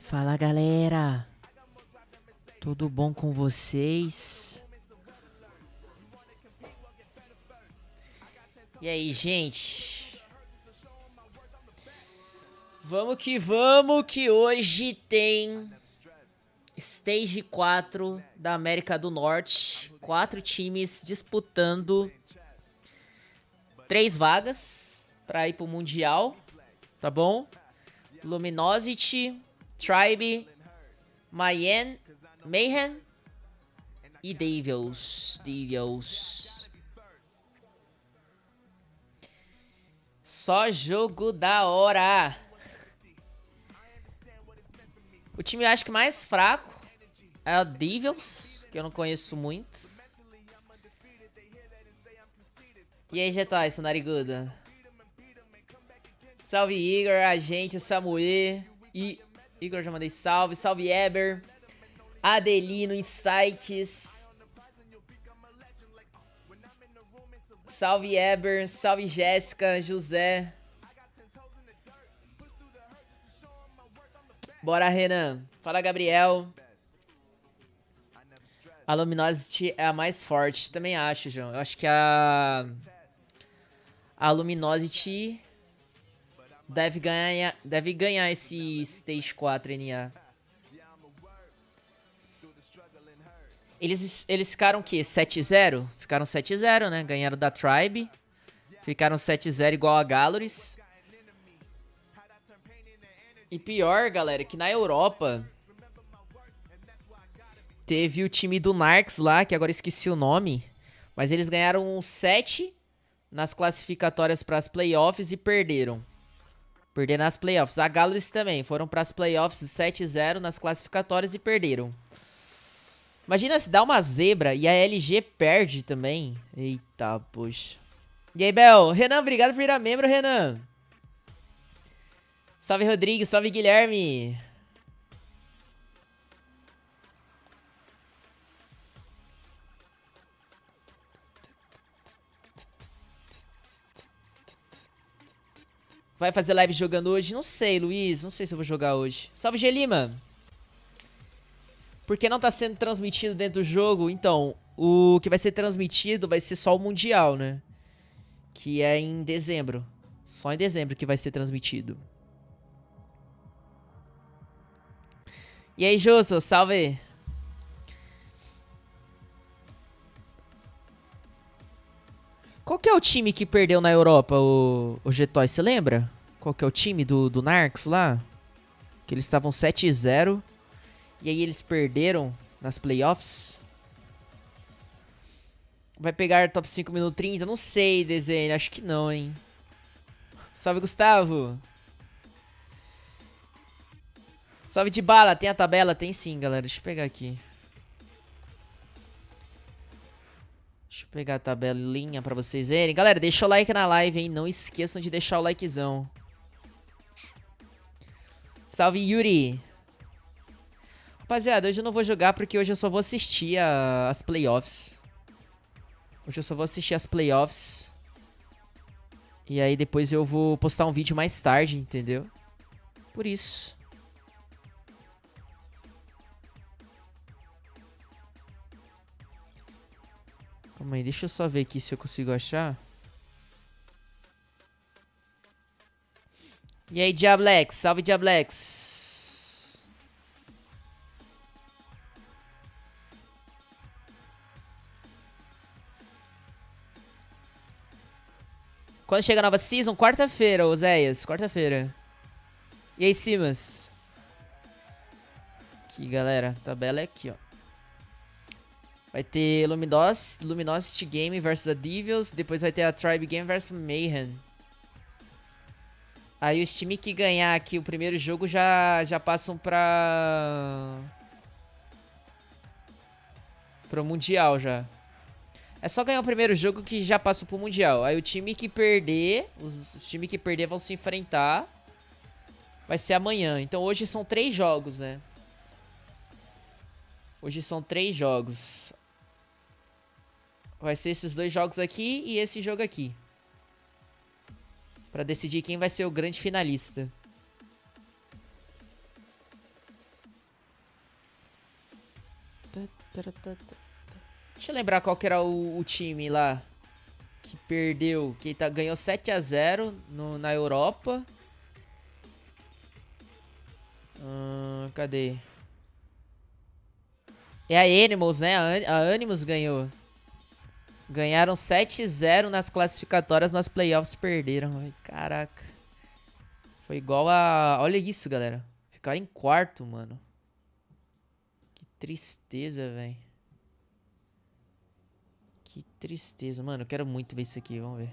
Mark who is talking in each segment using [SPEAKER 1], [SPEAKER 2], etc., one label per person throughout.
[SPEAKER 1] Fala galera, tudo bom com vocês? E aí, gente? Vamos que hoje tem Stage 4 da América do Norte. 4 times disputando 3 vagas para ir pro Mundial, tá bom? Luminosity, Tribe, Mayhem e Devils. Só jogo da hora. O time acho que mais fraco é o Devils, que eu não conheço muito. E aí, G-Toys, nariguda? Salve Igor, agente, Samuel e... Igor, já mandei salve. Salve Eber, Adelino, Insights. Salve Eber, salve Jéssica, José. Bora, Renan. Fala, Gabriel. A Luminosity é a mais forte. Também acho, João. Eu acho que a Luminosity deve ganhar esse Stage 4 NA. Eles ficaram o quê? 7-0? Ficaram 7-0, né? Ganharam da Tribe. Ficaram 7-0 igual a Galoris. E pior, galera, que na Europa teve o time do Narcs lá, que agora esqueci o nome. Mas eles ganharam 7 nas classificatórias para as playoffs e perderam. Perderam nas playoffs. A Galoris também foram para as playoffs 7-0 nas classificatórias e perderam. Imagina se dá uma zebra e a LG perde também. Eita, poxa. E aí, Bel? Renan, obrigado por virar membro, Renan. Salve, Rodrigues. Salve, Guilherme. Vai fazer live jogando hoje? Não sei, Luiz. Não sei se eu vou jogar hoje. Salve, Gelima. Por que não tá sendo transmitido dentro do jogo? Então, o que vai ser transmitido vai ser só o Mundial, né? Que é em dezembro. Só em dezembro que vai ser transmitido. E aí, Justo, salve. Qual que é o time que perdeu na Europa, o G-Toy? Você lembra? Qual que é o time do Narcs lá? Que eles estavam 7-0. E aí eles perderam nas playoffs. Vai pegar top 5 minuto 30? Não sei, desenho. Acho que não, hein. Salve, Gustavo. Salve de bala. Tem a tabela? Tem sim, galera. Deixa eu pegar aqui. Deixa eu pegar a tabelinha pra vocês verem. Galera, deixa o like na live, hein. Não esqueçam de deixar o likezão. Salve, Yuri. Rapaziada, hoje eu não vou jogar porque hoje eu só vou assistir as playoffs. Hoje eu só vou assistir as playoffs. E aí depois eu vou postar um vídeo mais tarde, entendeu? Por isso. Calma aí, deixa eu só ver aqui se eu consigo achar. E aí, Diablex? Salve, Diablex. Quando chega a nova season? Quarta-feira, Oséias. Quarta-feira. E aí, Simas? Aqui, galera. A tabela é aqui, ó. Vai ter Luminosity Game versus a Devils. Depois vai ter a Tribe Game versus Mayhem. Aí os times que ganhar aqui o primeiro jogo já passam pro Mundial já. É só ganhar o primeiro jogo que já passa pro Mundial. Aí o time que perder, os times que perder vão se enfrentar. Vai ser amanhã. Então hoje são 3 jogos, né? Hoje são 3 jogos. Vai ser esses 2 jogos aqui e esse jogo aqui. Pra decidir quem vai ser o grande finalista. Deixa eu lembrar qual que era o time lá que perdeu. Que ganhou 7-0 na Europa. Cadê? É a Animals, né? A Animals ganhou. Ganharam 7-0 nas classificatórias, nas playoffs perderam. Ai, caraca. Foi igual a... Olha isso, galera. Ficaram em quarto, mano. Que tristeza, velho. Que tristeza. Mano, eu quero muito ver isso aqui. Vamos ver.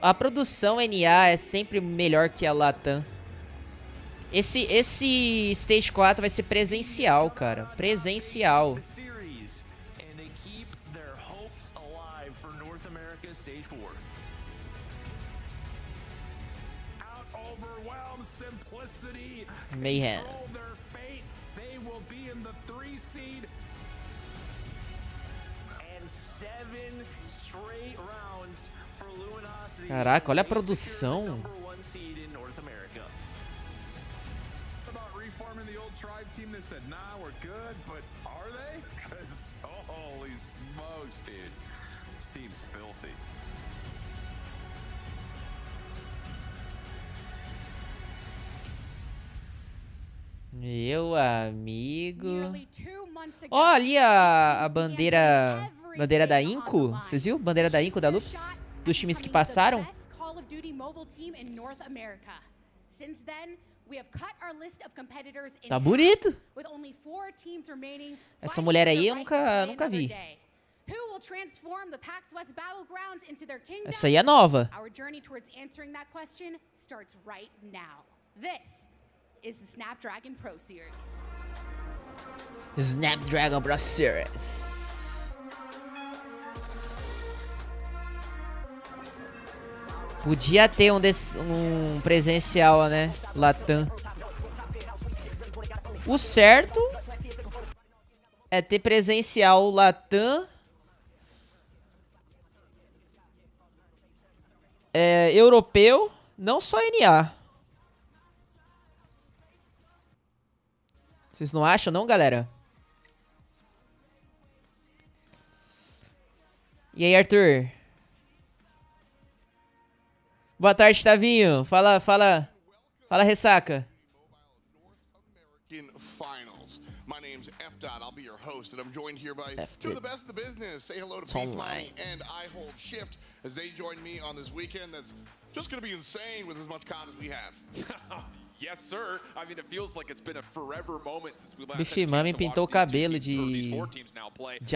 [SPEAKER 1] A produção NA é sempre melhor que a Latam. Esse Stage 4 vai ser presencial, cara. Presencial. Mayhem. Caraca, olha a produção. Meu amigo. Ó, ali a bandeira da Inco. Vocês viram? Bandeira da Inco da Loops? Dos times que passaram. Tá bonito. Essa mulher aí eu nunca vi. Essa aí é nova. Snapdragon Pro Series. Podia ter um presencial, né? Latam. O certo é ter presencial Latam. Europeu, não só NA. Vocês não acham, não, galera? E aí, Arthur? Boa tarde, Tavinho. Fala, ressaca.
[SPEAKER 2] My name's F. I'll be your host, and I'm joined here by two of the best in the business. Say hello to Beef Mommy and I Hold Shift as they join me on this weekend that's just going to be insane with as much content as we have.
[SPEAKER 3] Yes, sir. I mean, it feels like it's been a forever moment since we last
[SPEAKER 1] Beef Mommy pintou o cabelo de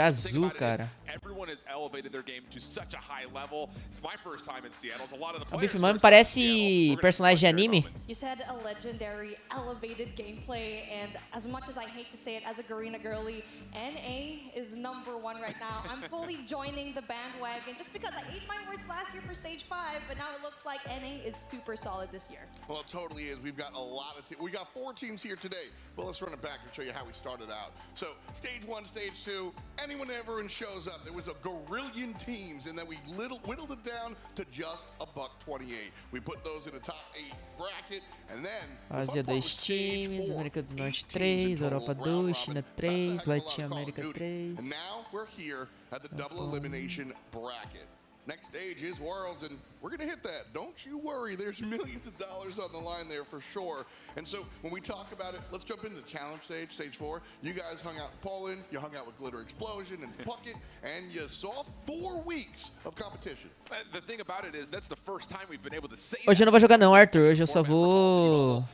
[SPEAKER 1] azul, cara.
[SPEAKER 3] Everyone has elevated their game to such a high level. It's my first time in Seattle. A lot of the
[SPEAKER 1] A Beef
[SPEAKER 3] players
[SPEAKER 1] Mommy parece personagem de anime.
[SPEAKER 4] You said a legendary, elevated gameplay, and as much as I hate to say it, as a Garena girly, NA is #1 right now. I'm fully joining the bandwagon just because I ate my words last year for Stage 5, but now it looks like NA is super solid this year.
[SPEAKER 2] Well, it totally is. We've got a lot of we got 4 teams here today. Well, let's run it back and show you how we started out. So, Stage 1, Stage 2, anyone everyone shows up. There was a gorillion teams, and then we whittled it down to just $1.28. We put those in the top 8 bracket, and then
[SPEAKER 1] Ásia 2 times, América do Norte 3, Europa 2, China 3, Latin América 3.
[SPEAKER 2] And now we're here at the double elimination bracket. Next stage is Worlds, and we're going to hit that. Don't you worry. There's millions of dollars on the line there for sure. And so when we talk about it, let's jump into the challenge stage, Stage 4. You guys hung out in Poland, you hung out with Glitter Explosion and Puckett, and you saw 4 weeks of competition.
[SPEAKER 3] The thing about it is that's the first time we've been able to say
[SPEAKER 1] Hoje eu não vou jogar não, Arthur. Hoje eu só vou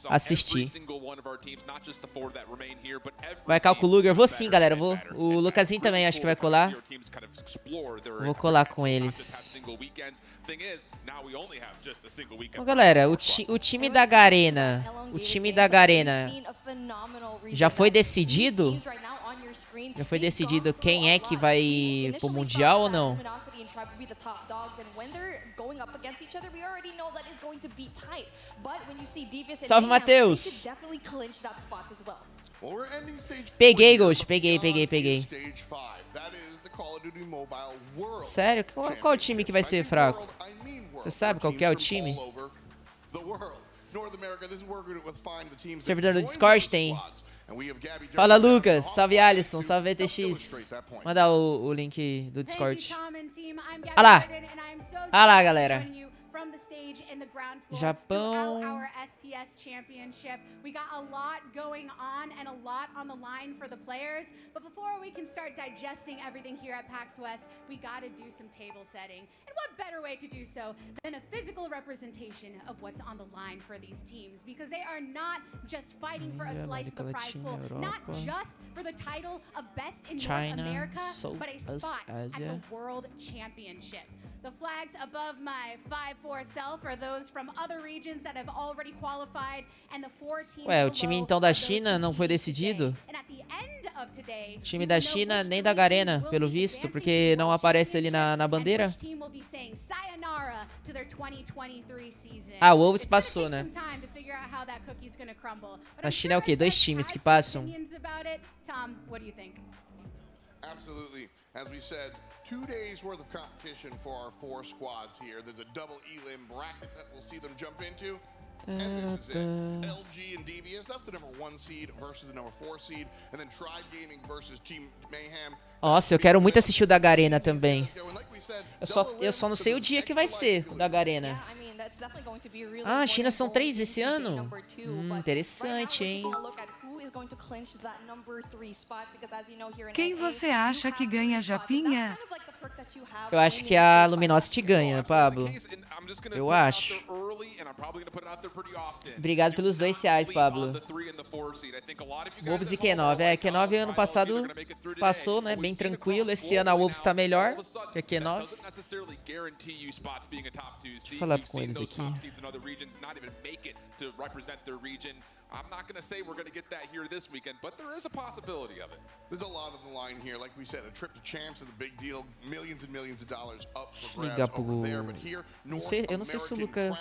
[SPEAKER 1] assistir. Vai cá o Luger. Vou sim, galera. O Lucasinho também acho que vai colar. Vou colar com eles. Bom, galera, o time da Garena, já foi decidido? Já foi decidido quem é que vai pro Mundial ou não? Salve, Matheus! Peguei, Ghost. Peguei. Sério? Qual o time que vai ser fraco? Você sabe qual que é o time? Servidor do Discord tem. Fala, Lucas. Salve, Alisson. Salve, VTX. Manda o link do Discord. Olha lá. Olha lá, galera. Japão.
[SPEAKER 5] We got a lot going on and a lot on the line for the players. But before we can start digesting everything here at PAX West, we got to do some table setting. And what better way to do so than a physical representation of what's on the line for these teams? Because they are not just fighting for a slice of the prize pool, not just for the title of best in North America, but a spot at the World Championship. The flags above my 5-4 self are those from other regions that have already qualified, and the 4 teams.
[SPEAKER 1] Ué, o time então da China não foi decidido? O time da China nem da Garena, pelo visto, porque não aparece ali na bandeira. Ah, o Wolves passou, né? Na China é o quê? 2 times que passam.
[SPEAKER 2] Absolutely. As we said, 2 days worth of competition for our 4 squads here. There's a double elim bracket that we'll see them jump into. And this is it. LG and Devious, that's the number 1 seed versus the number 4 seed. And then Tribe Gaming versus Team Mayhem.
[SPEAKER 1] Nossa, eu quero muito assistir o da Garena também. Eu só não sei o dia que vai ser o da Garena. Ah, a China são 3 esse ano? Interessante, hein?
[SPEAKER 6] Quem você acha que ganha, Japinha?
[SPEAKER 1] Eu acho que a Luminosity ganha, Pablo. Eu acho. Obrigado pelos R$2, Pablo. Wolves e Q9. É, Q9 ano passado passou, né? Bem tranquilo. Esse ano a Wolves tá melhor que a Q9. Deixa eu falar com eles aqui.
[SPEAKER 3] I'm not going to say we're going to get that here this weekend, but there is a possibility of it.
[SPEAKER 2] There's a lot on the line here. Like we said, a trip to champs is a big deal. Millions and millions of dollars up for grabs over there. But here, North American crown,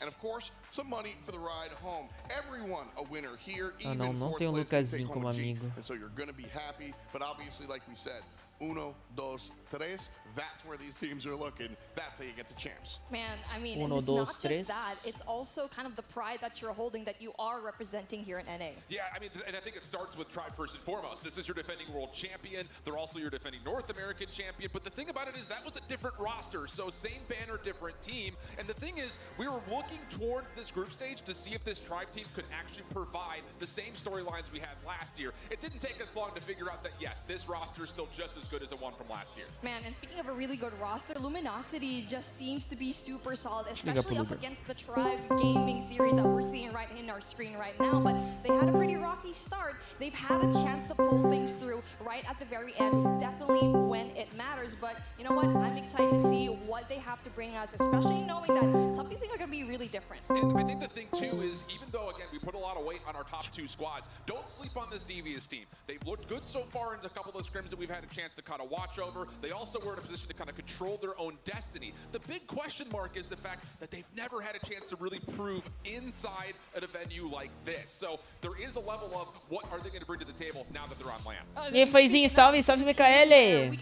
[SPEAKER 2] and of course, some money for the ride home. Everyone a winner here, even
[SPEAKER 1] não tem o Lucasinho como amigo.
[SPEAKER 2] And so you're going to be happy, but obviously, like we said, 1, 2, 3. That's where these teams are looking. That's how you get the champs.
[SPEAKER 4] Man, I mean, it's not just that. It's also kind of the pride that you're holding that you are representing here in NA.
[SPEAKER 3] Yeah, I mean, and I think it starts with Tribe first and foremost. This is your defending world champion. They're also your defending North American champion. But the thing about it is that was a different roster. So same banner, different team. And the thing is, we were looking towards this group stage to see if this Tribe team could actually provide the same storylines we had last year. It didn't take us long to figure out that, yes, this roster is still just as good as the one from last year.
[SPEAKER 4] Man, and speaking of a really good roster, Luminosity just seems to be super solid, especially up against the Tribe Gaming series that we're seeing right in our screen right now. But they had a pretty rocky start. They've had a chance to pull things through right at the very end, definitely when it matters. But you know what? I'm excited to see what they have to bring us, especially knowing that some of these things are going to be really different.
[SPEAKER 3] And I think the thing too is, even though again we put a lot of weight on our top 2 squads, don't sleep on this Devious team. They've looked good so far in a couple of scrims that we've had a chance to kind of watch over. They also were in a position to kind of control their own destiny. The big question mark is the fact that they've never had a chance to really prove inside at a venue like this. So there is a level of what are they going to bring to the table now that they're on land.
[SPEAKER 1] E aí, Foizinho, salve, salve, Micaele!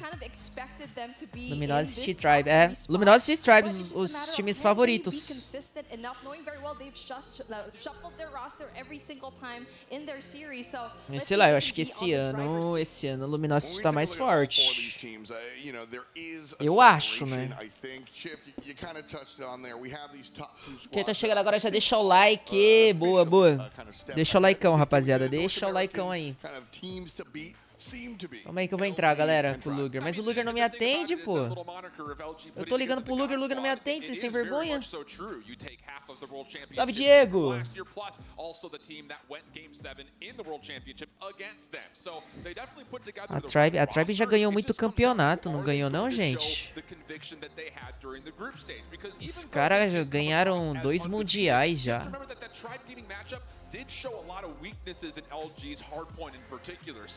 [SPEAKER 1] Luminosity Tribe, Luminosity Tribe, os times favoritos. Sei lá, eu acho que esse ano o Luminosity tá mais forte. Eu acho, né? Quem tá chegando agora já deixa o like. Boa, boa. Deixa o likeão, rapaziada. Deixa o likeão aí. Calma aí que eu vou entrar, galera, com o Luger. Mas o Luger não me atende, pô. Eu tô ligando pro Luger, o Luger não me atende, vocês sem vergonha. Salve, Diego! A Tribe já ganhou muito campeonato, não ganhou não, gente? Os caras já ganharam 2 mundiais já.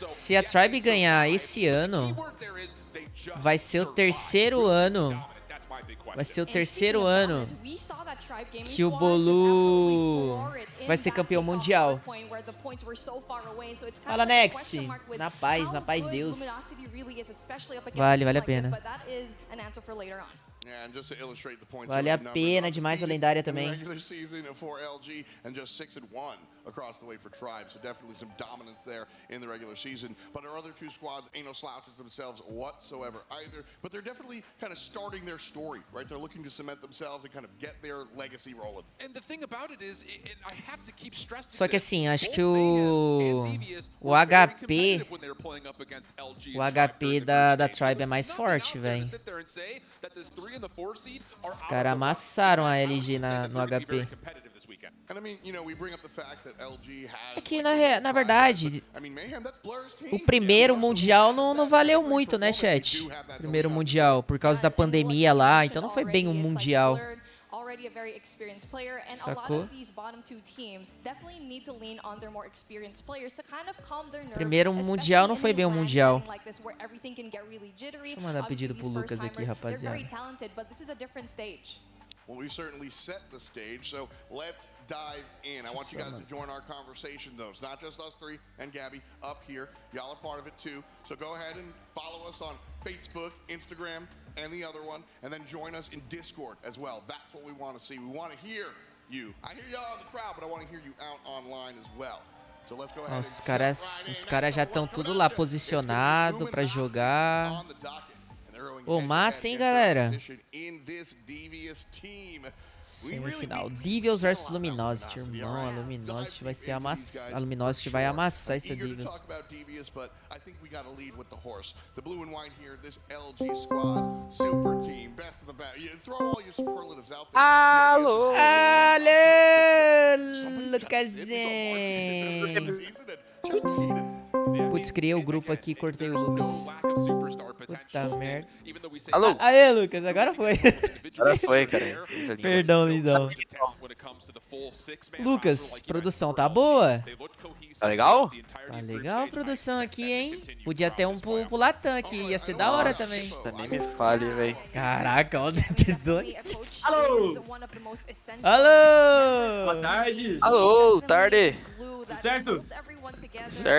[SPEAKER 1] Se a Tribe ganhar esse ano, vai ser o terceiro ano. Vai ser o terceiro ano que o Bolu vai ser campeão mundial. Fala, Next. Na paz de Deus. Vale a pena. Vale a pena demais a lendária também.
[SPEAKER 2] Across the way for Tribe, so definitely some dominance there in the regular season. But our other two squads ain't no slouches themselves whatsoever either. But they're definitely kind of starting their story, right? They're looking to cement themselves and kind of get their legacy rolling.
[SPEAKER 3] And the thing about it is, I have to keep stressing.
[SPEAKER 1] Só que assim, acho que o HP da Tribe é mais forte, velho. Os caras amassaram a LG no HP. É que na verdade, o primeiro mundial não valeu muito, né, chat? Primeiro mundial, por causa da pandemia lá, então não foi bem um mundial. Sacou? Primeiro mundial não foi bem um mundial. Deixa eu mandar pedido pro Lucas aqui, rapaziada.
[SPEAKER 2] Well, we certainly set the stage, so let's dive in. I want you guys to join our conversation, though. It's not just us three and Gabby up here. Y'all are part of it, too. So go ahead and follow us on Facebook, Instagram, and the other one. And then join us in Discord as well. That's what we want to see. We want to hear you. I hear y'all in the crowd, but I want to hear you out online as well. So let's go ahead.
[SPEAKER 1] Os caras já estão tudo lá posicionado pra jogar. Ô, massa, hein, galera? Semifinal. Devious vs Luminosity, irmão. A Luminosity vai ser a Luminosity vai amassar essa Devious.
[SPEAKER 2] Alô!
[SPEAKER 1] Alô, Lucasinho! Putz, criei o grupo aqui e cortei o Lucas. Puta merda.
[SPEAKER 7] Alô?
[SPEAKER 1] Aê, Lucas, agora foi.
[SPEAKER 7] Agora foi, cara.
[SPEAKER 1] Perdão, lindão. Lucas, produção tá boa?
[SPEAKER 7] Tá legal?
[SPEAKER 1] Tá legal a produção aqui, hein? Podia ter um pro Latam aqui, ia ser da hora também.
[SPEAKER 7] Nem me fale, velho.
[SPEAKER 1] Caraca, olha que doido.
[SPEAKER 8] Alô?
[SPEAKER 1] Alô?
[SPEAKER 8] Boa tarde.
[SPEAKER 7] Alô, tarde.
[SPEAKER 8] Tudo certo?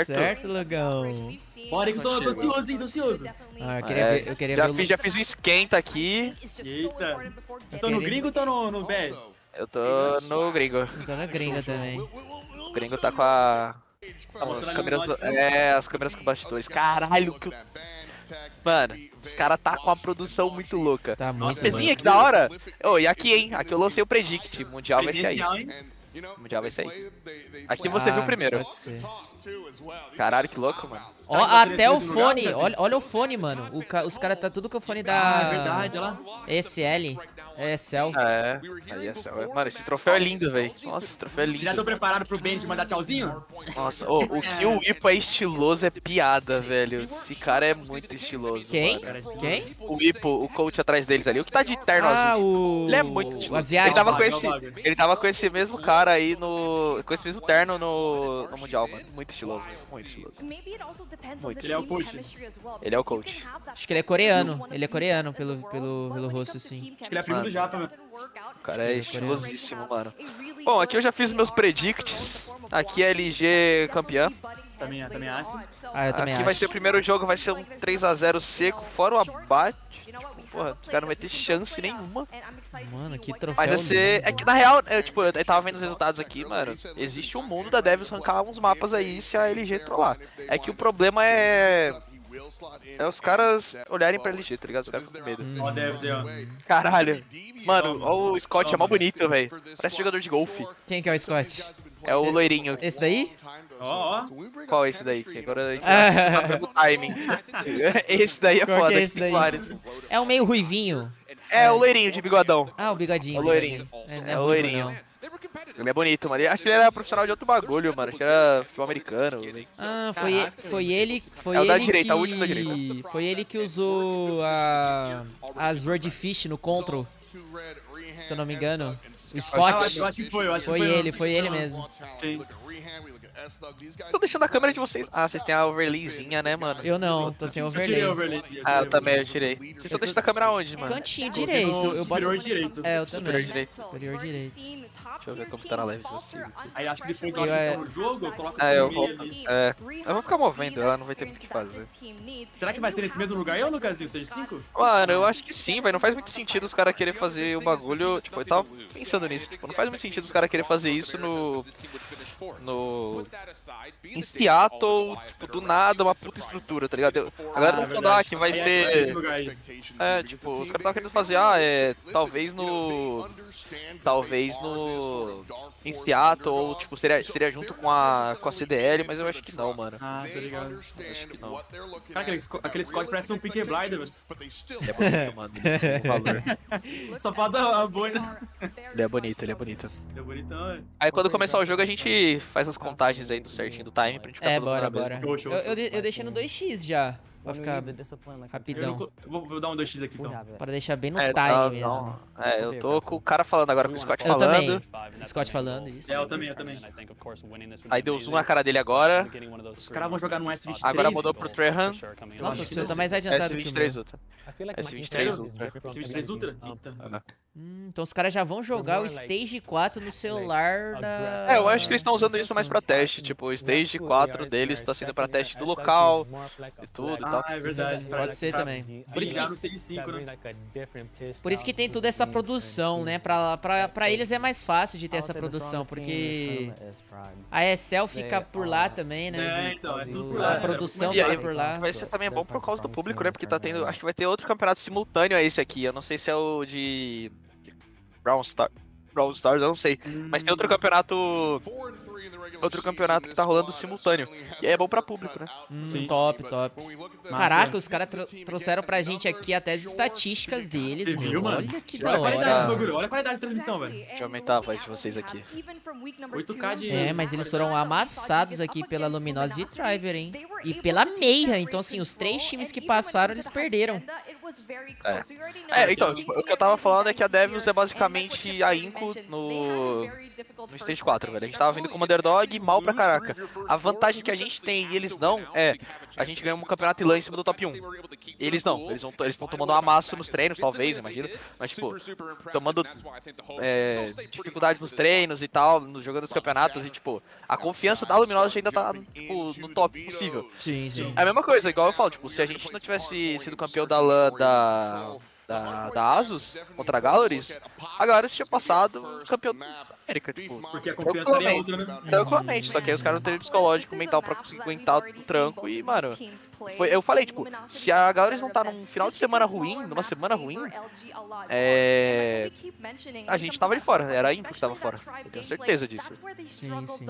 [SPEAKER 1] Certo, Lugão.
[SPEAKER 8] Bora que eu tô ansioso, hein? Tô ansioso.
[SPEAKER 1] Ah, eu queria ver
[SPEAKER 7] já fiz um esquenta aqui.
[SPEAKER 8] Eita. Vocês estão no gringo ou estão no BR?
[SPEAKER 7] Eu tô no gringo.
[SPEAKER 1] Eu tô na gringa também.
[SPEAKER 7] O gringo tá com as câmeras as câmeras com bastidores. Caralho, que mano, os caras tá com uma produção muito louca.
[SPEAKER 1] Tá muito
[SPEAKER 7] pezinha, que da hora. Oh, e aqui, hein? Aqui eu lancei o Predict. Mundial vai ser aí. Mundial vai ser aí. Aqui você viu primeiro.
[SPEAKER 1] Pode ser.
[SPEAKER 7] Caralho, que louco, mano.
[SPEAKER 1] Ó, até o fone. Olha o fone, mano. Os caras tá tudo com o fone da...
[SPEAKER 8] É verdade, olha lá.
[SPEAKER 1] SL. É, Cell.
[SPEAKER 7] É, aí é Cell. Mano, esse troféu é lindo, velho. Nossa, esse troféu é lindo.
[SPEAKER 8] Vocês já tô preparado pro Ben de mandar tchauzinho?
[SPEAKER 7] Nossa, o que o Ipo é estiloso é piada, velho. Esse cara é muito estiloso.
[SPEAKER 1] Quem?
[SPEAKER 7] Mano.
[SPEAKER 1] Quem?
[SPEAKER 7] O Ipo, o coach atrás deles ali. O que tá de terno azul. Ele é muito estiloso.
[SPEAKER 1] O asiático.
[SPEAKER 7] Ele tava com esse mesmo cara aí com esse mesmo terno no Mundial, mano. Muito estiloso, muito estiloso. Muito.
[SPEAKER 8] Ele é o coach.
[SPEAKER 7] Ele é o coach.
[SPEAKER 1] Acho que ele é coreano. Ele é coreano pelo rosto, assim.
[SPEAKER 8] Acho que ele é primo do Japa, né?
[SPEAKER 7] O cara é estilosíssimo, mano. Bom, aqui eu já fiz meus predicts. Aqui é LG campeã.
[SPEAKER 8] Também acho.
[SPEAKER 1] Ah, eu também
[SPEAKER 7] Aqui
[SPEAKER 1] acho.
[SPEAKER 7] vai ser o primeiro jogo, vai ser um 3-0 seco, fora o abate. Tipo, porra, os caras não vai ter chance nenhuma.
[SPEAKER 1] Mano, que troféu.
[SPEAKER 7] Mas vai ser... É que na real, eu tava vendo os resultados aqui, mano. Existe um mundo da Devils arrancar uns mapas aí se a LG trollar. É que o problema é os caras olharem pra LG, tá ligado? Os caras ficam com medo.
[SPEAKER 8] Ó, Devs aí, ó.
[SPEAKER 7] Caralho. Mano, ó o Scott, é mó bonito, velho. Parece jogador de golfe.
[SPEAKER 1] Quem que é o Scott?
[SPEAKER 7] É o loirinho.
[SPEAKER 1] Esse daí?
[SPEAKER 8] Ó.
[SPEAKER 7] Qual é esse daí? Que agora a gente tá pelo timing. Esse daí é
[SPEAKER 1] Qual
[SPEAKER 7] foda,
[SPEAKER 1] que é esse daí? É um meio ruivinho.
[SPEAKER 7] É o loirinho de bigodão.
[SPEAKER 1] Ah, o bigodinho.
[SPEAKER 7] É o loirinho. É o loirinho. Ele é bonito, mano. Acho que ele era profissional de outro bagulho, mano. Acho que era futebol americano.
[SPEAKER 1] Ah, foi ele
[SPEAKER 7] É o da direita, a última da direita.
[SPEAKER 1] Foi ele que usou as Swordfish no Control, se eu não me engano. O Scott.
[SPEAKER 8] Eu acho que foi
[SPEAKER 1] Foi ele mesmo.
[SPEAKER 8] Sim.
[SPEAKER 7] Vocês estão deixando a câmera de vocês... Ah, vocês têm a overlayzinha, né, mano?
[SPEAKER 1] Eu não, tô sem
[SPEAKER 8] Eu tirei
[SPEAKER 1] overlay.
[SPEAKER 8] o overlay.
[SPEAKER 7] Ah, eu também, eu tirei. Vocês estão deixando a câmera onde, mano?
[SPEAKER 1] Cantinho
[SPEAKER 8] Coloquei
[SPEAKER 1] direito.
[SPEAKER 8] no
[SPEAKER 1] Eu boto...
[SPEAKER 8] superior direito.
[SPEAKER 1] É, eu
[SPEAKER 7] Superior
[SPEAKER 1] também.
[SPEAKER 7] direito.
[SPEAKER 1] Superior direito.
[SPEAKER 7] Deixa eu ver como tá na live de vocês aqui.
[SPEAKER 8] Aí acho que depois
[SPEAKER 1] Eu,
[SPEAKER 8] eu
[SPEAKER 1] é-
[SPEAKER 8] no jogo, eu coloco
[SPEAKER 7] É, eu
[SPEAKER 8] o
[SPEAKER 7] vou...
[SPEAKER 8] ali.
[SPEAKER 7] Eu vou ficar movendo ela, não vai ter muito o que fazer.
[SPEAKER 8] Será que vai ser nesse mesmo lugar aí, ô Lucasinho? Seja 5?
[SPEAKER 7] Mano, eu acho que sim, velho. Não faz muito sentido os caras querer fazer o bagulho. Tipo, eu tava pensando nisso. Tipo, não faz muito sentido os caras querer fazer isso em Seattle, tipo, do nada, uma puta estrutura, tá ligado? A galera tá falando, que vai ser... É, tipo, os caras estavam querendo fazer, talvez no... Em Seattle, ou, tipo, seria junto com a CDL, mas eu acho que não, mano.
[SPEAKER 8] Ah, tá ligado.
[SPEAKER 7] Acho que não.
[SPEAKER 8] Cara, aquele squad parece um Peaky Blinder, velho.
[SPEAKER 7] Ele é bonito, mano. O valor.
[SPEAKER 8] Só falta a boina.
[SPEAKER 7] Ele é bonito, ele é bonito.
[SPEAKER 8] Ele é bonitão, velho.
[SPEAKER 7] Aí quando começar o jogo a gente faz as contagens aí do certinho do time pra gente ficar
[SPEAKER 1] É,
[SPEAKER 7] todo mundo
[SPEAKER 1] bora,
[SPEAKER 7] na mesma.
[SPEAKER 1] bora.
[SPEAKER 8] Show,
[SPEAKER 1] Eu deixei no 2x já. Pra ficar
[SPEAKER 8] Eu
[SPEAKER 1] rapidão.
[SPEAKER 8] vou dar um 2x aqui, então.
[SPEAKER 1] Pra deixar bem no
[SPEAKER 7] É,
[SPEAKER 1] time mesmo.
[SPEAKER 7] não. É, eu tô com o cara falando agora, com o Scott
[SPEAKER 1] Eu também.
[SPEAKER 7] falando.
[SPEAKER 1] Scott falando isso.
[SPEAKER 8] É, eu também.
[SPEAKER 7] Aí deu zoom na cara dele agora.
[SPEAKER 8] Os caras vão jogar no S23.
[SPEAKER 7] Agora mudou pro Trehan.
[SPEAKER 1] Nossa, o seu tá mais adiantado que o meu.
[SPEAKER 7] S23 Ultra. S23 Ultra.
[SPEAKER 8] S23 Ultra? Eita.
[SPEAKER 1] Então os caras já vão jogar o Stage 4 no celular da...
[SPEAKER 7] É, eu acho que eles estão usando isso mais pra teste. Tipo, o Stage 4 deles tá sendo pra teste do local e tudo e tal.
[SPEAKER 8] Ah, é verdade.
[SPEAKER 1] Pode ser também. Por isso
[SPEAKER 8] Ligar
[SPEAKER 1] que,
[SPEAKER 8] no CS5, né?
[SPEAKER 1] por isso que tem toda essa produção, né? Pra eles é mais fácil de ter essa produção, porque a Excel fica por lá também, né?
[SPEAKER 8] É, então, é tudo por lá.
[SPEAKER 1] A produção
[SPEAKER 7] E aí,
[SPEAKER 1] fica por lá.
[SPEAKER 7] vai ser também bom por causa do público, né? Porque tá tendo. Acho que vai ter outro campeonato simultâneo a esse aqui. Eu não sei se é o de. Brown Stars, eu não sei. Mas tem outro campeonato. Outro campeonato que tá rolando simultâneo. E aí é bom pra público, né?
[SPEAKER 1] Sim. Top, top. Caraca, os caras trouxeram pra gente aqui até as estatísticas deles,
[SPEAKER 8] Você viu, mano?
[SPEAKER 1] Olha que da
[SPEAKER 8] Olha a qualidade desse
[SPEAKER 1] hora.
[SPEAKER 8] bagulho, olha a qualidade de transmissão, velho.
[SPEAKER 7] Deixa eu aumentar a voz de vocês aqui.
[SPEAKER 8] 8K de...
[SPEAKER 1] É, mas eles foram amassados aqui pela Luminosity e Triber, hein? E pela Meia. Então, assim, os 3 times que passaram, eles perderam.
[SPEAKER 7] Então, tipo, o que eu tava falando é que a Devils é basicamente a Inco no Stage 4, velho. A gente tava vindo como underdog mal pra caraca. A vantagem que a gente tem e eles não é... A gente ganhou um campeonato Ilan em cima do top 1. Eles não. Eles estão tomando um amasso nos treinos, talvez, imagino. Mas, tipo, tomando dificuldades nos treinos e tal, jogando os campeonatos. E, tipo, a confiança da Luminosity ainda tá, tipo, no top possível.
[SPEAKER 1] Sim, sim.
[SPEAKER 7] É a mesma coisa, igual eu falo, tipo, se a gente não tivesse sido campeão da LAN da Asus contra a Galleries, a Galleries tinha passado campeão da América, tipo,
[SPEAKER 8] Porque a confiança seria outra, né?
[SPEAKER 7] tranquilamente, só que aí os caras não teve psicológico mental pra conseguir aguentar o tranco e, mano, eu falei, tipo, se a Galleries não tá num final de semana ruim, numa semana ruim, a gente tava de fora, era a Impo que tava fora, eu tenho certeza disso.
[SPEAKER 1] Sim, sim.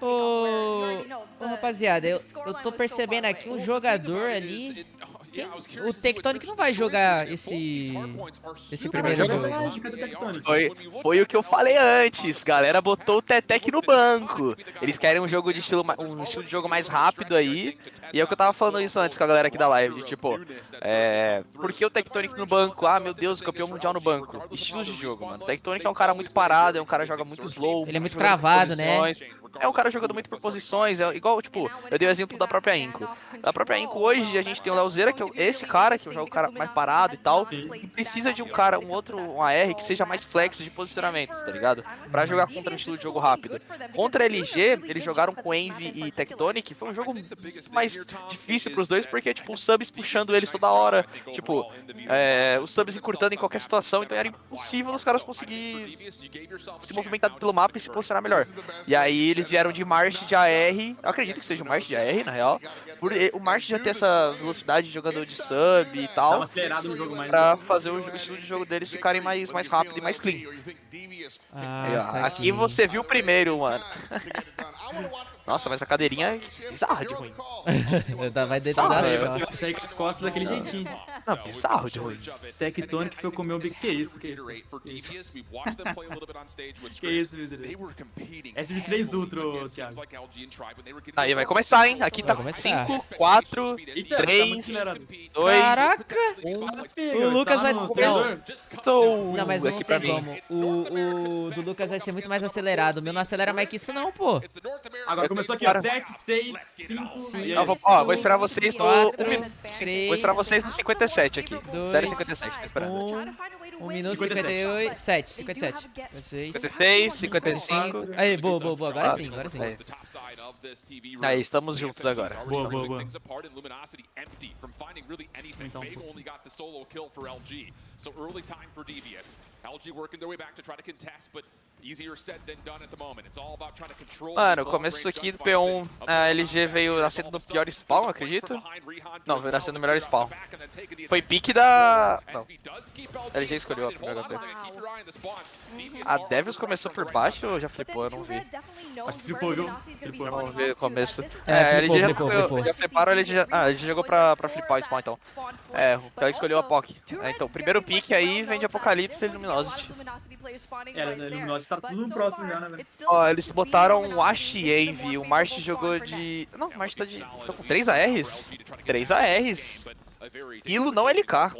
[SPEAKER 1] Ô, rapaziada, eu tô percebendo aqui um jogador ali. O Tectonic não vai jogar esse primeiro jogo.
[SPEAKER 7] Foi o que eu falei antes, galera botou o Tetec no banco. Eles querem um jogo de estilo de jogo mais rápido aí. E é o que eu tava falando isso antes com a galera aqui da live, de tipo, por que o Tectonic no banco? Ah, meu Deus, o campeão mundial no banco. Estilos de jogo, mano. O Tectonic é um cara muito parado, é um cara que joga muito slow.
[SPEAKER 1] Ele é muito cravado, né?
[SPEAKER 7] É um cara jogando muito por posições, é igual, tipo, eu dei o exemplo da própria Inco. Da própria Inco hoje a gente tem o Leozeira, que é esse cara, que é o cara mais parado e tal, e precisa de um AR que seja mais flex de posicionamentos, tá ligado? Pra jogar contra um estilo de jogo rápido. Contra a LG, eles jogaram com Envy e Tectonic, foi um jogo mais difícil pros dois, porque, tipo, os subs puxando eles toda hora, tipo, os subs encurtando em qualquer situação, então era impossível os caras conseguirem se movimentar pelo mapa e se posicionar melhor. E aí eles vieram de March de AR, eu acredito que seja o March de AR, na real, por o March já ter essa velocidade jogando de sub e tal, pra fazer o estilo de jogo deles ficarem mais rápido e mais clean. Aqui você viu primeiro, mano. Nossa, mas a cadeirinha é bizarra de ruim.
[SPEAKER 1] Vai deitar das costas.
[SPEAKER 8] Sair com as costas daquele jeitinho.
[SPEAKER 7] Não, bizarro de ruim.
[SPEAKER 8] Tectonic foi comer um bico. Que isso, que isso? Que isso, misericórdia. SV3 Ultra, Thiago.
[SPEAKER 7] Aí vai começar, hein? Aqui tá
[SPEAKER 1] Vai começar.
[SPEAKER 7] 5, 4,
[SPEAKER 8] Eita,
[SPEAKER 7] 3,
[SPEAKER 8] tá muito
[SPEAKER 7] 2,
[SPEAKER 1] Caraca!
[SPEAKER 8] Pega,
[SPEAKER 1] O Lucas
[SPEAKER 8] tá
[SPEAKER 1] vai...
[SPEAKER 8] no
[SPEAKER 1] Não,
[SPEAKER 8] servidor?
[SPEAKER 1] não, mas não
[SPEAKER 7] aqui
[SPEAKER 1] tem
[SPEAKER 7] pra mim.
[SPEAKER 1] como. O do Lucas vai ser muito mais acelerado. O meu não acelera mais que isso não, pô.
[SPEAKER 8] Agora começou aqui, ó. 7, 6, 5.
[SPEAKER 7] Vou esperar vocês no...
[SPEAKER 1] 4,
[SPEAKER 7] Vou
[SPEAKER 1] 3,
[SPEAKER 7] esperar vocês no 57 aqui.
[SPEAKER 1] 2,
[SPEAKER 7] 0,57, tô esperando.
[SPEAKER 1] 1 minuto 58, 7, 57. 56.
[SPEAKER 7] 56, 55.
[SPEAKER 1] Aí, boa. Agora sim.
[SPEAKER 7] Aí, estamos juntos agora.
[SPEAKER 8] Boa, boa, boa.
[SPEAKER 3] Então,
[SPEAKER 7] Mano, o começo aqui do P1, a LG veio nascendo no pior spawn, acredito? Não, veio nascendo no melhor spawn. Foi pique da... Não, a LG escolheu a primeira HP. A Devils começou por baixo ou já flipou? Eu não vi.
[SPEAKER 8] Acho que flipou, viu? Flipou.
[SPEAKER 7] Vamos ver o começo.
[SPEAKER 1] É,
[SPEAKER 7] A LG
[SPEAKER 1] flipou.
[SPEAKER 7] já fliparam, a LG jogou pra flipar o spawn, então. O cara escolheu a POC. Então, primeiro pique aí vem de Apocalipse e Luminosity.
[SPEAKER 8] Luminosity tá tudo no próximo já, né, velho?
[SPEAKER 7] Ó, eles botaram o Ash e Envy, o March jogou de... Não, o March tá com 3 ARs. 3 ARs. Quilo não LK.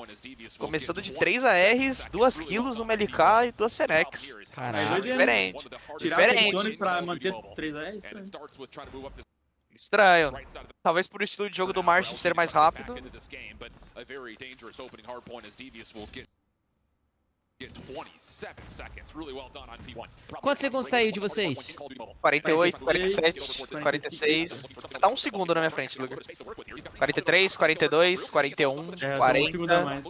[SPEAKER 7] Começando de 3 ARs, 2 quilos, 1 LK e 2 Fenex.
[SPEAKER 1] Caralho.
[SPEAKER 7] Diferente.
[SPEAKER 8] Tirar o Tectonic pra manter 3 é estranho.
[SPEAKER 7] Estranho. Talvez por estilo de jogo do March ser mais rápido.
[SPEAKER 1] Quantos segundos tá aí de vocês?
[SPEAKER 7] 48, 47, 46. Você tá um segundo na minha frente, Luger. 43, 42, 41,
[SPEAKER 8] É,
[SPEAKER 7] 40.
[SPEAKER 8] um segundo a mais.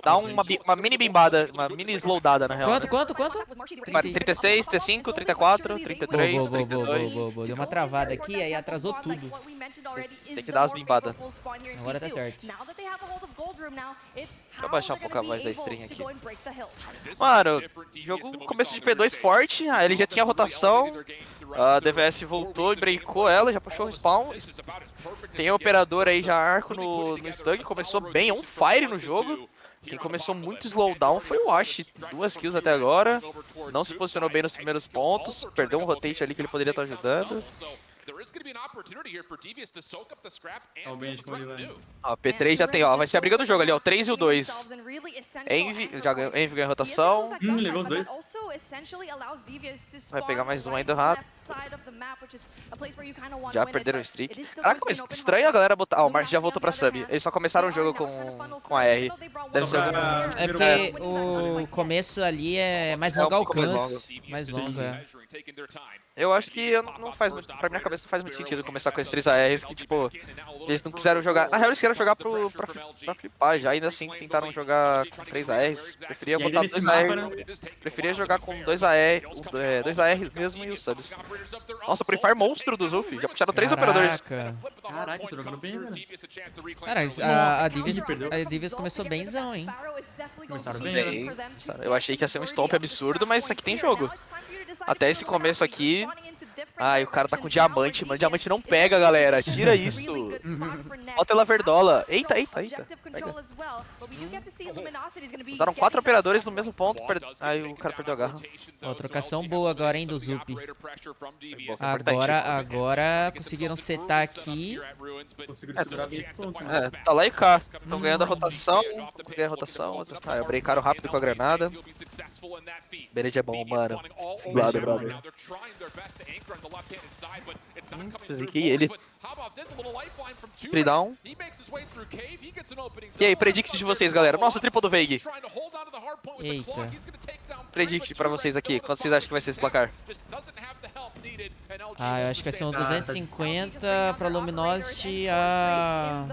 [SPEAKER 7] Dá uma mini bimbada, uma mini slowdada na real.
[SPEAKER 1] Quanto?
[SPEAKER 7] 36, T5, 34, 33, 32.
[SPEAKER 1] Boa. Deu uma travada aqui, aí atrasou tudo.
[SPEAKER 7] Tem que dar as bimbadas.
[SPEAKER 1] Agora tá certo.
[SPEAKER 7] Deixa eu baixar um pouco a voz da stream aqui. Mano, jogo começo de P2 forte, ele já tinha rotação, a DVS voltou e breakou ela, já puxou o respawn. Tem o operador aí já arco no stun, começou bem, on fire no jogo. Quem começou muito slowdown foi o Ash, 2 kills até agora, não se posicionou bem nos primeiros pontos, perdeu um rotate ali que ele poderia estar ajudando.
[SPEAKER 8] Ó, o Benji como ele vai.
[SPEAKER 7] Ó, P3 já tem, ó, vai ser a briga do jogo ali, ó, o 3 e o 2. Envy ganha rotação.
[SPEAKER 8] Levou os dois.
[SPEAKER 7] Vai pegar mais um ainda rápido. Já perderam o streak. Caraca, mas estranho a galera botar... Ah, o March já voltou pra sub. Eles só começaram o jogo com a R. Deve ser algum...
[SPEAKER 1] É porque o começo ali é mais longo alcance. Mais longo, é.
[SPEAKER 7] Eu acho que não faz muito, pra minha cabeça não faz muito sentido começar com esses 3 ARs que, tipo, eles não quiseram jogar... Na real, eles queriam jogar pra flipar já, ainda assim tentaram jogar com 3 ARs. Preferia botar 2 ARs, preferia jogar com 2 ARs mesmo e os subs. Nossa, o Free Fire monstro do Zulf, já puxaram 3 operadores.
[SPEAKER 8] Caraca, você jogando bem, velho.
[SPEAKER 1] Cara, a Divius começou benzão, hein?
[SPEAKER 8] Começaram bem, né?
[SPEAKER 7] Eu achei que ia ser um stomp absurdo, mas isso aqui tem jogo. Até esse começo aqui... Ai, o cara tá com diamante, mano. Diamante não pega, galera. Tira isso. Bota ela verdola. Eita. Pega. Usaram 4 operadores no mesmo ponto. Aí o cara perdeu a garra.
[SPEAKER 1] Ó, trocação boa agora, hein, do Zup. Agora conseguiram setar aqui.
[SPEAKER 8] Conseguiram segurar bem esse ponto, né?
[SPEAKER 7] Tá lá e cá. Estão ganhando a rotação. Ganhando a rotação. Ah, breakaram rápido com a granada. Bened é bom, mano. Simulado, brother. Ele... Tridown. E aí, predict de vocês, galera. Nossa, triple do Veig.
[SPEAKER 1] Eita.
[SPEAKER 7] Predict pra vocês aqui. Quanto vocês acham que vai ser esse placar?
[SPEAKER 1] Ah, eu acho que vai ser uns 250 pra Luminosity a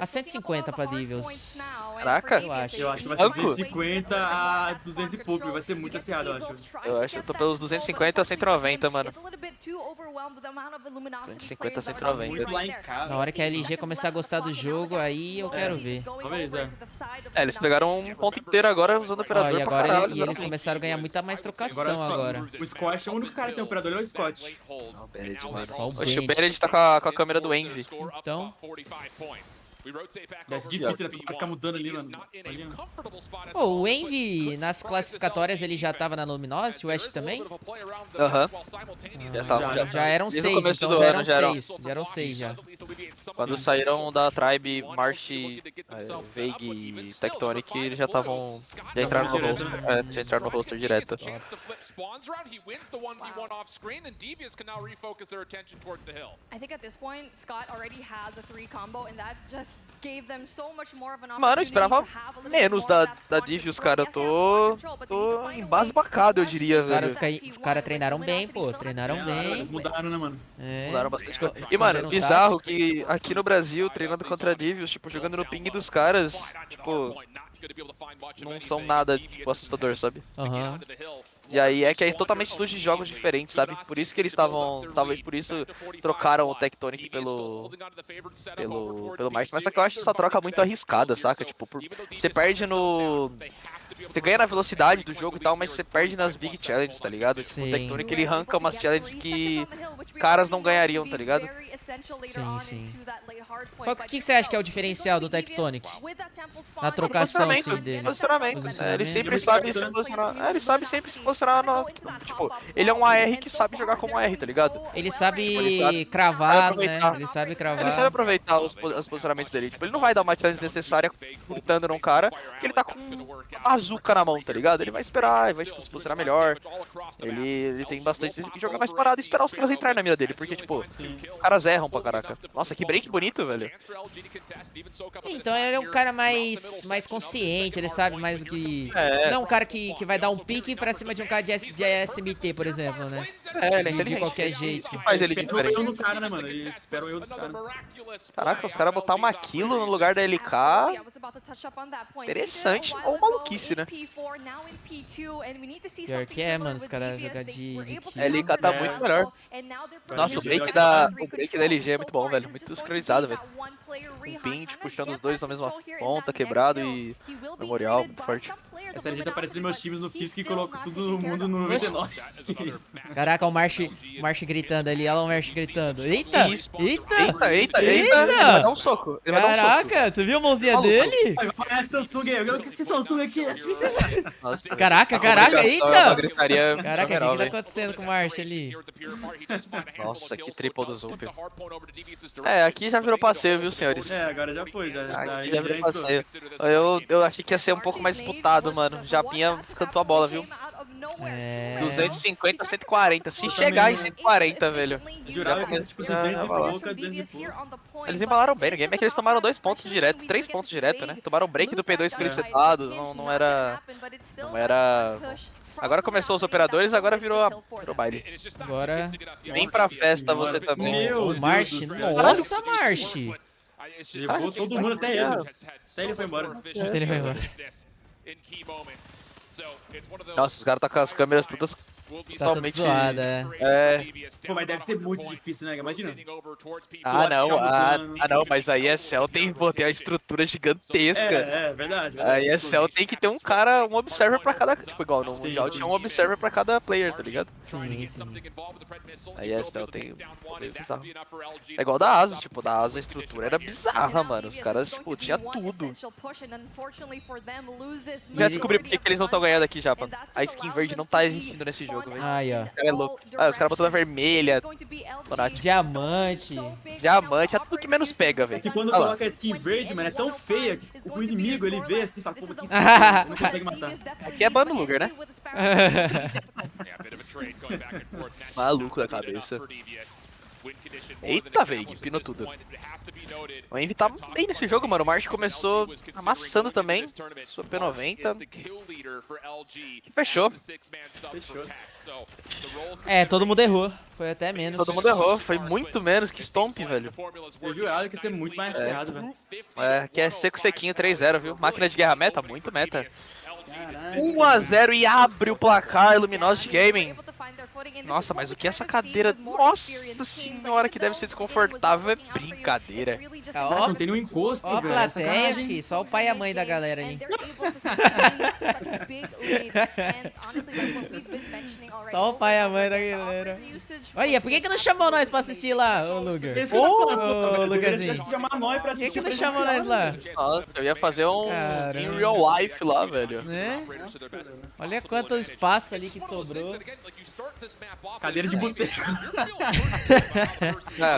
[SPEAKER 1] 150 pra Devils.
[SPEAKER 7] Caraca.
[SPEAKER 1] Eu acho.
[SPEAKER 8] Eu acho que vai ser 250 a 200 e pouco, vai ser muito aciado, eu acho.
[SPEAKER 7] Eu acho que eu tô pelos 250 a 190, mano. 250 a 190.
[SPEAKER 8] Muito lá em casa.
[SPEAKER 1] Na hora que a LG começar a gostar do jogo, aí eu quero ver.
[SPEAKER 8] Talvez, é.
[SPEAKER 7] Eles pegaram um ponto inteiro agora usando o
[SPEAKER 1] Ó,
[SPEAKER 7] operador
[SPEAKER 1] e
[SPEAKER 7] pra
[SPEAKER 1] agora
[SPEAKER 7] caralho.
[SPEAKER 1] eles começaram a ganhar muita mais trocação agora.
[SPEAKER 8] O Scott é o único cara que tem operador, é o Scott.
[SPEAKER 7] Não, Bened, mano.
[SPEAKER 1] Só o
[SPEAKER 7] Oxe, o
[SPEAKER 1] Bened.
[SPEAKER 7] Bened tá com a câmera do Envy.
[SPEAKER 1] Então,
[SPEAKER 8] Deve ser difícil, né? Pra ficar mudando ali, mano. Imagina.
[SPEAKER 1] Pô, o Envy nas classificatórias ele já tava na Luminosity, o Ash também?
[SPEAKER 7] Aham. Já tava,
[SPEAKER 8] Já.
[SPEAKER 7] já.
[SPEAKER 1] Já eram
[SPEAKER 7] Desde o
[SPEAKER 1] 6,
[SPEAKER 7] começo
[SPEAKER 1] então
[SPEAKER 7] do
[SPEAKER 1] já
[SPEAKER 7] ano
[SPEAKER 1] eram
[SPEAKER 7] já eram.
[SPEAKER 1] 6. Já eram 6 já.
[SPEAKER 7] Quando saíram da Tribe, March, Veig e Tectonic, eles já estavam. Já entraram no roster. Já entraram no roster direto.
[SPEAKER 4] I think at this point, Scott already has a 3 combo, and that just gave them so much more of an
[SPEAKER 7] Mano, eu
[SPEAKER 4] opportunity
[SPEAKER 7] esperava
[SPEAKER 4] to have a little bit
[SPEAKER 7] menos
[SPEAKER 4] more of
[SPEAKER 7] da
[SPEAKER 4] that
[SPEAKER 7] Divius,
[SPEAKER 4] spawn
[SPEAKER 7] cara. Eu
[SPEAKER 4] control.
[SPEAKER 7] tô
[SPEAKER 4] Yes, they have spawn control, but they need to find a way
[SPEAKER 7] embasbacado, eu diria,
[SPEAKER 1] Cara,
[SPEAKER 7] velho.
[SPEAKER 1] os caras treinaram bem, pô. Treinaram bem.
[SPEAKER 8] Eles mudaram, né, mano?
[SPEAKER 1] É.
[SPEAKER 7] Mudaram bastante coisa. E,
[SPEAKER 1] Esconderam
[SPEAKER 7] mano, bizarro
[SPEAKER 1] tática.
[SPEAKER 7] que aqui no Brasil, treinando contra a Divius, tipo, jogando no ping dos caras, tipo, não são nada, tipo, assustador, sabe?
[SPEAKER 1] Aham.
[SPEAKER 7] E aí é que é totalmente estilo de jogos diferentes, sabe? Por isso que eles estavam, talvez por isso, trocaram o Tectonic pelo March. Mas só que eu acho essa troca muito arriscada, saca? Tipo, você perde no... Você ganha na velocidade do jogo e tal, mas você perde nas big challenges, tá ligado? Tipo, o
[SPEAKER 1] Sim.
[SPEAKER 7] Tectonic ele arranca umas challenges que caras não ganhariam, tá ligado?
[SPEAKER 1] Sim, sim. O que você acha que é o diferencial do Tectonic? Na trocação, assim, dele.
[SPEAKER 7] Posicionamento. Ele sempre sabe se posicionar. Ele sabe sempre se posicionar no... Tipo, ele é um AR que sabe jogar como AR, tá ligado?
[SPEAKER 1] Ele sabe
[SPEAKER 7] Ele sabe
[SPEAKER 1] cravar, né?
[SPEAKER 7] aproveitar.
[SPEAKER 1] Ele sabe cravar.
[SPEAKER 7] Ele sabe aproveitar os posicionamentos dele. Tipo, ele não vai dar uma chance necessária gritando num cara, porque ele tá com uma bazuca na mão, tá ligado? Ele vai esperar, ele vai tipo, se posicionar melhor. Ele tem bastante que jogar mais parado e esperar os caras entrarem na mira dele, porque, tipo, os caras erram pra caraca. Nossa, que break bonito, velho.
[SPEAKER 1] Então ele é um cara mais consciente, ele sabe mais do que...
[SPEAKER 7] É.
[SPEAKER 1] Não é um cara que vai dar um pique pra cima de um cara de SMT, por exemplo, né?
[SPEAKER 7] É, ele é
[SPEAKER 1] De
[SPEAKER 7] inteligente.
[SPEAKER 1] qualquer jeito.
[SPEAKER 7] Isso faz ele
[SPEAKER 8] Esperam o
[SPEAKER 7] diferente.
[SPEAKER 8] erro no cara, né, mano? Eles esperam o erro dos caras.
[SPEAKER 7] Caraca, os caras botar uma Kilo no lugar da LK. Interessante, ou maluquice, né?
[SPEAKER 1] Pior que é, mano, os caras jogar de
[SPEAKER 7] A LK tá muito melhor. Nossa, o break da LG é muito bom, velho. Muito sincronizado, velho. Um pint puxando os dois na mesma ponta, quebrado e memorial, muito forte.
[SPEAKER 8] Essa LG tá parecendo meus times no físico e coloco todo mundo no 99.
[SPEAKER 1] Caraca, o March gritando ali, olha lá o March gritando. Eita!
[SPEAKER 7] Isso.
[SPEAKER 1] Eita!
[SPEAKER 7] Eita! Ele vai dar um soco. Ele vai dar um soco.
[SPEAKER 1] Caraca, você viu a mãozinha
[SPEAKER 7] Maluco.
[SPEAKER 1] dele?
[SPEAKER 8] É Samsung aí, eu esse Samsung aqui.
[SPEAKER 7] Nossa,
[SPEAKER 1] Caraca,
[SPEAKER 7] a
[SPEAKER 1] caraca,
[SPEAKER 7] comunicação é uma
[SPEAKER 1] eita!
[SPEAKER 7] gritaria
[SPEAKER 1] Caraca, o que
[SPEAKER 7] fenomenal,
[SPEAKER 1] tá
[SPEAKER 7] velho.
[SPEAKER 1] acontecendo com o March ali?
[SPEAKER 7] Nossa, que triple do Zup. É, aqui já virou passeio, viu, senhores?
[SPEAKER 8] É, agora já foi, já.
[SPEAKER 7] Aqui já virou passeio. Eu achei que ia ser um pouco mais disputado, mano. Japinha cantou a bola, viu?
[SPEAKER 1] É...
[SPEAKER 7] 250, 140. Se chegar em 140, velho.
[SPEAKER 8] Eu jurava que ia ser tipo 200 e
[SPEAKER 7] vai lá.
[SPEAKER 8] pouco, 200 e pouco.
[SPEAKER 7] Eles embalaram bem, no game é que eles tomaram 2 pontos direto, 3 pontos direto, né? Tomaram o break do P2 com eles setados, não era... Agora começou os operadores, agora virou baile.
[SPEAKER 1] Agora...
[SPEAKER 7] Vem pra festa você também.
[SPEAKER 8] Meu
[SPEAKER 1] O March,
[SPEAKER 8] Deus do céu.
[SPEAKER 1] nossa, March!
[SPEAKER 8] Levou todo mundo até ele. Até ele foi embora.
[SPEAKER 1] Até ele foi embora.
[SPEAKER 7] Nossa, os caras tá com as câmeras todas
[SPEAKER 1] Tá tudo
[SPEAKER 7] totalmente...
[SPEAKER 1] zoada, é.
[SPEAKER 7] É...
[SPEAKER 8] Pô, mas deve ser muito difícil, né? Imagina.
[SPEAKER 7] Ah, não, mas a ESL tem a estrutura gigantesca.
[SPEAKER 8] É, verdade.
[SPEAKER 7] A ESL tem que ter um cara, um observer pra cada... Tipo, igual no Mundial tinha um observer pra cada player, tá ligado?
[SPEAKER 1] Sim, sim.
[SPEAKER 7] A ESL tem... meio bizarro. É igual da Asus, tipo, da Asus a estrutura era bizarra, mano. Os caras, tipo, tinha tudo. Já descobri por que eles não estão ganhando aqui, Japa. A skin verde não tá existindo nesse jogo, velho.
[SPEAKER 1] Aí, ó.
[SPEAKER 7] É louco. Ah, os caras botando a vermelha, Donati.
[SPEAKER 1] Diamante.
[SPEAKER 7] Diamante, é tudo que menos pega, velho.
[SPEAKER 8] Que quando
[SPEAKER 7] Olha lá.
[SPEAKER 8] coloca a skin verde, mano, é tão feia que o inimigo ele vê assim e fala, pô, que skin feia, não consegue matar.
[SPEAKER 7] Aqui é ban lugar, né? Maluco da cabeça. Eita, velho, pinou tudo. O Envy tá bem nesse jogo, mano. O March começou amassando também. Sua P90. E fechou.
[SPEAKER 1] É, todo mundo errou. Foi até menos.
[SPEAKER 7] Todo mundo errou. Foi muito menos que Stomp, velho.
[SPEAKER 8] Eu jurava que ia ser muito mais ferrado, velho.
[SPEAKER 7] É, que é seco sequinho 3-0, viu? Máquina de guerra meta, muito meta.
[SPEAKER 8] Caralho.
[SPEAKER 7] 1-0 e abre o placar Luminosity Gaming. Nossa, mas o que é essa cadeira? Nossa senhora, que deve ser desconfortável, é brincadeira.
[SPEAKER 8] Cara, não tem nenhum encosto,
[SPEAKER 1] Ó a
[SPEAKER 8] velho.
[SPEAKER 1] plateia, fi. Só o pai e a mãe da galera ali. Só o pai e a mãe da galera. Olha, por que não chamou nós pra assistir lá, ô Luger?
[SPEAKER 8] Esse que eu tô falando,
[SPEAKER 1] Ô, Lugarzinho.
[SPEAKER 8] chamar nós pra
[SPEAKER 1] Por que
[SPEAKER 8] assistir.
[SPEAKER 1] não chamou nós lá?
[SPEAKER 7] Nossa, eu ia fazer um
[SPEAKER 1] Caramba.
[SPEAKER 7] in real life lá, velho.
[SPEAKER 1] Né? Olha quanto espaço ali que sobrou.
[SPEAKER 8] Cadeira de boteco.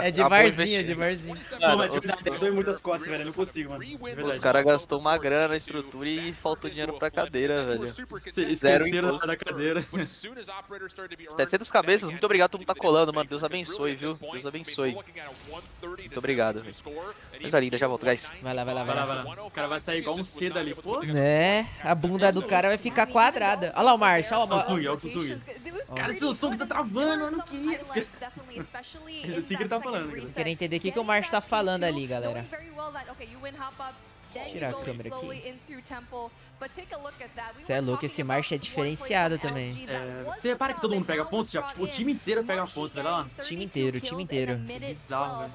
[SPEAKER 1] É de barzinho, de barzinho.
[SPEAKER 8] Pô, mas tipo, dói muitas costas, velho. Eu não consigo, mano. De
[SPEAKER 7] Os
[SPEAKER 8] verdade.
[SPEAKER 7] caras gastou uma grana na estrutura e faltou dinheiro pra cadeira, velho. Zero
[SPEAKER 8] Esqueceram
[SPEAKER 7] imposto.
[SPEAKER 8] da cadeira.
[SPEAKER 7] 700 cabeças, muito obrigado, todo mundo tá colando, mano. Deus abençoe, viu? Deus abençoe. Muito obrigado, velho. Coisa linda, já volto, guys.
[SPEAKER 1] Vai lá, vai lá, vai
[SPEAKER 8] Vai
[SPEAKER 1] lá.
[SPEAKER 8] lá, vai lá. O cara vai sair igual um seda ali. Pô,
[SPEAKER 1] É, a bunda do cara vai ficar quadrada. Olha lá o Marshall, olha
[SPEAKER 8] Samsung, olha o Samsung. Cara, esse Samsung tá travando, eu não queria. Esse assim que ele tá falando. Cara.
[SPEAKER 1] Queria entender o que o Marshall tá falando ali, galera. Tirar a câmera aqui. Cê é louco, esse Marshall é diferenciado também.
[SPEAKER 8] Você repara que todo mundo pega ponto? Já, tipo, o time inteiro pega ponto, vai lá.
[SPEAKER 1] Time inteiro, time inteiro.
[SPEAKER 8] Bizarro, velho.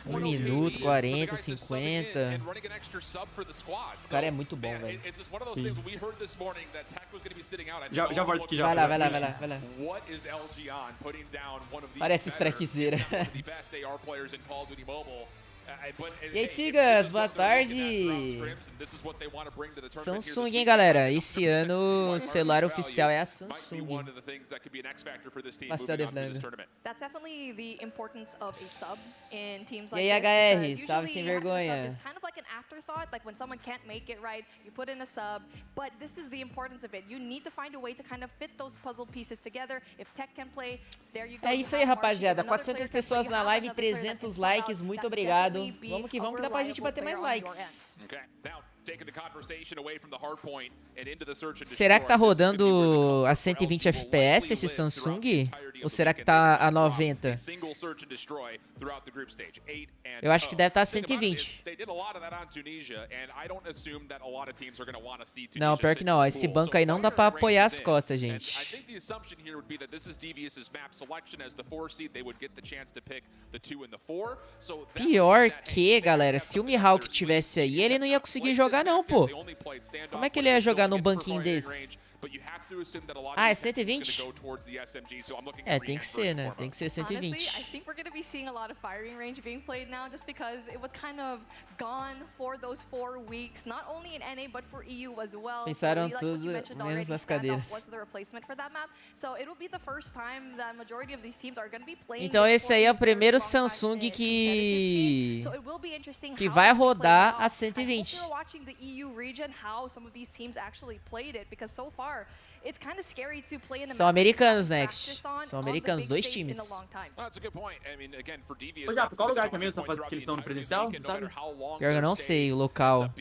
[SPEAKER 1] 1 minuto, 40, 50. Esse cara é muito bom, velho.
[SPEAKER 8] Sim. Já volto aqui, já.
[SPEAKER 1] Vai lá, vai lá, vai lá, vai lá. Parece strikezeira. E aí, Tigas, boa tarde. Samsung, hein, galera? Esse ano o celular oficial é a Samsung. Pastel de frango. E aí, HR, salve sem vergonha. É isso aí, rapaziada. 400 pessoas na live, 300 likes. Muito obrigado. Vamos que vamos, que dá pra gente bater mais likes. Será que tá rodando a 120 FPS esse Samsung? Ou será que tá a 90? Eu acho que deve estar a 120. Não, pior que não. Ó, esse banco aí não dá pra apoiar as costas, gente. Pior que, galera, se o Mihawk tivesse aí, ele não ia conseguir jogar não, pô. Como é que ele ia jogar num banquinho desse? Ah, é 120? É, tem que ser, né? Tem que ser 120. Pensaram tudo menos nas cadeiras. Então esse aí é o primeiro Samsung que vai rodar a 120. São americanos, Next. São americanos, 2 times.
[SPEAKER 8] Ô, Japo, qual lugar que é mesmo que eles estão no presencial, você sabe?
[SPEAKER 1] Pior que eu não sei o local.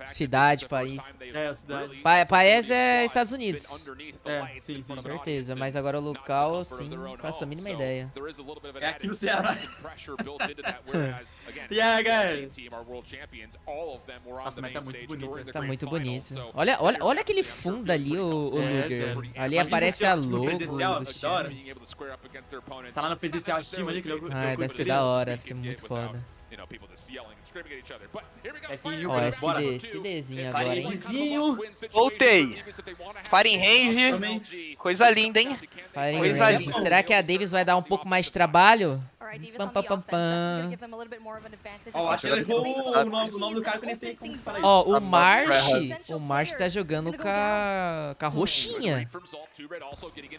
[SPEAKER 1] Cidade, país.
[SPEAKER 8] É, a cidade.
[SPEAKER 1] País é Estados Unidos.
[SPEAKER 8] É, sim, sim.
[SPEAKER 1] Com certeza, mas agora o local, sim, não faço a mínima ideia.
[SPEAKER 8] É aqui no Ceará. E aí, guys? Nossa, mas tá muito bonito.
[SPEAKER 1] Tá muito bonito. Olha aquele fundo ali, o Luger. Ali aparece a logo dos times.
[SPEAKER 8] Você tá lá no presencial Steam ali, que louco.
[SPEAKER 1] Ah, deve ser da hora, deve ser muito foda. Ó, SDzinho agora, hein?
[SPEAKER 7] Voltei. Fire in range. Coisa linda, hein?
[SPEAKER 1] Fire
[SPEAKER 7] Coisa
[SPEAKER 1] range.
[SPEAKER 7] linda.
[SPEAKER 1] Será que a Davis vai dar um pouco mais de trabalho? Pam, pam, pam, pam.
[SPEAKER 8] Ó, acho que ele levou o nome do cara que eu nem sei como fala isso.
[SPEAKER 1] Ó, o Marsh tá jogando com a roxinha.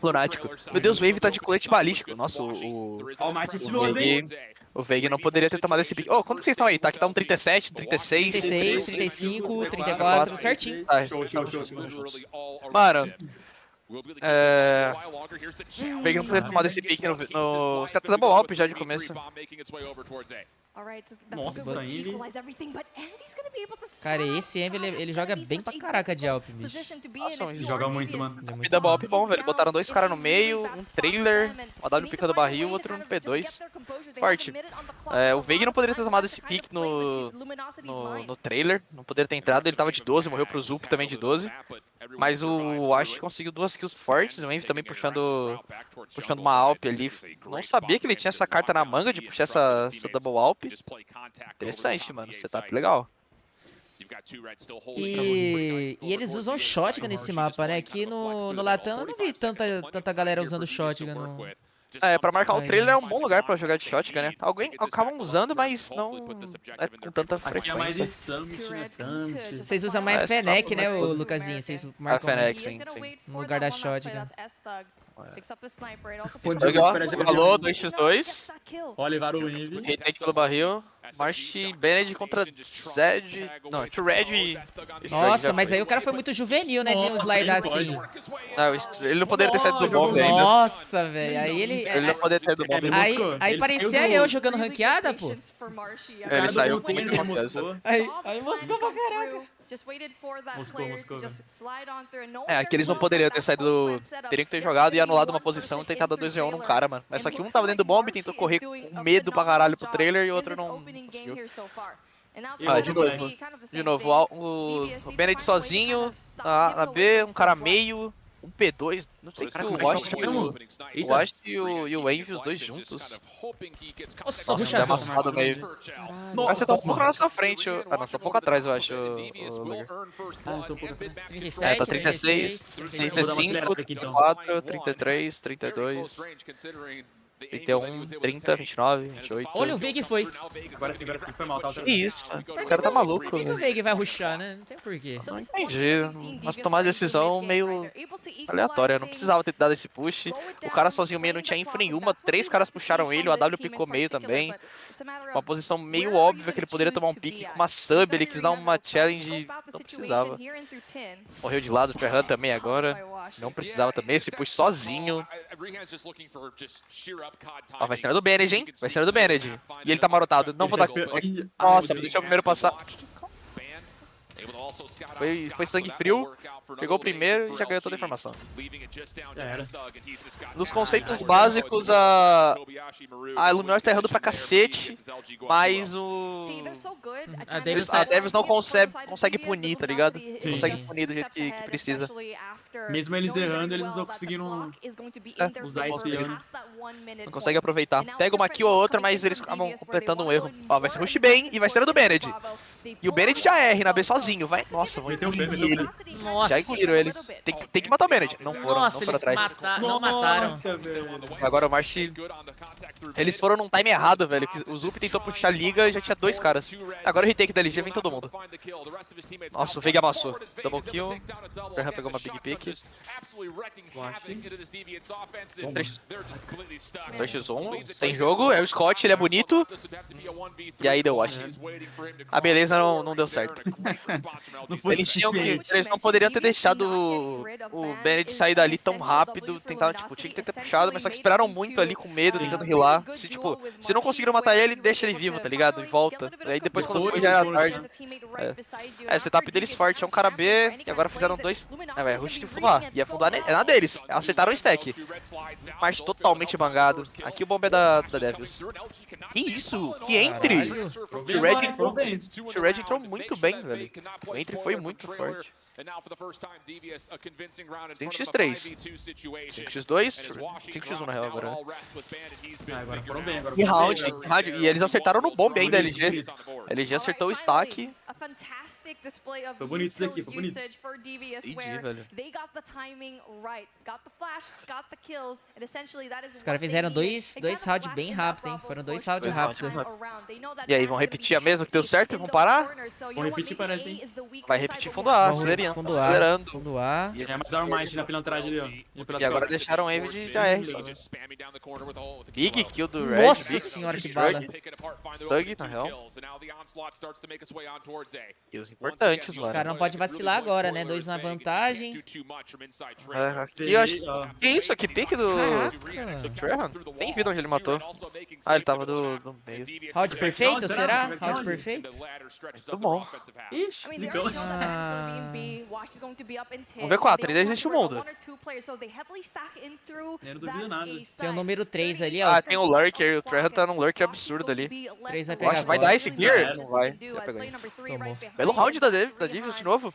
[SPEAKER 7] Lunático. Meu Deus, o Wave tá de colete balístico. Nossa,
[SPEAKER 8] Ó, o Martin estiloso, hein?
[SPEAKER 7] o Veig não poderia ter tomado esse pick. Ô, quanto que vocês estão aí? Tá aqui tá um 37, 36.
[SPEAKER 1] 36, 35, 34, certinho.
[SPEAKER 7] Tá,
[SPEAKER 8] Show.
[SPEAKER 7] Mano, o Veig não poderia ter tomado esse pick no... Os caras tá double up já de começo.
[SPEAKER 8] Nossa, ele...
[SPEAKER 1] Cara, esse Envy, ele joga bem pra caraca de Alp, bicho.
[SPEAKER 7] Nossa,
[SPEAKER 8] Ele joga muito, mano.
[SPEAKER 1] Ele é muito
[SPEAKER 7] Vida
[SPEAKER 1] bom.
[SPEAKER 7] Alp bom, velho. Botaram dois caras no meio, um trailer, uma W picando barril, outro no P2. Forte. O Veig não poderia ter tomado esse pick no trailer. Não poderia ter entrado. Ele tava de 12, morreu pro Zup também de 12. Mas o Ash conseguiu 2 kills fortes. O Envy também puxando uma Alp ali. Não sabia que ele tinha essa carta na manga de puxar essa double Alp. Interessante, mano. Setup legal.
[SPEAKER 1] E eles usam shotgun nesse mapa, né? Aqui no Latam eu não vi tanta galera usando shotgun.
[SPEAKER 7] Pra marcar o trailer é um bom lugar pra jogar de shotgun, né? Alguém acabam usando, mas não é com tanta
[SPEAKER 8] Aqui é mais de
[SPEAKER 7] frequência.
[SPEAKER 8] Summit, né? Summit.
[SPEAKER 1] Vocês usam mais Fennec, né, ô Lucasinho? Vocês
[SPEAKER 7] A
[SPEAKER 1] marcam
[SPEAKER 7] Fennec,
[SPEAKER 1] mais
[SPEAKER 7] sim, sim.
[SPEAKER 1] no lugar da shotgun.
[SPEAKER 7] Alô, 2x2.
[SPEAKER 8] Olivar o Envy.
[SPEAKER 7] Retake pelo barril. March Bened contra Zed. Não, Red e...
[SPEAKER 1] Nossa, mas aí o cara foi muito juvenil, né, de um slide assim.
[SPEAKER 7] Não, ele não poderia ter saído do bomb ainda.
[SPEAKER 1] Nossa, velho. Aí ele...
[SPEAKER 7] Ele não poderia ter saído do bomb.
[SPEAKER 1] Aí parecia eu jogando ranqueada, pô.
[SPEAKER 7] Ele saiu com muita confiança.
[SPEAKER 1] Aí moscou pra caraca.
[SPEAKER 8] Moscou, velho.
[SPEAKER 7] Que eles não poderiam ter saído. Teriam que ter jogado e anulado uma posição e tentado 2v1 num cara, mano. Mas só que um tava dentro do bomb e tentou correr com medo pra caralho pro trailer e o outro não conseguiu. De novo, o Bened sozinho, na B, um cara meio, um P2, não sei se o Lost e o Envy, os dois juntos. Nossa, é amassado meio. Mas você tá um pouco na nossa frente. Ah, não, você tá um pouco atrás, eu acho.
[SPEAKER 8] Tô um pouco atrás.
[SPEAKER 1] 37,
[SPEAKER 7] Tá 36, 35, 34, 33, 32, 31, 30, 29, 28.
[SPEAKER 1] Olha o Veig foi.
[SPEAKER 8] Agora sim, foi mal, tá?
[SPEAKER 7] Que isso? O cara tá maluco,
[SPEAKER 1] Por que o
[SPEAKER 7] velho.
[SPEAKER 1] Veig vai rushar, né? Não tem porquê.
[SPEAKER 7] Não entendi. Mas tomar decisão meio aleatória. Não precisava ter dado esse push. O cara sozinho meio não tinha info nenhuma. 3 caras puxaram ele. O AW picou meio também. Uma posição meio óbvia que ele poderia tomar um pique com uma sub. Ele quis dar uma challenge. Não precisava. Morreu de lado. O Ferran também agora. Não precisava também. Esse push sozinho. Ó, vai ser do Bened, hein? Vai ser do Bened. E ele tá marotado. Não vou dar. Nossa, deixa o primeiro passar. Foi sangue frio, pegou o primeiro e já ganhou toda a informação. Nos conceitos básicos, a Luminosity tá errando pra cacete, mas a Devils não consegue punir, tá ligado?
[SPEAKER 8] Sim.
[SPEAKER 7] Consegue punir do jeito que precisa.
[SPEAKER 8] Mesmo eles errando, eles não estão conseguindo usar esse ano.
[SPEAKER 7] Não consegue aproveitar. Pega uma kill ou outra, mas eles acabam completando um erro. Ó, vai ser rush bem e vai ser do Bened. E o Bened já R na B sozinho, vai. Nossa, vão engolir ele.
[SPEAKER 1] Nossa.
[SPEAKER 7] Já engoliram ele. Tem que matar o Bened. Não foram,
[SPEAKER 1] Nossa,
[SPEAKER 7] não foram
[SPEAKER 1] eles
[SPEAKER 7] atrás.
[SPEAKER 1] não mataram.
[SPEAKER 7] Agora o March... Eles foram num time errado, velho. O Zup tentou puxar a liga e já tinha 2 caras. Agora o retake da LG vem todo mundo. Nossa, o Veig amassou. Double kill. O Ferhan pegou uma big pick. 2x1. Tem jogo. É o Scott, ele é bonito. E aí deu wash. A beleza não deu certo. Eles não poderiam ter deixado o Bened sair dali tão rápido. Tentaram, tipo, tinha que ter puxado, mas só que esperaram muito ali com medo, tentando healar. Se não conseguiram matar ele, deixa ele vivo, tá ligado? E volta. Aí depois quando foi já era tarde. O setup deles forte. É um cara B, e agora fizeram 2. Rush de fundo A. E afundar é na deles. Acertaram o stack. March totalmente bangado. Aqui o bomb é da Devils. Que isso? Que entre! O Red entrou muito bem, velho. O entry foi muito forte. 5x3. 5x2. 5x1 na real agora.
[SPEAKER 8] Agora foram bem.
[SPEAKER 7] E round. E eles acertaram no bomb ainda, LG. LG acertou o stack.
[SPEAKER 8] Foi bonito isso daqui, foi bonito.
[SPEAKER 7] Entendi, velho.
[SPEAKER 1] Os caras fizeram dois rounds bem rápido, hein? Foram 2 rounds rápidos.
[SPEAKER 7] E aí, vão repetir a mesma que deu certo e vão parar?
[SPEAKER 8] Vão repetir, parece, hein?
[SPEAKER 7] Vai repetir fundo A, acelerando.
[SPEAKER 1] Fundo A.
[SPEAKER 8] É mais armagem na pilantragem ali, ó.
[SPEAKER 7] E agora deixaram o Envy de AR. Big kill do Red.
[SPEAKER 1] Nossa senhora, que bala.
[SPEAKER 7] Stug, na real. E os importantes,
[SPEAKER 1] Os
[SPEAKER 7] mano.
[SPEAKER 1] caras não podem vacilar agora, né? 2 na vantagem.
[SPEAKER 7] Aqui eu acho. Que isso? Que pique do
[SPEAKER 1] Caraca.
[SPEAKER 7] Trevor? Nem vi de onde ele matou. Ah, ele tava do meio.
[SPEAKER 1] Round perfeito,
[SPEAKER 8] Não,
[SPEAKER 1] será?
[SPEAKER 8] será?
[SPEAKER 1] Round perfeito?
[SPEAKER 7] Muito bom.
[SPEAKER 8] Ixi, zicão.
[SPEAKER 7] Vamos ver 4, ainda existe o mundo.
[SPEAKER 8] Eu não duvido nada.
[SPEAKER 1] Tem o número 3 ali, ó.
[SPEAKER 7] Ah, tem o Lurker. O Trevor tá num Lurker absurdo ali.
[SPEAKER 1] 3 vai
[SPEAKER 7] Eu
[SPEAKER 1] pegar
[SPEAKER 7] acho que vai
[SPEAKER 1] agora.
[SPEAKER 7] dar esse clear? Não vai. Já pegou aí.
[SPEAKER 1] Tomou.
[SPEAKER 7] Belo round da Divius de novo.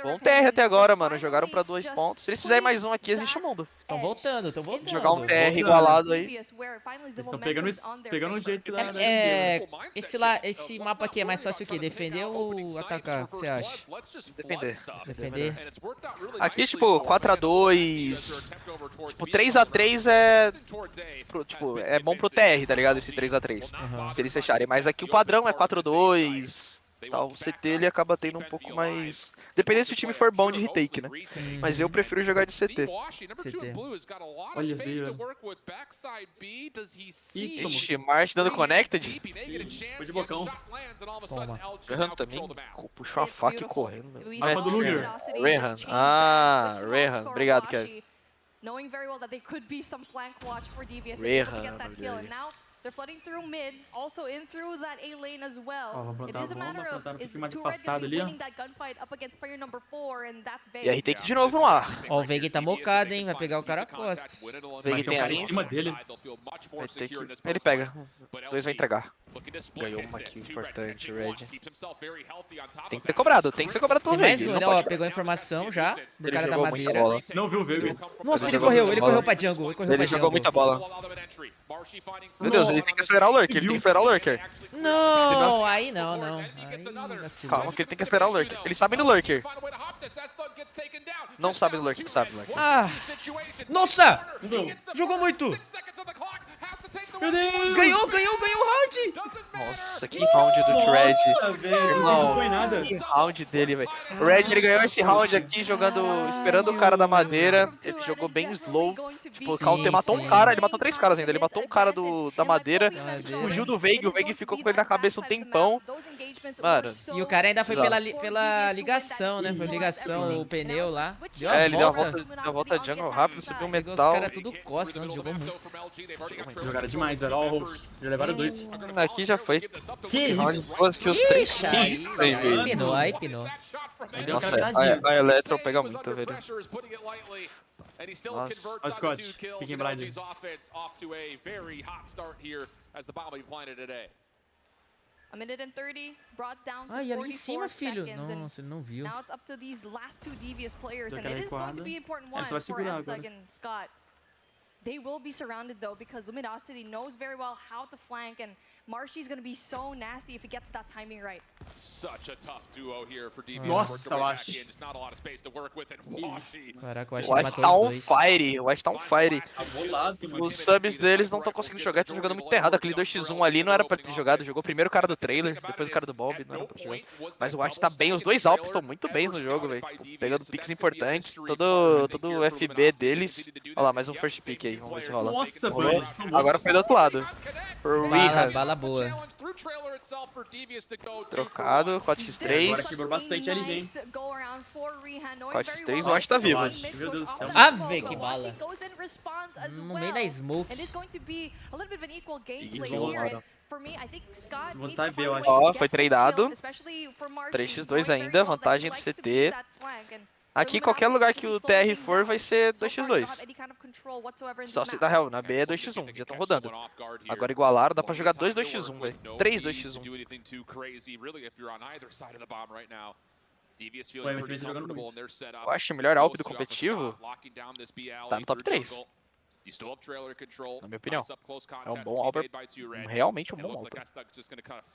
[SPEAKER 7] Bom TR até agora, mano. Jogaram pra 2 pontos. Se eles fizerem mais um aqui, existe o mundo.
[SPEAKER 1] Estão voltando, estão voltando.
[SPEAKER 7] Jogar um TR igualado aí.
[SPEAKER 8] Eles estão pegando um jeito que dá.
[SPEAKER 1] Esse mapa aqui é mais fácil o quê? Defender ou atacar? O que você acha?
[SPEAKER 7] Defender.
[SPEAKER 1] Defender?
[SPEAKER 7] Aqui, tipo, 4x2. Tipo, 3x3 é. Tipo, é bom pro TR, tá ligado? Esse 3x3. Se eles fecharem. Mas aqui o padrão é 4x2. Tal. O CT ele acaba tendo um pouco mais. Dependendo se o time for bom de retake, né? Mas eu prefiro jogar de CT.
[SPEAKER 1] CT.
[SPEAKER 8] Olha isso daí, velho.
[SPEAKER 7] Ixi, March dando connected.
[SPEAKER 8] Foi de bocão.
[SPEAKER 1] Toma.
[SPEAKER 7] Rehan também puxou a faca e correndo.
[SPEAKER 8] Mapa do Luger.
[SPEAKER 7] Rehan. Ah, Rehan. Obrigado, Kevin.
[SPEAKER 4] Knowing very well that they could be some flank watch for DVS to get that kill, and now they're flooding through mid, also in through that A lane as well.
[SPEAKER 8] Ó, vamos
[SPEAKER 4] It is a
[SPEAKER 8] plantar
[SPEAKER 4] matter
[SPEAKER 8] um
[SPEAKER 4] of
[SPEAKER 8] pouquinho mais
[SPEAKER 4] is
[SPEAKER 8] afastado ali, ó.
[SPEAKER 4] winning that gunfight up against player number 4, and that's
[SPEAKER 7] E a retake de novo no ar.
[SPEAKER 1] Ó, o Veiga tá mocado, hein? Vai pegar o cara a costas.
[SPEAKER 7] Veiga
[SPEAKER 8] Mas tem
[SPEAKER 7] tem
[SPEAKER 8] um cara
[SPEAKER 7] a
[SPEAKER 8] em
[SPEAKER 7] linha.
[SPEAKER 8] cima dele.
[SPEAKER 7] Vai ter que... Ele pega. 2 vai entregar. Ganhou uma kill importante, Red. Tem que ser cobrado pelo
[SPEAKER 1] Tem mais
[SPEAKER 7] Veiga.
[SPEAKER 1] um, né? Ó, pegou a informação já do cara da
[SPEAKER 7] jogou muita
[SPEAKER 1] madeira.
[SPEAKER 7] bola.
[SPEAKER 8] Não viu o Veiga.
[SPEAKER 1] Nossa, ele
[SPEAKER 7] jogou
[SPEAKER 1] correu pra jungle.
[SPEAKER 7] Ele jogou muita bola. Meu Deus, ele tem que acelerar o Lurker. Ele tem que acelerar o Lurker.
[SPEAKER 1] Não, aí não. Aí vacilou.
[SPEAKER 7] Calma que ele tem que acelerar o Lurker. Ele sabe do Lurker. Não sabe do Lurker, sabe do Lurker.
[SPEAKER 1] Ah! Nossa! Jogou muito!
[SPEAKER 8] Meu Deus!
[SPEAKER 1] Ganhou o round!
[SPEAKER 7] Nossa, que round do Red.
[SPEAKER 8] Velho, não foi nada.
[SPEAKER 7] Que round dele, velho. O Red, ele ganhou esse round aqui jogando, esperando o cara da madeira. Ele jogou bem slow. Tipo, o Counter matou um cara, ele matou 3 caras ainda. Ele matou um cara da madeira, fugiu do Veiga, o Veiga ficou com ele na cabeça um tempão. Mano.
[SPEAKER 1] E o cara ainda foi pela ligação, né? Foi ligação, o pneu lá. Deu a
[SPEAKER 7] Ele deu
[SPEAKER 1] volta.
[SPEAKER 7] a volta de jungle rápido, subiu um
[SPEAKER 1] Pegou os
[SPEAKER 7] metal.
[SPEAKER 1] caras tudo costa, nossa, jogou muito.
[SPEAKER 8] Jogaram demais, velho. Ó, já levaram 2.
[SPEAKER 7] Aqui já foi.
[SPEAKER 8] Que
[SPEAKER 7] Round
[SPEAKER 8] isso?
[SPEAKER 7] boas que os 3
[SPEAKER 1] Ixi,
[SPEAKER 7] kills.
[SPEAKER 1] aí pinou, aí pinou.
[SPEAKER 8] Aí deu um
[SPEAKER 7] Nossa,
[SPEAKER 8] cara tadinho.
[SPEAKER 7] a Electro pega muito, velho.
[SPEAKER 8] Nossa. Ó, Scott. Fiquem blind.
[SPEAKER 4] A minute and 30 brought down to
[SPEAKER 1] Ai, ali em cima,
[SPEAKER 4] 44
[SPEAKER 1] filho.
[SPEAKER 4] seconds, and
[SPEAKER 1] Nossa, ele não viu.
[SPEAKER 4] now it's up to these last 2 devious players,
[SPEAKER 8] Deu
[SPEAKER 4] and
[SPEAKER 8] aquela
[SPEAKER 4] it is going to
[SPEAKER 8] recuada.
[SPEAKER 4] be important
[SPEAKER 8] Ele
[SPEAKER 4] one
[SPEAKER 8] só vai
[SPEAKER 4] for
[SPEAKER 8] segurar
[SPEAKER 4] S-Thug
[SPEAKER 8] agora.
[SPEAKER 4] and Scott. They will be surrounded though because Luminosity knows very well how to flank, and Marshy's going to be so nasty if he gets that timing right.
[SPEAKER 3] Such a tough duo here for DVS.
[SPEAKER 8] Nossa, eu acho.
[SPEAKER 3] Just not a lot of space to work with, and Washi.
[SPEAKER 1] Caraca, eu acho
[SPEAKER 7] O
[SPEAKER 1] que
[SPEAKER 7] White
[SPEAKER 1] matou
[SPEAKER 7] tá
[SPEAKER 1] os
[SPEAKER 7] on
[SPEAKER 1] dois.
[SPEAKER 7] fire, o White tá on fire.
[SPEAKER 8] Tá bolado, mano.
[SPEAKER 7] Os subs deles não estão conseguindo jogar, estão jogando muito errado. Aquele 2x1 ali não era pra ter jogado. Jogou primeiro o cara do trailer, depois o cara do Bob, não era pra ter jogado. Mas o White tá bem, os dois Alpes estão muito bem no jogo, velho. Tipo, pegando picks importantes, todo o FB deles. Olha lá, mais um first pick aí, vamos ver se rola.
[SPEAKER 8] Nossa,
[SPEAKER 7] Rolou.
[SPEAKER 8] velho.
[SPEAKER 7] Agora foi do outro lado. Por Rehan.
[SPEAKER 1] Bala boa.
[SPEAKER 7] Trocado,
[SPEAKER 8] Agora
[SPEAKER 7] 4x3.
[SPEAKER 8] quebrou bastante LG, hein?
[SPEAKER 7] 4x3, o White tá vivo.
[SPEAKER 8] Meu Deus do céu.
[SPEAKER 1] Ave, que bala. No meio da smoke.
[SPEAKER 8] Vontade B, eu acho.
[SPEAKER 7] Ó, foi tradeado. 3x2 ainda, vantagem do CT. Aqui, qualquer lugar que o TR for, vai ser 2x2. Só se, na real, na B é 2x1, já estão rodando. Agora igualaram, dá pra jogar 2 2x1, velho. 3 2x1.
[SPEAKER 8] Ué, muito bem jogando muito.
[SPEAKER 7] Eu acho o melhor Alp do competitivo tá no top 3. Na minha opinião. É um bom Alper, realmente um bom Alper.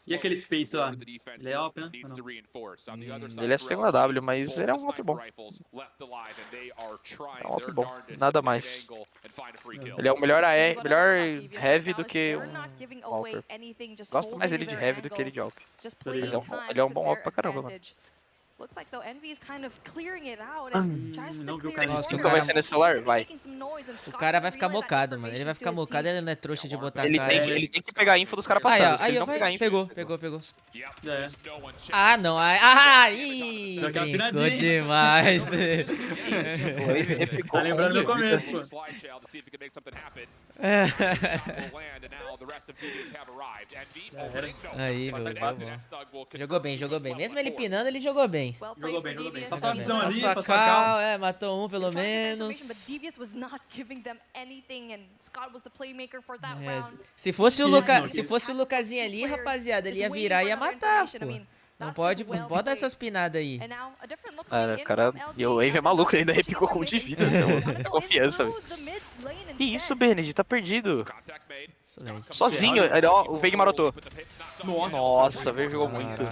[SPEAKER 8] E aquele Space lá? Ele é Alp, né? Ou não?
[SPEAKER 7] Ele é segunda W, mas ele é um Alp bom. É um Alp bom, nada mais. Ele é o melhor AR, melhor Heavy do que um Alper. Gosto mais ele de Heavy do que ele de Alp. Mas ele é um bom Alp pra caramba, mano.
[SPEAKER 4] Looks like though Envy is kind of clearing it out and just
[SPEAKER 8] não
[SPEAKER 4] to
[SPEAKER 8] viu o
[SPEAKER 4] clear
[SPEAKER 8] cara
[SPEAKER 4] it
[SPEAKER 1] Nossa,
[SPEAKER 4] out.
[SPEAKER 1] o cara
[SPEAKER 7] vai ser no celular? Vai.
[SPEAKER 1] O cara vai ficar mocado, mano. Ele vai ficar mocado, ele não é trouxa de botar a cara.
[SPEAKER 7] Ele tem que pegar a info dos caras
[SPEAKER 1] Aí, ó,
[SPEAKER 7] passados. Se
[SPEAKER 1] aí,
[SPEAKER 7] ele
[SPEAKER 1] ó,
[SPEAKER 7] não pegar a
[SPEAKER 1] vai.
[SPEAKER 7] info...
[SPEAKER 1] Pegou.
[SPEAKER 8] É.
[SPEAKER 1] Ah, não. Ih,
[SPEAKER 8] Deu aquela
[SPEAKER 1] brincou
[SPEAKER 8] piradinha.
[SPEAKER 1] demais.
[SPEAKER 8] Tá lembrando meu começo, pô.
[SPEAKER 1] Aí, meu. Jogou bem. Mesmo ele pinando, ele jogou bem.
[SPEAKER 8] Jogou bem. Passou
[SPEAKER 1] Jogou
[SPEAKER 8] uma
[SPEAKER 1] bem.
[SPEAKER 8] visão ali,
[SPEAKER 1] Passou a
[SPEAKER 8] passou a calma.
[SPEAKER 1] cal, matou um pelo menos. Se fosse o Lucasinho ali, rapaziada, ele ia virar e ia matar, pô. Não pode dar essas pinadas aí.
[SPEAKER 7] Cara, e o Wave é maluco, ele ainda repicou com um de vida, muita confiança, velho. Que isso, Bened, tá perdido. Sozinho, ó, o Veiga marotou. Nossa, o Veiga jogou muito.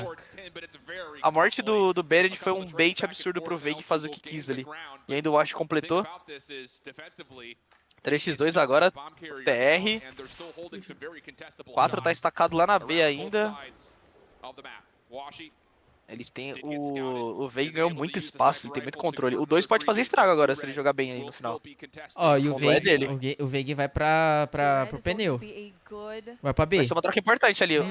[SPEAKER 7] A morte do Bened foi um bait absurdo pro Veiga fazer o que quis ali. E ainda o Wash completou. 3x2 agora, TR. 4 tá estacado lá na B ainda. Eles têm o Veiga ganhou muito espaço, ele tem muito controle. O 2 pode fazer estrago agora se ele jogar bem aí no final.
[SPEAKER 1] Ó, e o
[SPEAKER 7] Veiga,
[SPEAKER 1] o Veiga vai pro pneu. Vai pra B.
[SPEAKER 7] Vai ser uma troca importante ali, ó.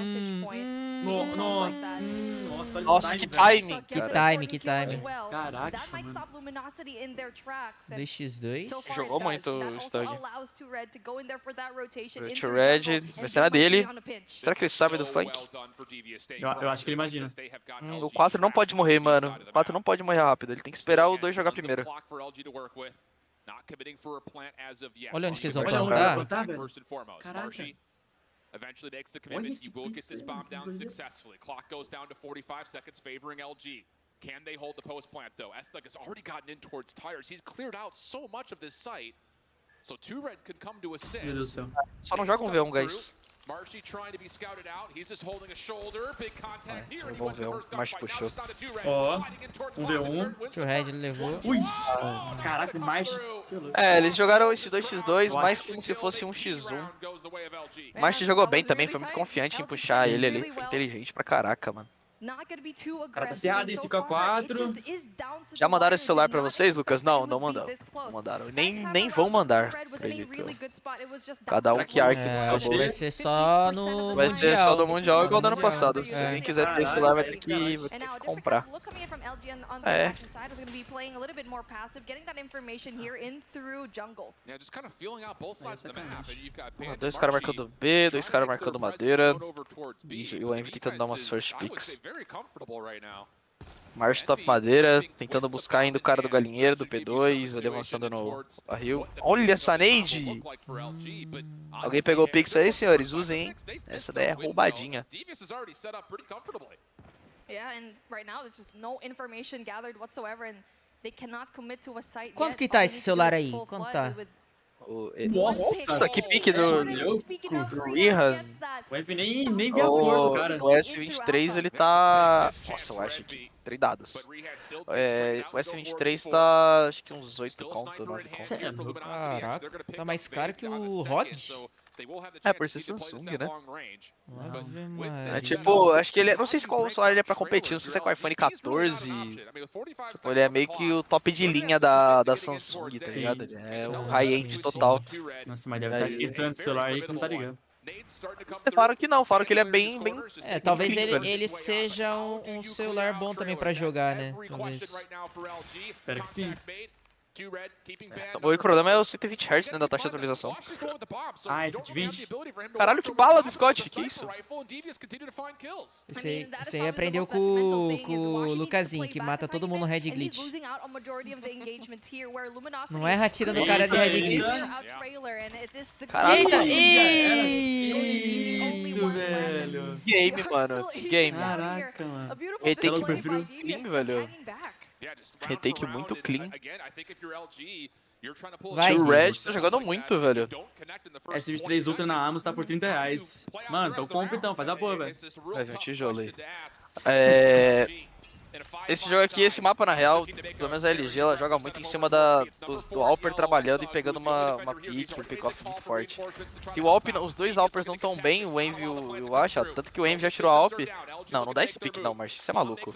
[SPEAKER 7] Nossa, que timing.
[SPEAKER 1] Que timing.
[SPEAKER 8] Caraca, mano.
[SPEAKER 1] 2x2.
[SPEAKER 7] Jogou muito o Stug. Tio Red, vai ser na dele. Será que ele sabe do flank?
[SPEAKER 8] Eu acho que ele imagina.
[SPEAKER 7] O 4 não pode morrer, mano. O 4 não pode morrer rápido, ele tem que esperar o 2 jogar primeiro.
[SPEAKER 1] Olha onde que eles vão
[SPEAKER 8] plantar, velho.
[SPEAKER 3] Caraca. Eventually makes the commitment. You will get this bomb down successfully. Clock goes down to 45 seconds, favoring LG. Can they hold the post plant though? Estug has already gotten in towards tires. He's cleared out so much of this site. So 2Red could come to assist.
[SPEAKER 8] Meu Deus do céu.
[SPEAKER 7] Só não joga um V1, guys.
[SPEAKER 3] Marcy trying to be scouted out. He's just holding a shoulder. Big contact here.
[SPEAKER 7] Bom V1, Marcy puxou.
[SPEAKER 8] Ó, um V1.
[SPEAKER 1] Tio Red ele levou.
[SPEAKER 8] Ui! Caraca, mais.
[SPEAKER 7] Eles jogaram esse 2x2 mais como se fosse um x1. O Marcy jogou bem também, foi muito confiante em puxar ele ali. Foi inteligente pra caraca, mano.
[SPEAKER 8] O cara tá cerrado em 5x4.
[SPEAKER 7] Já mandaram esse celular pra vocês, Lucas? Não, não mandaram. Não mandaram. Nem vão mandar, acredito. Cada um que arque do seu
[SPEAKER 1] Acho que vai
[SPEAKER 7] bolso.
[SPEAKER 1] ser só no
[SPEAKER 7] Vai ter só do Mundial igual do ano passado. Se
[SPEAKER 1] É.
[SPEAKER 7] alguém quiser ter esse celular, vai ter que comprar. É.
[SPEAKER 3] Yeah, just kind of feeling out both sides of the map. And you've got Bandit,
[SPEAKER 7] 2 caras
[SPEAKER 3] Marcy
[SPEAKER 7] marcando B, 2 caras
[SPEAKER 3] trying to
[SPEAKER 7] marcando
[SPEAKER 3] make their
[SPEAKER 7] madeira.
[SPEAKER 3] presence known over towards B.
[SPEAKER 7] E o Envy tentando dar umas first
[SPEAKER 3] I would
[SPEAKER 7] picks.
[SPEAKER 3] say very comfortable right now.
[SPEAKER 7] March top madeira, tentando buscar ainda o cara do galinheiro, do P2, ali avançando no barril. Olha essa nade! Alguém pegou o pix aí, senhores? Usem, hein? Essa daí é roubadinha.
[SPEAKER 1] Quanto que tá esse celular aí? Quanto tá?
[SPEAKER 7] Nossa, que pique do Rihan.
[SPEAKER 8] O Envy nem viu a cor do cara.
[SPEAKER 7] O S23 ele tá... Nossa, eu acho que treinados. O S23 tá, acho que uns 8 conto, 9 conto.
[SPEAKER 1] Caraca, tá mais caro que o ROG?
[SPEAKER 7] É, por ser Samsung, né?
[SPEAKER 1] Ave Maria.
[SPEAKER 7] É tipo, acho que ele é, não sei se qual celular ele é pra competir, não sei se é com o iPhone 14. Tipo, ele é meio que o top de linha da Samsung, tá ligado? Ele é um high-end total.
[SPEAKER 8] Nossa, mas deve estar esquentando o celular aí que não tá ligando.
[SPEAKER 7] Falaram que não, falaram que ele é bem...
[SPEAKER 1] É, talvez ele seja um celular bom também pra jogar, né? Talvez.
[SPEAKER 8] Espero que sim.
[SPEAKER 7] O único problema é o 120 Hz, né, da taxa de atualização.
[SPEAKER 8] Ah, é 120?
[SPEAKER 7] Caralho, que bala do Scott, que isso?
[SPEAKER 1] Esse aí aprendeu com o Lucasinho, que mata todo mundo no Red Glitch. Não erra, atira no cara de Red Glitch.
[SPEAKER 7] Caralho,
[SPEAKER 1] Eita!
[SPEAKER 8] Isso, velho.
[SPEAKER 7] game, mano, que game.
[SPEAKER 8] Caraca, mano.
[SPEAKER 7] Retake
[SPEAKER 8] Eu prefiro
[SPEAKER 7] clean, velho. Retake muito clean.
[SPEAKER 1] Vai,
[SPEAKER 7] O Red
[SPEAKER 1] Guinness.
[SPEAKER 7] tá jogando muito, velho.
[SPEAKER 8] S23 Ultra na Amos tá por 30 reais. Mano, então compra então, faz a porra, velho.
[SPEAKER 7] Vai vir um tijolo aí. Esse jogo aqui, esse mapa na real, pelo menos a LG, ela joga muito em cima do Alper trabalhando e pegando uma pick, um pick-off muito forte. Se o Alp, os dois Alpers não tão bem, o Envy e o Asha, tanto que o Envy já tirou a Alp. Não dá esse pick não, March, você é maluco.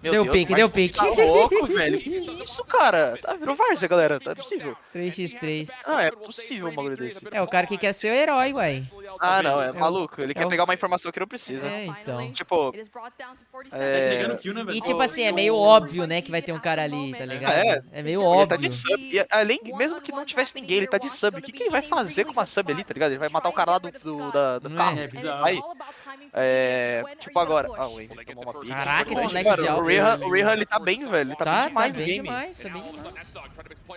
[SPEAKER 7] Meu
[SPEAKER 1] Deu
[SPEAKER 7] Deus,
[SPEAKER 1] pique, deu pique.
[SPEAKER 7] tá louco, velho. Que isso, cara? Tá, virou Várzea, galera, não é possível.
[SPEAKER 1] 3x3.
[SPEAKER 7] Não, é possível um bagulho desse.
[SPEAKER 1] É o cara que quer ser o herói, uai.
[SPEAKER 7] Ah, não, é maluco. Ele quer pegar uma informação que não precisa.
[SPEAKER 1] É, então.
[SPEAKER 7] Tipo,
[SPEAKER 1] E tipo assim, é meio óbvio, né, que vai ter um cara ali, tá ligado? É meio
[SPEAKER 7] ele tá
[SPEAKER 1] óbvio.
[SPEAKER 7] de sub. E além, mesmo que não tivesse ninguém, ele tá de sub. O que ele vai fazer com uma sub ali, tá ligado? Ele vai matar o cara lá do carro.
[SPEAKER 8] É bizarro.
[SPEAKER 7] Vai. Tipo agora. Ah, o Envy tomou uma pique.
[SPEAKER 1] Caraca, esse moleque
[SPEAKER 7] Mano,
[SPEAKER 1] de alvo.
[SPEAKER 7] o Rehan, ele tá bem, velho. Ele tá bem demais no
[SPEAKER 1] bem
[SPEAKER 7] game.
[SPEAKER 1] demais, tá bem demais.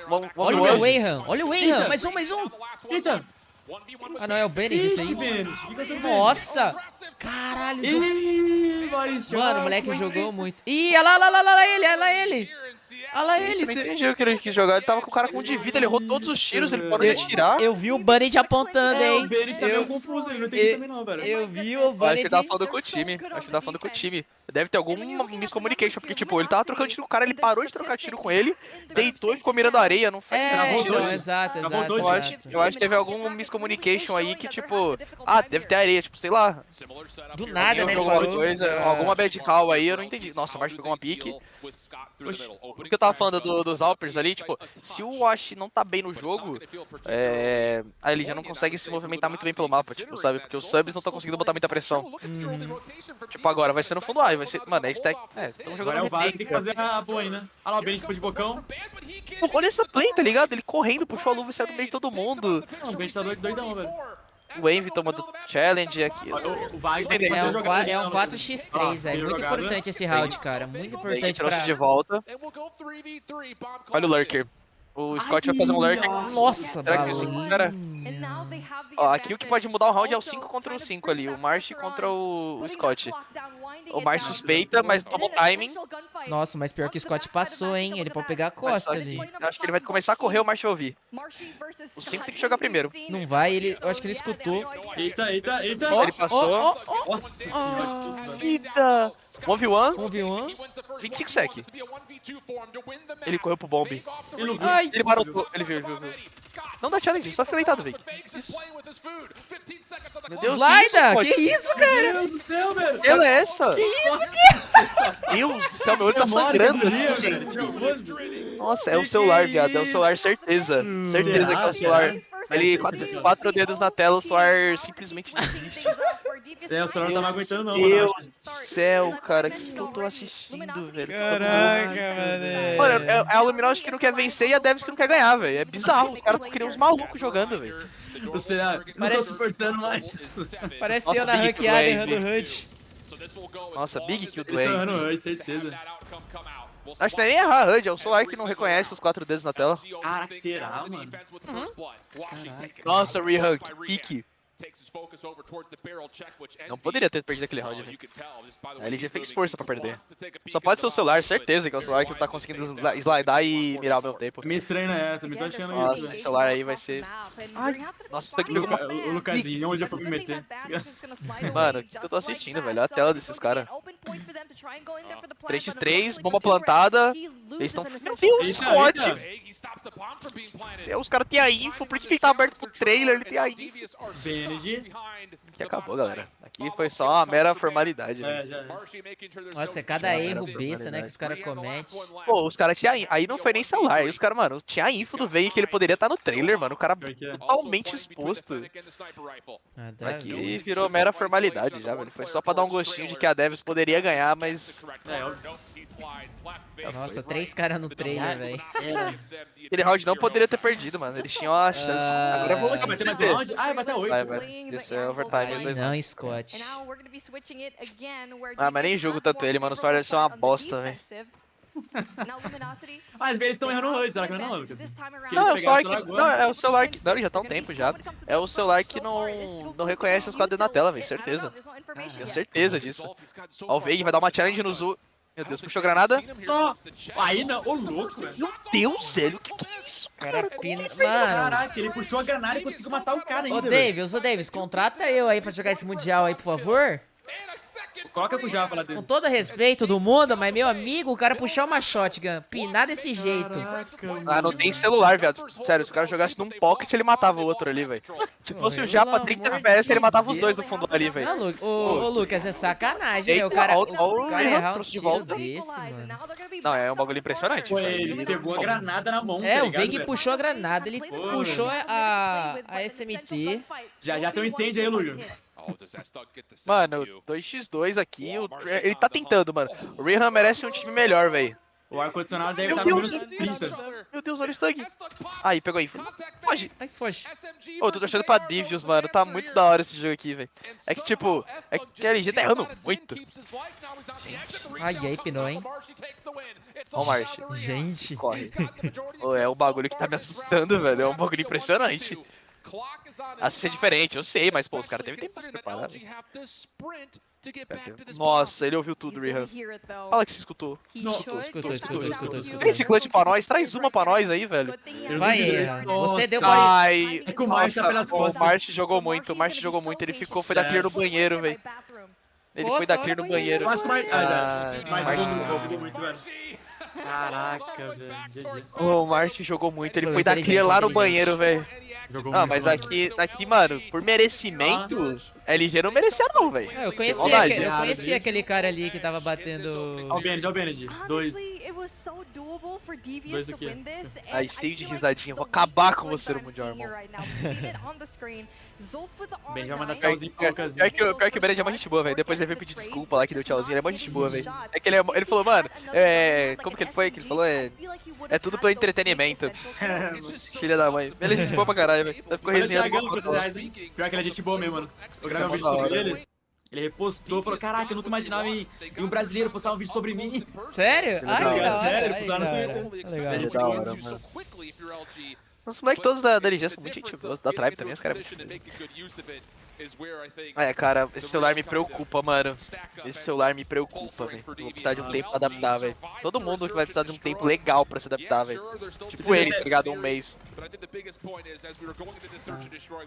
[SPEAKER 7] Vamos
[SPEAKER 1] Olha o Wayhan, olha o Wayhan, mais um.
[SPEAKER 8] Eita.
[SPEAKER 1] Ah, não, é o Bennett isso aí. Nossa! Caralho, mano, o moleque jogou muito. Ih, olha lá ele, olha lá ele. Olha lá ele.
[SPEAKER 7] Eu não entendi o que ele quis jogar. Ele tava com o cara com de vida, ele errou todos os tiros, ele pode atirar.
[SPEAKER 1] Eu vi o Bennett apontando, hein.
[SPEAKER 8] O Bennett tá meio confuso, ele não entendi também não, velho.
[SPEAKER 1] Eu vi o Bennett.
[SPEAKER 7] Acho que ele tava falando com o time. Acho que ele tava falando com o time. Deve ter algum miscommunication, porque, tipo, ele tava trocando tiro com o cara, ele parou de trocar tiro com ele, deitou e ficou mirando a areia, não faz sentido.
[SPEAKER 1] Então, exato.
[SPEAKER 7] Eu acho que teve algum miscommunication aí que, tipo, deve ter areia, tipo, sei lá.
[SPEAKER 1] Do nada, né,
[SPEAKER 7] alguma bad call aí, eu não entendi. Nossa, o March pegou uma pique. O que eu tava falando dos Alpers ali, tipo, se o Wash não tá bem no jogo, aí ele já não consegue se movimentar muito bem pelo mapa, tipo, sabe? Porque os subs não estão conseguindo botar muita pressão. Tipo, agora vai ser no fundo A, vai ser... Mano, é stack... tão jogando
[SPEAKER 8] Agora é o Vaz,
[SPEAKER 7] remake,
[SPEAKER 8] tem que fazer a boa aí, né? Olha lá, o Bennett foi de bocão.
[SPEAKER 7] Pô, olha essa play, tá ligado? Ele correndo, puxou a luva e saiu do meio de todo mundo.
[SPEAKER 8] Não, o Bennett tá doidão, velho.
[SPEAKER 7] O Envy tomando challenge aqui.
[SPEAKER 8] O Wagner
[SPEAKER 1] É um 4x3, velho. Muito importante esse round, cara. Muito importante
[SPEAKER 7] trouxe de volta. Olha o Lurker. O Scott vai fazer um Lurker.
[SPEAKER 1] Nossa,
[SPEAKER 7] será que o cara... Ó, aqui o que pode mudar o round é o 5 contra o 5 ali. O March contra o Scott. O March suspeita, mas tomou timing.
[SPEAKER 1] Nossa, mas pior que o Scott passou, hein? Ele pode pegar a costa ali.
[SPEAKER 7] Acho que ele vai começar a correr, o March vai ouvir. O 5 tem que jogar primeiro.
[SPEAKER 1] Não vai, eu acho que ele escutou.
[SPEAKER 8] Eita.
[SPEAKER 7] Ele passou.
[SPEAKER 8] Nossa senhora, que susto, velho.
[SPEAKER 7] Eita! 1v1.
[SPEAKER 1] 1v1.
[SPEAKER 7] 25 sec. Ele correu pro bomb.
[SPEAKER 1] Ai.
[SPEAKER 7] Ele marotou. Ele viu. Não dá challenge, só fica deitado, velho. Isso. Meu Deus,
[SPEAKER 1] Slaida! Que isso, cara?
[SPEAKER 8] Meu Deus do céu, velho.
[SPEAKER 7] Ela é essa?
[SPEAKER 1] Que isso,
[SPEAKER 7] Meu Deus do céu, meu olho tá sangrando aqui, gente. Nossa, é o celular, viado. É o celular, certeza. Certeza que é o celular. Ali, 4 dedos na tela, o celular simplesmente desiste.
[SPEAKER 8] O celular não tava aguentando não,
[SPEAKER 7] meu Deus do céu, cara. O que eu tô assistindo, velho?
[SPEAKER 1] Caraca, mano.
[SPEAKER 7] Mano, é a Luminosity que não quer vencer e a Devs que não quer ganhar, velho. É bizarro. Os caras queriam uns malucos jogando, velho.
[SPEAKER 8] Você não tô suportando mais.
[SPEAKER 1] Parece eu na ranqueada errando o HUD.
[SPEAKER 7] Nossa, big kill do
[SPEAKER 8] Eles estão
[SPEAKER 7] Envy.
[SPEAKER 8] errando o HUD, certeza.
[SPEAKER 7] Acho que não é nem errar HUD, é o celular que não reconhece os 4 dedos na tela.
[SPEAKER 8] Caraca, será, mano?
[SPEAKER 7] Nossa, Rehan, que pique. Não poderia ter perdido aquele round, velho. A LG fez força pra perder. Só pode ser o celular, certeza que é o celular que não tá conseguindo slidar e mirar ao mesmo tempo.
[SPEAKER 8] É meio estranho, né? Também tô achando
[SPEAKER 7] Nossa,
[SPEAKER 8] isso,
[SPEAKER 7] esse
[SPEAKER 8] velho.
[SPEAKER 7] celular aí vai ser... Ai, nossa, isso daqui pegou uma...
[SPEAKER 8] O Lucasinho, onde eu fui me meter?
[SPEAKER 7] Mano, o que eu tô assistindo, velho? Olha a tela desses caras. 3x3, bomba plantada. Eles estão... Meu Deus, Scott! Os caras têm a info, por que ele tá aberto pro trailer? Ele tem a info. Aqui acabou, galera. Aqui foi só uma mera formalidade, velho.
[SPEAKER 1] Nossa, é cada erro besta, né, que os caras cometem.
[SPEAKER 7] Pô, os caras tinham... Aí não foi nem celular. Aí os caras, mano, tinha a info do Veiga que ele poderia estar no trailer, mano. O cara totalmente exposto. Aqui virou mera formalidade já, velho. Foi só pra dar um gostinho de que a Devs poderia ganhar, mas...
[SPEAKER 1] Nossa, 3 caras no trailer, velho.
[SPEAKER 7] Aquele round não poderia ter perdido, mano. Eles tinham a chance. Agora eu vou
[SPEAKER 8] Vai ter mais um round? Ah, vai até 8.
[SPEAKER 7] Vai. Isso é overtime.
[SPEAKER 1] Não, Scott.
[SPEAKER 7] Mas nem jogo tanto ele, mano. Os caras são uma bosta, velho.
[SPEAKER 8] Mas eles estão errando o HUD, será que não, Lucas?
[SPEAKER 7] Não, é o celular que... Não, é o celular que... Não, já tá um tempo já. É o celular que não reconhece os quadros na tela, velho. Certeza. Tenho certeza disso. Ó, o Veiga vai dar uma challenge no Zu. Meu Deus, puxou granada.
[SPEAKER 8] Aí não, ô louco, velho.
[SPEAKER 7] Meu Deus, velho, que é isso?
[SPEAKER 1] Cara, mano.
[SPEAKER 8] Caraca, ele puxou a granada e conseguiu matar o cara ainda.
[SPEAKER 1] Ô, Davis, contrata eu aí pra jogar esse mundial aí, por favor.
[SPEAKER 8] Coloca pro Japa lá
[SPEAKER 1] Com
[SPEAKER 8] dentro.
[SPEAKER 1] todo respeito do mundo, mas meu amigo, o cara puxar uma shotgun, pinar desse jeito.
[SPEAKER 7] Ah, não tem celular, viado. Sério, se o cara jogasse num pocket, ele matava o outro ali, velho. Se fosse o Japa 30 FPS, ele matava os dois do fundo ali, velho.
[SPEAKER 1] Ô, Lucas, é sacanagem,
[SPEAKER 7] Eita,
[SPEAKER 1] velho. O cara,
[SPEAKER 7] ó,
[SPEAKER 1] o cara errar um
[SPEAKER 7] trouxe de
[SPEAKER 1] tiro
[SPEAKER 7] volta.
[SPEAKER 1] desse, mano.
[SPEAKER 7] Não, é um bagulho impressionante.
[SPEAKER 8] Pô,
[SPEAKER 7] isso aí.
[SPEAKER 8] ele pegou a granada na mão,
[SPEAKER 1] É,
[SPEAKER 8] tá
[SPEAKER 1] o
[SPEAKER 8] ligado,
[SPEAKER 1] Veng
[SPEAKER 8] velho?
[SPEAKER 1] puxou a granada, ele puxou a SMT.
[SPEAKER 8] Já tem um incêndio aí, Luga.
[SPEAKER 7] Mano, 2x2 aqui, ele tá tentando, mano. O Rehan merece um time melhor, velho.
[SPEAKER 8] O ar-condicionado deve
[SPEAKER 7] Meu
[SPEAKER 8] estar no
[SPEAKER 7] Deus.
[SPEAKER 8] menos 30.
[SPEAKER 7] Meu Deus, olha o stun. Aí, pegou aí. Foge.
[SPEAKER 1] Ai, foge.
[SPEAKER 7] Ô, tô torcendo pra Divius, mano. Tá muito da hora esse jogo aqui, velho. É que, tipo, é que a LG tá errando muito.
[SPEAKER 1] Ai, aí, pinou, hein?
[SPEAKER 7] Ó o March.
[SPEAKER 1] Gente.
[SPEAKER 7] Corre. Ô, é um bagulho que tá me assustando, velho. É um bagulho impressionante. Assim ser diferente, eu sei, mas, pô, os caras teve tempo pra se preparar. Nossa, ele ouviu tudo, Rehan. Fala que você escutou.
[SPEAKER 1] Escutou.
[SPEAKER 7] Tem esse clutch pra nós, traz uma pra nós aí, velho.
[SPEAKER 1] Vai, Rehan. Você deu
[SPEAKER 7] Ai,
[SPEAKER 8] É que o March tá pelas
[SPEAKER 7] o
[SPEAKER 8] costas.
[SPEAKER 7] March jogou muito, ele ficou, foi da clear no banheiro, velho. Ele foi da clear no banheiro.
[SPEAKER 8] Eu acho que o March...
[SPEAKER 7] March
[SPEAKER 8] jogou muito, velho. Caraca, velho. GG.
[SPEAKER 7] O March jogou muito, ele foi da clear lá no banheiro, velho.
[SPEAKER 8] Jogou
[SPEAKER 7] Não,
[SPEAKER 8] muito,
[SPEAKER 7] mas
[SPEAKER 8] mano.
[SPEAKER 7] aqui, mano, por merecimento, LG não merecia não, velho.
[SPEAKER 1] Eu
[SPEAKER 7] Maldade.
[SPEAKER 1] conheci aquele cara ali que tava batendo...
[SPEAKER 8] Ó o Bened. 2. Dois aqui.
[SPEAKER 7] Aí, cheio de risadinha, vou acabar com você no Mundial, irmão.
[SPEAKER 8] O Bened vai mandar tchauzinho pro Lucasinho.
[SPEAKER 7] Pior que o Bened é mó gente boa, velho. Depois ele veio pedir desculpa lá, que deu tchauzinho, ele é mó gente boa, velho. É que ele falou, mano, como que ele foi? Que ele falou, é tudo pelo entretenimento. Filha da mãe. Ele é gente boa pra caralho, velho. Ficou
[SPEAKER 8] Olha o
[SPEAKER 7] resenhando.
[SPEAKER 8] Thiagão, por reais, hein? Pior que ele é gente boa mesmo, mano. Eu gravei um vídeo sobre ele. Ele repostou, falou, caraca, eu nunca imaginava em um brasileiro postar um vídeo sobre mim.
[SPEAKER 1] Sério? Ai, que da hora.
[SPEAKER 8] Sério,
[SPEAKER 1] Ai,
[SPEAKER 8] pusaram no
[SPEAKER 1] da
[SPEAKER 8] Twitter.
[SPEAKER 1] hora. Legal.
[SPEAKER 7] Ele é da hora, mano. Os moleques todos da LG são muito gente boa, da Tribe também, os caras é muito É, cara, esse celular me preocupa, mano. Esse celular me preocupa, velho. Vou precisar de um tempo pra adaptar, velho. Todo mundo vai precisar de um tempo legal pra se adaptar, velho. Tipo ele, tá ligado? Um mês.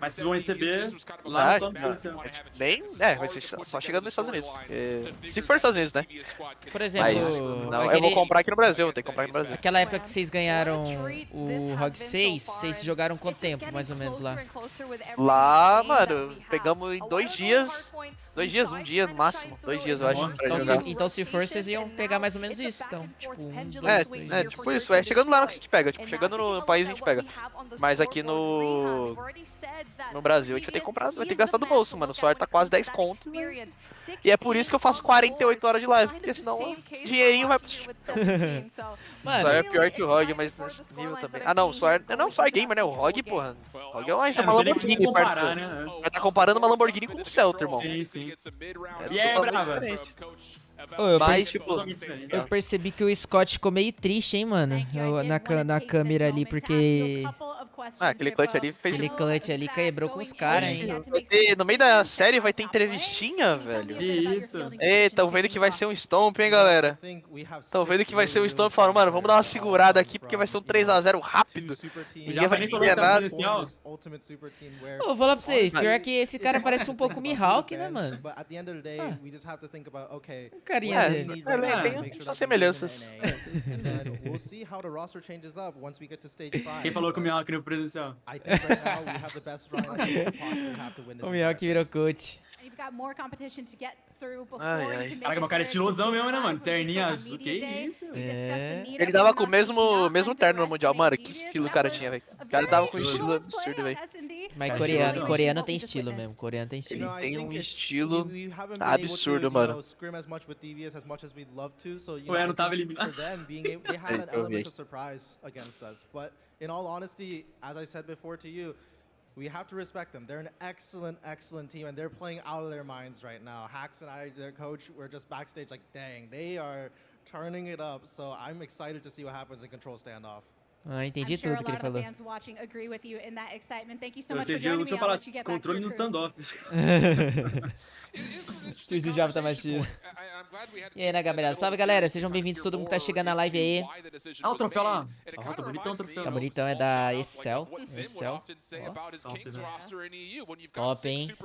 [SPEAKER 8] Mas vocês vão receber lá no
[SPEAKER 7] Bem, vai ser só chegando nos Estados Unidos. Se for Estados Unidos, né?
[SPEAKER 1] Por exemplo,
[SPEAKER 7] Mas, não, eu vou comprar aqui no Brasil, vou ter que comprar aqui no Brasil.
[SPEAKER 1] aquela época que vocês ganharam o ROG 6, vocês jogaram quanto tempo, mais ou menos, lá?
[SPEAKER 7] Lá, mano, pegamos em 2 dias. 2 dias, 1 dia no máximo. 2 dias, eu acho.
[SPEAKER 8] Nossa,
[SPEAKER 7] pra jogar.
[SPEAKER 1] Então se for, vocês iam pegar mais ou menos isso, então. Tipo, 2 dias.
[SPEAKER 7] Tipo isso, chegando lá a gente pega, tipo, chegando no país a gente pega. Mas aqui no Brasil a gente vai ter que comprar, vai ter que gastar do bolso, mano. O celular tá quase 10 conto. E é por isso que eu faço 48 horas de live, porque senão o dinheirinho vai pro... O celular é pior que o ROG, mas nesse nível também. Ah não, o celular não é um celular gamer, né? O ROG, porra. O ROG é uma Lamborghini,
[SPEAKER 8] comparar, né?
[SPEAKER 7] Vai tá comparando uma Lamborghini com um Celta, irmão.
[SPEAKER 8] Sim.
[SPEAKER 7] É
[SPEAKER 8] E é
[SPEAKER 7] totalmente
[SPEAKER 8] brava.
[SPEAKER 7] diferente.
[SPEAKER 1] Mas,
[SPEAKER 7] tipo,
[SPEAKER 1] eu percebi que o Scott ficou meio triste, hein, mano? Na câmera ali, porque...
[SPEAKER 7] aquele clutch ali fez...
[SPEAKER 1] Aquele clutch ali quebrou com os caras, hein?
[SPEAKER 7] No meio da série vai ter entrevistinha, velho.
[SPEAKER 8] Que isso.
[SPEAKER 7] Ei, tão vendo que vai ser um Stomp, hein, galera? Tão vendo que vai ser um Stomp, falando, mano, vamos dar uma segurada aqui, porque vai ser um 3x0 rápido. Ninguém vai entender nada.
[SPEAKER 1] Eu vou falar pra vocês, pior que esse cara parece um pouco Mihawk, né, mano? Um carinha dele.
[SPEAKER 7] Tem suas semelhanças.
[SPEAKER 8] Quem falou que o Mihawk no presencial?
[SPEAKER 1] O Mihawk virou coach.
[SPEAKER 8] Caraca, meu cara é estilosão mesmo, né, mano? Terninha azul, que isso?
[SPEAKER 7] Ele dava com o mesmo terno no Mundial. Mano, que estilo o cara tinha, velho. O cara dava com um estilo absurdo, velho.
[SPEAKER 1] Mas coreano tem estilo mesmo, coreano tem estilo.
[SPEAKER 7] Ele tem um estilo absurdo, mano.
[SPEAKER 8] Pô, eu não tava eliminado.
[SPEAKER 7] Eu vi.
[SPEAKER 9] We have to respect them. They're an excellent team, and they're playing out of their minds right now. Hax and I, their coach, we're just backstage like, dang, they are turning it up. So I'm excited to see what happens in Control Standoff.
[SPEAKER 1] Ah, entendi tudo que ele falou.
[SPEAKER 8] Eu entendi o que eu falasse, controle nos standoffs.
[SPEAKER 1] O Java tá mais chido. E aí, né, galera? Salve, galera. Sejam bem-vindos todo mundo que tá chegando na live aí.
[SPEAKER 8] Ah, o troféu lá. Tá bonitão o troféu.
[SPEAKER 1] Tá bonitão, é da Excel. Top, hein?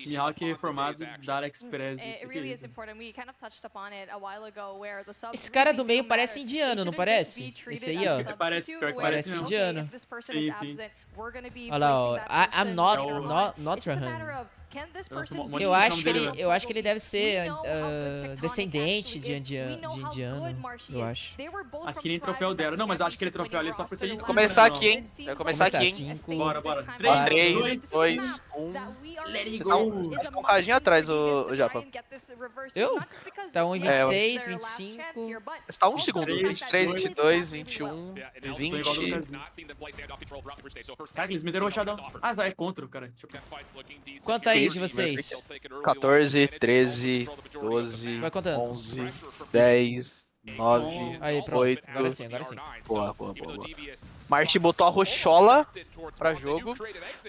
[SPEAKER 8] Mihawk reformado da AliExpress.
[SPEAKER 1] Esse cara do meio parece indiano, não parece? Esse aí, ó.
[SPEAKER 8] Parece, pior que
[SPEAKER 1] Parece
[SPEAKER 8] parece
[SPEAKER 1] indiano.
[SPEAKER 8] Sim, sim.
[SPEAKER 1] Olha lá, ó. I'm not Rahan. Eu acho que ele deve ser descendente de indiano, eu acho.
[SPEAKER 8] Aqui nem troféu deram. Não, mas eu acho que ele troféu ali só precisa de
[SPEAKER 7] Vou começar aqui, hein? Vai começar aqui, hein?
[SPEAKER 8] Bora.
[SPEAKER 7] 3, 2, 1.
[SPEAKER 8] Let it
[SPEAKER 7] Você
[SPEAKER 8] go.
[SPEAKER 7] tá um cadinho atrás, o Japa.
[SPEAKER 1] Eu? Tá 1,26, 25.
[SPEAKER 7] Você tá 1 segundo. 23, 22, 21,
[SPEAKER 8] Tô igual do
[SPEAKER 7] 20.
[SPEAKER 8] Brasil. Cara, eles meteram o roxadão. Ah, é contra, cara.
[SPEAKER 1] Quanto aí de vocês?
[SPEAKER 7] 14, 13, 12,
[SPEAKER 1] Vai contando.
[SPEAKER 7] 11, 10, 9,
[SPEAKER 1] Aí, pronto.
[SPEAKER 7] 8.
[SPEAKER 1] Agora sim.
[SPEAKER 7] Boa. Martin botou a roxola pra jogo.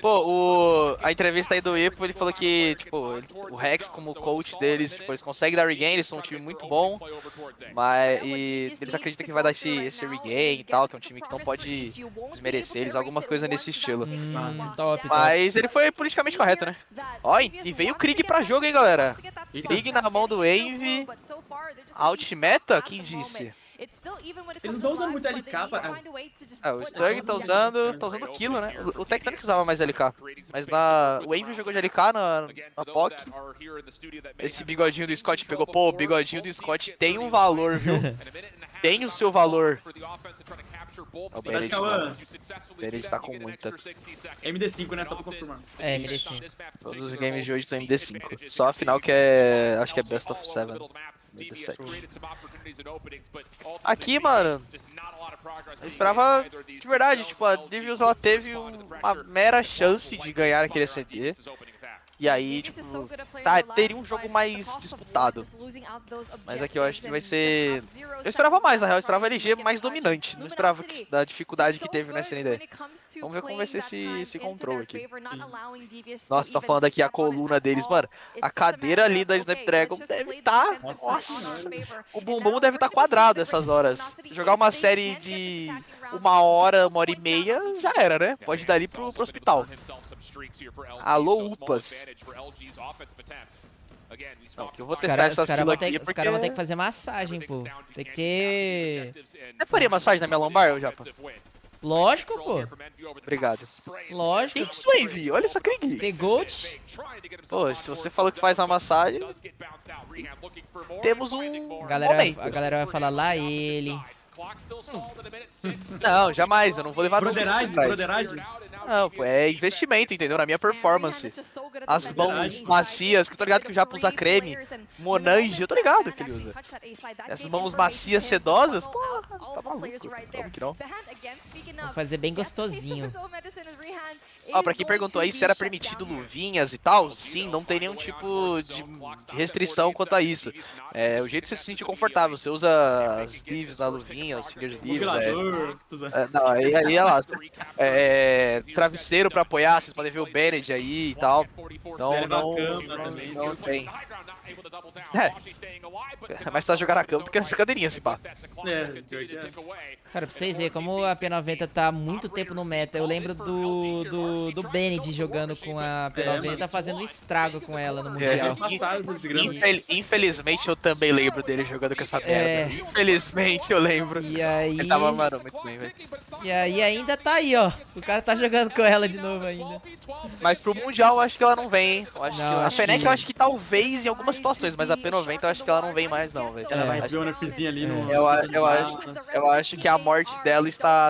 [SPEAKER 7] Pô, a entrevista aí do Ipo, ele falou que, tipo, o Rex como coach deles, tipo, eles conseguem dar regain, eles são um time muito bom, mas eles acreditam que vai dar esse regain e tal, que é um time que não pode desmerecer eles, alguma coisa nesse estilo.
[SPEAKER 1] Top.
[SPEAKER 7] Mas ele foi politicamente correto, né? Ó, e veio o Krieg pra jogo, hein, galera? Krieg na mão do Envy. Alt-meta? Quem disse?
[SPEAKER 8] Eles não estão usando muito LK,
[SPEAKER 7] O Stug tá usando Kilo, né? O Tectonic usava mais LK. Mas o Envy jogou de LK na POC. Esse bigodinho do Scott pegou. Pô, o bigodinho do Scott tem um valor, viu? Tem o seu valor. O Benedict tá com muita.
[SPEAKER 8] MD5, né? Só pra confirmar.
[SPEAKER 1] É, MD5.
[SPEAKER 7] Todos os games de hoje são MD5. Só a final que é. Acho que é Best of 7. Aqui, mano, eu esperava de verdade, tipo, a Devious ela teve uma mera chance de ganhar aquele SND. E aí, tipo, teria um jogo mais disputado. Mas aqui eu acho que vai ser... Eu esperava mais, na real, eu esperava LG mais dominante. Não esperava da dificuldade que teve no SND. Vamos ver como vai ser esse control aqui. Nossa, tá falando aqui a coluna deles, mano. A cadeira ali da Snapdragon deve estar... Nossa, o bumbum deve estar quadrado essas horas. Jogar uma série de 1 hora e meia, já era, né? Pode ir dali pro hospital. Alô, UPAs. Não, que eu vou testar essas filas aqui
[SPEAKER 1] Os caras vão ter que fazer massagem, pô. Tem que ter...
[SPEAKER 7] Você faria massagem na minha lombar, Japa?
[SPEAKER 1] Lógico, pô.
[SPEAKER 7] Obrigado.
[SPEAKER 1] Lógico.
[SPEAKER 7] Tem Swave, olha essa Krieg.
[SPEAKER 1] Tem Gold.
[SPEAKER 7] Pô, se você falou que faz a massagem, temos um
[SPEAKER 1] A galera vai falar lá ele.
[SPEAKER 7] Não, jamais, eu não vou levar
[SPEAKER 8] Broderagem?
[SPEAKER 7] Não, pô, é investimento, entendeu? Na minha performance. As mãos macias, que eu tô ligado que o Japa usa creme. Monange, eu tô ligado que ele usa. Essas mãos macias sedosas, pô, tá maluco. Como que não?
[SPEAKER 1] Vou fazer bem gostosinho.
[SPEAKER 7] Ó, pra quem perguntou aí se era permitido luvinhas e tal, sim, não tem nenhum tipo de restrição quanto a isso. É o jeito que você se sentir confortável. Você usa as divs na luvinha, os fingers divs. Não, aí é lá. Travesseiro pra apoiar, vocês podem ver o Bened aí e tal. Não tem. É mais fácil jogar na cama do que nessa cadeirinha, se pá.
[SPEAKER 1] Cara, pra vocês verem como a P90 tá há muito tempo no meta. Eu lembro do Bened jogando com a P90, tá fazendo estrago com ela no Mundial.
[SPEAKER 7] Infelizmente eu também lembro dele jogando com essa merda. Infelizmente eu lembro.
[SPEAKER 1] E aí...
[SPEAKER 7] Ele tava muito bem, velho.
[SPEAKER 1] E aí ainda tá aí, ó. O cara tá jogando com ela de novo ainda.
[SPEAKER 7] Mas pro Mundial eu acho que ela não vem, hein? A Fnatic eu acho que talvez em algumas situações, mas a P90 eu acho que ela não vem mais não, velho.
[SPEAKER 8] Ela vai receber uma nerfzinha ali no...
[SPEAKER 7] Eu acho que a morte dela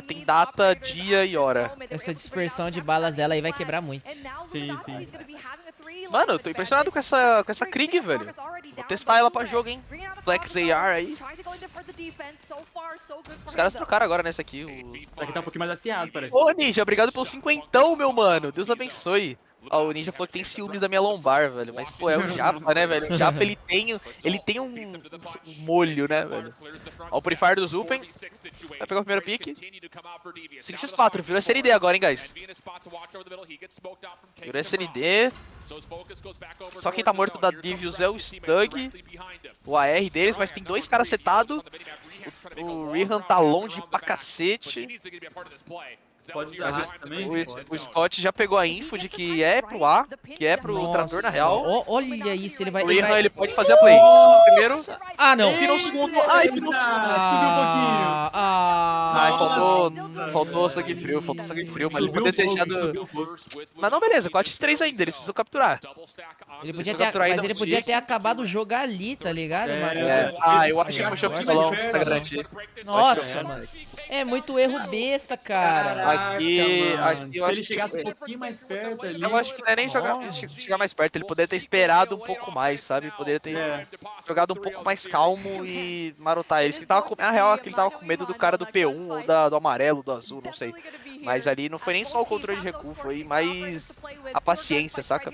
[SPEAKER 7] tem data, dia e hora.
[SPEAKER 1] Essa dispersão de balas dela aí vai quebrar muito.
[SPEAKER 8] Sim.
[SPEAKER 7] Mano, eu tô impressionado com essa Krieg, velho. Vou testar ela pra jogo, hein. Flex AR aí. Os caras trocaram agora nessa aqui.
[SPEAKER 8] Isso aqui tá um pouquinho mais acirrado, parece.
[SPEAKER 7] Ô, Ninja, obrigado pelo 50, meu mano. Deus abençoe. Ó, o Ninja falou que tem ciúmes da minha lombar, velho. Mas, pô, é o Japa, né, velho? O Japa, ele tem um molho, né, velho? Ó, o Purifier do Zupen. Vai pegar o primeiro pique. 5x4, virou SND agora, hein, guys. Virou SND. Só quem tá morto da Devious é o Stug. O AR deles, mas tem 2 caras setados. O Rihan tá longe pra cacete.
[SPEAKER 8] Pode usar
[SPEAKER 7] Mas
[SPEAKER 8] hack também?
[SPEAKER 7] o Scott já pegou a info de que é pro A, que é pro trator na real.
[SPEAKER 1] Olha isso, ele vai...
[SPEAKER 7] O Rihan, ele pode fazer a play. Primeiro,
[SPEAKER 1] Ah, não.
[SPEAKER 7] virou o segundo. Ai, virou o segundo.
[SPEAKER 8] Subiu um pouquinho.
[SPEAKER 7] Ai, faltou sangue frio, mas ele poderia ter deixado... Mas não, beleza, 4x3 ainda, eles precisam capturar.
[SPEAKER 1] Mas ele podia ter acabado o jogo ali, tá ligado, mano?
[SPEAKER 7] Eu acho que puxou pro psicolão, pra garantir.
[SPEAKER 1] Nossa, mano. É muito erro besta, cara.
[SPEAKER 7] Aqui
[SPEAKER 8] Se
[SPEAKER 7] eu acho
[SPEAKER 8] ele chegasse um pouquinho mais perto ali...
[SPEAKER 7] Eu acho que não é nem chegar mais perto, ele poderia ter esperado um pouco mais, sabe? Poderia ter jogado um pouco mais calmo e marotar eles. Na real, ele tava com medo do cara do P1 ou do amarelo, do azul, não sei. Mas ali não foi nem só o controle de recuo, foi mais a paciência, saca?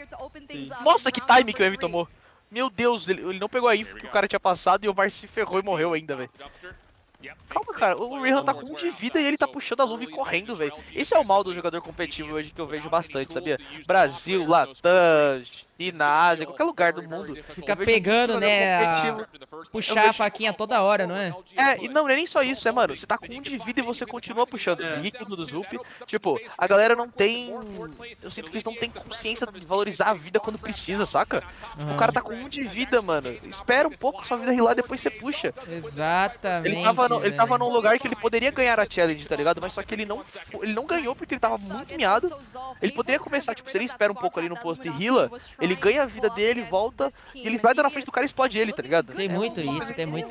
[SPEAKER 7] Nossa, que time que o Envy tomou! Meu Deus, ele não pegou a info que o cara tinha passado e o Mars se ferrou e morreu ainda, velho. Calma, cara, o Rihan tá com 1 de vida e ele tá puxando a luva e correndo, velho. Esse é o mal do jogador competitivo hoje que eu vejo bastante, sabia? Brasil, Latam, China, Ásia, qualquer lugar do mundo.
[SPEAKER 1] Fica pegando, né? Puxar a faquinha toda hora, não é?
[SPEAKER 7] E não é nem só isso, mano. Você tá com 1 de vida e você continua puxando. Líquido do Zup. Tipo, a galera não tem... Eu sinto que eles não têm consciência de valorizar a vida quando precisa, saca? Tipo, o cara tá com 1 de vida, mano. Espera um pouco sua vida rilar, depois você puxa.
[SPEAKER 1] Exatamente.
[SPEAKER 7] Ele tava num lugar que ele poderia ganhar a challenge, tá ligado? Mas só que ele não ganhou porque ele tava muito miado. Ele poderia começar, tipo, se ele espera um pouco ali no posto e rila, ele ganha a vida dele, volta, e ele vai dar na frente do cara e explode ele, tá ligado?
[SPEAKER 1] Tem muito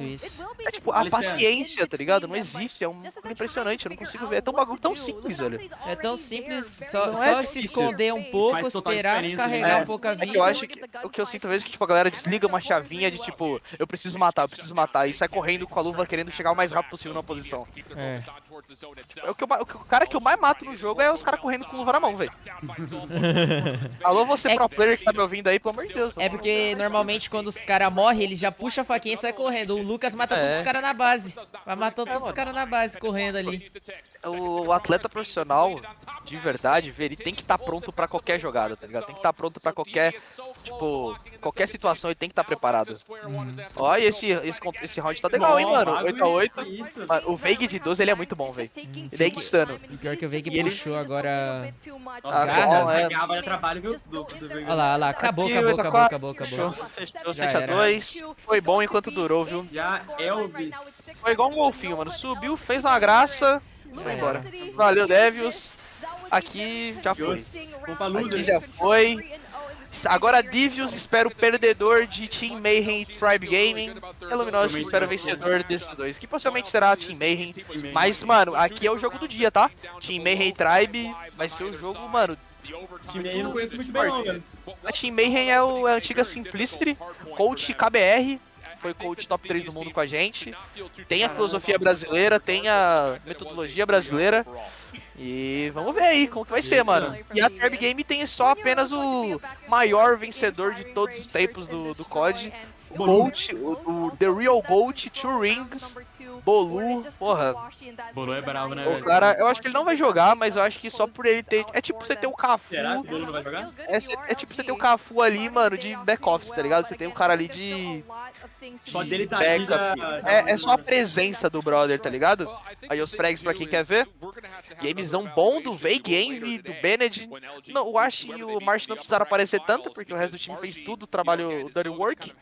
[SPEAKER 1] isso.
[SPEAKER 7] É tipo, a paciência, tá ligado? Não existe, é um impressionante, eu não consigo ver. É tão bagulho tão simples, velho.
[SPEAKER 1] É tão simples, só se esconder um pouco, esperar carregar um pouco a vida.
[SPEAKER 7] É que eu acho que o que eu sinto às vezes é que tipo, a galera desliga uma chavinha de tipo, eu preciso matar, e sai correndo com a luva querendo chegar o mais rápido possível na posição. O cara que eu mais mato no jogo é os caras correndo com luva na mão, velho. Alô, você pro player que tá me ouvindo aí, pelo amor de Deus.
[SPEAKER 1] É porque normalmente quando os caras morrem, eles já puxam a faquinha e sai correndo. O Lucas mata todos os caras na base. Vai matando todos os caras na base, correndo ali.
[SPEAKER 7] O atleta profissional, de verdade, ele tem que estar pronto pra qualquer jogada, tá ligado? Tem que estar pronto pra qualquer, tipo, qualquer situação, ele tem que estar preparado. Olha, esse round tá legal, hein, mano? 8x8. O Veig de 12, ele é muito bom, velho. Ele é insano.
[SPEAKER 1] E pior que o Veig puxou agora...
[SPEAKER 8] Garra trabalho, viu?
[SPEAKER 1] Olha lá, acabou.
[SPEAKER 7] Fechou 7x2. Foi bom enquanto durou, viu?
[SPEAKER 8] Já Elvis.
[SPEAKER 7] Foi igual um golfinho, mano. Subiu, fez uma graça, foi embora. Valeu, Devils. Aqui já foi. Aqui já foi. Agora Devious espera o perdedor de Team Mayhem e Tribe Gaming. E Luminosity espera o vencedor desses dois, que possivelmente será Team Mayhem. Mas, mano, aqui é o jogo do dia, tá? Team Mayhem e Tribe vai ser o jogo, mano.
[SPEAKER 8] Team Mayhem eu não conheço muito bem não, velho.
[SPEAKER 7] A Team Mayhem é a antiga Simplicity, coach KBR. Foi coach top 3 do mundo com a gente. Tem a filosofia brasileira, tem a metodologia brasileira. E vamos ver aí como que vai ser, mano. E a Tribe Game tem só apenas o maior vencedor de todos os tempos do COD. Gold, o The Real Gold, 2 Rings, Bolu, porra.
[SPEAKER 8] Bolu é bravo, né,
[SPEAKER 7] velho? O cara, eu acho que ele não vai jogar, mas eu acho que só por ele ter... É tipo você ter o Cafu...
[SPEAKER 8] Será que o Bolu não vai jogar?
[SPEAKER 7] É tipo você ter o Cafu ali, mano, de back-office, tá ligado? Você tem um cara ali de...
[SPEAKER 8] Só dele tá aqui já...
[SPEAKER 7] É só a presença do brother, tá ligado? Aí os frags pra quem quer ver. Gamezão bom do Veig, Envy, do Bennett. Não, o Ash e o Marsh não precisaram aparecer tanto, porque o resto do time fez tudo, o trabalho, o dirty work.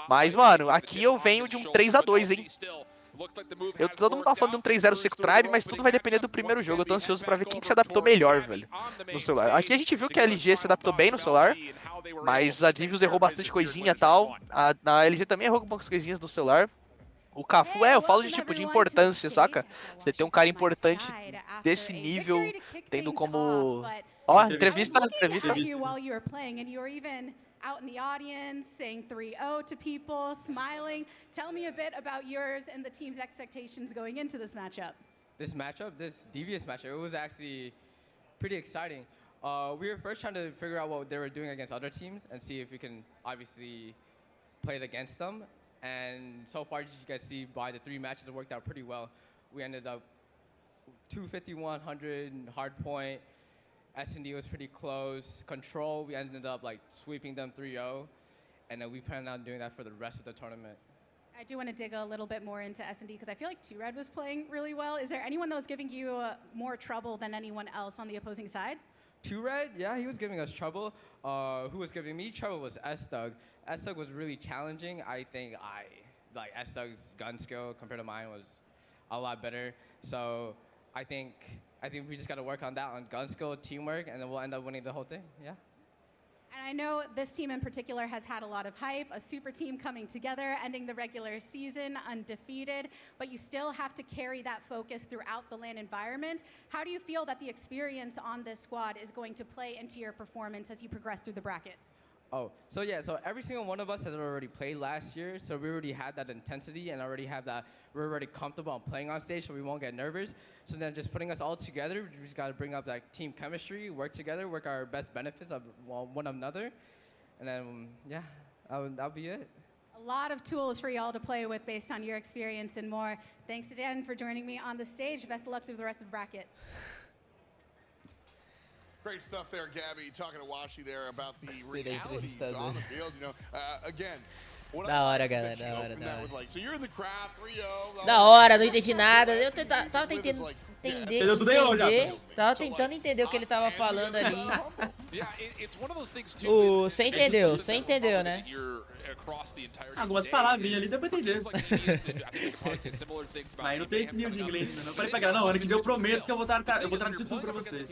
[SPEAKER 7] Mas, mano, aqui eu venho de um 3x2, hein? Todo mundo tá falando de um 3-0 seco Tribe, mas tudo vai depender do primeiro jogo. Eu tô ansioso pra ver quem que se adaptou melhor, velho, no celular. Aqui a gente viu que a LG se adaptou bem no celular, mas a Divius errou bastante coisinha e tal. A LG também errou algumas coisinhas no celular. O Cafu eu falo de tipo de importância, saca? Você tem um cara importante desse nível, tendo como... Ó, entrevista.
[SPEAKER 5] Out in the audience, saying 3-0 to people, smiling. Tell me a bit about yours and the team's expectations going into this matchup.
[SPEAKER 10] This devious matchup, it was actually pretty exciting. We were first trying to figure out what they were doing against other teams and see if we can obviously play against them. And so far, as you guys see, by the 3 matches, it worked out pretty well. We ended up 250-100 hard point. S&D was pretty close. Control, we ended up like sweeping them 3-0. And then we plan on doing that for the rest of the tournament.
[SPEAKER 5] I do want to dig a little bit more into S&D because I feel like 2Red was playing really well. Is there anyone that was giving you more trouble than anyone else on the opposing side?
[SPEAKER 10] 2Red, yeah, he was giving us trouble. Who was giving me trouble was S-Thug. S-Thug was really challenging. I think S-Thug's gun skill compared to mine was a lot better. So I think we just got to work on that, on gun skill, teamwork, and then we'll end up winning the whole thing, yeah.
[SPEAKER 5] And I know this team in particular has had a lot of hype, a super team coming together, ending the regular season undefeated, but you still have to carry that focus throughout the LAN environment. How do you feel that the experience on this squad is going to play into your performance as you progress through the bracket?
[SPEAKER 10] Oh, so yeah, so every single one of us has already played last year, so we already had that intensity and already have that, we're already comfortable on playing on stage, so we won't get nervous. So then just putting us all together, we just gotta bring up that team chemistry, work together, work our best benefits of one another, and then, yeah, that'll be it.
[SPEAKER 5] A lot of tools for y'all to play with based on your experience and more. Thanks again for joining me on the stage. Best of luck through the rest of the bracket.
[SPEAKER 2] Great stuff there, Gabby, talking to Washi there about the realities on the field. You know, again,
[SPEAKER 1] da hora, galera, da hora, da hora.
[SPEAKER 2] Like, so you're in the crowd, 3-0.
[SPEAKER 1] Da hora, não entendi nada. Eu tava tentando
[SPEAKER 8] Entendeu tudo aí, ó, já?
[SPEAKER 1] Tava tentando entender o que ele tava falando ali. Você entendeu, né?
[SPEAKER 8] Algumas palavrinhas ali deu pra entender. Mas não tem esse nível de inglês ainda não. Falei pra galera, não, ano que vem eu prometo que eu vou traduzir tudo pra vocês.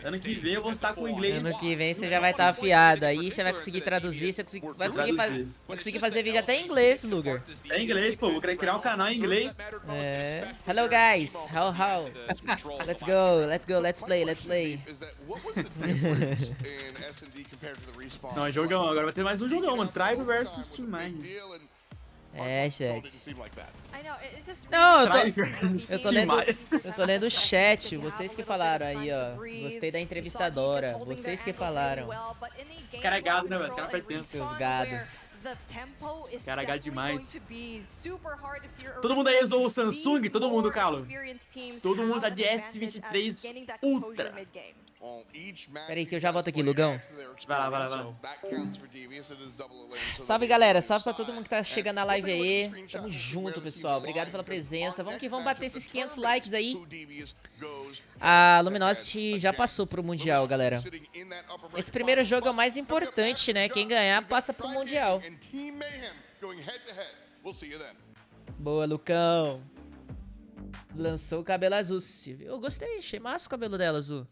[SPEAKER 8] Ano que vem eu vou estar com inglês.
[SPEAKER 1] Ano que vem você já vai estar afiado. Aí você vai conseguir traduzir, você vai conseguir fazer vídeo até em inglês, Luger.
[SPEAKER 8] É inglês, pô. Vou querer criar um canal em inglês.
[SPEAKER 1] É. Hello guys, how? Let's play.
[SPEAKER 8] Não, é jogão, agora vai ter mais um jogão, mano. Tribe versus Team Mind.
[SPEAKER 1] É, chat. Não, eu tô lendo o chat, vocês que falaram aí, ó. Gostei da entrevistadora, vocês que falaram.
[SPEAKER 8] Os caras é gado, né, velho? Os caras pertencem.
[SPEAKER 1] Seus gado.
[SPEAKER 8] Esse cara é gado demais. Todo mundo aí usou o Samsung? Todo mundo, Calo? Todo mundo tá de S23 Ultra.
[SPEAKER 1] Peraí que eu já volto aqui, Lugão.
[SPEAKER 8] Vai lá.
[SPEAKER 1] Salve, galera. Salve pra todo mundo que tá chegando na live aí. Tamo junto, pessoal. Obrigado pela presença. Vamos que vamos bater esses 500 likes aí. A Luminosity já passou pro Mundial, galera. Esse primeiro jogo é o mais importante, né? Quem ganhar passa pro Mundial. Boa, Lucão. Lançou o cabelo azul. Eu gostei, achei massa o cabelo dela azul.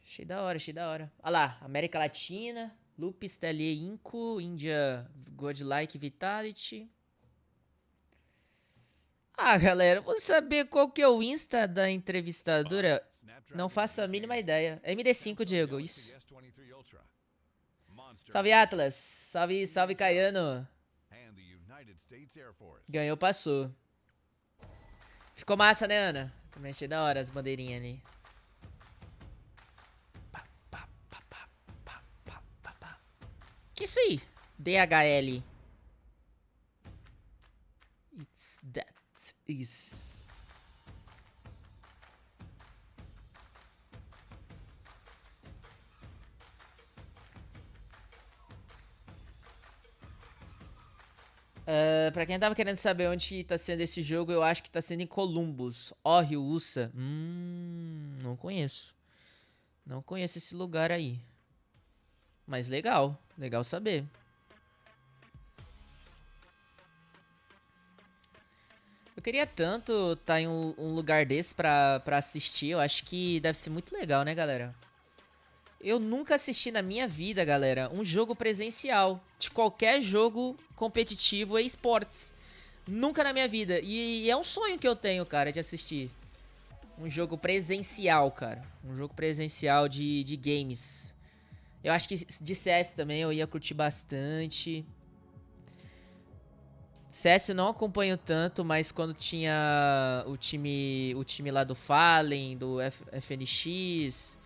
[SPEAKER 1] Achei da hora. Olha lá, América Latina, Lupus, TLE, Inco, Índia, Godlike, Vitality. Ah, galera, vou saber qual que é o Insta da entrevistadora. Não faço a mínima ideia. MD5, Diego, isso. Salve, Atlas. Salve, Caiano. Ganhou, passou. Ficou massa, né, Ana? Também achei da hora as bandeirinhas ali. Que isso aí? DHL. That is. Pra quem tava querendo saber onde tá sendo esse jogo, eu acho que tá sendo em Columbus. Rio USA. Não conheço. Não conheço esse lugar aí. Mas legal. Legal saber. Eu queria tanto estar em um lugar desse pra assistir. Eu acho que deve ser muito legal, né, galera? Eu nunca assisti na minha vida, galera, um jogo presencial de qualquer jogo competitivo e esportes. Nunca na minha vida. E é um sonho que eu tenho, cara, de assistir. Um jogo presencial, cara. Um jogo presencial de games. Eu acho que de CS também eu ia curtir bastante. CS eu não acompanho tanto, mas quando tinha o time lá do Fallen, do FNX...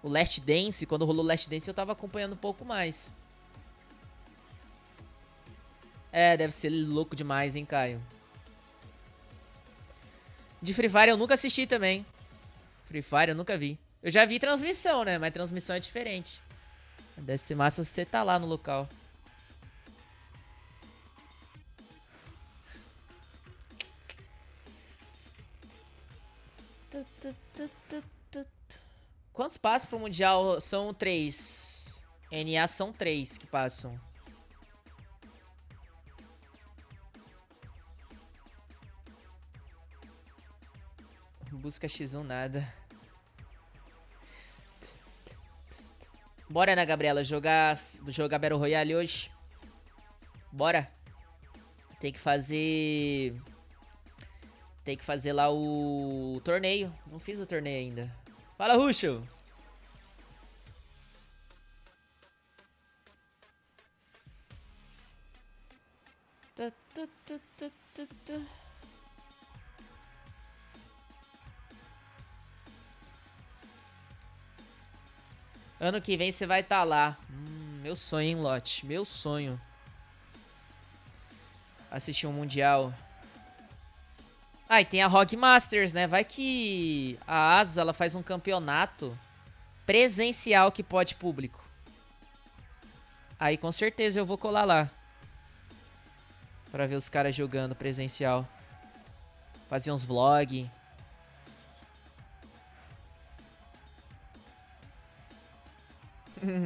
[SPEAKER 1] O Last Dance, quando rolou o Last Dance eu tava acompanhando um pouco mais. É, deve ser louco demais, hein, Caio. De Free Fire eu nunca assisti também. Free Fire eu nunca vi. Eu já vi transmissão, né, mas transmissão é diferente. Deve ser massa se você tá lá no local. Quantos passos pro Mundial? São 3. NA são 3 que passam. Busca X1 nada. Bora, né, Gabriela? Jogar Battle Royale hoje? Bora. Tem que fazer lá o torneio. Não fiz o torneio ainda. Fala, Ruxo. Ano que vem você vai estar lá. Meu sonho, hein, Lote? Meu sonho. Assistir um Mundial. Ah, e tem a ROG Masters, né? Vai que a Asus, ela faz um campeonato presencial que pode público. Aí com certeza eu vou colar lá. Pra ver os caras jogando presencial. Fazer uns vlogs.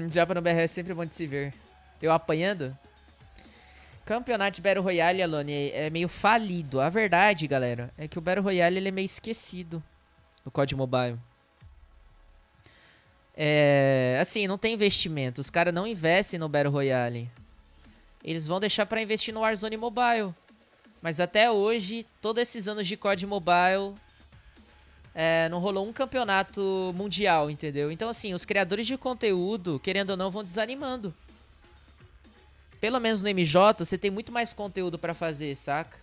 [SPEAKER 1] Japa no BR é sempre bom de se ver. Eu apanhando? Campeonato de Battle Royale, Alone, é meio falido. A verdade, galera, é que o Battle Royale ele é meio esquecido no COD Mobile. Assim, não tem investimento. Os caras não investem no Battle Royale. Eles vão deixar pra investir no Warzone Mobile. Mas até hoje, todos esses anos de COD Mobile, não rolou um campeonato mundial, entendeu? Então, assim, os criadores de conteúdo, querendo ou não, vão desanimando. Pelo menos no MJ, você tem muito mais conteúdo pra fazer, saca?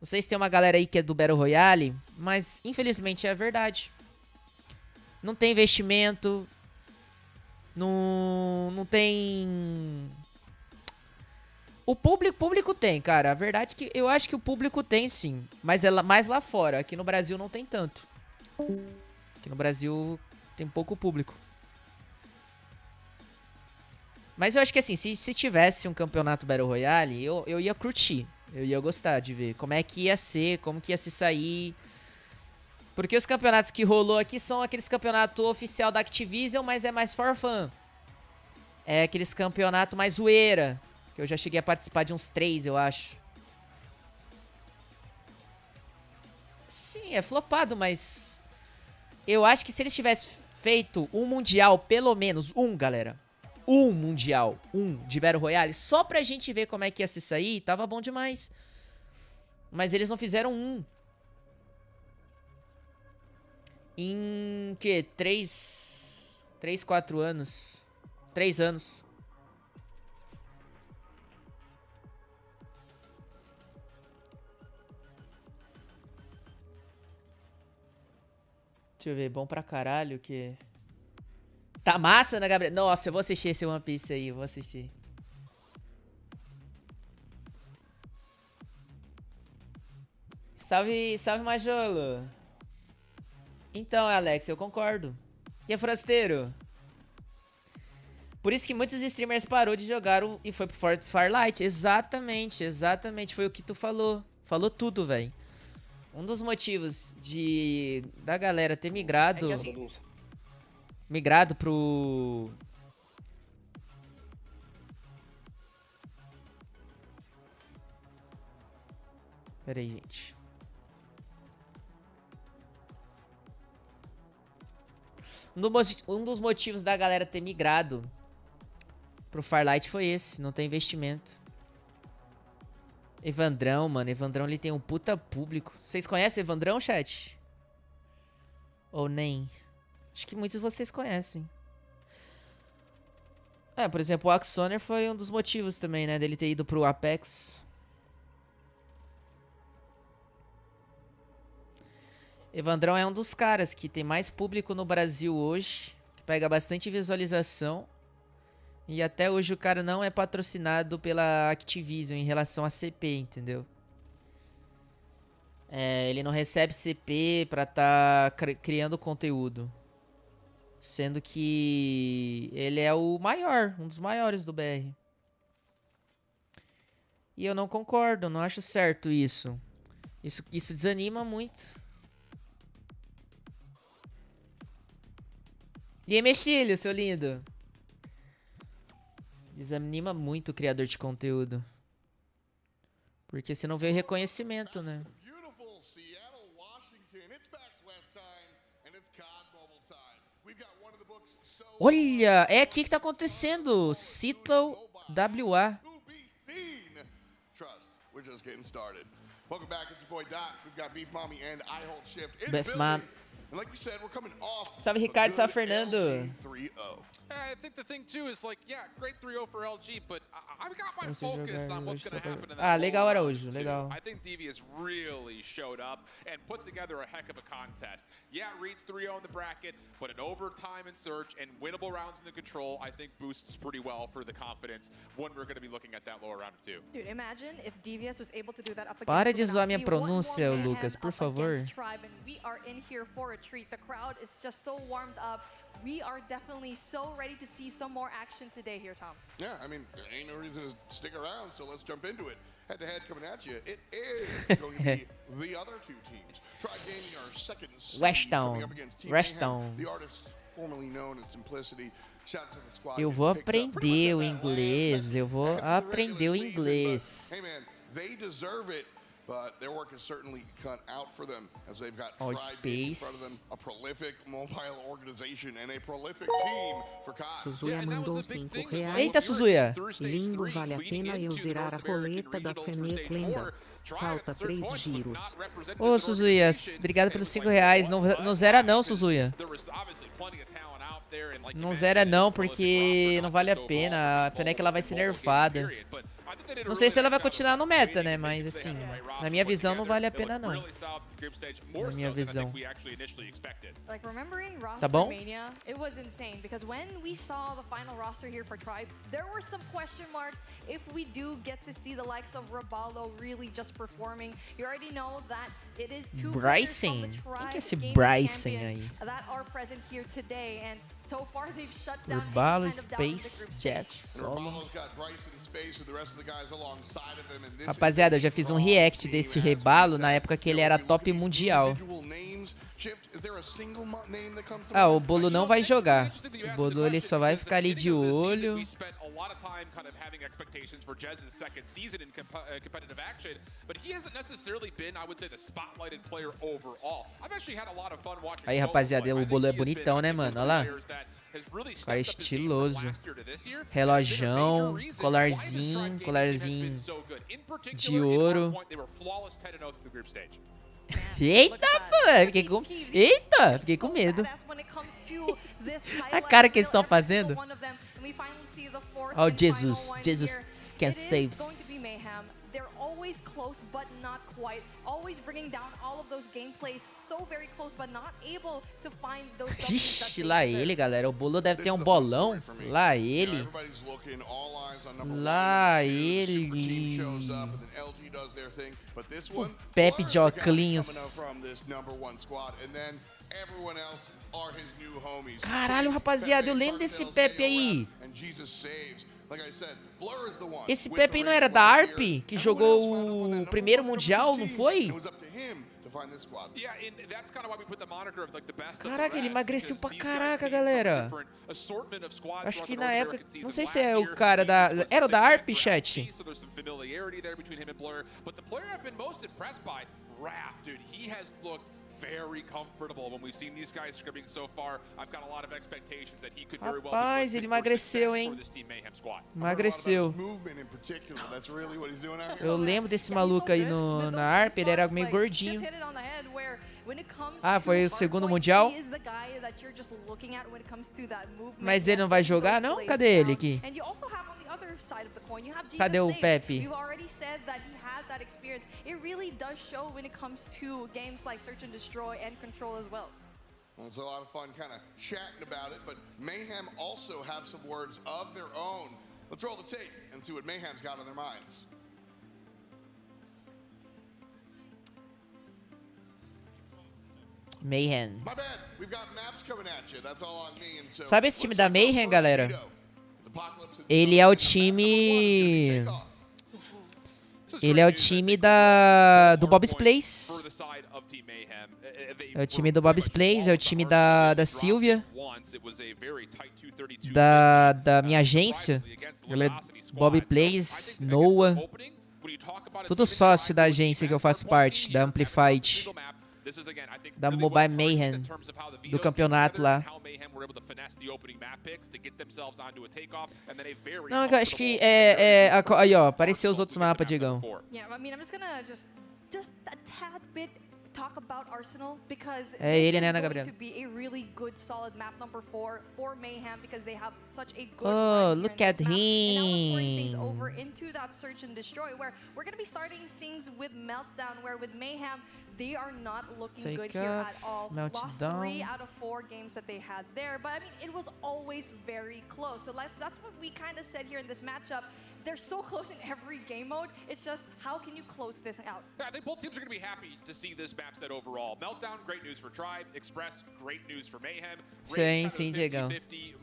[SPEAKER 1] Não sei se tem uma galera aí que é do Battle Royale, mas infelizmente é a verdade. Não tem investimento. Não tem... O público tem, cara. A verdade é que eu acho que o público tem, sim. Mas é mais lá fora. Aqui no Brasil não tem tanto. Aqui no Brasil tem pouco público. Mas eu acho que assim, se tivesse um campeonato Battle Royale, eu ia curtir. Eu ia gostar de ver como é que ia ser, como que ia se sair. Porque os campeonatos que rolou aqui são aqueles campeonatos oficial da Activision, mas é mais for fun. É aqueles campeonatos mais zoeira. Que eu já cheguei a participar de uns 3, eu acho. Sim, é flopado, mas... Eu acho que se eles tivessem feito um mundial, pelo menos um, galera... Um mundial, de Battle Royale, só pra gente ver como é que ia se sair, tava bom demais. Mas eles não fizeram um. Em que? 3, 4 anos. 3 anos. Deixa eu ver, bom pra caralho que... Tá massa, né, Gabriel? Nossa, eu vou assistir esse One Piece aí, eu vou assistir. Salve, salve, Majolo. Então, Alex, eu concordo. E é forasteiro? Por isso que muitos streamers parou de jogar e foi pro Firelight. Exatamente, exatamente. Foi o que tu falou. Falou tudo, velho. Um dos motivos da galera ter migrado... Migrado pro... Pera aí, gente. Um dos motivos da galera ter migrado pro Firelight foi esse. Não tem investimento. Evandrão, mano. Evandrão, ele tem um puta público. Vocês conhecem Evandrão, chat? Ou nem? Acho que muitos de vocês conhecem. Por exemplo, o Axoner foi um dos motivos também, né? Dele ter ido pro Apex. Evandrão é um dos caras que tem mais público no Brasil hoje. Que pega bastante visualização. E até hoje o cara não é patrocinado pela Activision em relação a CP, entendeu? Ele não recebe CP pra tá criando conteúdo. Sendo que ele é o maior, um dos maiores do BR. E eu não concordo, não acho certo isso. Isso desanima muito. E aí, Mexilho, seu lindo? Desanima muito o criador de conteúdo. Porque você não vê reconhecimento, né? Olha, é aqui que tá acontecendo. Seattle WA. Beef Mom. Salve, Ricardo. Salve, Fernando.
[SPEAKER 3] I think the thing too is like, yeah, great 3-0 for LG, but I've got my focus on what's going to happen in that.
[SPEAKER 1] Legal, Araújo, legal.
[SPEAKER 3] I think Devious really showed up and put together a heck of a contest. Yeah, Reed's 3-0 in the bracket, but an overtime in search and winnable rounds in the control, I think boosts pretty well for the confidence when we're going to be looking at that lower round of 2.
[SPEAKER 4] Dude, imagine if Devious was able to do that up against
[SPEAKER 1] Para de zoar minha pronúncia, Lucas, por favor.
[SPEAKER 4] We are in here for a treat. The crowd is just so warmed up. We are definitely so ready to see some more action today here, Tom.
[SPEAKER 2] Yeah, I mean, there ain't no reason to stick around, so let's jump into it. Head-to-head coming at you. It is going to be the other two teams. Try gaining our second seed coming up against Team Mayhem, the artist formerly known as Simplicity. Shout out to the squad.
[SPEAKER 1] Eu vou aprender o inglês. Eu vou aprender o inglês.
[SPEAKER 2] Hey man, they deserve it. But their work is certainly cut out for them as they've got Tribe in front of them, a prolific mobile organization and a prolific team for COD.
[SPEAKER 11] Suzuya mandou R$5.
[SPEAKER 1] Eita, Suzuya.
[SPEAKER 11] Lindo, vale a pena eu zerar a roleta da Fenec, lembra? Falta 3 giros.
[SPEAKER 1] Ô, Suzuya, obrigado pelos R$5. Não zera não, Suzuya. Não zera não, porque não vale a pena. A Fenec ela vai ser nerfada. Não sei se ela vai continuar no meta, né? Mas assim, na minha visão não vale a pena não. Na minha visão. Tá bom?
[SPEAKER 4] It was insane because when we saw the final roster here for Tribe, there were some question marks if we do get to see the likes of Raballo really just performing. You already know that it is two
[SPEAKER 1] Bryson. Quem que é esse Bryson aí?
[SPEAKER 4] That are present here today, and so far they've shut down
[SPEAKER 1] Raballo, Space, Jess, Solo. Rapaziada, eu já fiz um react desse Rebalo na época que ele era top mundial. Ah, o Bolo não vai jogar. O Bolo ele só vai ficar ali de olho. Aí, rapaziada, o Bolo é bonitão, né, mano? Olha lá. Cara estiloso. Relojão, colarzinho de ouro. Eita, pô, fiquei com medo. A cara que eles estão fazendo. Oh, Jesus can save.
[SPEAKER 4] They're always close but not quite. Always bringing down all of those gameplays so very close but not able to find those.
[SPEAKER 1] Ixi, lá ele, galera. O Bolo deve ter um bolão. Lá ele. O Pepe de óculos. Caralho, rapaziada, eu lembro desse Pepe aí. Esse Pepe aí não era da ARP, que jogou o primeiro mundial, não foi? Caraca, ele emagreceu pra caraca, galera. Acho que na época... Não sei se é o cara da... Era o da ARP, chat? Rapaz, ele emagreceu, hein? Emagreceu. Eu lembro desse maluco aí na ARP, ele era meio gordinho. Ah, foi o segundo mundial? Mas ele não vai jogar, não? Cadê ele aqui? Cadê o Pepe?
[SPEAKER 4] That experience, it really does show when it comes to games like Search and Destroy and Control as well.
[SPEAKER 2] It's a lot of fun kind of chatting about it, but Mayhem also have some words of their own. Let's roll the tape and see what Mayhem's got on their minds.
[SPEAKER 1] Mayhem. Sabe esse time da Mayhem, galera? Ele é o time... Ele é o time do Bob's Place. É o time do Bob's Place, é o time da Silvia. Da minha agência. Ela é Bob Plays, Noah. Tudo sócio da agência que eu faço parte, da Amplified. Da Mobile Mayhem, do campeonato lá. Não, eu acho que aí, ó, apareceu os outros mapas, Digão. É ele, né, Ana Gabriela? Oh, look at him.
[SPEAKER 4] They are not looking good here at all. Lost 3 out of 4 games that they had there, but I mean, it was always very close. So that's what we kind of said here in this matchup. They're so close in every game mode. It's just, how can you close this out?
[SPEAKER 3] Yeah, I think both teams are going to be happy to see this map set overall. Meltdown, great news for Tribe. Express, great news for Mayhem.
[SPEAKER 1] Sim, Diegão.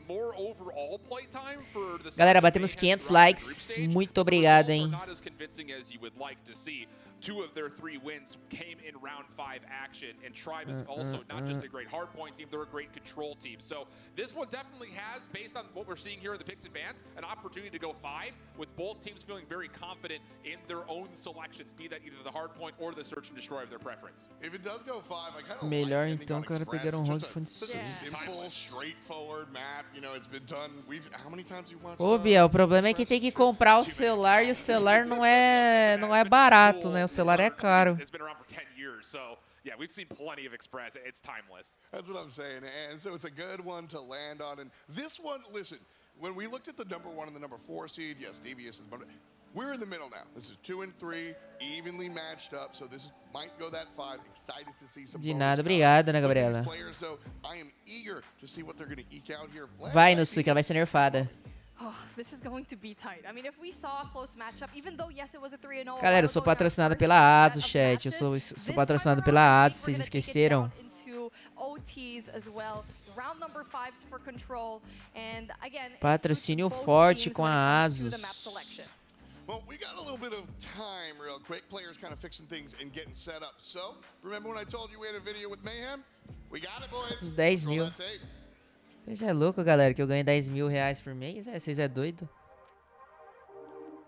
[SPEAKER 3] More overall play time for the
[SPEAKER 1] Galera, batemos 500 likes. Muito obrigado, hein?
[SPEAKER 3] Not as convincing as you would like to see. 2 of their 3 wins came in round 5 action, and Tribe is also not just a great hardpoint team, they're a great control team. So this one definitely has, based on what we're seeing here in the picks and bans, an opportunity to go 5, with both teams feeling very confident in their own selections, be that either the hardpoint or the search and destroy of their preference.
[SPEAKER 2] If it does go 5, I kind of
[SPEAKER 1] melhor então, cara, pegar round de fundição.
[SPEAKER 2] Simple, straightforward map, you know, it's been done. How many times you watched?
[SPEAKER 1] Ô, Bia, o problema é que tem que comprar o celular e o celular não é barato, né? O celular é caro.
[SPEAKER 3] It's been around for 10 years, so yeah, we've seen plenty of Express. It's timeless.
[SPEAKER 2] That's what I'm saying, and so it's a good one to land on. And this one, listen, when we looked at the number 1 and the number 4 seed, yes, Devious is. We're in the middle now. This is 2 and 3, evenly matched up. So this might go that 5. Excited to see some.
[SPEAKER 1] De nada, obrigado, Ana Gabriela. Vai no Suki, ela vai ser nerfada.
[SPEAKER 4] Oh, this is going to be tight. I mean, if we saw a close matchup, even though yes, it was a 3-0.
[SPEAKER 1] Galera, eu sou patrocinado pela Asus, chat. Eu sou patrocinado pela Asus, vocês esqueceram? Patrocínio forte com a Asus.
[SPEAKER 2] Well, we got a little bit of time real quick. Players kind of fixing things and getting set up. So, remember when I told you we had a video with Mayhem? We got it, boys.
[SPEAKER 1] 10 mil. Vocês é louco, galera, que eu ganho 10 mil reais por mês? Vocês é doido?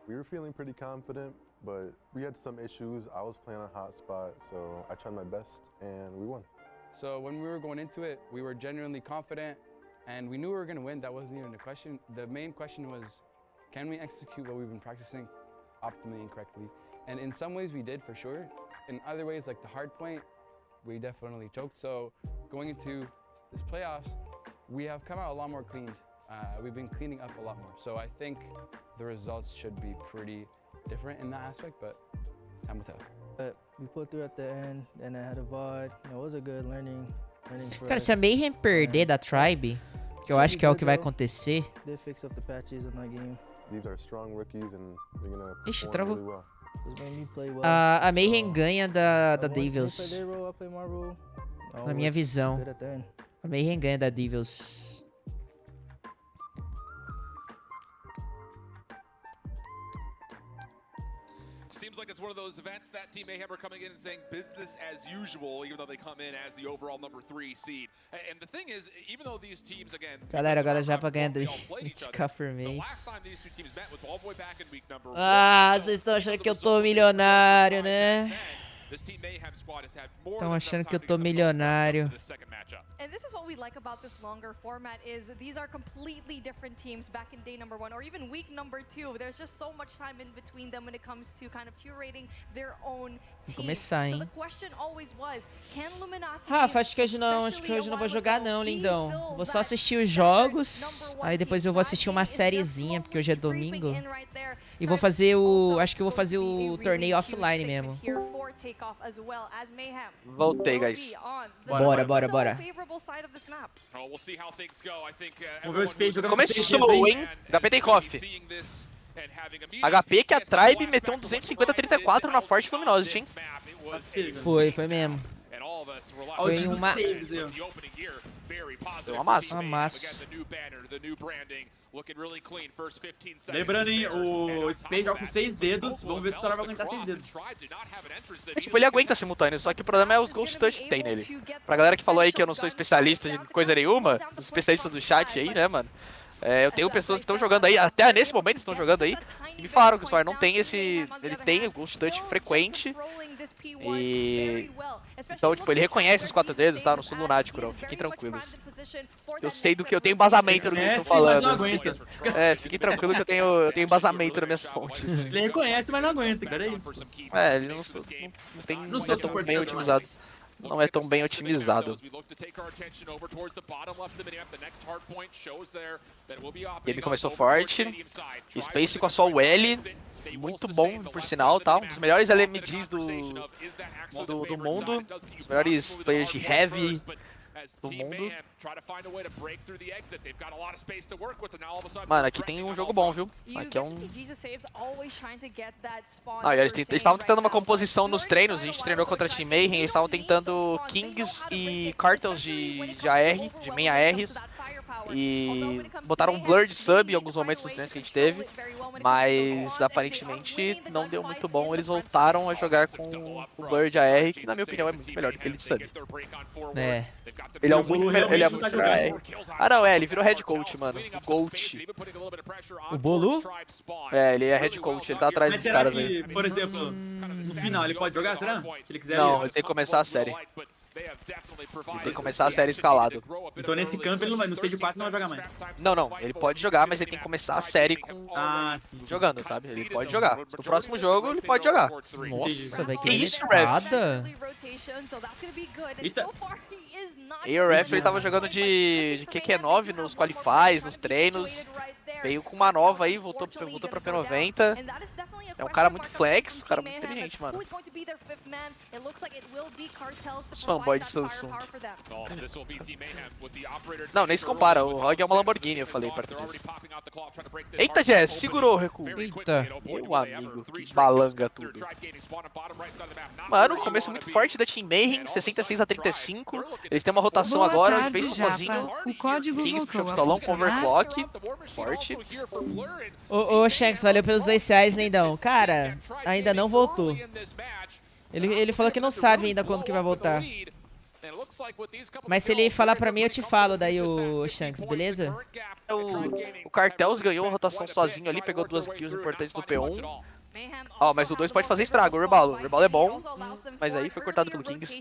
[SPEAKER 12] We were feeling pretty confident, but we had some issues. I was playing on hotspot, so I tried my best and we won.
[SPEAKER 10] So when we were going into it, we were genuinely confident and we knew we were going to win. That wasn't even a question. The main question was, can we execute what we've been practicing optimally and correctly? And in some ways we did for sure. In other ways, like the hard point, we definitely choked. So going into this playoffs, we have come out a lot more cleaned. We've been cleaning up a lot more. So I think the results should be pretty different in that aspect, but time will tell.
[SPEAKER 13] But we pulled through at the end, and I had a VOD. It was a good learning for
[SPEAKER 1] Cara,
[SPEAKER 13] us.
[SPEAKER 1] se a Mayhem perder da Tribe, que eu acho que é o que vai acontecer.
[SPEAKER 13] They fix up the patches in that game.
[SPEAKER 12] These are strong rookies and they're gonna
[SPEAKER 1] Ixi,
[SPEAKER 12] perform
[SPEAKER 1] travou.
[SPEAKER 12] really well.
[SPEAKER 1] A Mayhem ganha da Devils. Na minha visão. A Mayhem ganha da Devils.
[SPEAKER 3] Seems like it's one of those events that Team Mayhem are coming in and saying business as usual, even though they come in as the overall number 3 seed. And the thing is, even though these teams, again,
[SPEAKER 1] galera, agora já pra ganhar 20k por mês. Vocês estão achando que eu tô milionário, né? Estão achando que eu tô milionário.
[SPEAKER 4] And this is what we like about this longer format is these are completely different teams back in day number 1 or even week number 2. There's just so much time in between them when it comes to kind of curating their own team.
[SPEAKER 1] Começar, hein?
[SPEAKER 4] So the question always was, can Luminosity,
[SPEAKER 1] Rafa, acho que hoje não vou jogar não, lindão. Vou só assistir os jogos, aí depois eu vou assistir uma sériezinha, porque hoje é domingo. E vou fazer acho que eu vou fazer o torneio offline mesmo.
[SPEAKER 7] Voltei, guys.
[SPEAKER 1] Bora.
[SPEAKER 8] Vamos ver os peitos jogando.
[SPEAKER 7] Começou, hein? HP tem coffee. HP que a Tribe meteu um 250-34 na Forte Luminosity, hein?
[SPEAKER 1] Foi mesmo. Foi uma...
[SPEAKER 7] Deu uma massa.
[SPEAKER 1] Uma massa.
[SPEAKER 8] Lembrando, hein, o Spade joga com 6 dedos. Vamos ver se o Solar vai aguentar 6 dedos.
[SPEAKER 7] É, tipo, ele aguenta simultâneo, só que o problema é os Ghost Touch que tem nele. Pra galera que falou aí que eu não sou especialista de coisa nenhuma, os especialistas do chat aí, né, mano? É, eu tenho pessoas que estão jogando aí, até nesse momento estão jogando aí, e me falaram que o Solar não tem esse... Ele tem o Ghost Touch frequente, e... Então, tipo, ele reconhece os 4 dedos, tá? Eu não sou lunático, não. Fiquem tranquilos. Eu sei do que eu tenho embasamento no que eu estou falando.
[SPEAKER 8] Não aguenta.
[SPEAKER 7] É, fiquem tranquilos que eu tenho embasamento nas minhas fontes.
[SPEAKER 8] Ele reconhece, mas não aguenta, cara, é isso.
[SPEAKER 7] É, ele não é tão bem otimizado. Não é tão bem otimizado. O game começou forte. Space com a sua L. Muito bom, por sinal, tá? Um dos melhores LMGs do mundo. Os melhores players de Heavy do mundo. Mano, aqui tem um jogo bom, viu? Aqui é um... Ah, eles estavam tentando uma composição nos treinos. A gente treinou contra a Team Mayhem. Eles estavam tentando Kings e Cartels de AR, de main ARs. E botaram um blur de sub em alguns momentos dos treinos que a gente teve. Mas aparentemente não deu muito bom. Eles voltaram a jogar com o blur de AR, que na minha opinião é muito melhor do que ele de sub.
[SPEAKER 1] É.
[SPEAKER 7] Ele é muito melhor. Ele é muito melhor. Ah não, ele virou head coach, mano. Coach.
[SPEAKER 1] O Bolu?
[SPEAKER 7] É, ele é head coach, ele tá atrás dos caras aí.
[SPEAKER 8] Por exemplo, no final ele pode jogar, será? Se ele quiser.
[SPEAKER 7] Não, ele tem que começar a série. Ele tem que começar a série escalado.
[SPEAKER 8] Então nesse campo ele não vai, no stage 4 não vai jogar mais.
[SPEAKER 7] Não, ele pode jogar, mas ele tem que começar a série com... jogando, sabe? Ele pode jogar. No próximo jogo ele pode jogar.
[SPEAKER 1] Nossa, velho, que
[SPEAKER 7] isso, Ref?
[SPEAKER 8] Eita.
[SPEAKER 7] E o Ref, ele tava jogando de QQ9 nos qualifies, nos treinos. Veio com uma nova aí, voltou pra P90. É um cara muito flex, um cara muito inteligente, mano. Os fanboys de Samsung. Não, nem se compara, o ROG é uma Lamborghini, eu falei perto disso. Eita, Jess, segurou o recuo.
[SPEAKER 1] Eita.
[SPEAKER 7] Meu amigo, que balanga tudo. Mano, começo muito forte da Team Mayhem, 66-35. Eles têm uma rotação agora, o Space tá sozinho.
[SPEAKER 6] O código
[SPEAKER 7] Kings puxou o
[SPEAKER 6] voltou a
[SPEAKER 7] pistolão com overclock. Forte.
[SPEAKER 1] Ô, Shanks, valeu pelos 2 reais, lindão. Cara, ainda não voltou. Ele falou que não sabe ainda quando que vai voltar. Mas se ele falar pra mim, eu te falo daí, o Shanks, beleza?
[SPEAKER 7] O Cartels ganhou a rotação sozinho ali, pegou 2 kills importantes no P1. Ó, mas o 2 pode fazer estrago, o Rebalo. O Rebalo é bom, mas aí foi cortado pelo Kings.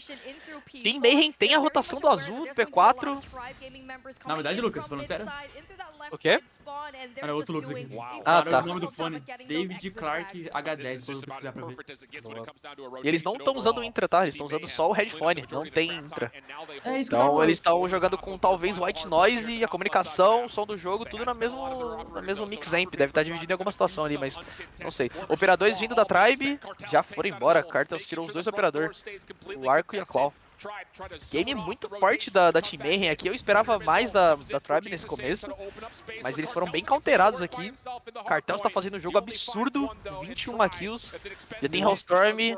[SPEAKER 7] Team Mayhem tem a rotação do azul, do P4.
[SPEAKER 8] Na verdade, Lucas, falando sério?
[SPEAKER 7] O quê?
[SPEAKER 8] Olha, outro Lucas aqui.
[SPEAKER 7] Ah, tá.
[SPEAKER 8] O nome do fone, David Clark H10, pra eu pesquisar pra ver.
[SPEAKER 7] E eles não estão usando o Intra, tá? Eles estão usando só o headphone, não tem Intra.
[SPEAKER 8] É isso que
[SPEAKER 7] Então eles estão jogando com talvez white noise e a comunicação, o som do jogo, tudo na mesmo mix amp. Deve estar dividido em alguma situação ali, mas não sei. Operadores vindo da Tribe já foram embora. Cartels tirou os 2 operadores, o Arco e a Claw. Game muito forte da Team Mayhem aqui. Eu esperava mais da Tribe nesse começo, mas eles foram bem counterados aqui. Cartels tá fazendo um jogo absurdo, 21 kills. Já tem Hellstorm.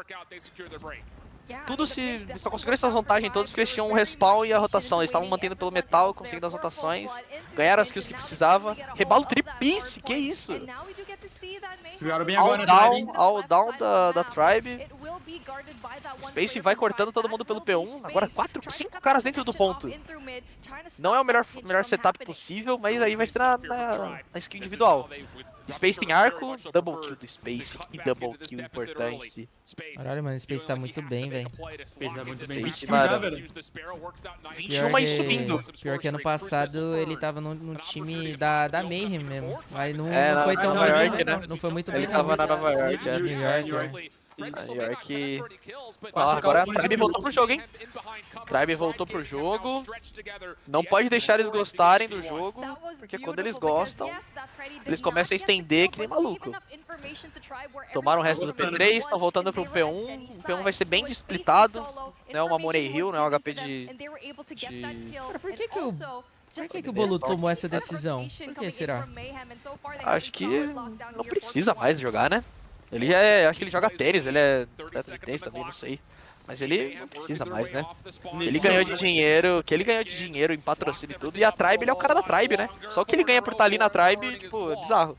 [SPEAKER 7] Tudo eles só conseguiram essas vantagens todas porque eles tinham um respawn e a rotação. Eles estavam mantendo pelo metal, conseguindo as rotações. Ganharam as kills que precisava. Rebalo tripice, que isso?
[SPEAKER 8] Seguraram bem agora,
[SPEAKER 7] all down da Tribe. Space vai cortando todo mundo pelo P1. Agora 5 caras dentro do ponto. Não é o melhor setup possível, mas aí vai ser na skill individual. Space tem arco, double kill do Space. Que double kill importante.
[SPEAKER 1] Caralho, mano, o Space tá muito bem, velho.
[SPEAKER 8] Space tá muito bem.
[SPEAKER 7] Space, mano. 21 e subindo.
[SPEAKER 1] Pior que ano passado ele tava no time da Mayhem mesmo. Aí não foi tão
[SPEAKER 7] Nova
[SPEAKER 1] bem,
[SPEAKER 7] York, né?
[SPEAKER 1] Não foi muito bem,
[SPEAKER 7] Ele tava na Nova York,
[SPEAKER 1] New York.
[SPEAKER 7] New York. Agora a Tribe voltou pro jogo, hein? Tribe voltou pro jogo. Não pode deixar eles gostarem do jogo, porque quando eles gostam, eles começam a estender que nem maluco. Tomaram o resto do P3, estão voltando pro P1. O P1 vai ser bem splitado. Não é uma Money Hill, não é um HP de...
[SPEAKER 1] Cara, por que o Bolu tomou essa decisão? Por que será?
[SPEAKER 7] Acho que não precisa mais jogar, né? Acho que ele joga tênis, ele é atleta de tênis também, não sei. Mas ele não precisa mais, né? Ele ganhou de dinheiro, em patrocínio e tudo. E a Tribe, ele é o cara da Tribe, né? Só o que ele ganha por estar ali na Tribe, tipo, é bizarro.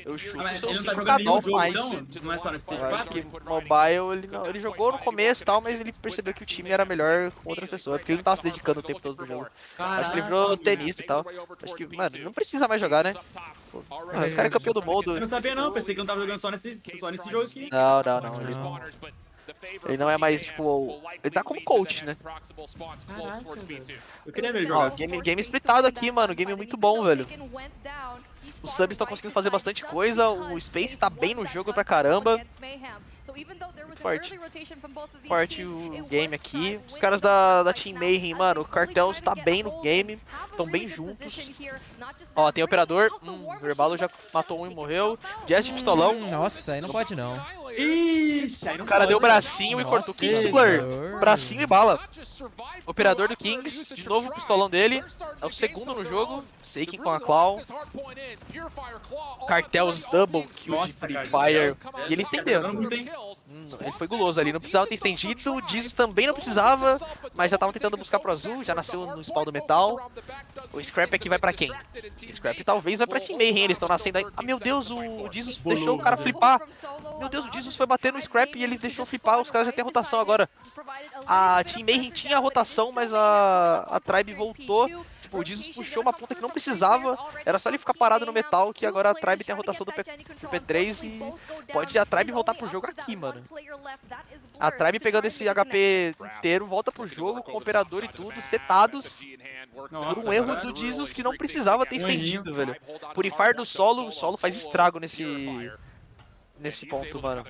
[SPEAKER 7] Eu chuto
[SPEAKER 8] Ele não tá
[SPEAKER 7] 5k
[SPEAKER 8] jogando nenhum jogo,
[SPEAKER 7] mais.
[SPEAKER 8] então? Não é só no Stage
[SPEAKER 7] Eu
[SPEAKER 8] 4?
[SPEAKER 7] acho que mobile, ele jogou no começo e tal, mas ele percebeu que o time era melhor com outras pessoas. Porque ele não tava se dedicando o tempo todo pro jogo. Acho que ele virou tenista e tal. Acho que, mano, ele não precisa mais jogar, né? Pô, o cara é campeão do mundo.
[SPEAKER 8] Eu não sabia não, pensei que não tava jogando só nesse jogo aqui.
[SPEAKER 7] Não. Ele não é mais, tipo... Ele tá como coach, né?
[SPEAKER 8] Caraca, velho. Eu queria ver ele
[SPEAKER 7] Ó,
[SPEAKER 8] jogar.
[SPEAKER 7] game splitado aqui, mano. Game muito bom, velho. Os subs estão conseguindo fazer bastante coisa. O Space tá bem no jogo pra caramba. Muito forte. Forte o game aqui. Os caras da Team Mayhem, mano. O Cartels tá bem no game. Estão bem juntos. Ó, tem operador. O Verbalo já matou um e morreu. Jazz de pistolão.
[SPEAKER 1] Nossa, aí não pode não.
[SPEAKER 8] Ixi, aí não
[SPEAKER 7] O cara
[SPEAKER 8] pode,
[SPEAKER 7] deu
[SPEAKER 8] né?
[SPEAKER 7] bracinho e cortou o Kings Blur. Bracinho e bala. Operador do Kings. De novo o pistolão dele. É o segundo no jogo. Shaking com a Claw. Cartels double kill de Free Fire. E ele estendeu. Ele foi guloso ali. Não precisava ter estendido. O Jesus também não precisava. Mas já tava tentando buscar pro azul. Já nasceu no spawn do metal. O Scrap aqui vai pra quem? O Scrap talvez vai pra Team Mayhem. Eles estão nascendo aí. Ah, meu Deus. O Jesus deixou o cara flipar. Meu Deus, o Jesus foi bater no Scrap e ele deixou flipar. Os caras já têm rotação agora. A Team Mayhem tinha a rotação, mas a Tribe voltou. Tipo, o Jesus puxou uma ponta que não precisava. Era só ele ficar parado no metal, que agora a Tribe tem a rotação do P3 e pode a Tribe voltar pro jogo aqui, mano. A Tribe pegando esse HP inteiro, volta pro jogo com o operador e tudo, setados. Por um erro do Jesus que não precisava ter estendido, velho. Purifier do solo, o solo faz estrago nesse ponto, mano.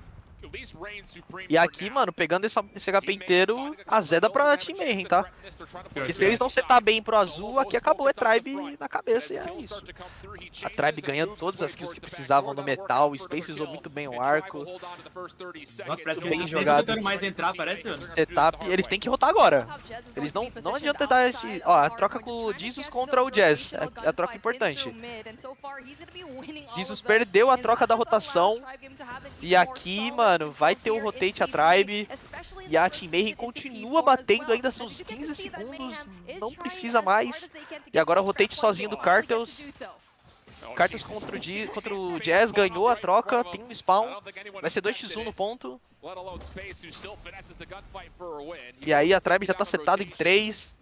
[SPEAKER 7] E aqui, mano, pegando esse HP inteiro, azeda pra Team Mayhem, tá? Porque se eles não setar bem pro azul, aqui acabou, é Tribe na cabeça e é isso. A Tribe ganhando todas as kills que precisavam no metal, o Space usou muito bem o arco.
[SPEAKER 8] Nossa, parece que
[SPEAKER 7] bem
[SPEAKER 8] eles
[SPEAKER 7] jogado.
[SPEAKER 8] tentando mais entrar, parece, mano.
[SPEAKER 7] Setup, eles têm que rotar agora. Eles não adianta dar esse... Ó, a troca com o Jesus contra o Jazz, é a troca importante. Jesus perdeu a troca da rotação. E aqui, mano, vai ter o rotate a Tribe. E a Team Mayhem continua batendo, ainda são uns 15 segundos. Não precisa mais. E agora o rotate sozinho do Cartels. Cartels contra o Jazz, ganhou a troca, tem um spawn. Vai ser 2x1 no ponto. E aí a Tribe já tá setada em 3.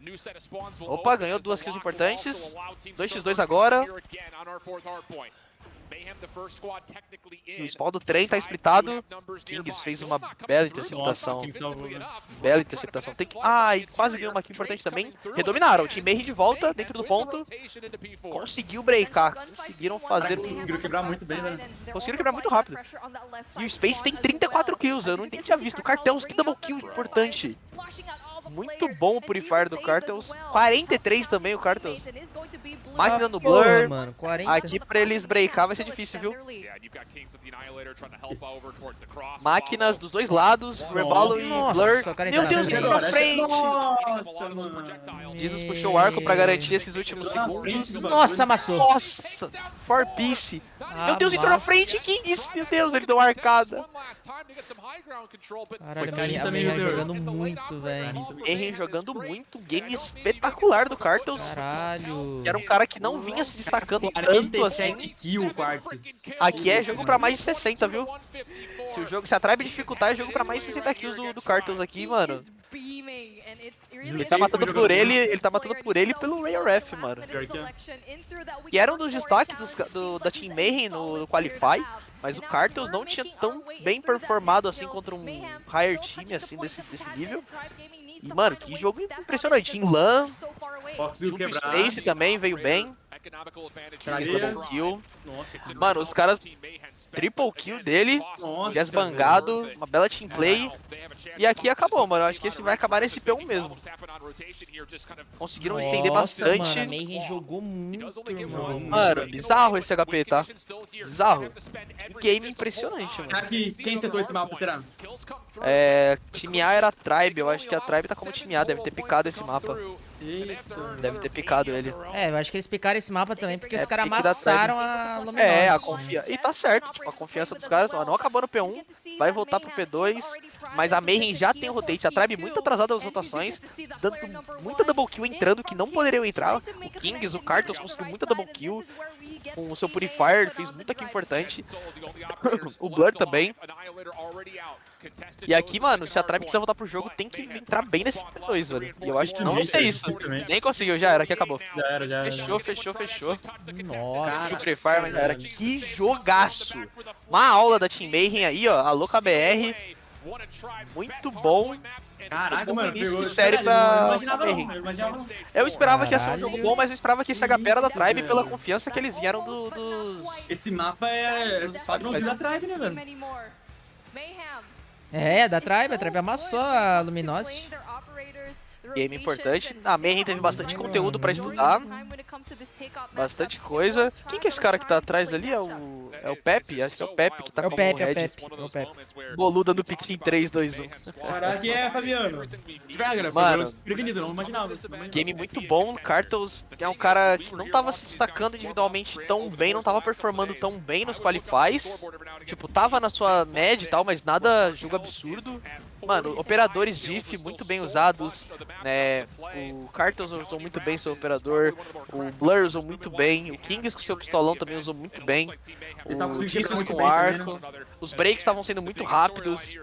[SPEAKER 7] Opa, ganhou 2 kills importantes. 2x2 agora. E o spawn do trem tá splitado. Kings fez uma bela interceptação. Bela interceptação. Tem que... Ah, e quase ganhou uma kill importante também. Redominaram. O Team Mayhem de volta, dentro do ponto. Conseguiu breakar. Conseguiram fazer...
[SPEAKER 8] Conseguiram quebrar muito bem, né?
[SPEAKER 7] Conseguiram quebrar muito rápido. E o Space tem 34 kills. Eu não tinha visto. O Cartels, que double kill importante. Muito bom o Purifier do Cartels. 43 também o Cartels. Máquina no Blur.
[SPEAKER 1] Mano, 40.
[SPEAKER 7] Aqui pra eles breakar vai ser difícil, viu? Máquinas dos dois lados. Rebalo e Blur. Meu Deus, entrou na frente.
[SPEAKER 8] Nossa, mano.
[SPEAKER 7] Jesus puxou o arco pra garantir esses últimos segundos.
[SPEAKER 1] Nossa, amassou.
[SPEAKER 7] Nossa, for piece. Meu Deus, entrou na frente. Que isso? Meu Deus, ele deu uma arcada.
[SPEAKER 1] Caralho, a Mayhem jogando muito, velho.
[SPEAKER 7] Mayhem jogando muito. Game espetacular do Cartels.
[SPEAKER 1] Caralho.
[SPEAKER 7] Que era um cara que não vinha se destacando tanto assim. Aqui é jogo pra mais de 60, viu? Se a Tribe dificultar, é jogo pra mais de 60 kills do Cartels aqui, mano. Ele tá matando por ele, e pelo RF, mano. Que era um dos destaques da Team Mayhem no Qualify, mas o Cartels não tinha tão bem performado assim contra um higher time assim desse nível. E, mano, que jogo impressionante. Em LAN, junto o Space também veio bem. Double kill. Mano, os caras... Triple kill dele. Jazz bangado. Uma bela team play. E aqui acabou, mano. Eu acho que esse vai acabar nesse P1 mesmo. Conseguiram estender bastante.
[SPEAKER 1] Mano, a Mayhem jogou muito, irmão.
[SPEAKER 7] Mano, bizarro esse HP, tá? Bizarro. Que game impressionante, mano.
[SPEAKER 8] Será que quem setou esse mapa, será?
[SPEAKER 7] Time A era a Tribe. Eu acho que a Tribe tá como time A. Deve ter picado esse mapa. Deve ter picado ele.
[SPEAKER 1] É, eu acho que eles picaram esse mapa também, porque os caras
[SPEAKER 7] pique da
[SPEAKER 1] amassaram
[SPEAKER 7] Tribe.
[SPEAKER 1] a Luminosity.
[SPEAKER 7] É, a confiança. E tá certo, tipo, a confiança dos caras, ó, não acabou no P1, vai voltar pro P2, mas a Mayhem já tem o rotate, a Tribe muito atrasada nas rotações, dando muita double kill entrando que não poderiam entrar. O Kings, o Cartels conseguiu muita double kill, com o seu Purifier, ele fez muita kill importante. O Blur também. E aqui, mano, se a Tribe quiser voltar pro jogo, tem que entrar bem nesse P2, velho. E eu acho que não vai ser isso. Nem conseguiu, já era, aqui acabou.
[SPEAKER 8] Já era.
[SPEAKER 7] Fechou.
[SPEAKER 1] Nossa.
[SPEAKER 7] O Free Fire, mas era que jogaço. Uma aula da Team Mayhem aí, ó. A louca BR. Muito bom.
[SPEAKER 8] Caraca, mano,
[SPEAKER 7] início
[SPEAKER 8] pegou
[SPEAKER 7] de série pra Mayhem.
[SPEAKER 8] Não.
[SPEAKER 7] Eu esperava que ia ser um jogo bom, mas eu esperava que esse HP era da Tribe pela confiança que eles vieram dos...
[SPEAKER 8] Esse mapa é padrãozinho da Tribe, né, velho?
[SPEAKER 1] É, da Tribe, a Tribe amassou a Luminosity.
[SPEAKER 7] Game importante. A Mayhem teve bastante conteúdo pra estudar. Bastante coisa. Quem que é esse cara que tá atrás ali? É o Pepe? Acho que é o Pepe que tá com o Red. Boluda do Piquim 3, 2, 1.
[SPEAKER 8] Caraca, Fabiano? Dragra,
[SPEAKER 7] mano,
[SPEAKER 8] prevenido, não imaginava.
[SPEAKER 7] Game muito bom. Cartels é um cara que não tava se destacando individualmente tão bem, não tava performando tão bem nos qualifies. Tipo, tava na sua média e tal, mas nada jogo absurdo. Mano, operadores diff muito bem usados, né? O Cartels usou muito bem seu operador, o Blur usou muito bem, o Kings com seu pistolão também usou muito bem, o Jesus com arco, os breaks estavam sendo muito rápidos.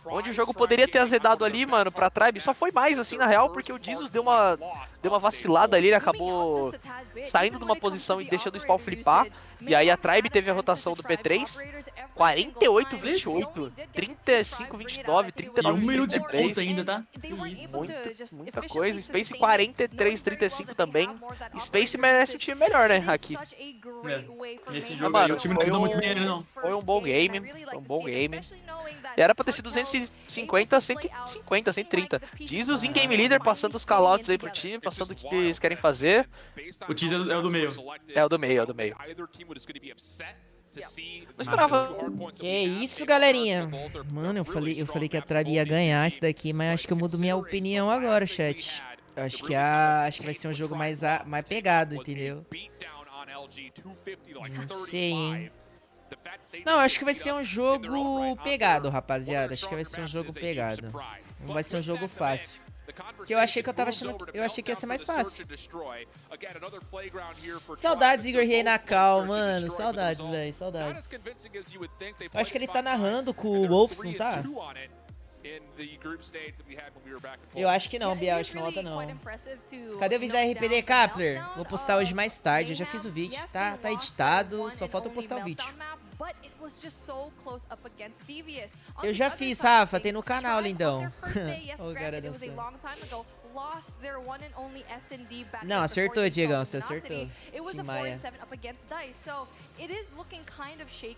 [SPEAKER 7] Onde o jogo poderia ter azedado ali, mano, pra Tribe, só foi mais assim na real, porque o Jesus deu uma vacilada ali, ele acabou saindo de uma posição e deixando o spawn flipar. E aí a Tribe teve a rotação do P3, 48-28, 35-29, 39-33.
[SPEAKER 8] E 1 minuto de ponta ainda, tá?
[SPEAKER 7] Muita coisa. Space 43-35 também. Space merece um time melhor, né, aqui.
[SPEAKER 8] Nesse jogo aí, o time não ajudou muito bem, não.
[SPEAKER 7] Foi um bom game, E era pra ter sido 250, 150, 130. Jesus em Game Leader, passando os callouts aí pro time, passando o que eles querem fazer.
[SPEAKER 8] O teaser é o do meio.
[SPEAKER 7] É o do meio. Não esperava.
[SPEAKER 1] Que isso, galerinha. Mano, eu falei que a Tribe ia ganhar esse daqui, mas acho que eu mudo minha opinião agora, chat. Acho que vai ser um jogo mais pegado, entendeu? Não sei, hein. Não, acho que vai ser um jogo pegado, rapaziada. Acho que vai ser um jogo pegado. Não vai ser um jogo fácil. Porque eu achei que eu achei que ia ser mais fácil. Saudades Igor Rei na Cal, mano. Saudades, velho. Saudades. Eu acho que ele tá narrando com o Wolves, não tá? Eu acho que não, Biel. Acho que não volta, não. Cadê o vídeo da RPD, Kapler? Vou postar hoje mais tarde. Eu já fiz o vídeo. Tá editado. Só falta eu postar o vídeo. Eu já fiz, Rafa, tem no canal, lindão. O cara dançando. Não, acertou, Diegão, você acertou. Tim Maia.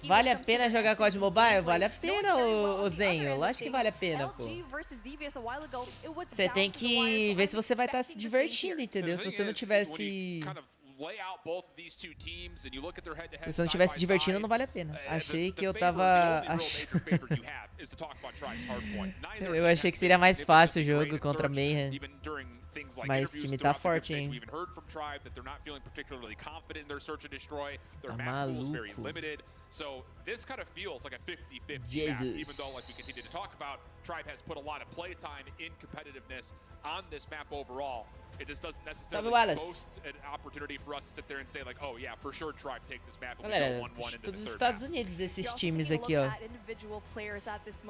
[SPEAKER 1] Vale a pena jogar COD Mobile? Vale a pena, ô Zenho. Lógico que vale a pena, pô. Você tem que ver se você vai estar se divertindo, entendeu? Se você não tivesse... Se você não estivesse divertindo, não vale a pena. Achei que eu tava... Eu achei que seria mais fácil o jogo contra Mayhem. Mas o time tá forte, hein? Tá maluco. Jesus. Salve, Wallace. Galera, de todos os Estados Unidos esses times aqui, ó.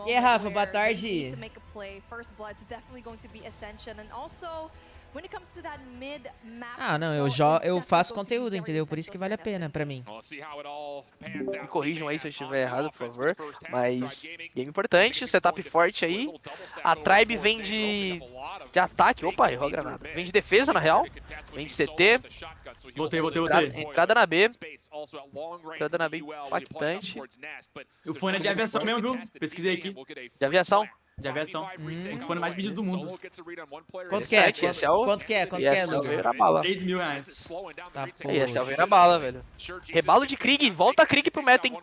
[SPEAKER 1] E aí, Rafa, boa tarde. Ah, não, eu faço conteúdo, entendeu? Por isso que vale a pena pra mim.
[SPEAKER 7] Me corrijam aí se eu estiver errado, por favor. Mas game importante, setup forte aí. A Tribe vem de ataque. Opa, errou a granada. Vem de defesa, na real. Vem de CT.
[SPEAKER 8] Voltei.
[SPEAKER 7] Entrada na B. Entrada na B impactante.
[SPEAKER 8] O fone é de aviação mesmo, viu? Pesquisei aqui.
[SPEAKER 7] De aviação?
[SPEAKER 8] De aviação. Um dos fones mais vendidos do mundo.
[SPEAKER 1] Quanto que é? Quanto que é,
[SPEAKER 7] Lucas? R$3
[SPEAKER 8] mil.
[SPEAKER 7] Tá, e esse é o veio na bala, velho. Rebalo de Krieg. Volta Krieg pro meta, hein?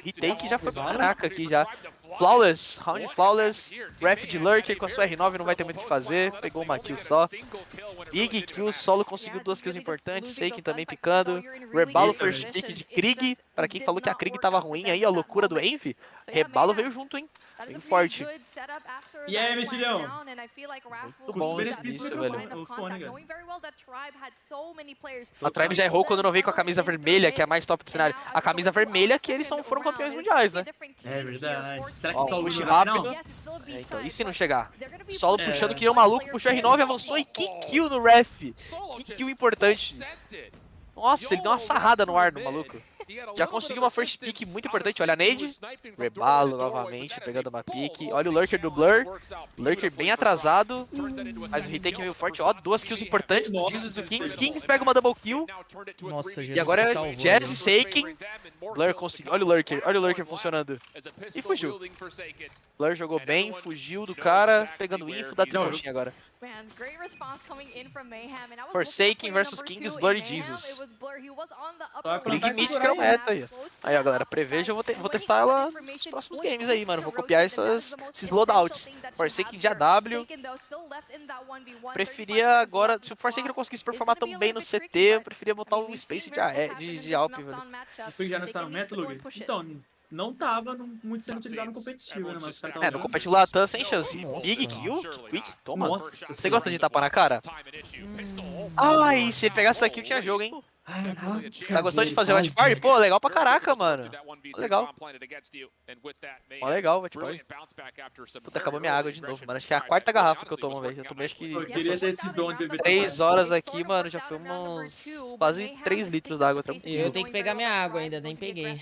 [SPEAKER 7] Retake já foi pra caraca aqui já. Flawless, round flawless. Ref de Lurker com a sua R9 não vai ter muito o que fazer. Pegou uma kill só. Big kill, solo conseguiu 2 kills importantes. Seiken também picando. Rebalo first pick de Krieg. Pra quem falou que a Krieg tava ruim aí, a loucura do Envy. Rebalo veio junto, hein? Bem forte.
[SPEAKER 8] E aí, Metilhão?
[SPEAKER 7] Muito bom
[SPEAKER 8] benefícios,
[SPEAKER 7] isso, velho.
[SPEAKER 8] O fone, cara.
[SPEAKER 7] A Tribe já errou quando não veio com a camisa vermelha, que é a mais top do cenário. A camisa vermelha que eles foram campeões mundiais, né?
[SPEAKER 8] É verdade. Será que
[SPEAKER 7] Ó,
[SPEAKER 8] só o
[SPEAKER 7] push
[SPEAKER 8] Lucha
[SPEAKER 7] rápido.
[SPEAKER 8] não?
[SPEAKER 7] Então, e se não chegar? Solo puxando que nem um maluco, puxou R9, avançou e que kill no ref. Que kill importante. Nossa, ele deu uma sarrada no ar no maluco. Já conseguiu uma first pick muito importante. Olha a nade. Rebalo novamente, pegando uma pick. Olha o Lurker do Blur. Lurker bem atrasado. Mas o retake veio forte. Ó, 2 kills importantes do Jesus do Kings. Kings pega uma double kill.
[SPEAKER 1] Nossa, Jesus
[SPEAKER 7] E agora
[SPEAKER 1] se
[SPEAKER 7] é
[SPEAKER 1] salvou,
[SPEAKER 7] Jazz
[SPEAKER 1] né?
[SPEAKER 7] e Seiken. Blur conseguiu. Olha o Lurker funcionando. E fugiu. Blur jogou bem, fugiu do cara. Pegando info da tributinha agora. Forsaken versus Kings, Blur e Jesus. Krieg Mid que é o meta aí. Aí, ó, galera, preveja, eu vou testar ela nos próximos games aí, mano. Vou copiar esses loadouts. Forsaken de AW. Preferia agora, se o Forsaken não conseguisse performar tão bem no CT, eu preferia botar o Space de Alp, velho.
[SPEAKER 8] O Krieg já não está no meta, Lug? Então, não tava muito sendo utilizado no competitivo, né? Mas os caras
[SPEAKER 7] no competitivo Latam sem chance. Big kill? Quick? Toma.
[SPEAKER 8] Nossa,
[SPEAKER 7] você gosta de tapar na cara? Ai, se ele pegasse essa kill tinha jogo, hein? Tá gostando de fazer o watch party? Pô, legal pra caraca, mano. Legal. Ó, legal, watch party. Puta, acabou minha água de novo, mano. Acho que é a 4ª garrafa que eu tomo, velho. Já tomei acho que
[SPEAKER 8] Eu queria ter esse dom de beber
[SPEAKER 7] 3 horas aqui, mano. Já foi uns quase 3 litros d'água.
[SPEAKER 1] E eu tenho que pegar minha água ainda, nem peguei.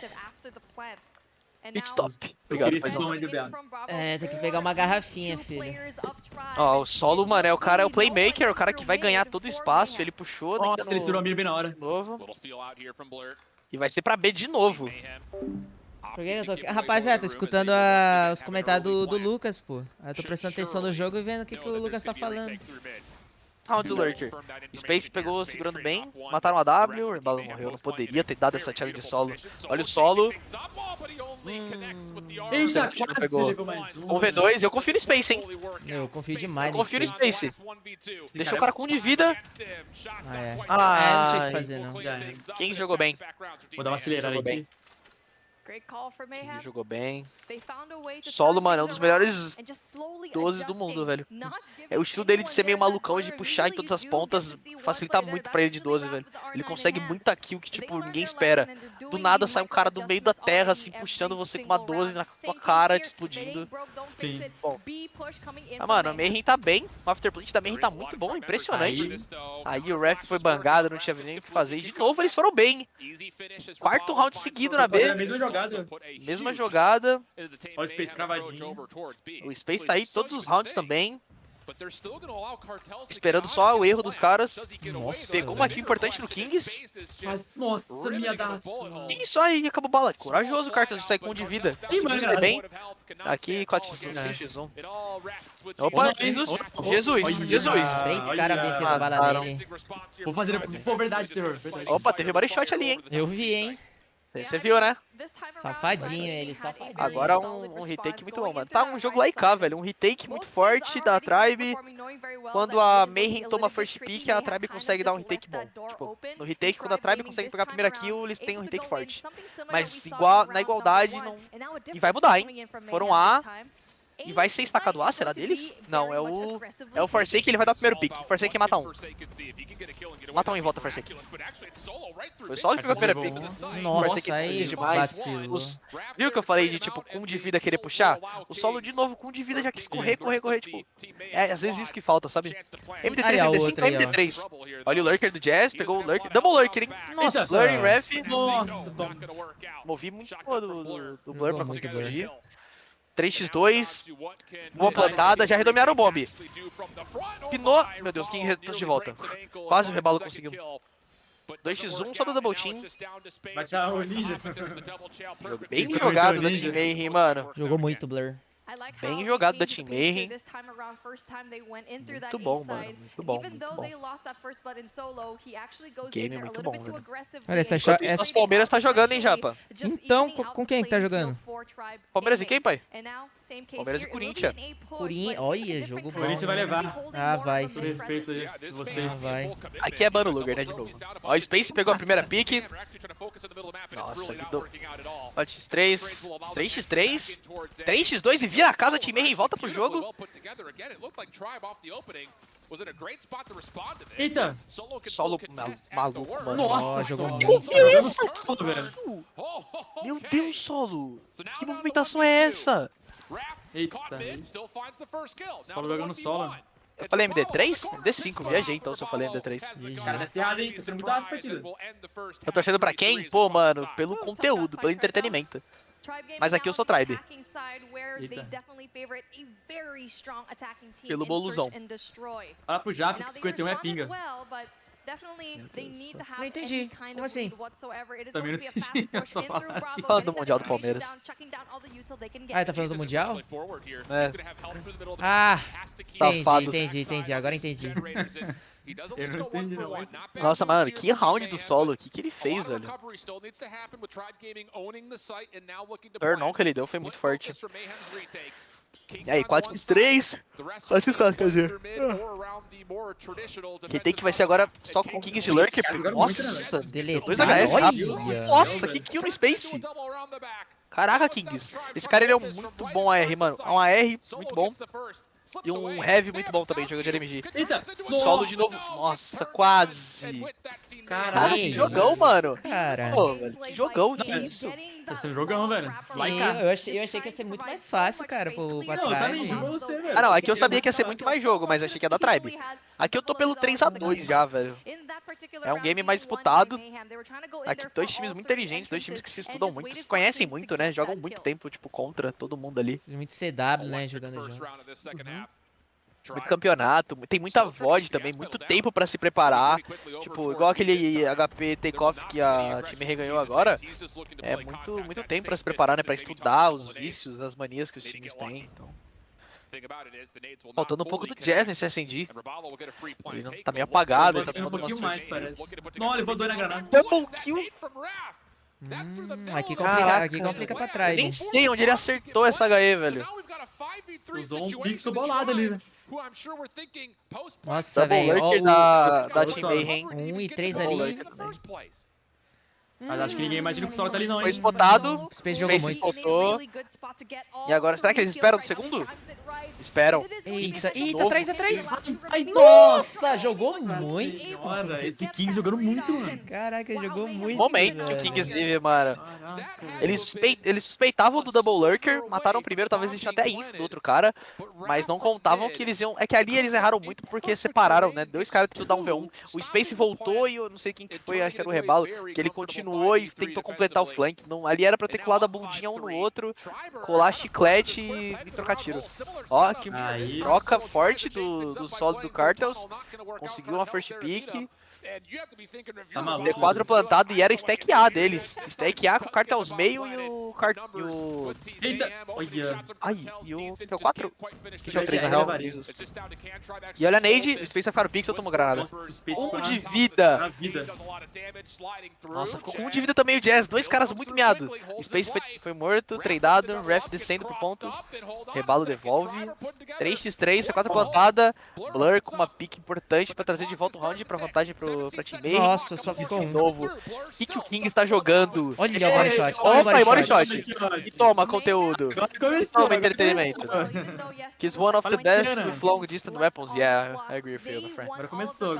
[SPEAKER 7] Pit stop.
[SPEAKER 8] Eu
[SPEAKER 7] Obrigado,
[SPEAKER 8] queria esse
[SPEAKER 7] paizão.
[SPEAKER 8] dom de beber.
[SPEAKER 1] É, tem que pegar uma garrafinha, filho.
[SPEAKER 7] Ó, o solo, mano, o cara é o playmaker, o cara que vai ganhar todo o espaço. Ele puxou.
[SPEAKER 8] Nossa, ele tirou a mira bem na hora.
[SPEAKER 7] Novo. E vai ser pra B de novo.
[SPEAKER 1] Por que eu tô aqui? Rapaziada, tô escutando os comentários do Lucas, pô. Aí eu tô prestando atenção no jogo e vendo o que o Lucas tá falando.
[SPEAKER 7] Round do Lurker. Space pegou segurando bem, mataram a W, o Rebalo morreu, não poderia ter dado essa challenge solo. Olha o solo.
[SPEAKER 8] Eita,
[SPEAKER 7] Não
[SPEAKER 8] quase
[SPEAKER 7] pegou.
[SPEAKER 8] levou mais um.
[SPEAKER 7] Um V2, eu confio no Space, hein?
[SPEAKER 1] Eu confio demais
[SPEAKER 7] Eu confio no Space. Deixou o cara com 1 de vida.
[SPEAKER 1] Ah, é.
[SPEAKER 7] Ah,
[SPEAKER 1] não tinha o que fazer, não.
[SPEAKER 7] Quem jogou bem?
[SPEAKER 8] Vou dar uma acelerada
[SPEAKER 7] Jogou
[SPEAKER 8] aqui.
[SPEAKER 7] bem. Quem jogou bem. Solo, mano, é um dos melhores 12 do mundo, velho. É o estilo dele de ser meio malucão, de puxar em todas as pontas, facilita muito pra ele de 12, velho. Ele consegue muita kill que, tipo, ninguém espera. Do nada sai um cara do meio da terra, assim, puxando você com uma 12 na tua cara, te explodindo.
[SPEAKER 8] Sim.
[SPEAKER 7] Bom. Ah, mano, a Mayhem tá bem. O afterplant da Mayhem tá muito bom, impressionante. Aí o ref foi bangado, não tinha nem o que fazer. E de novo eles foram bem. 4º round seguido na B. Mesma jogada.
[SPEAKER 8] Olha o Space cravadinho.
[SPEAKER 7] O Space tá aí todos os rounds também. Esperando só o erro dos caras.
[SPEAKER 1] Nossa,
[SPEAKER 7] Pegou uma kill importante no Kings.
[SPEAKER 8] Mas, nossa, minha daço.
[SPEAKER 7] Isso aí, acabou bala. Corajoso o cartão de sair com 1 de vida. Conseguiu sair bem. Aqui, 4x1, 5x1. Opa, Jesus. Jesus.
[SPEAKER 1] 3 caras metendo bala nele.
[SPEAKER 8] Vou fazer, pô, verdade, terror.
[SPEAKER 7] Opa, teve body shot ali, hein?
[SPEAKER 1] Eu vi, hein?
[SPEAKER 7] Você viu, né?
[SPEAKER 1] Safadinho ele, safadinho.
[SPEAKER 7] Agora um retake muito bom, mano. Tá um jogo lá e cá, velho. Um retake muito forte da Tribe. Quando a Mayhem toma first pick, a Tribe consegue dar um retake bom. Tipo, no retake, quando a Tribe consegue pegar a primeira kill, eles têm um retake forte. Mas na igualdade, não... E vai mudar, hein? Foram A. E vai ser estacado A, será deles? Não, é o Forsaken, ele vai dar o primeiro pick. Forsaken mata um. Mata um em volta, Forsaken. Foi só ele que pegou a primeira pick.
[SPEAKER 1] Nossa, aí vacilo.
[SPEAKER 7] Viu que eu falei de, tipo, com 1 de vida querer puxar? O solo de novo com 1 de vida já quis correr, tipo... É, às vezes isso que falta, sabe? MD3,
[SPEAKER 1] Aí, a
[SPEAKER 7] MD5,
[SPEAKER 1] outra aí, ó.
[SPEAKER 7] MD3. Olha o Lurker do Jazz, pegou o Lurker. Double Lurker, hein?
[SPEAKER 1] Nossa.
[SPEAKER 7] Blur em ref.
[SPEAKER 8] Nossa,
[SPEAKER 7] Movi muito do Blur pra conseguir
[SPEAKER 1] Blur.
[SPEAKER 7] fugir. 3x2, boa plantada, já redomearam o bomb. Pinou, meu Deus, quem trouxe de volta. Quase o rebalo conseguiu. 2x1, só do double team.
[SPEAKER 8] Vai dar o ninja.
[SPEAKER 7] Bem jogado da Team Mayhem, mano.
[SPEAKER 1] Jogou muito, Blur.
[SPEAKER 7] Bem jogado da Team Mayhem. Muito bom, mano. Muito bom, muito bom. Game muito bom, velho.
[SPEAKER 1] Olha,
[SPEAKER 7] Essa Palmeiras tá jogando, hein, Japa?
[SPEAKER 1] Então, com quem que tá jogando?
[SPEAKER 7] Palmeiras e quem, pai? Palmeiras e Corinthians.
[SPEAKER 1] Corinthians, olha, jogo bom.
[SPEAKER 8] Corinthians vai levar.
[SPEAKER 1] Ah, vai
[SPEAKER 8] Por
[SPEAKER 1] sim.
[SPEAKER 8] respeito a vocês.
[SPEAKER 1] Ah, vai.
[SPEAKER 7] Aqui é Mano Luger, né, de novo. Ó, o Space pegou a primeira pick. Nossa, que do... 4x3, 3x3, 3x2 e vira a casa, time e volta pro jogo.
[SPEAKER 8] Eita!
[SPEAKER 7] Solo maluco, mano.
[SPEAKER 8] Nossa,
[SPEAKER 1] jogou
[SPEAKER 8] solo.
[SPEAKER 1] muito.
[SPEAKER 7] Que é isso? Meu Deus, Solo. Que movimentação é essa?
[SPEAKER 8] Eita. Solo jogando solo.
[SPEAKER 7] Eu falei MD3? MD5, viajei então se eu falei MD3.
[SPEAKER 8] Cara, desse errado, hein? Tô sendo muito rápido essa partida.
[SPEAKER 7] Eu tô torcendo pra quem? Pô, mano, pelo conteúdo, pelo entretenimento. Mas aqui eu sou Tribe.
[SPEAKER 8] Eita.
[SPEAKER 7] Pelo boluzão.
[SPEAKER 8] Olha pro Jap, que 51 é pinga.
[SPEAKER 1] Não entendi. Como assim?
[SPEAKER 8] Também não entendi. Só falar assim.
[SPEAKER 7] Fala do Mundial do Palmeiras.
[SPEAKER 1] Ah, ele tá falando do Mundial?
[SPEAKER 7] É.
[SPEAKER 1] Ah,
[SPEAKER 7] Safados.
[SPEAKER 1] entendi. Agora entendi.
[SPEAKER 8] Eu não entendi não.
[SPEAKER 7] Nossa, mano, que round do Solo. O que ele fez, velho? O turn que ele deu foi muito forte. E aí, 4x3. 4x4, quer dizer. Retake vai ser agora só com Kings de Lurker. Nossa,
[SPEAKER 1] Deletou.
[SPEAKER 7] 2 HS rápido.
[SPEAKER 1] Olha.
[SPEAKER 7] Nossa, que kill no Space. Caraca, Kings. Esse cara ele é um muito bom AR, mano. É um AR muito bom. E um Heavy muito bom também, jogo de LMG.
[SPEAKER 8] Eita!
[SPEAKER 7] Solo de novo. Nossa, quase. Cara, que
[SPEAKER 1] Isso.
[SPEAKER 7] jogão, mano.
[SPEAKER 1] Cara.
[SPEAKER 7] Pô, velho, que jogão, que isso?
[SPEAKER 8] Tá sendo jogão, velho.
[SPEAKER 1] Sim, eu achei que ia ser muito mais fácil, cara, pra
[SPEAKER 8] Não, eu também
[SPEAKER 1] Tribe.
[SPEAKER 8] juro pra você, velho.
[SPEAKER 7] Ah, não, aqui eu sabia que ia ser muito mais jogo, mas eu achei que ia dar Tribe. Aqui eu tô pelo 3x2 já, velho. É um game mais disputado. Aqui, 2 times muito inteligentes, 2 times que se estudam muito, se conhecem muito, né? Jogam muito tempo, tipo, contra todo mundo ali.
[SPEAKER 1] Muito CW, né, jogando juntos.
[SPEAKER 7] Muito campeonato, tem muita VOD também, muito tempo pra se preparar. Tipo, igual aquele HP Takeoff que a time reganhou agora. É muito tempo pra se preparar, né? Pra estudar os vícios, as manias que os times têm. Então. Faltando um pouco do Jazz nesse SNG. Ele não tá meio apagado. Ele tá
[SPEAKER 8] Um pouquinho mais, parece. Não, ele levou 2 na granada.
[SPEAKER 7] Double kill.
[SPEAKER 1] Aqui complica pra trás,
[SPEAKER 7] Nem
[SPEAKER 1] hein?
[SPEAKER 7] sei onde ele acertou essa HE, velho.
[SPEAKER 8] Usou um pixel bolado ali, né?
[SPEAKER 1] Nossa,
[SPEAKER 7] Double
[SPEAKER 1] velho.
[SPEAKER 7] lurker da Team Mayhem.
[SPEAKER 1] 1 e 3 ali.
[SPEAKER 8] Mas acho que ninguém imagina que o Solo tá ali não,
[SPEAKER 7] Foi
[SPEAKER 8] hein?
[SPEAKER 7] spotado.
[SPEAKER 1] Space jogou
[SPEAKER 7] Space
[SPEAKER 1] muito.
[SPEAKER 7] spotou. E agora, será que eles esperam do segundo? Esperam.
[SPEAKER 1] Eita, atrás.
[SPEAKER 8] Ai,
[SPEAKER 1] Nossa, jogou muito.
[SPEAKER 8] Senhora, esse King jogando muito, mano.
[SPEAKER 1] Caraca, jogou muito.
[SPEAKER 7] Momento que o Kings vive, mano. Eles suspeitavam do Double Lurker, mataram o primeiro, talvez eles tinham até info do outro cara, mas não contavam que eles iam... É que ali eles erraram muito porque separaram, né? 2 caras tentaram dar um V1. O Space voltou e eu não sei quem que foi, acho que era o Rebalo, que ele continuou e tentou completar o flank. Não, ali era pra ter colado a bundinha um no outro, colar chiclete e trocar tiro. Ó, que troca forte do solo do Cartels. Conseguiu uma first pick.
[SPEAKER 8] Tá maluco.
[SPEAKER 7] T4 plantado e era stack A deles. Stack A com o Cartels meio e o...
[SPEAKER 8] Eita! Olha.
[SPEAKER 7] Ai, e o T4? Esqueci o 3 na real. Jesus. E olha a nade, o Space vai ficar no pixel, tomou granada.
[SPEAKER 8] Nossa, Space
[SPEAKER 7] 1
[SPEAKER 8] ficou
[SPEAKER 7] de
[SPEAKER 8] na
[SPEAKER 7] vida.
[SPEAKER 8] vida.
[SPEAKER 7] Nossa, ficou com 1 de vida também o Jazz. 2 caras muito miados. Space foi morto, tradeado, ref descendo pro ponto. Rebalo devolve. 3x3, C4 plantada. Blur com uma pick importante pra trazer de volta o round pra vantagem pra teammate.
[SPEAKER 1] Nossa, só ficou um.
[SPEAKER 7] Novo. O que o King está jogando?
[SPEAKER 1] Olha o body shot.
[SPEAKER 7] Opa, e body shot. E toma conteúdo.
[SPEAKER 8] Começou,
[SPEAKER 7] Toma entretenimento. He's one of the best
[SPEAKER 8] Tiana.
[SPEAKER 7] with long distance weapons. Yeah, I agree with you, my friend.
[SPEAKER 8] Agora começou.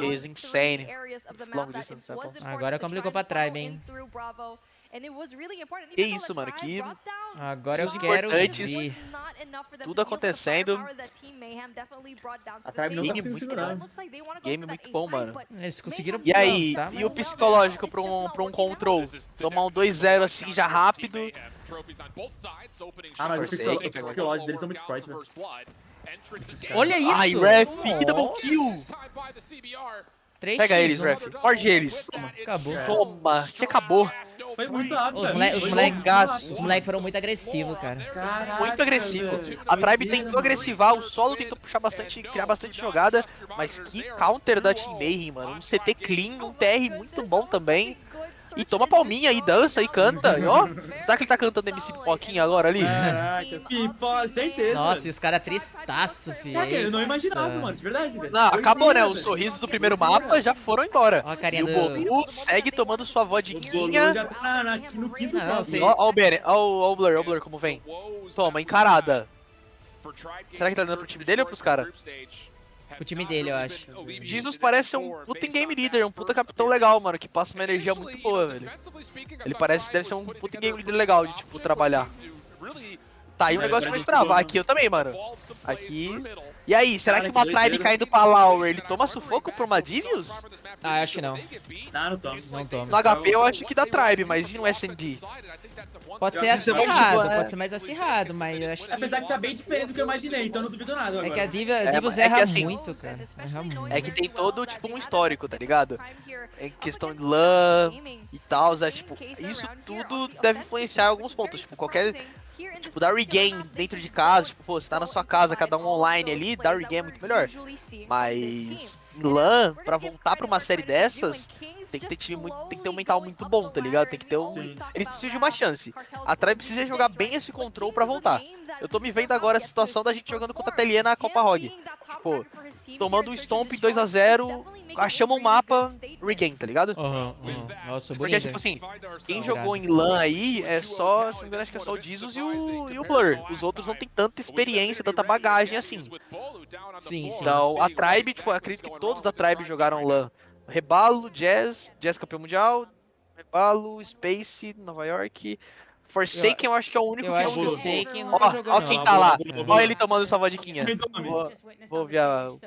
[SPEAKER 7] He's insane with long distance weapons.
[SPEAKER 1] Agora complicou pra Tribe, hein?
[SPEAKER 7] Que isso, mano, que
[SPEAKER 1] Agora eu
[SPEAKER 7] Os
[SPEAKER 1] quero
[SPEAKER 7] importantes,
[SPEAKER 1] ver.
[SPEAKER 7] tudo acontecendo.
[SPEAKER 8] A Tribe não tá
[SPEAKER 7] Game
[SPEAKER 8] conseguindo
[SPEAKER 7] muito
[SPEAKER 8] segurar.
[SPEAKER 7] Game muito bom, mano.
[SPEAKER 1] Eles conseguiram.
[SPEAKER 7] E aí,
[SPEAKER 1] plantar,
[SPEAKER 7] e o psicológico pra um control? Tomar um 2-0 assim já rápido.
[SPEAKER 8] Ah, mas
[SPEAKER 7] Forcei,
[SPEAKER 8] o psicológico deles é muito forte, velho.
[SPEAKER 1] Olha isso!
[SPEAKER 7] Ai, ref, que double
[SPEAKER 1] Nossa.
[SPEAKER 7] kill! Pega eles, ref. Morde eles.
[SPEAKER 1] Acabou.
[SPEAKER 7] Toma, que acabou.
[SPEAKER 8] Foi muito rápido.
[SPEAKER 1] Os moleques foram muito agressivos, cara.
[SPEAKER 8] Caraca,
[SPEAKER 7] Muito agressivo.
[SPEAKER 8] velho.
[SPEAKER 7] A Tribe tentou agressivar, o solo tentou puxar bastante, criar bastante jogada, mas que counter da Team Mayhem, mano. Um CT clean, um TR muito bom também. E toma palminha aí, dança e canta. E, ó, será que ele tá cantando MC Pipoquinha agora ali?
[SPEAKER 8] Caraca, Pipoca, certeza.
[SPEAKER 1] Nossa,
[SPEAKER 8] mano.
[SPEAKER 1] e os caras tristaço, filho.
[SPEAKER 8] Caraca, eu não imaginava, mano, de verdade, velho.
[SPEAKER 7] Não, acabou, né? Os
[SPEAKER 8] Doideira,
[SPEAKER 7] sorrisos do primeiro mapa já foram embora.
[SPEAKER 1] Ó a carinha
[SPEAKER 7] E o
[SPEAKER 1] do...
[SPEAKER 7] Bolu segue tomando sua
[SPEAKER 8] velho. O
[SPEAKER 7] vodiguinha.
[SPEAKER 8] já tá aqui no quinto
[SPEAKER 1] Não,
[SPEAKER 8] top.
[SPEAKER 1] sei.
[SPEAKER 7] Ó o Beren, ó o Blur como vem. Toma, encarada. Será que tá dando pro time dele ou pros caras?
[SPEAKER 1] O time dele, eu acho.
[SPEAKER 7] Jesus parece um puta game leader, um puta capitão legal, mano, que passa uma energia muito boa, velho. Ele parece que deve ser um puta game leader legal de, tipo, trabalhar. Tá, e um negócio que eu não esperava. Aqui eu também, mano. Aqui... E aí, será que uma Tribe caindo pra Lauer, ele toma sufoco por uma Divius?
[SPEAKER 1] Ah, acho que não.
[SPEAKER 8] Não toma.
[SPEAKER 1] Não toma.
[SPEAKER 7] No HP eu acho que dá Tribe, mas e no SND?
[SPEAKER 1] Pode ser
[SPEAKER 8] acho que
[SPEAKER 1] acirrado,
[SPEAKER 7] né?
[SPEAKER 1] pode ser mais acirrado, mas eu acho que...
[SPEAKER 8] Apesar que tá bem diferente do que eu imaginei, então eu não duvido nada agora.
[SPEAKER 1] É que a Divus
[SPEAKER 7] é que
[SPEAKER 1] erra
[SPEAKER 7] assim,
[SPEAKER 1] muito, cara. Erra muito.
[SPEAKER 7] É que tem todo, tipo, um histórico, tá ligado? Em questão de LAN e tal, é tipo, isso tudo deve influenciar em alguns pontos, tipo, qualquer... Tipo, dar regain dentro de casa, tipo, pô, você tá na sua casa, cada um online ali, dar regain é muito melhor. Mas em LAN, pra voltar pra uma série dessas, tem que ter time muito, tem que ter um mental muito bom, tá ligado? Tem que ter um... Eles precisam de uma chance. A Tribe precisa jogar bem esse control pra voltar. Eu tô me vendo agora a situação da gente jogando contra a Ateliê na Copa Rogue. Tipo, tomando um Stomp 2-0, achamos um mapa, regain, tá ligado?
[SPEAKER 1] Nossa,
[SPEAKER 7] Porque,
[SPEAKER 1] bonito.
[SPEAKER 7] tipo assim, quem jogou em LAN aí é só, se não me engano, acho que é só o Jesus e o Blur. Os outros não tem tanta experiência, tanta bagagem assim.
[SPEAKER 1] Sim, sim.
[SPEAKER 7] Então, a Tribe, tipo, eu acredito que todos da Tribe jogaram LAN. Rebalo, Jazz campeão mundial, Rebalo, Space, Nova York... Forsaken eu acho que é o único
[SPEAKER 1] Eu
[SPEAKER 7] que
[SPEAKER 1] acho que o
[SPEAKER 7] jogou.
[SPEAKER 1] Forsaken nunca jogou,
[SPEAKER 7] Ó
[SPEAKER 1] não.
[SPEAKER 7] quem tá lá, ó ele tomando essa vodiquinha. Vou ouvir a...
[SPEAKER 1] O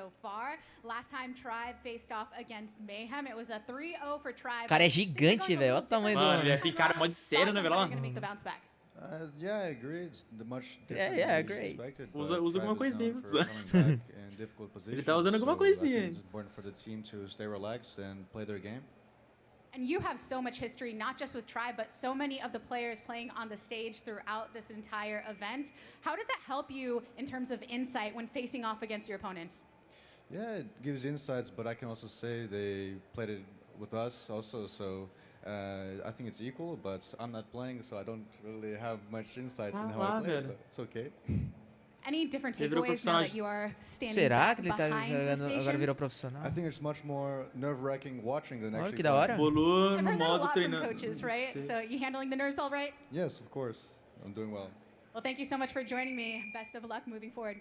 [SPEAKER 1] cara é gigante, velho. Olha o tamanho do
[SPEAKER 8] Mano, ele
[SPEAKER 1] homem.
[SPEAKER 8] tem cara mó de sério, né, velho?
[SPEAKER 12] Yeah, I agree. It's much
[SPEAKER 1] Yeah,
[SPEAKER 12] different
[SPEAKER 1] I
[SPEAKER 12] than
[SPEAKER 1] agree.
[SPEAKER 12] expected,
[SPEAKER 8] Usa
[SPEAKER 12] but
[SPEAKER 8] alguma
[SPEAKER 12] Tribe is
[SPEAKER 8] coisinha,
[SPEAKER 12] known for
[SPEAKER 8] usa.
[SPEAKER 12] coming back in difficult
[SPEAKER 8] Ele tá usando
[SPEAKER 12] positions,
[SPEAKER 8] alguma
[SPEAKER 12] so I
[SPEAKER 8] coisinha.
[SPEAKER 12] think it's important for the team to stay relaxed and play their game.
[SPEAKER 5] And you have so much history, not just with Tribe, but so many of the players playing on the stage throughout this entire event. How does that help you in terms of insight when facing off against your opponents?
[SPEAKER 12] Yeah, it gives insights, but I can also say they played it with us also, so I think it's equal, but I'm not playing, so I don't really have much insights in how I play, so it's okay.
[SPEAKER 5] Any different
[SPEAKER 8] Ele virou
[SPEAKER 5] takeaways now that
[SPEAKER 8] profissional.
[SPEAKER 5] you are standing
[SPEAKER 1] Será
[SPEAKER 5] back
[SPEAKER 1] que ele tá
[SPEAKER 5] behind the
[SPEAKER 1] jogando, agora
[SPEAKER 5] stations?
[SPEAKER 1] virou profissional?
[SPEAKER 12] I think it's much more nerve-wracking watching than
[SPEAKER 1] Olha
[SPEAKER 12] actually
[SPEAKER 1] que da hora.
[SPEAKER 12] playing.
[SPEAKER 8] Bolu
[SPEAKER 5] I've
[SPEAKER 8] no
[SPEAKER 5] heard that a
[SPEAKER 8] modo
[SPEAKER 5] lot from
[SPEAKER 8] treinando.
[SPEAKER 5] coaches, right? So you handling the nerves all right?
[SPEAKER 12] Yes, of course. I'm doing well.
[SPEAKER 5] Well, thank you so much for joining me. Best of luck moving forward.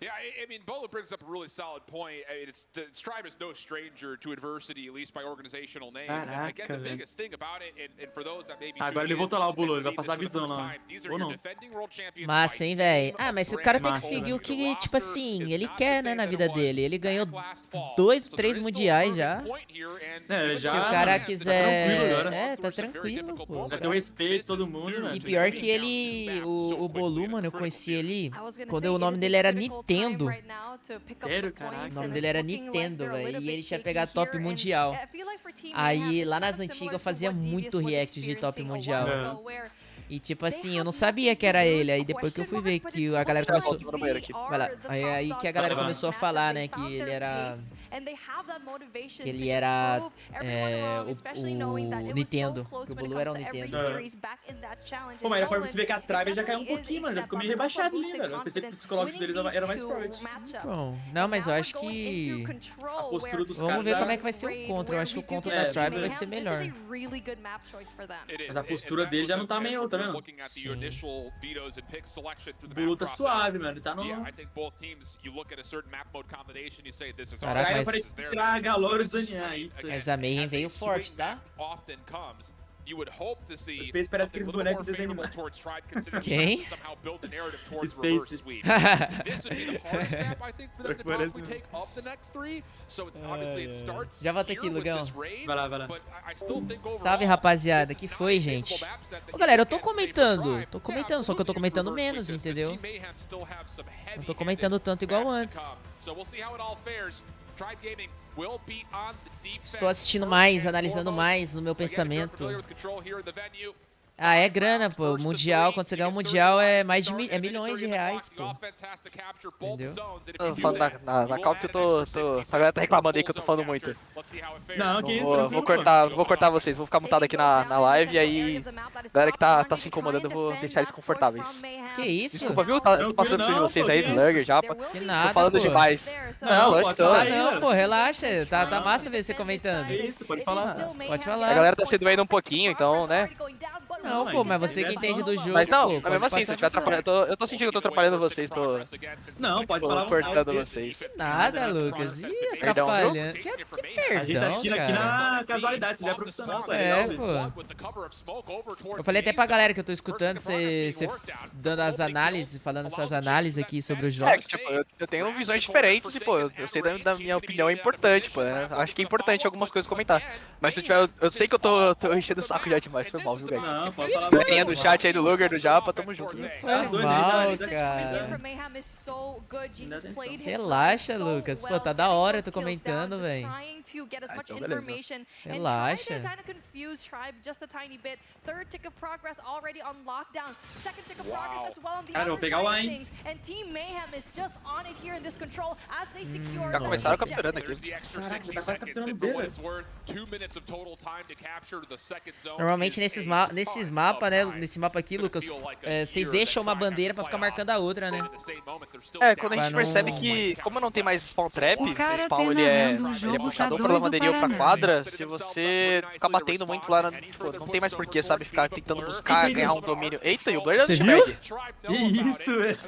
[SPEAKER 3] Yeah, I mean, Bolo brings up a really solid point. I mean, Tribe is no stranger to adversity, at least by organizational name. And again, the biggest thing about it, and for those that maybe
[SPEAKER 8] Agora ele voltou lá, o Bolo, ele vai passar a visão lá. Ou não?
[SPEAKER 1] Massa, hein, velho? Ah, mas o cara tem que seguir o que, tipo assim, ele quer, né, na vida dele. Ele ganhou 2, 3 mundiais já.
[SPEAKER 8] É, ele já,
[SPEAKER 1] Se o cara
[SPEAKER 8] mano,
[SPEAKER 1] quiser...
[SPEAKER 8] tá tranquilo agora.
[SPEAKER 1] É, tá tranquilo, pô.
[SPEAKER 8] Vai ter o respeito de todo mundo, né?
[SPEAKER 1] E pior que ele, o Bolu, mano, eu conheci ele quando o nome dele era Nintendo.
[SPEAKER 8] Sério, caraca.
[SPEAKER 1] O nome dele era Nintendo, velho. E ele tinha pegado top mundial. Aí, lá nas antigas, eu fazia muito react de top mundial. E tipo assim, eu não sabia que era ele. Aí depois que eu fui ver que a galera começou... Vai lá. Aí que a galera começou a falar, né, que ele era... Que ele era o Nintendo. Que o Bolu era o Nintendo.
[SPEAKER 8] Pô, mas pra perceber que a Tribe já caiu um pouquinho, mano. Já ficou meio rebaixado ali, velho. Eu pensei que o psicológico deles era mais forte.
[SPEAKER 1] Bom, não, mas eu acho que...
[SPEAKER 8] A postura dos
[SPEAKER 1] Vamos
[SPEAKER 8] caras
[SPEAKER 1] ver
[SPEAKER 8] já-
[SPEAKER 1] como é que vai ser o contra. Eu acho que o contra da Tribe vai ser melhor.
[SPEAKER 8] Mas a postura dele já não tá meio, tá vendo?
[SPEAKER 1] Sim.
[SPEAKER 8] O Bulu tá suave, mano. Ele tá no...
[SPEAKER 1] Caraca,
[SPEAKER 8] Aí
[SPEAKER 1] mas-
[SPEAKER 8] parece tirar a Galores do NA. Eita.
[SPEAKER 1] Mas a Mayhem veio forte, tá?
[SPEAKER 8] O Space parece aqueles bonecos desanimados.
[SPEAKER 1] Quem?
[SPEAKER 8] Space.
[SPEAKER 1] Já volta aqui, Lugão.
[SPEAKER 8] Vai lá, vai lá.
[SPEAKER 1] Salve, rapaziada. Que foi, gente? Ô, galera, eu tô comentando. Tô comentando, só que eu tô comentando menos, entendeu? Não tô comentando tanto igual antes. Estou assistindo mais, analisando mais no meu pensamento. Ah, é grana, pô. Mundial, quando você ganha um Mundial é mais de milhões de reais, pô. Entendeu?
[SPEAKER 7] Eu falo na calma que eu tô... A galera tá reclamando aí que eu tô falando muito.
[SPEAKER 8] Não, que isso,
[SPEAKER 7] Vou cortar vocês, vou ficar mutado aqui na live e aí... A galera que tá se incomodando, eu vou deixar eles confortáveis.
[SPEAKER 1] Que isso?
[SPEAKER 7] Desculpa, viu? Tô passando por vocês aí, do Lurger, Japa.
[SPEAKER 1] Que nada,
[SPEAKER 7] tô falando
[SPEAKER 1] pô.
[SPEAKER 7] demais.
[SPEAKER 8] Não,
[SPEAKER 7] lógico,
[SPEAKER 1] não, pô, relaxa. Tá massa ver você comentando.
[SPEAKER 8] Isso, pode falar.
[SPEAKER 1] Pode falar.
[SPEAKER 7] A galera tá se doendo um pouquinho, então, né?
[SPEAKER 1] Não, pô, mas você que entende do jogo.
[SPEAKER 7] Mas não,
[SPEAKER 1] pô,
[SPEAKER 7] mas mesmo assim, se eu tiver atrapalhando, eu tô sentindo que eu tô atrapalhando vocês, tô
[SPEAKER 8] pode falar.
[SPEAKER 7] cortando vocês.
[SPEAKER 1] Nada, Lucas. Ih,
[SPEAKER 7] Perdão, viu?
[SPEAKER 1] atrapalhando. Que perdão,
[SPEAKER 8] A gente tá assistindo aqui
[SPEAKER 1] cara.
[SPEAKER 8] na casualidade, se ele é profissional, pô.
[SPEAKER 1] Pô. Eu falei até pra galera que eu tô escutando você dando as análises, falando essas análises aqui sobre os jogos.
[SPEAKER 7] Tipo, eu tenho visões diferentes e, pô, eu sei da minha opinião é importante, pô, né? Acho que é importante algumas coisas comentar. Mas se eu tiver, eu sei que eu tô enchendo o saco já demais, foi mal, viu, guys?
[SPEAKER 8] Não, pode falar.
[SPEAKER 7] Galerinha do chat aí do Luger, do Japa, tamo junto, viu?
[SPEAKER 1] Foi mal, cara. Relaxa, Lucas. Pô, tá da hora, eu tô comentando, velho.
[SPEAKER 7] Então, beleza.
[SPEAKER 1] Relaxa.
[SPEAKER 8] Cara, eu vou pegar o A, hein?
[SPEAKER 7] Já começaram capturando aqui.
[SPEAKER 8] Caraca, ele tá quase capturando B, velho.
[SPEAKER 1] Normalmente nesses mapas, né? Nesse mapa aqui, Lucas, vocês deixam uma bandeira pra ficar marcando a outra, né?
[SPEAKER 7] É, quando a gente
[SPEAKER 1] Pra
[SPEAKER 7] percebe
[SPEAKER 1] não-
[SPEAKER 7] que, como não tem mais spawn trap,
[SPEAKER 6] O
[SPEAKER 7] o
[SPEAKER 6] cara
[SPEAKER 7] spawn ele é
[SPEAKER 6] terminando o jogo,
[SPEAKER 7] puxado
[SPEAKER 6] tá
[SPEAKER 7] ou pra
[SPEAKER 6] doido
[SPEAKER 7] lavanderia ou
[SPEAKER 6] para
[SPEAKER 7] pra
[SPEAKER 6] nada.
[SPEAKER 7] quadra, se você ficar batendo muito lá, tipo, não tem mais porquê, sabe, ficar tentando buscar, ganhar um domínio. Eita, e o Blur
[SPEAKER 8] Você
[SPEAKER 7] te
[SPEAKER 8] viu?
[SPEAKER 7] perde.
[SPEAKER 8] Que isso, velho.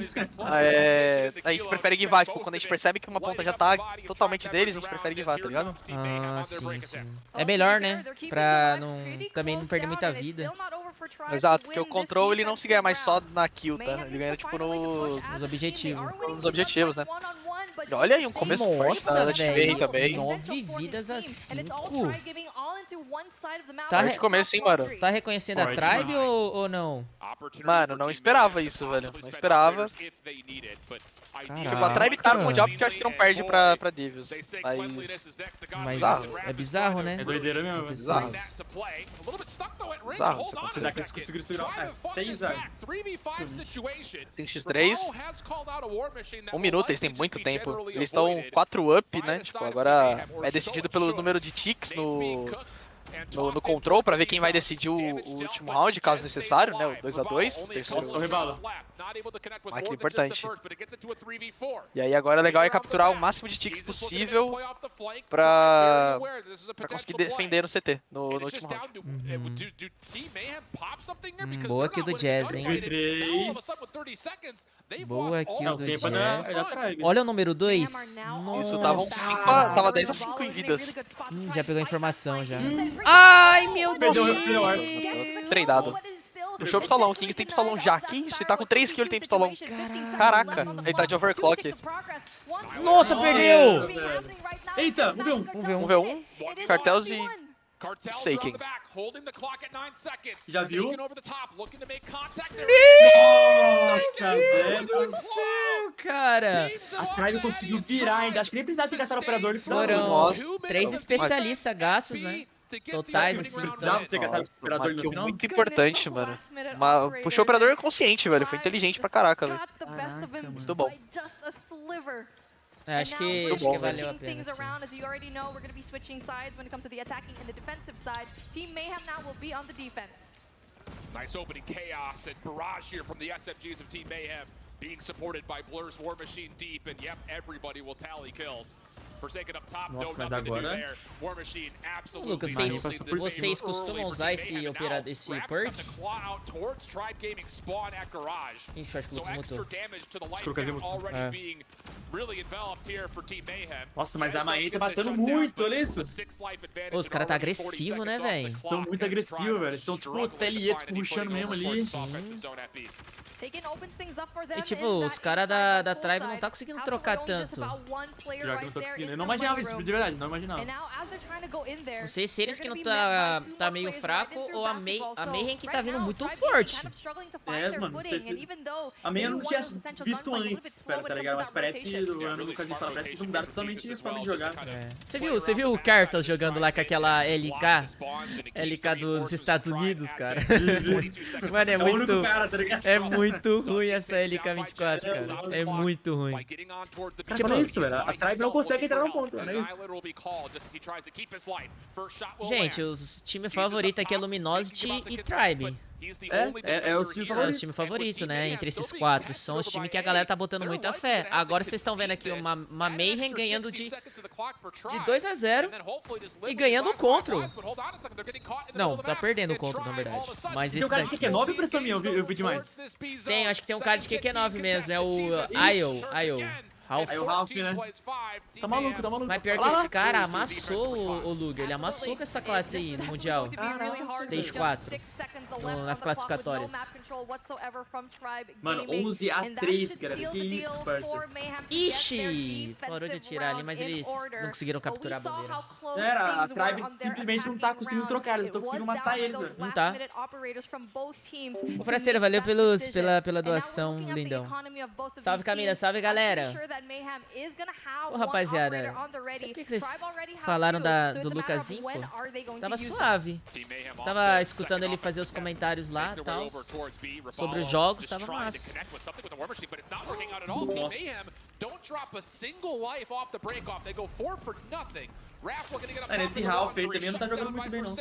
[SPEAKER 7] A gente prefere guivar, tipo, quando a gente percebe que uma ponta já tá totalmente deles, a gente prefere guivar, tá ligado?
[SPEAKER 1] Ah, sim. É melhor, né? Pra também não perder muita vida.
[SPEAKER 7] Exato, porque o control ele não se ganha mais só na kill, tá? Ele ganha, tipo,
[SPEAKER 1] Nos objetivos.
[SPEAKER 7] nos objetivos, né? E olha aí, um começo forte da
[SPEAKER 1] Nossa,
[SPEAKER 7] TPI
[SPEAKER 1] velho.
[SPEAKER 7] também.
[SPEAKER 1] 9 vidas a 5.
[SPEAKER 7] Forte começo, hein, mano?
[SPEAKER 1] Tá reconhecendo a
[SPEAKER 8] Forte
[SPEAKER 1] tribe
[SPEAKER 8] demais.
[SPEAKER 1] ou não?
[SPEAKER 7] Mano, não esperava isso, velho. Não esperava. Tipo, a tribe tá no mundial porque eu acho que não perde pra Devious.
[SPEAKER 1] Mas
[SPEAKER 7] Bizarro.
[SPEAKER 1] é bizarro, né?
[SPEAKER 8] É doideira mesmo, velho.
[SPEAKER 7] Bizarro. Bizarro, isso
[SPEAKER 8] Apesar que eles conseguiram segurar. É, 3-0.
[SPEAKER 7] 5x3. 1 minuto, eles têm muito tempo. Eles estão 4 up, né? Tipo, agora é decidido pelo número de ticks no control pra ver quem vai decidir o último round, caso necessário, né? O 2x2.
[SPEAKER 8] Nossa, o rebala.
[SPEAKER 7] Máquina importante. E aí agora o legal é capturar o máximo de ticks possível pra conseguir defender no CT, no último round.
[SPEAKER 1] Boa aqui do Jazz, hein?
[SPEAKER 8] 3.
[SPEAKER 1] Boa aqui
[SPEAKER 8] Não,
[SPEAKER 1] do
[SPEAKER 8] o tempo
[SPEAKER 1] Jazz.
[SPEAKER 8] da tribe.
[SPEAKER 1] Olha o número 2.
[SPEAKER 7] Isso, tava 10-5 em vidas.
[SPEAKER 1] Já pegou a informação já. Ai, meu Deus.
[SPEAKER 8] Perdeu o melhor.
[SPEAKER 7] Treinado. Puxou o pistolão, o Kings tem pistolão já. Que isso? Ele tá com 3 kills, ele tem pistolão. Caraca, ele tá de overclock.
[SPEAKER 1] Nossa, perdeu!
[SPEAKER 8] Eita, 1v1.
[SPEAKER 7] 1v1, Cartels e Saken.
[SPEAKER 8] Já viu?
[SPEAKER 1] Nossa,
[SPEAKER 8] velho
[SPEAKER 1] do céu, cara.
[SPEAKER 8] A tribe conseguiu virar ainda. Acho que nem precisava ter gastado o operador. Ele precisava.
[SPEAKER 1] Foram 3 especialistas gastos, né? Totais, assim.
[SPEAKER 8] Precisava ter gastado o operador no
[SPEAKER 7] Kill
[SPEAKER 8] final.
[SPEAKER 7] muito importante, mano. Puxou o operador consciente, velho. Foi inteligente pra caraca, velho. Muito bom.
[SPEAKER 1] É, acho que valeu a pena, sim.
[SPEAKER 3] Nice opening chaos and barrage here from the SMGs of Team Mayhem, being supported by Blur's War Machine deep, and yep, everybody will tally kills. Forsaken up top,
[SPEAKER 8] Nossa,
[SPEAKER 3] no
[SPEAKER 8] mas
[SPEAKER 3] nothing to do
[SPEAKER 8] agora...
[SPEAKER 3] there. War Machine absolutely
[SPEAKER 1] Lucas, vocês costumam usar esse purge? Ixi, acho que o Lucas mutou.
[SPEAKER 8] Nossa, mas a Maia tá batendo muito, olha isso.
[SPEAKER 1] Ô, os caras tá agressivo, né, velho?
[SPEAKER 8] Estão muito agressivos, velho. Estão tipo TLE, tipo, rushando mesmo ali.
[SPEAKER 1] E tipo, os caras da Tribe não tá conseguindo trocar tanto.
[SPEAKER 8] Pior que não tô conseguindo. Eu não imaginava isso, de verdade, não imaginava.
[SPEAKER 1] Não sei se eles que não tá meio fraco ou a Mayhem que tá vindo muito forte.
[SPEAKER 8] É, mano, não sei se... A Mayhem eu não tinha visto antes, tá ligado? Mas parece, o Lucas me fala, parece que mudaram totalmente a forma de jogar.
[SPEAKER 1] Você viu o Cartel jogando lá com aquela LK dos Estados Unidos, cara? Mano, é muito ruim essa LK24, cara. É muito ruim.
[SPEAKER 8] Tipo, é isso, velho. A Tribe não consegue entrar no ponto, né?
[SPEAKER 1] Gente, os times favoritos aqui é Luminosity e Tribe.
[SPEAKER 8] É o time favorito.
[SPEAKER 1] É o time favorito, né? Entre esses 4. São os times que a galera tá botando muita fé. Agora vocês estão vendo aqui uma Mayhem ganhando de 2-0 e ganhando o Control. Não, tá perdendo o Control, na verdade. Mas
[SPEAKER 8] Tem
[SPEAKER 1] esse
[SPEAKER 8] um cara de
[SPEAKER 1] daqui...
[SPEAKER 8] QQ9 ou impressão minha? Eu vi demais.
[SPEAKER 1] Tem, acho que tem um cara de QQ9 mesmo. É o Io. Ralph.
[SPEAKER 8] Aí o Ralph, né? Tá maluco, tá maluco.
[SPEAKER 1] Mas pior que esse cara amassou o Luger. Ele amassou com essa classe aí no Mundial. Stage 4. Nas classificatórias.
[SPEAKER 8] Mano, 11-3, cara. Que isso, parça.
[SPEAKER 1] Ixi! Parou de atirar ali, mas eles não conseguiram capturar a bandeira.
[SPEAKER 8] A Tribe simplesmente não tá conseguindo trocar. Eles estão conseguindo matar eles, velho.
[SPEAKER 1] Não tá. O Frasteiro, valeu pela doação, lindão. Salve, Camila. Salve, galera. Ô, rapaziada, sabe por que vocês falaram do Lucasinho, pô? Tava suave. Tava escutando ele fazer os comentários lá e tal. Sobre os jogos, tava massa.
[SPEAKER 8] Nesse Ralph aí também não tá jogando muito bem, não.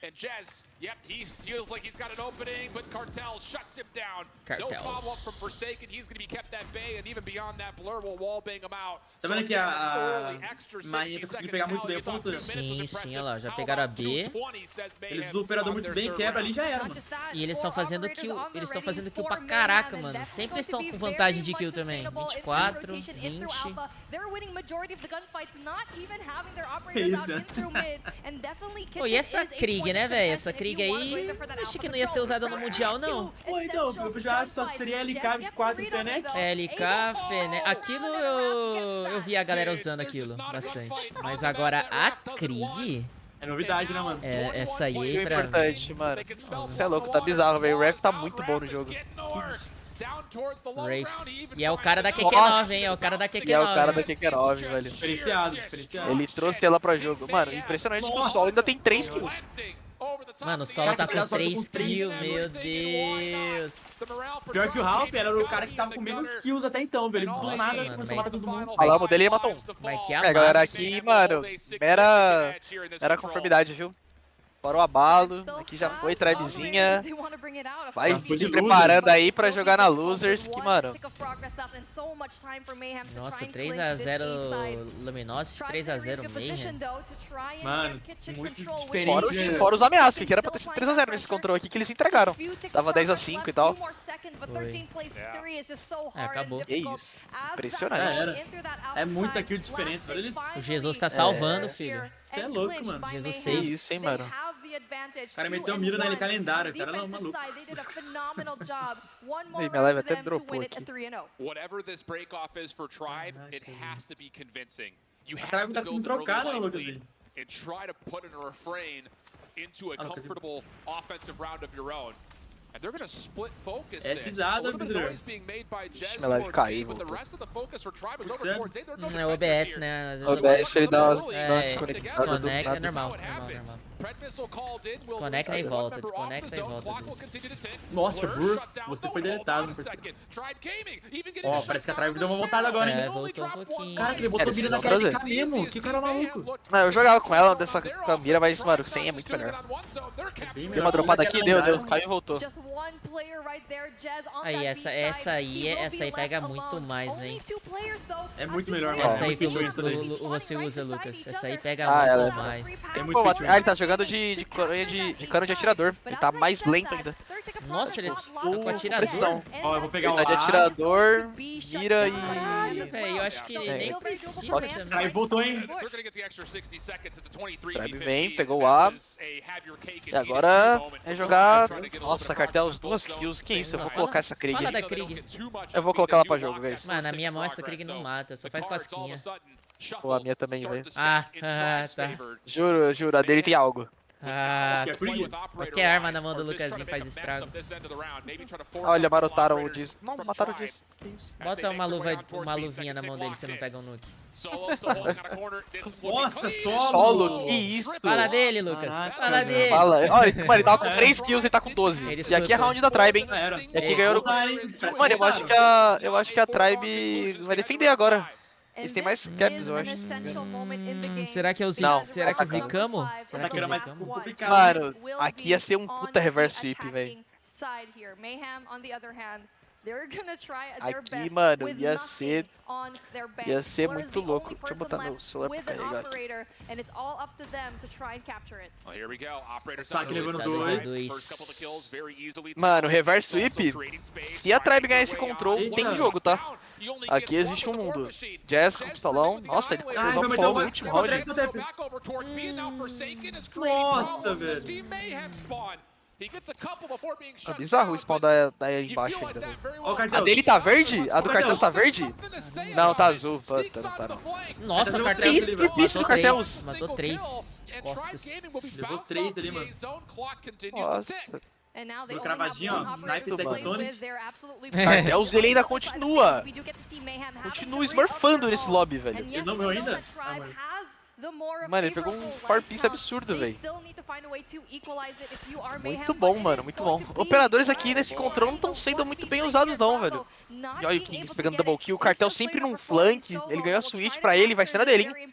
[SPEAKER 3] And Jez, yep, he feels like he's got an opening, but Cartel shuts him down. No follow-up from Forsaken, he's going to be kept at bay, and even beyond that, Blur will wallbang him out.
[SPEAKER 8] Tá vendo que a Marinha tá conseguindo pegar muito bem o ponto, né?
[SPEAKER 1] Sim, olha lá, já pegaram a B.
[SPEAKER 8] Eles usam o operador muito bem, quebra ali e já era, mano.
[SPEAKER 1] E eles estão fazendo kill, pra caraca, mano. Sempre estão com vantagem de kill também. 24, 20.
[SPEAKER 8] Que isso,
[SPEAKER 1] Pô, e essa Krieg, né, velho? Essa Krieg aí, achei que não ia ser usada no Mundial, não.
[SPEAKER 8] Pô, então, eu já acho que só teria LK24 e Fennec.
[SPEAKER 1] LK, Fennec. Aquilo eu vi a galera usando aquilo bastante. Mas agora a Krieg...
[SPEAKER 8] É novidade, né, mano?
[SPEAKER 1] É, essa aí
[SPEAKER 7] É
[SPEAKER 1] pra...
[SPEAKER 7] importante, mano. Você é louco, tá bizarro, velho. O Ref tá muito bom no jogo.
[SPEAKER 1] Wraith. E é o cara da QQ9, hein? É o cara da QQ9.
[SPEAKER 7] E é o cara da QQ9, velho.
[SPEAKER 8] Diferenciado.
[SPEAKER 7] Ele trouxe ela pra jogo. Mano, impressionante que o Solo ainda tem 3 kills.
[SPEAKER 1] Mano, o Solo tá com 3 kills, meu Deus.
[SPEAKER 8] Pior que o Ralph era o cara que tava com menos kills até então, velho. Do nada ele começou a matar todo mundo.
[SPEAKER 7] Falamos dele e matou um.
[SPEAKER 1] Vai que
[SPEAKER 7] A galera aqui, mano, era conformidade, viu? Parou o abalo, aqui já foi, Tribezinha. Vai se preparando aí pra jogar na Losers, que, mano...
[SPEAKER 1] Nossa, 3-0 Luminosity, 3-0 Mayhem.
[SPEAKER 8] Mano, muito diferente.
[SPEAKER 7] Fora os ameaços, que era pra ter sido 3-0 nesse control aqui, que eles entregaram. Tava 10-5 e tal.
[SPEAKER 1] Acabou.
[SPEAKER 7] Que isso, impressionante.
[SPEAKER 8] É muita kill de diferença, velho.
[SPEAKER 1] O Jesus tá salvando, filho.
[SPEAKER 8] Você é louco, mano.
[SPEAKER 1] Jesus
[SPEAKER 7] Que
[SPEAKER 1] 6.
[SPEAKER 7] isso, hein, mano.
[SPEAKER 8] O cara meteu mira na LK lendário, o cara é maluco.
[SPEAKER 7] Minha live até dropou aqui.
[SPEAKER 3] Whatever this break off is for Tribe, it has to be convincing. You
[SPEAKER 8] A Tribe tá conseguindo trocar, né, Lucas?
[SPEAKER 3] And try to put in a refrain into a comfortable offensive round of your own. And they're going to split focus
[SPEAKER 8] É pisada,
[SPEAKER 7] Minha live caiu.
[SPEAKER 1] É o OBS, né?
[SPEAKER 7] O OBS ele dá uma
[SPEAKER 1] desconectada do nada. É normal. Desconecta e volta,
[SPEAKER 8] Nossa, Burr, você foi deletado. Ó, parece que a Tribe deu uma voltada agora, hein?
[SPEAKER 1] Voltou um pouquinho.
[SPEAKER 8] Cara, ele botou mira naquela LK mesmo, que cara maluco.
[SPEAKER 7] Não, eu jogava com ela dessa mira, mas, mano, sem é muito melhor. Deu uma dropada aqui, deu, caiu e voltou.
[SPEAKER 1] Aí, essa aí pega muito mais, hein?
[SPEAKER 8] É muito melhor, mano.
[SPEAKER 1] Essa aí que você usa, Lucas. Essa aí pega muito mais.
[SPEAKER 8] É muito
[SPEAKER 7] ele tá jogando de cano de atirador. Ele tá mais lento ainda.
[SPEAKER 1] Nossa, ele tá com atirador.
[SPEAKER 7] Pressão.
[SPEAKER 8] Ó, eu vou pegar o
[SPEAKER 7] Tá de
[SPEAKER 8] A.
[SPEAKER 7] atirador, mira e...
[SPEAKER 1] Caralho, velho, eu acho que ele nem precisa também.
[SPEAKER 8] Aí voltou, hein?
[SPEAKER 7] Tribe vem, pegou o A. E agora é jogar... Nossa, cartel, as 2 kills. Que isso? Eu vou colocar essa Krieg.
[SPEAKER 1] Fala da Krieg.
[SPEAKER 7] Eu vou colocar ela pra jogo, guys.
[SPEAKER 1] Mano, na minha mão essa Krieg não mata, só faz cosquinha.
[SPEAKER 7] Pô, a minha também, velho.
[SPEAKER 1] Ah, tá.
[SPEAKER 7] Juro, juro, a dele tem algo.
[SPEAKER 1] Ah, qualquer arma na mão do Lucasinho faz estrago.
[SPEAKER 7] Olha, marotaram o Diz. Não, mataram o Diz. Que isso?
[SPEAKER 1] Bota uma luvinha na mão dele, você não pega um nuke.
[SPEAKER 8] Nossa,
[SPEAKER 7] Solo, que isso?
[SPEAKER 1] Fala dele, Lucas. Fala dele.
[SPEAKER 7] Fala. Olha, mano, ele tava com 3 kills e tá com 12. E aqui é round da Tribe, hein? E aqui ganhou... Mano, eu acho que a Tribe vai defender agora. Eles têm mais caps, eu acho.
[SPEAKER 1] Será que é o
[SPEAKER 7] Não,
[SPEAKER 1] será que zicamos? Será que é
[SPEAKER 8] mais
[SPEAKER 1] zicamos?
[SPEAKER 8] complicado.
[SPEAKER 7] Mano, aqui ia ser um puta reverse sweep, velho. Aqui, mano, ia ser muito louco. Deixa eu botar meu celular pra carregar aqui.
[SPEAKER 8] Saque levando 2.
[SPEAKER 7] Mano, reverse sweep, se a Tribe ganhar esse control, tem jogo, tá? Aqui existe um mundo. Jazz com pistolão. Nossa, ele fez um pistolão no último round.
[SPEAKER 8] Nossa, velho.
[SPEAKER 7] É bizarro o spawn da embaixo ainda, velho. A dele tá verde? A do cartel tá verde? Não, tá azul. Puta, não tá não.
[SPEAKER 1] Nossa, o cartel
[SPEAKER 7] Que isso, que bicho do cartel?
[SPEAKER 1] Matou 3 de costas.
[SPEAKER 8] Levou 3 ali, mano.
[SPEAKER 7] Nossa.
[SPEAKER 8] Meu cravadinho, ó. Knife Tectonic.
[SPEAKER 7] Cartels, ele ainda continua. Continua smurfando nesse lobby, velho.
[SPEAKER 8] Ele não morreu ainda? Ah, mano.
[SPEAKER 7] Mano, ele pegou um 4-piece absurdo, velho. Muito bom, mano, muito bom. Operadores aqui nesse control não estão sendo muito bem usados não, velho. E olha o Kings pegando double kill, o cartel sempre num flank, ele ganhou a switch pra ele, vai ser na dele, hein.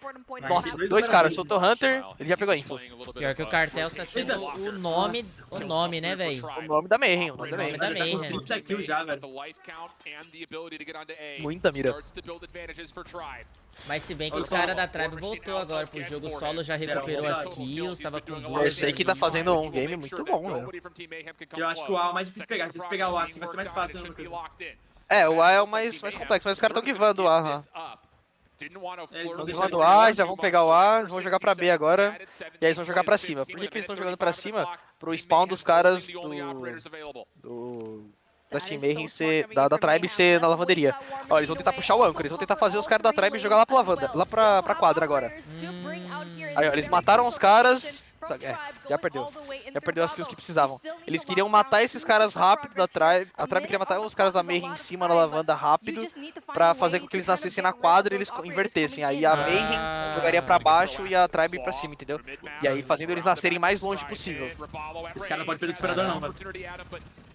[SPEAKER 7] Nossa, 2 caras, soltou o Hunter, ele já pegou a info.
[SPEAKER 1] Pior que o cartel está sendo o nome, né, velho?
[SPEAKER 7] O nome da Mayhem, o nome da
[SPEAKER 1] nome da
[SPEAKER 7] Mayhem.
[SPEAKER 1] Mayhem.
[SPEAKER 8] 30 kills já, velho.
[SPEAKER 7] Muita mira.
[SPEAKER 1] Mas se bem que os caras da Tribe voltou agora pro jogo solo, já recuperou as kills, tava com 2.
[SPEAKER 7] Eu sei que tá fazendo um game muito bom, velho.
[SPEAKER 8] Eu acho que o A é o mais difícil de pegar. Se você pegar o A aqui vai ser mais fácil, né, Lucas?
[SPEAKER 7] É, o A é o mais complexo, mas os caras tão givando o A.
[SPEAKER 8] Eles vão
[SPEAKER 7] Vão do A, já vão pegar o A, vão jogar pra B agora, e aí eles vão jogar pra cima. Por que eles estão jogando pra cima? Pro spawn dos caras da Team Mayhem ser, da Tribe ser na lavanderia. Ó, eles vão tentar puxar o Anchor, eles vão tentar fazer os caras da Tribe jogar lá pra lavanda, lá pra quadra agora. Aí, ó, eles mataram os caras... já perdeu. Já perdeu as kills que precisavam. Eles queriam matar esses caras rápido da Tribe. A Tribe queria matar os caras da Mayhem em cima na lavanda rápido, pra fazer com que eles nascessem na quadra e eles invertessem. Aí a Mayhem jogaria pra baixo e a Tribe pra cima, entendeu? E aí fazendo eles nascerem mais longe possível.
[SPEAKER 8] Esse cara não pode perder o esperador não, mano.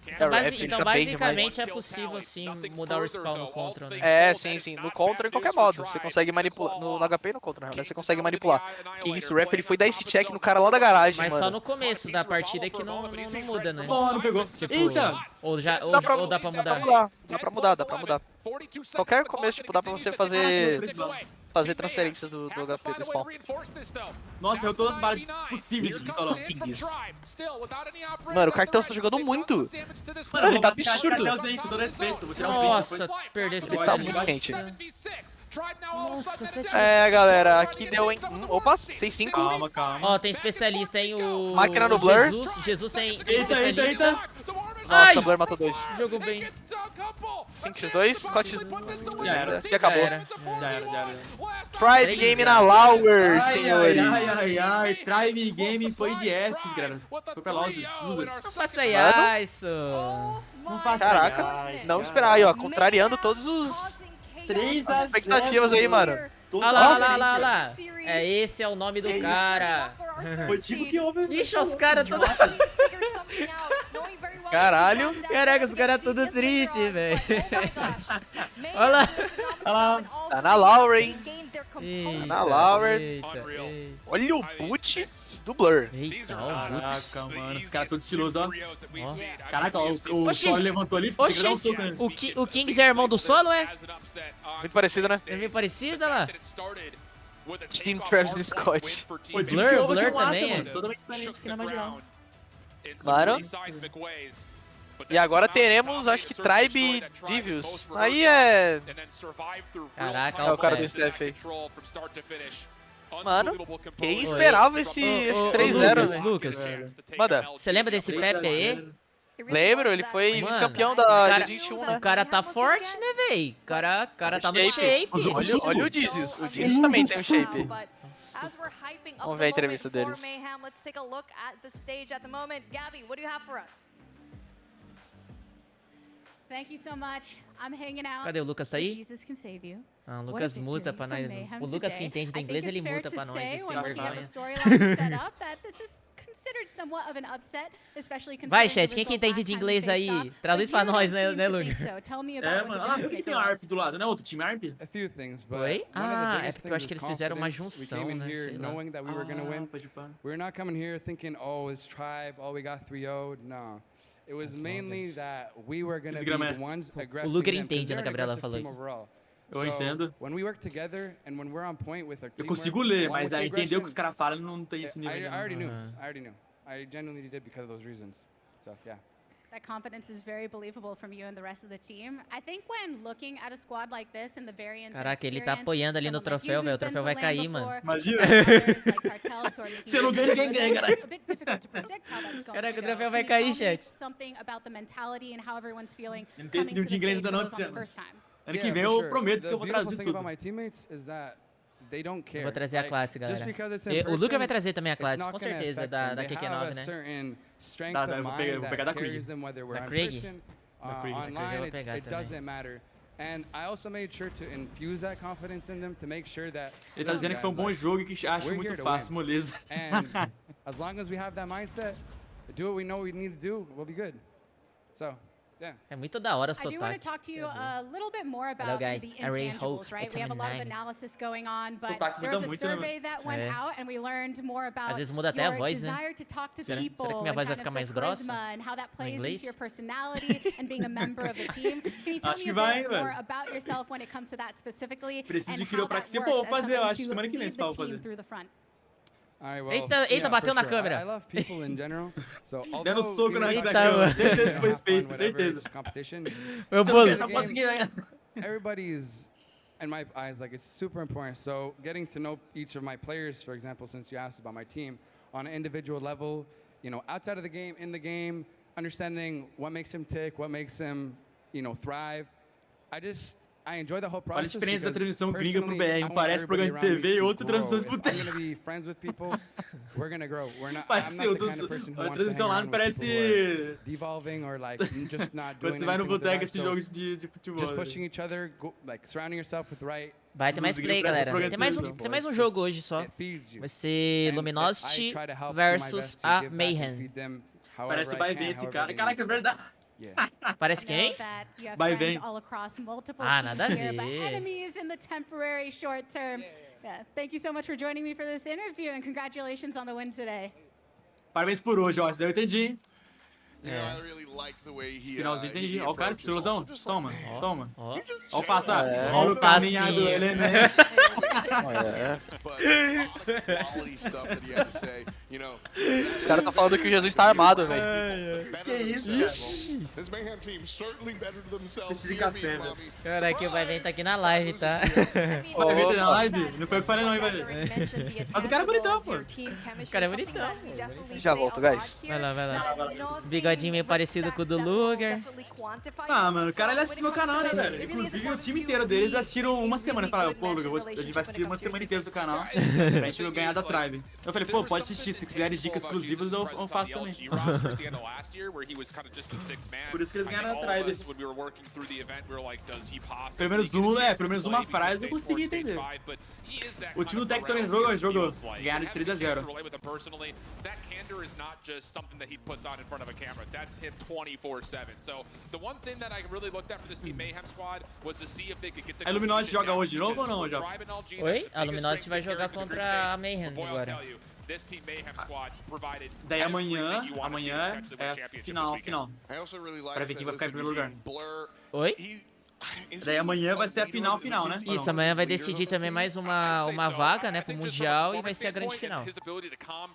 [SPEAKER 1] Então basicamente é possível sim mudar o respawn no contra, né?
[SPEAKER 7] É, sim, sim. No contra em qualquer modo. Você consegue manipular. No HP e no contra, né? Você consegue manipular. Que isso, o ref ele foi dar esse check no cara lá da garagem,
[SPEAKER 1] mas
[SPEAKER 7] mano.
[SPEAKER 1] só no começo da partida que não muda, né?
[SPEAKER 8] Não pegou.
[SPEAKER 1] Tipo,
[SPEAKER 8] Eita!
[SPEAKER 1] Ou dá pra mudar?
[SPEAKER 7] Dá pra mudar. Qualquer começo, tipo, dá pra você fazer transferências do HP do spawn.
[SPEAKER 8] Nossa, eu todas as balas possíveis de pistolão.
[SPEAKER 7] Mano, o cartel tá jogando muito. Mano, ele tá absurdo.
[SPEAKER 8] Com todo respeito, vou tirar um
[SPEAKER 1] Nossa, perdeu esse
[SPEAKER 7] Ele tá muito quente.
[SPEAKER 1] Nossa, 7.
[SPEAKER 7] É, galera, aqui deu em... Opa, 6-5.
[SPEAKER 8] Calma.
[SPEAKER 1] Ó, tem especialista, hein? O
[SPEAKER 7] Máquina no Blur.
[SPEAKER 1] Jesus tem
[SPEAKER 8] Eita.
[SPEAKER 1] especialista.
[SPEAKER 7] Nossa, o Blur matou 2.
[SPEAKER 1] Jogou bem.
[SPEAKER 7] 5x2, 4x...
[SPEAKER 8] Já era.
[SPEAKER 7] E acabou.
[SPEAKER 8] Já era.
[SPEAKER 7] Tribe Game na Lauer, senhores.
[SPEAKER 8] Ai. Tribe Game foi de Fs, galera. Foi pra Loja, users.
[SPEAKER 1] Não faça isso.
[SPEAKER 8] Não faça
[SPEAKER 7] Caraca, não esperar aí, ó. Contrariando todos os...
[SPEAKER 8] 3
[SPEAKER 7] as expectativas aí, mano.
[SPEAKER 1] Olha lá. Esse é o nome do cara.
[SPEAKER 8] Foi tipo que houve.
[SPEAKER 1] Ixi, os caras todos...
[SPEAKER 7] Caralho.
[SPEAKER 1] Caraca, os caras tudo tristes, velho. Olha lá.
[SPEAKER 7] Tá na Lauer,
[SPEAKER 1] Na
[SPEAKER 7] Lauer. Olha o boot do Blur.
[SPEAKER 1] Eita, ó, o boot.
[SPEAKER 8] Caraca, mano, os caras todos estilosos, ó. Caraca, ó, o Solo levantou ali,
[SPEAKER 1] Oxi,
[SPEAKER 8] dar um soco, né?
[SPEAKER 1] o Kings é irmão do Solo, é?
[SPEAKER 7] Muito parecido, né?
[SPEAKER 1] É meio parecido, olha lá.
[SPEAKER 7] Team Travis Scott.
[SPEAKER 8] O
[SPEAKER 1] Blur também é.
[SPEAKER 8] Totalmente diferente aqui na marginal.
[SPEAKER 7] Claro. E agora teremos, acho que, Tribe Divius. Aí é...
[SPEAKER 1] Caraca,
[SPEAKER 7] é o cara do Steph aí. Mano, quem esperava esse 3-0,
[SPEAKER 1] Lucas,
[SPEAKER 7] manda.
[SPEAKER 1] Você lembra desse Pepe aí?
[SPEAKER 7] Lembro, ele foi vice-campeão da 21, né?
[SPEAKER 1] O cara tá forte, né, véi? O cara tá no shape.
[SPEAKER 7] Olha o Dizius. O Dizius também tem um shape. Vamos ver a entrevista deles.
[SPEAKER 5] Thank you so much. I'm hanging out.
[SPEAKER 1] Cadê o Lucas? Tá aí?
[SPEAKER 5] Jesus can save you.
[SPEAKER 1] Ah, o Lucas muta pra nós. O Lucas que entende do inglês, ele muta pra nós. Sem vergonha. Vai, chat, quem que entende de inglês aí? Traduz pra nós, né, Lucas?
[SPEAKER 8] É, mano, por que tem um ARP do lado, né? Outro time ARP?
[SPEAKER 1] Oi? Ah, é porque eu acho que eles fizeram uma junção, né? Sei lá.
[SPEAKER 14] We're not coming here thinking, oh, it's tribe, oh, we got 3-0. No. It was mainly that we were going to be the ones aggressive.
[SPEAKER 1] O Luger entende, Ana Gabriela falou.
[SPEAKER 8] Eu entendo.
[SPEAKER 14] When we work together and when we're on point with our
[SPEAKER 8] eu consigo ler, mas aí entender o que os caras falam não tem esse nível.
[SPEAKER 14] I already knew. I genuinely did because of those reasons. So, yeah.
[SPEAKER 5] That confidence is very believable from you and the rest of the team. I think when looking at a squad like this and the variance.
[SPEAKER 1] Caraca, ele tá apoiando ali no troféu, velho. O troféu vai cair, mano.
[SPEAKER 8] Imagina. Você não ganha, ninguém ganha, cara.
[SPEAKER 1] Caraca, o troféu vai cair, chat.
[SPEAKER 8] Não tem esse nível de inglês ainda não, Luciano. Ano que vem eu prometo que eu vou traduzir tudo.
[SPEAKER 1] Eu vou trazer a classe, galera. O Luca vai trazer também a classe, com certeza, da QQ9, né?
[SPEAKER 8] Tá, eu vou pegar da Craig.
[SPEAKER 1] Da Craig? Da Craig eu vou pegar também.
[SPEAKER 8] Ele tá dizendo que foi um bom jogo e que acha muito fácil, moleza.
[SPEAKER 14] As long as we have that mindset, do what we know we need to do, we'll be good. So, yeah.
[SPEAKER 1] É muito da hora o
[SPEAKER 5] I do want to
[SPEAKER 1] sotaque.
[SPEAKER 5] talk to you a little bit more about
[SPEAKER 1] Hello, guys.
[SPEAKER 5] the
[SPEAKER 1] I really
[SPEAKER 5] intangibles,
[SPEAKER 1] hope
[SPEAKER 5] right?
[SPEAKER 1] it's
[SPEAKER 5] We have a lot of
[SPEAKER 1] 9.
[SPEAKER 5] analysis going on, but
[SPEAKER 8] Sotaque
[SPEAKER 5] there was
[SPEAKER 8] muda
[SPEAKER 5] a
[SPEAKER 8] muito,
[SPEAKER 5] survey that went
[SPEAKER 1] É.
[SPEAKER 5] out and we learned more about
[SPEAKER 1] Às vezes muda até a
[SPEAKER 5] your
[SPEAKER 1] voz, né?
[SPEAKER 5] desire to talk to
[SPEAKER 1] Será
[SPEAKER 5] people
[SPEAKER 1] que minha
[SPEAKER 5] and
[SPEAKER 1] voz vai
[SPEAKER 5] kind
[SPEAKER 1] ficar
[SPEAKER 5] of
[SPEAKER 1] mais
[SPEAKER 5] the
[SPEAKER 1] grossa
[SPEAKER 5] charisma and how that plays
[SPEAKER 1] inglês?
[SPEAKER 5] into your personality and being a member of the team. Can you tell
[SPEAKER 8] Acho
[SPEAKER 5] me
[SPEAKER 8] que
[SPEAKER 5] a
[SPEAKER 8] vai,
[SPEAKER 5] bit more
[SPEAKER 8] velho.
[SPEAKER 5] about yourself when it comes to that specifically
[SPEAKER 8] Preciso de
[SPEAKER 5] and how that
[SPEAKER 8] quiropraxia.
[SPEAKER 5] works
[SPEAKER 8] Pô, vou
[SPEAKER 5] as
[SPEAKER 8] fazer, eu
[SPEAKER 5] somebody
[SPEAKER 8] acho que
[SPEAKER 5] to
[SPEAKER 8] semana que vem
[SPEAKER 5] lead
[SPEAKER 8] esse
[SPEAKER 5] the
[SPEAKER 8] pau
[SPEAKER 5] team
[SPEAKER 8] fazer.
[SPEAKER 5] through the front?
[SPEAKER 1] Eita, bateu na
[SPEAKER 14] I
[SPEAKER 1] câmera.
[SPEAKER 14] love people in general. So,
[SPEAKER 8] Dando soco na
[SPEAKER 1] Eita,
[SPEAKER 8] câmera.
[SPEAKER 1] mano.
[SPEAKER 8] Certeza que foi Space, certeza.
[SPEAKER 1] Meu bolo.
[SPEAKER 8] Essa posse ganha.
[SPEAKER 14] Everybody's, in my eyes, like it's super important. So getting to know each of my players, for example, since you asked about my team, on an individual level, you know, outside of the game, in the game, understanding what makes him tick, what makes him, you know, thrive. I enjoy the whole
[SPEAKER 8] Olha a
[SPEAKER 14] process.
[SPEAKER 8] diferença da transmissão gringa pro
[SPEAKER 14] personally, I
[SPEAKER 8] BR.
[SPEAKER 14] want
[SPEAKER 8] Parece programa de TV e outro transmissão de
[SPEAKER 14] If I'm
[SPEAKER 8] boteco.
[SPEAKER 14] gonna be friends with people, we're gonna grow. I'm not
[SPEAKER 8] Parece
[SPEAKER 14] the kind of person who
[SPEAKER 8] a
[SPEAKER 14] wants to hang
[SPEAKER 8] transmissão lá
[SPEAKER 14] around with people who are
[SPEAKER 8] parece...
[SPEAKER 14] devolving or like just not doing
[SPEAKER 8] Quando você vai no
[SPEAKER 14] anything with their
[SPEAKER 8] boteco
[SPEAKER 14] lives.
[SPEAKER 8] esse
[SPEAKER 14] So
[SPEAKER 8] jogo de futebol.
[SPEAKER 14] just pushing each other, like surrounding yourself with the right.
[SPEAKER 1] Vai ter mais play, galera. Tem mais um jogo hoje só. Vai ser Luminosity versus a Mayhem.
[SPEAKER 8] Parece o Baivém esse cara. Caraca, é verdade.
[SPEAKER 1] Parece quem?
[SPEAKER 8] Vai bem.
[SPEAKER 1] Ah, nada a ver.
[SPEAKER 5] Enemies in the temporary short term. Yeah. Thank you so much for joining me for this interview and congratulations on the win today.
[SPEAKER 8] Parabéns por hoje, ó. Isso daí eu entendi, hein?
[SPEAKER 2] Finalzinho,
[SPEAKER 8] entendi. Ó o cara, explosão. Toma, toma.
[SPEAKER 1] Ó
[SPEAKER 8] o passar.
[SPEAKER 1] Ó o
[SPEAKER 8] o caminhado do elemento.
[SPEAKER 7] Os caras tá falando que o Jesus tá armado, velho.
[SPEAKER 8] Que isso?
[SPEAKER 2] Esse
[SPEAKER 8] café, velho.
[SPEAKER 1] Caraca, o Vai tá aqui na live, tá?
[SPEAKER 8] Vai vir na live? Não foi eu que falei não, hein, velho. Mas o cara é bonitão, pô.
[SPEAKER 1] O cara é bonitão.
[SPEAKER 7] Já volto, guys.
[SPEAKER 1] Vai lá, vai lá. Bigodinho meio parecido com o do Luger.
[SPEAKER 8] Ah, mano, o cara ele assiste meu canal, né, velho? Inclusive o time inteiro deles assistiram uma semana. Falaram, pô, Luger, a gente vai assistir uma semana inteira do seu canal pra gente ganhar da Tribe. Eu falei, pô, pode assistir, se quiserem dicas exclusivas eu faço também. Por isso que eles ganharam da Tribe. Pelo menos uma frase eu consegui entender. O time do Tech também jogou. Ganharam de 3-0. A Luminosity joga hoje de novo ou não, já?
[SPEAKER 1] Oi? A Luminosity vai jogar contra a Mayhem agora.
[SPEAKER 8] Daí amanhã é final. Pra ver quem vai ficar em primeiro lugar.
[SPEAKER 1] Oi?
[SPEAKER 8] Daí amanhã vai ser a final, né?
[SPEAKER 1] Isso, amanhã vai decidir também mais uma vaga, né, pro Mundial e vai ser a grande final.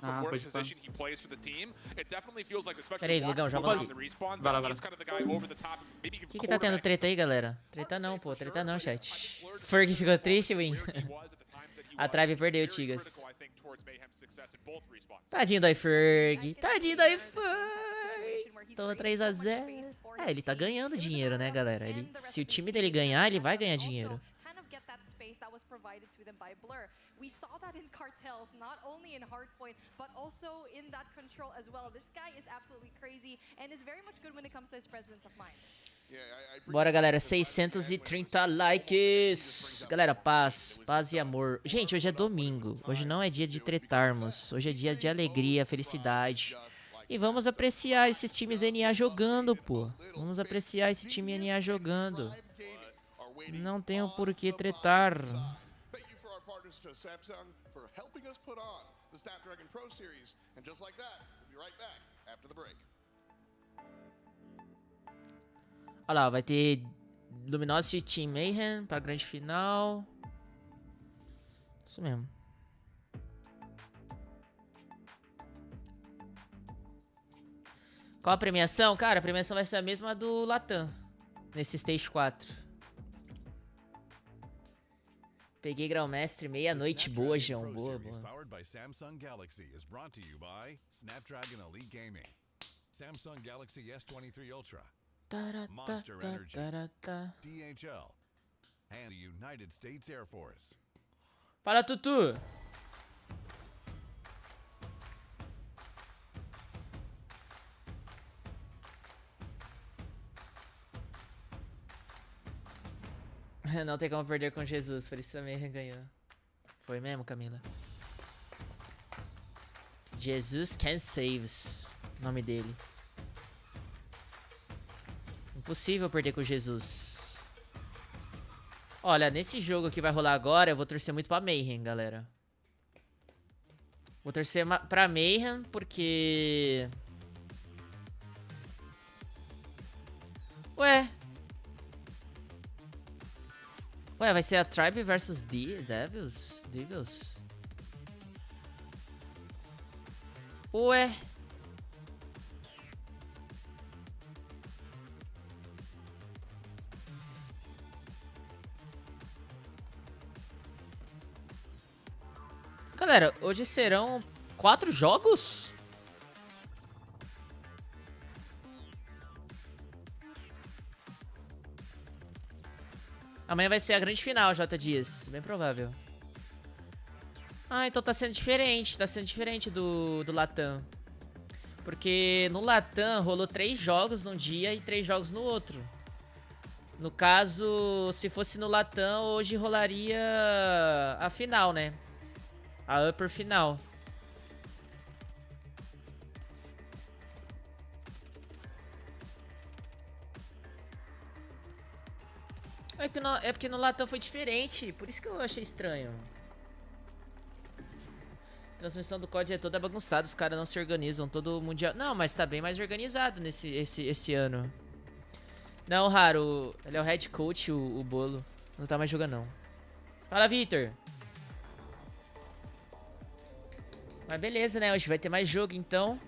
[SPEAKER 8] Ah, pode falar.
[SPEAKER 1] Pera aí, Ligão, já vamos.
[SPEAKER 8] Vai lá.
[SPEAKER 1] O que tá tendo treta aí, galera? Treta não, pô. Treta não, chat. Ferg ficou triste, Win. A Tribe perdeu, Tigas. Tadinho do iFerg. Tadinho do iFerg. Tô 3-0. É, ele tá ganhando dinheiro, né, galera? Se o time dele ganhar, ele vai ganhar dinheiro.
[SPEAKER 4] We saw that in cartels, not only in Hardpoint, but also in that control as well. This guy is absolutely crazy and is very much good when it comes to his presence of mind.
[SPEAKER 1] Bora, galera, 630 likes. Galera, paz e amor. Gente, hoje é domingo. Hoje não é dia de tretarmos. Hoje é dia de alegria, felicidade. E vamos apreciar esses times NA jogando, pô. Vamos apreciar esse time NA jogando. Não tenho por que tretar.
[SPEAKER 2] To Samsung for helping us put on the Snapdragon Pro Series. And just like that, we'll be right back after the break.
[SPEAKER 1] Olha lá, vai ter Luminosity Team Mayhem para a grande final. Isso mesmo. Qual a premiação? Cara, a premiação vai ser a mesma do Latam, nesse Stage 4. Peguei grão-mestre, meia-noite, boa, João, boa.
[SPEAKER 15] Samsung Galaxy is brought to you by Snapdragon Elite Gaming, Samsung Galaxy S23 Ultra, Monster Energy, DHL, and the United States Air Force.
[SPEAKER 1] Fala, Tutu! Não tem como perder com Jesus, por isso também ganhou. Foi mesmo, Camila? Jesus can saves, nome dele. Impossível perder com Jesus. Olha, nesse jogo que vai rolar agora, eu vou torcer muito pra Mayhem, galera. Vou torcer pra Mayhem, porque... Ué, vai ser a Tribe versus Devils? Ué. Galera, hoje serão 4 jogos? Amanhã vai ser a grande final, J. Dias. Bem provável. Ah, então tá sendo diferente. Tá sendo diferente do Latam. Porque no Latam rolou 3 jogos num dia e 3 jogos no outro. No caso, se fosse no Latam, hoje rolaria a final, né? A upper final. É porque no Latam foi diferente, por isso que eu achei estranho. A transmissão do COD é toda bagunçada, os caras não se organizam, todo mundial... Não, mas tá bem mais organizado esse ano. Não, Haru, ele é o head coach, o Bolo. Não tá mais jogando, não. Fala, Victor. Mas beleza, né? Hoje vai ter mais jogo, então.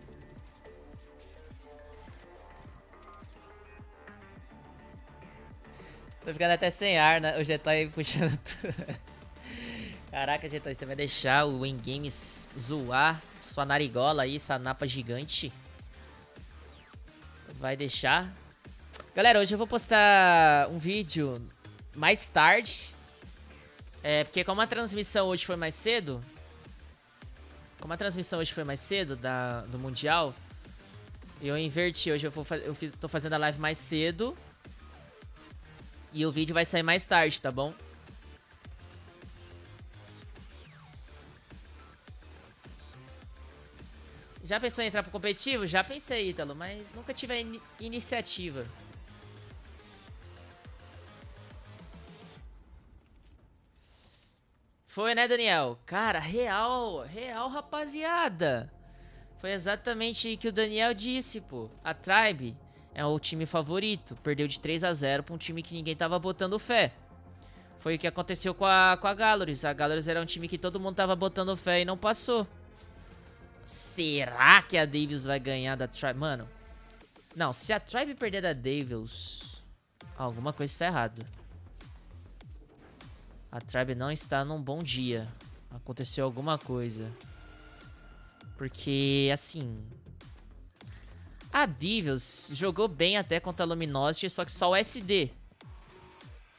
[SPEAKER 1] Tô ficando até sem ar, né? O Getoy puxando tudo. Caraca, Getoy, você vai deixar o Games zoar sua narigola aí, essa napa gigante? Vai deixar? Galera, hoje eu vou postar um vídeo mais tarde. Porque como a transmissão hoje foi mais cedo... do Mundial, eu inverti. Hoje tô fazendo a live mais cedo. E o vídeo vai sair mais tarde, tá bom? Já pensou em entrar pro competitivo? Já pensei, Ítalo, mas nunca tive a iniciativa. Foi, né, Daniel? Cara, real, rapaziada. Foi exatamente o que o Daniel disse, pô. A Tribe é o time favorito. Perdeu de 3-0 pra um time que ninguém tava botando fé. Foi o que aconteceu com a Galleries. A Galleries era um time que todo mundo tava botando fé e não passou. Será que a Devils vai ganhar da Tribe? Mano, não, se a Tribe perder da Devils, alguma coisa está errada. A Tribe não está num bom dia. Aconteceu alguma coisa. Porque, assim... A Devils jogou bem até contra a Luminosity, só que só o SD.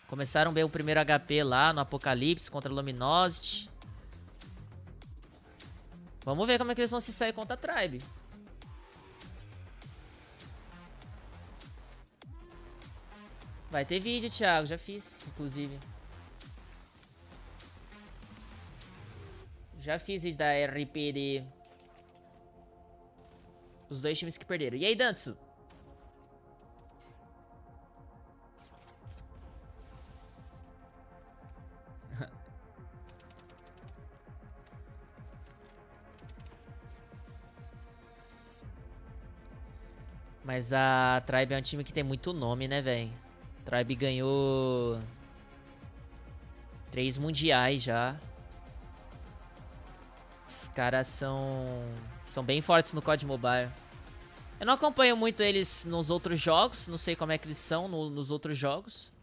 [SPEAKER 1] Começaram bem o primeiro HP lá no Apocalipse contra a Luminosity. Vamos ver como é que eles vão se sair contra a Tribe. Vai ter vídeo, Thiago. Já fiz, inclusive. Já fiz vídeo da RPD. Os dois times que perderam. E aí, Dantsu? Mas a Tribe é um time que tem muito nome, né, velho? Tribe ganhou 3 mundiais já. Os caras são bem fortes no COD Mobile. Eu não acompanho muito eles nos outros jogos. Não sei como é que eles são nos outros jogos.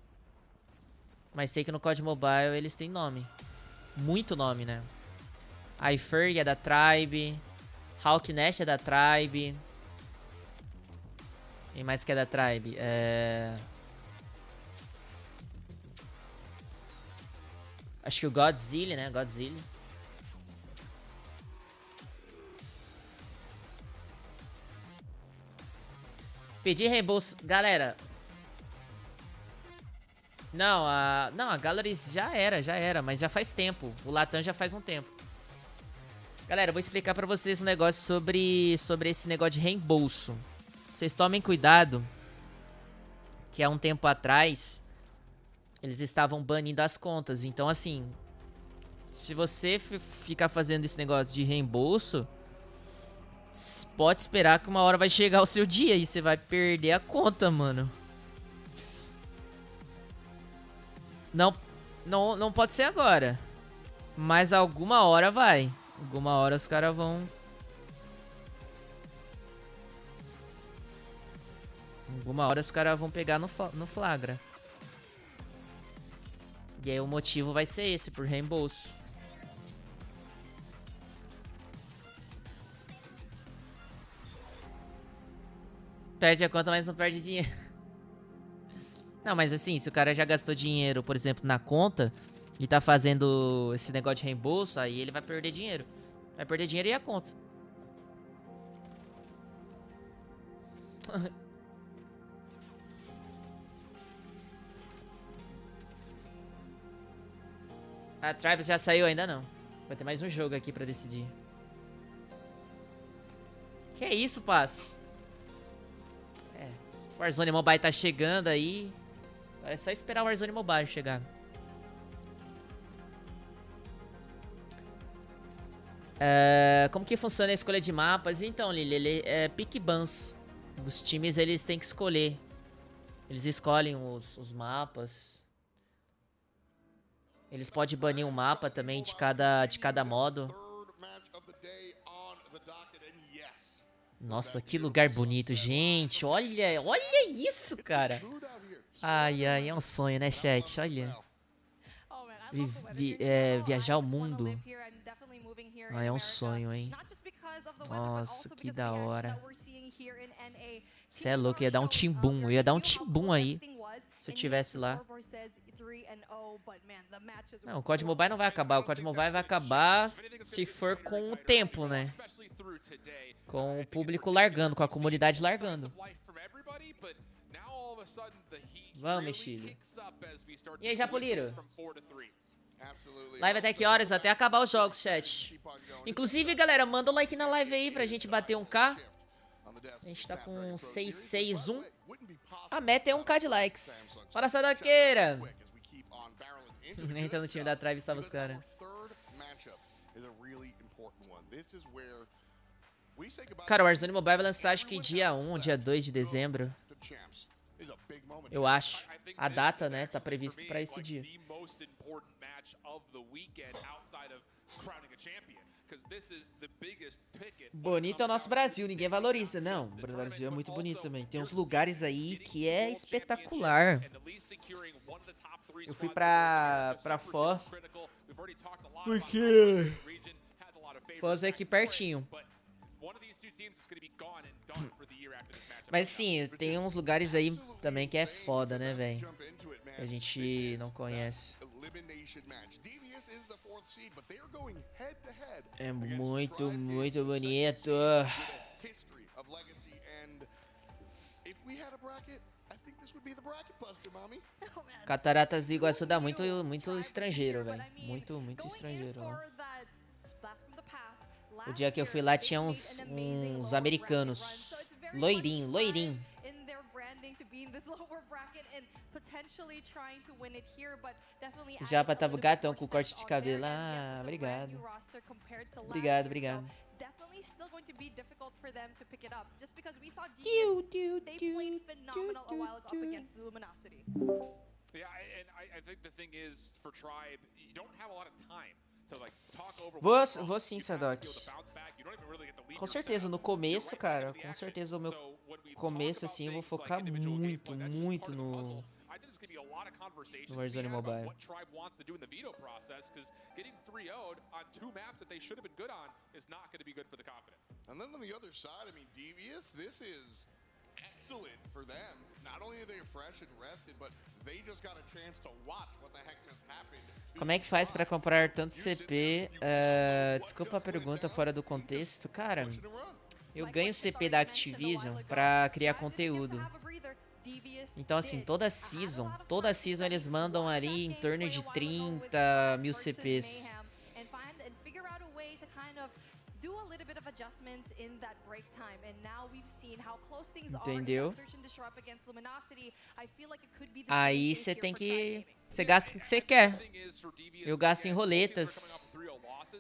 [SPEAKER 1] Mas sei que no COD Mobile eles têm nome. Muito nome, né? iFurry é da Tribe. Hawk Nest é da Tribe. Quem mais que é da Tribe? Acho que o Godzilla, né? Godzilla. Pedir reembolso. Galera. Não, a Galleries já era. Mas já faz tempo. O Latam já faz um tempo. Galera, eu vou explicar pra vocês um negócio sobre esse negócio de reembolso. Vocês tomem cuidado. Que há um tempo atrás eles estavam banindo as contas. Então, assim, se você ficar fazendo esse negócio de reembolso, pode esperar que uma hora vai chegar o seu dia e você vai perder a conta, mano. Não pode ser agora. Mas alguma hora vai. Alguma hora os caras vão... Alguma hora os caras vão pegar no flagra. E aí o motivo vai ser esse, por reembolso. Perde a conta, mas não perde dinheiro. Não, mas assim, se o cara já gastou dinheiro, por exemplo, na conta e tá fazendo esse negócio de reembolso, aí ele vai perder dinheiro. Vai perder dinheiro e a conta. A Tribes já saiu ainda não. Vai ter mais um jogo aqui pra decidir. Que é isso, Paz? O Warzone Mobile tá chegando aí. Agora é só esperar o Warzone Mobile chegar. Como que funciona a escolha de mapas? Então, Lili, ele é pick bans. Os times, eles têm que escolher. Eles escolhem os mapas. Eles podem banir um mapa também de cada modo. Nossa, que lugar bonito, gente. Olha isso, cara. Ai, é um sonho, né, chat? Olha. Viajar o mundo. É um sonho, hein? Nossa, que da hora. Cê é louco, ia dar um timbum. Eu ia dar um timbum aí se eu tivesse lá. Não, o COD Mobile não vai acabar. O COD Mobile vai acabar se for com o tempo, né? Com o público largando, com a comunidade largando. Vamos, Mexilho. E aí, Japoliro? Live até que horas? Até acabar os jogos, chat. Inclusive, galera, manda o like na live aí pra gente bater 1k. A gente tá com 661. A meta é 1k de likes. Fala, Sadaqueira. Entra no time da Tribe e salva os caras. Cara, o Warzone Mobile vai lançar acho que dia 1, dia 2 de dezembro. Eu acho. A data, né, tá prevista pra esse dia. Bonito é o nosso Brasil, ninguém valoriza. Não, o Brasil é muito bonito também. Tem uns lugares aí que é espetacular. Eu fui pra Foz, porque Foz é aqui pertinho. Mas sim, tem uns lugares aí também que é foda, né, velho? Que a gente não conhece. É muito, muito bonito. Cataratas do Iguaçu dá muito, muito estrangeiro, velho. Muito, muito estrangeiro. O dia que eu fui lá tinha uns americanos. Loirinho, loirinho. Já pra tá gatão com corte de cabelo. Ah, obrigado. Obrigado, obrigado. Vou sim, Sadok. Com certeza, no começo, cara. Com certeza, o meu começo, assim, eu vou focar muito, muito no Warzone Mobile.
[SPEAKER 2] Excellent for them. Not only are they fresh and rested, but they just got a chance to watch what the heck just happened.
[SPEAKER 1] Como é que faz pra comprar tanto CP? Desculpa a pergunta fora do contexto. Cara, eu ganho CP da Activision pra criar conteúdo. Então, assim, toda season eles mandam ali em torno de 30 mil CPs. Entendeu? Aí você tem que... Você gasta com o que você quer. Eu gasto em roletas.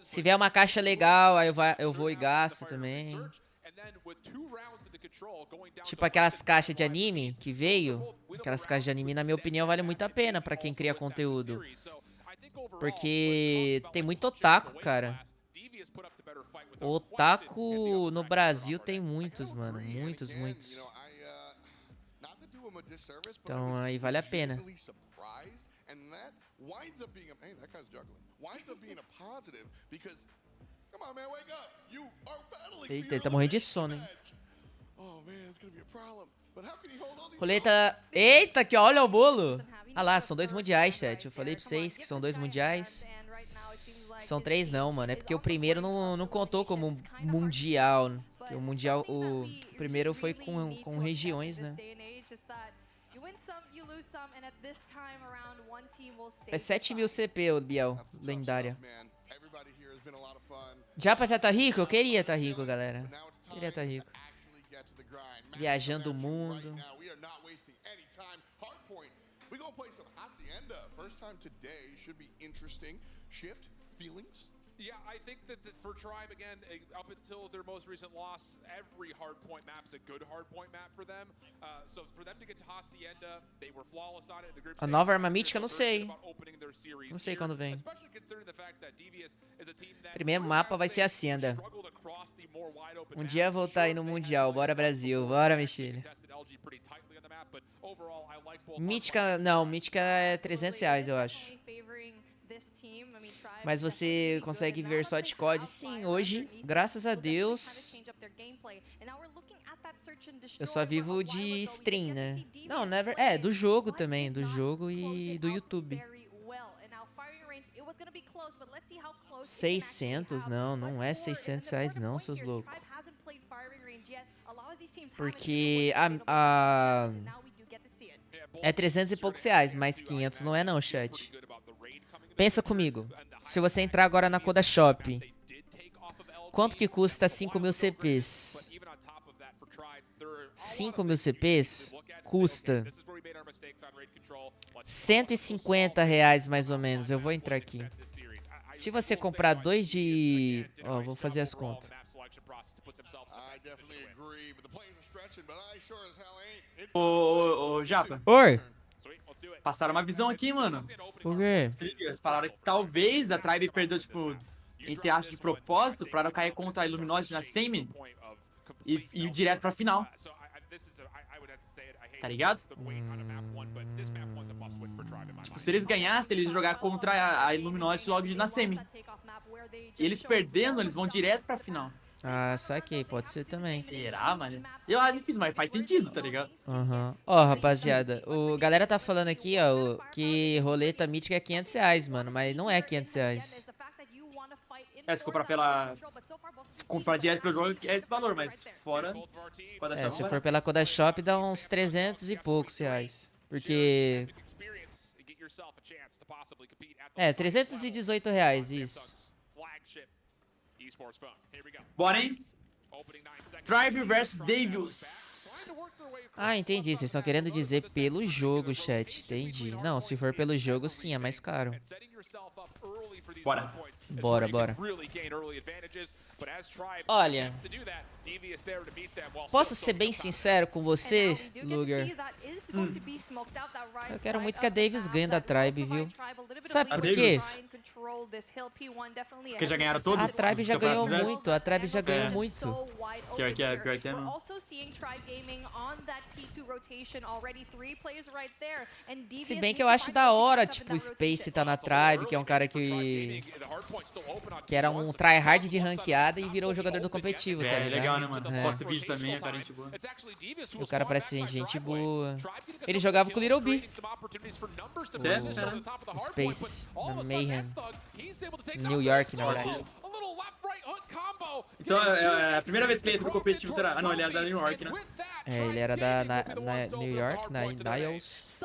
[SPEAKER 1] Se vier uma caixa legal, aí eu vou e gasto também. Tipo aquelas caixas de anime que veio. Aquelas caixas de anime, na minha opinião, vale muito a pena pra quem cria conteúdo. Porque tem muito otaku, cara. Otaku no Brasil tem muitos, mano. Muitos, muitos. Então aí vale a pena. Eita, ele tá morrendo de sono, hein? Roleta... Eita, aqui, ó, olha o bolo. Ah lá, são 2 mundiais, chat. Eu falei pra vocês que são 2 mundiais. São 3 não, mano. É porque o primeiro não contou como mundial. Porque o mundial, o primeiro foi com regiões, né? É 7 mil CP, o Biel, lendária. Japa já tá rico? Eu queria tá rico, galera. Queria tá rico. Viajando o mundo.
[SPEAKER 3] Yeah, I think that for Tribe, again, up until their most recent loss, every hardpoint map's a good hardpoint map for them. So for them to get to Hacienda, they were flawless on it in the group.
[SPEAKER 1] A nova arma mítica, não sei. Não sei quando vem. Primeiro mapa vai ser Hacienda. Um dia vou voltar aí no Mundial. Bora, Brasil. Bora, Mexilha. Mítica, não. Mítica é R$300, eu acho. Mas você consegue viver só de COD? Sim, hoje, graças a Deus, eu só vivo de stream, né? Não, do jogo também, do jogo e do YouTube. 600? Não é R$600 não, seus loucos. Porque é 300 e poucos reais, mas 500 não é não, chat. Pensa comigo, se você entrar agora na Codashop, quanto que custa 5 mil CPs? 5 mil CPs custa R$150 mais ou menos. Eu vou entrar aqui. Se você comprar 2 de... Ó, vou fazer as contas.
[SPEAKER 8] Ô, Japa.
[SPEAKER 1] Oi.
[SPEAKER 8] Passaram uma visão aqui, mano.
[SPEAKER 1] Por quê?
[SPEAKER 8] Se liga, falaram que talvez a Tribe perdeu, tipo, entre aspas, de propósito, pra não cair contra a Illuminati na semi e ir direto pra final. Tá ligado? Tipo, se eles ganhassem, eles iam jogar contra a Illuminati logo na semi. E eles perdendo, eles vão direto pra final.
[SPEAKER 1] Ah, saquei, pode ser também.
[SPEAKER 8] Será, mano? Eu acho difícil, mas faz sentido, tá ligado?
[SPEAKER 1] Aham. Ó, rapaziada, o galera tá falando aqui, ó, que roleta mítica é R$500, mano, mas não é R$500.
[SPEAKER 8] Se comprar direto pelo jogo, é esse valor, mas fora...
[SPEAKER 1] Se for pela Codashop, dá uns 300 e poucos reais. Porque... R$318, isso.
[SPEAKER 8] Bora, hein? Tribe vs Devils.
[SPEAKER 1] Ah, entendi. Vocês estão querendo dizer pelo jogo, chat. Entendi. Não, se for pelo jogo, sim, é mais caro.
[SPEAKER 8] Bora.
[SPEAKER 1] Bora. Olha, posso ser bem sincero com você, Luger? Eu quero muito que a Davis ganhe da Tribe, viu? Sabe por quê?
[SPEAKER 8] Porque já ganharam todos?
[SPEAKER 1] A Tribe já ganhou muito, a Tribe já ganhou muito.
[SPEAKER 8] Pior que é, não.
[SPEAKER 1] Se bem que eu acho da hora, tipo, o Space tá na Tribe, que é um cara que era um tryhard de ranqueada e virou jogador do competitivo, tá ligado?
[SPEAKER 8] Legal, né, mano? Posta vídeo também, é cara gente boa.
[SPEAKER 1] E o cara parece gente boa. Ele jogava com o Little B. O Space, na Mayhem. New York, na verdade.
[SPEAKER 8] Então é a primeira vez que ele entra no competitivo, será? Ah, não, ele é da New York, né?
[SPEAKER 1] É, ele era da New York, na Niles.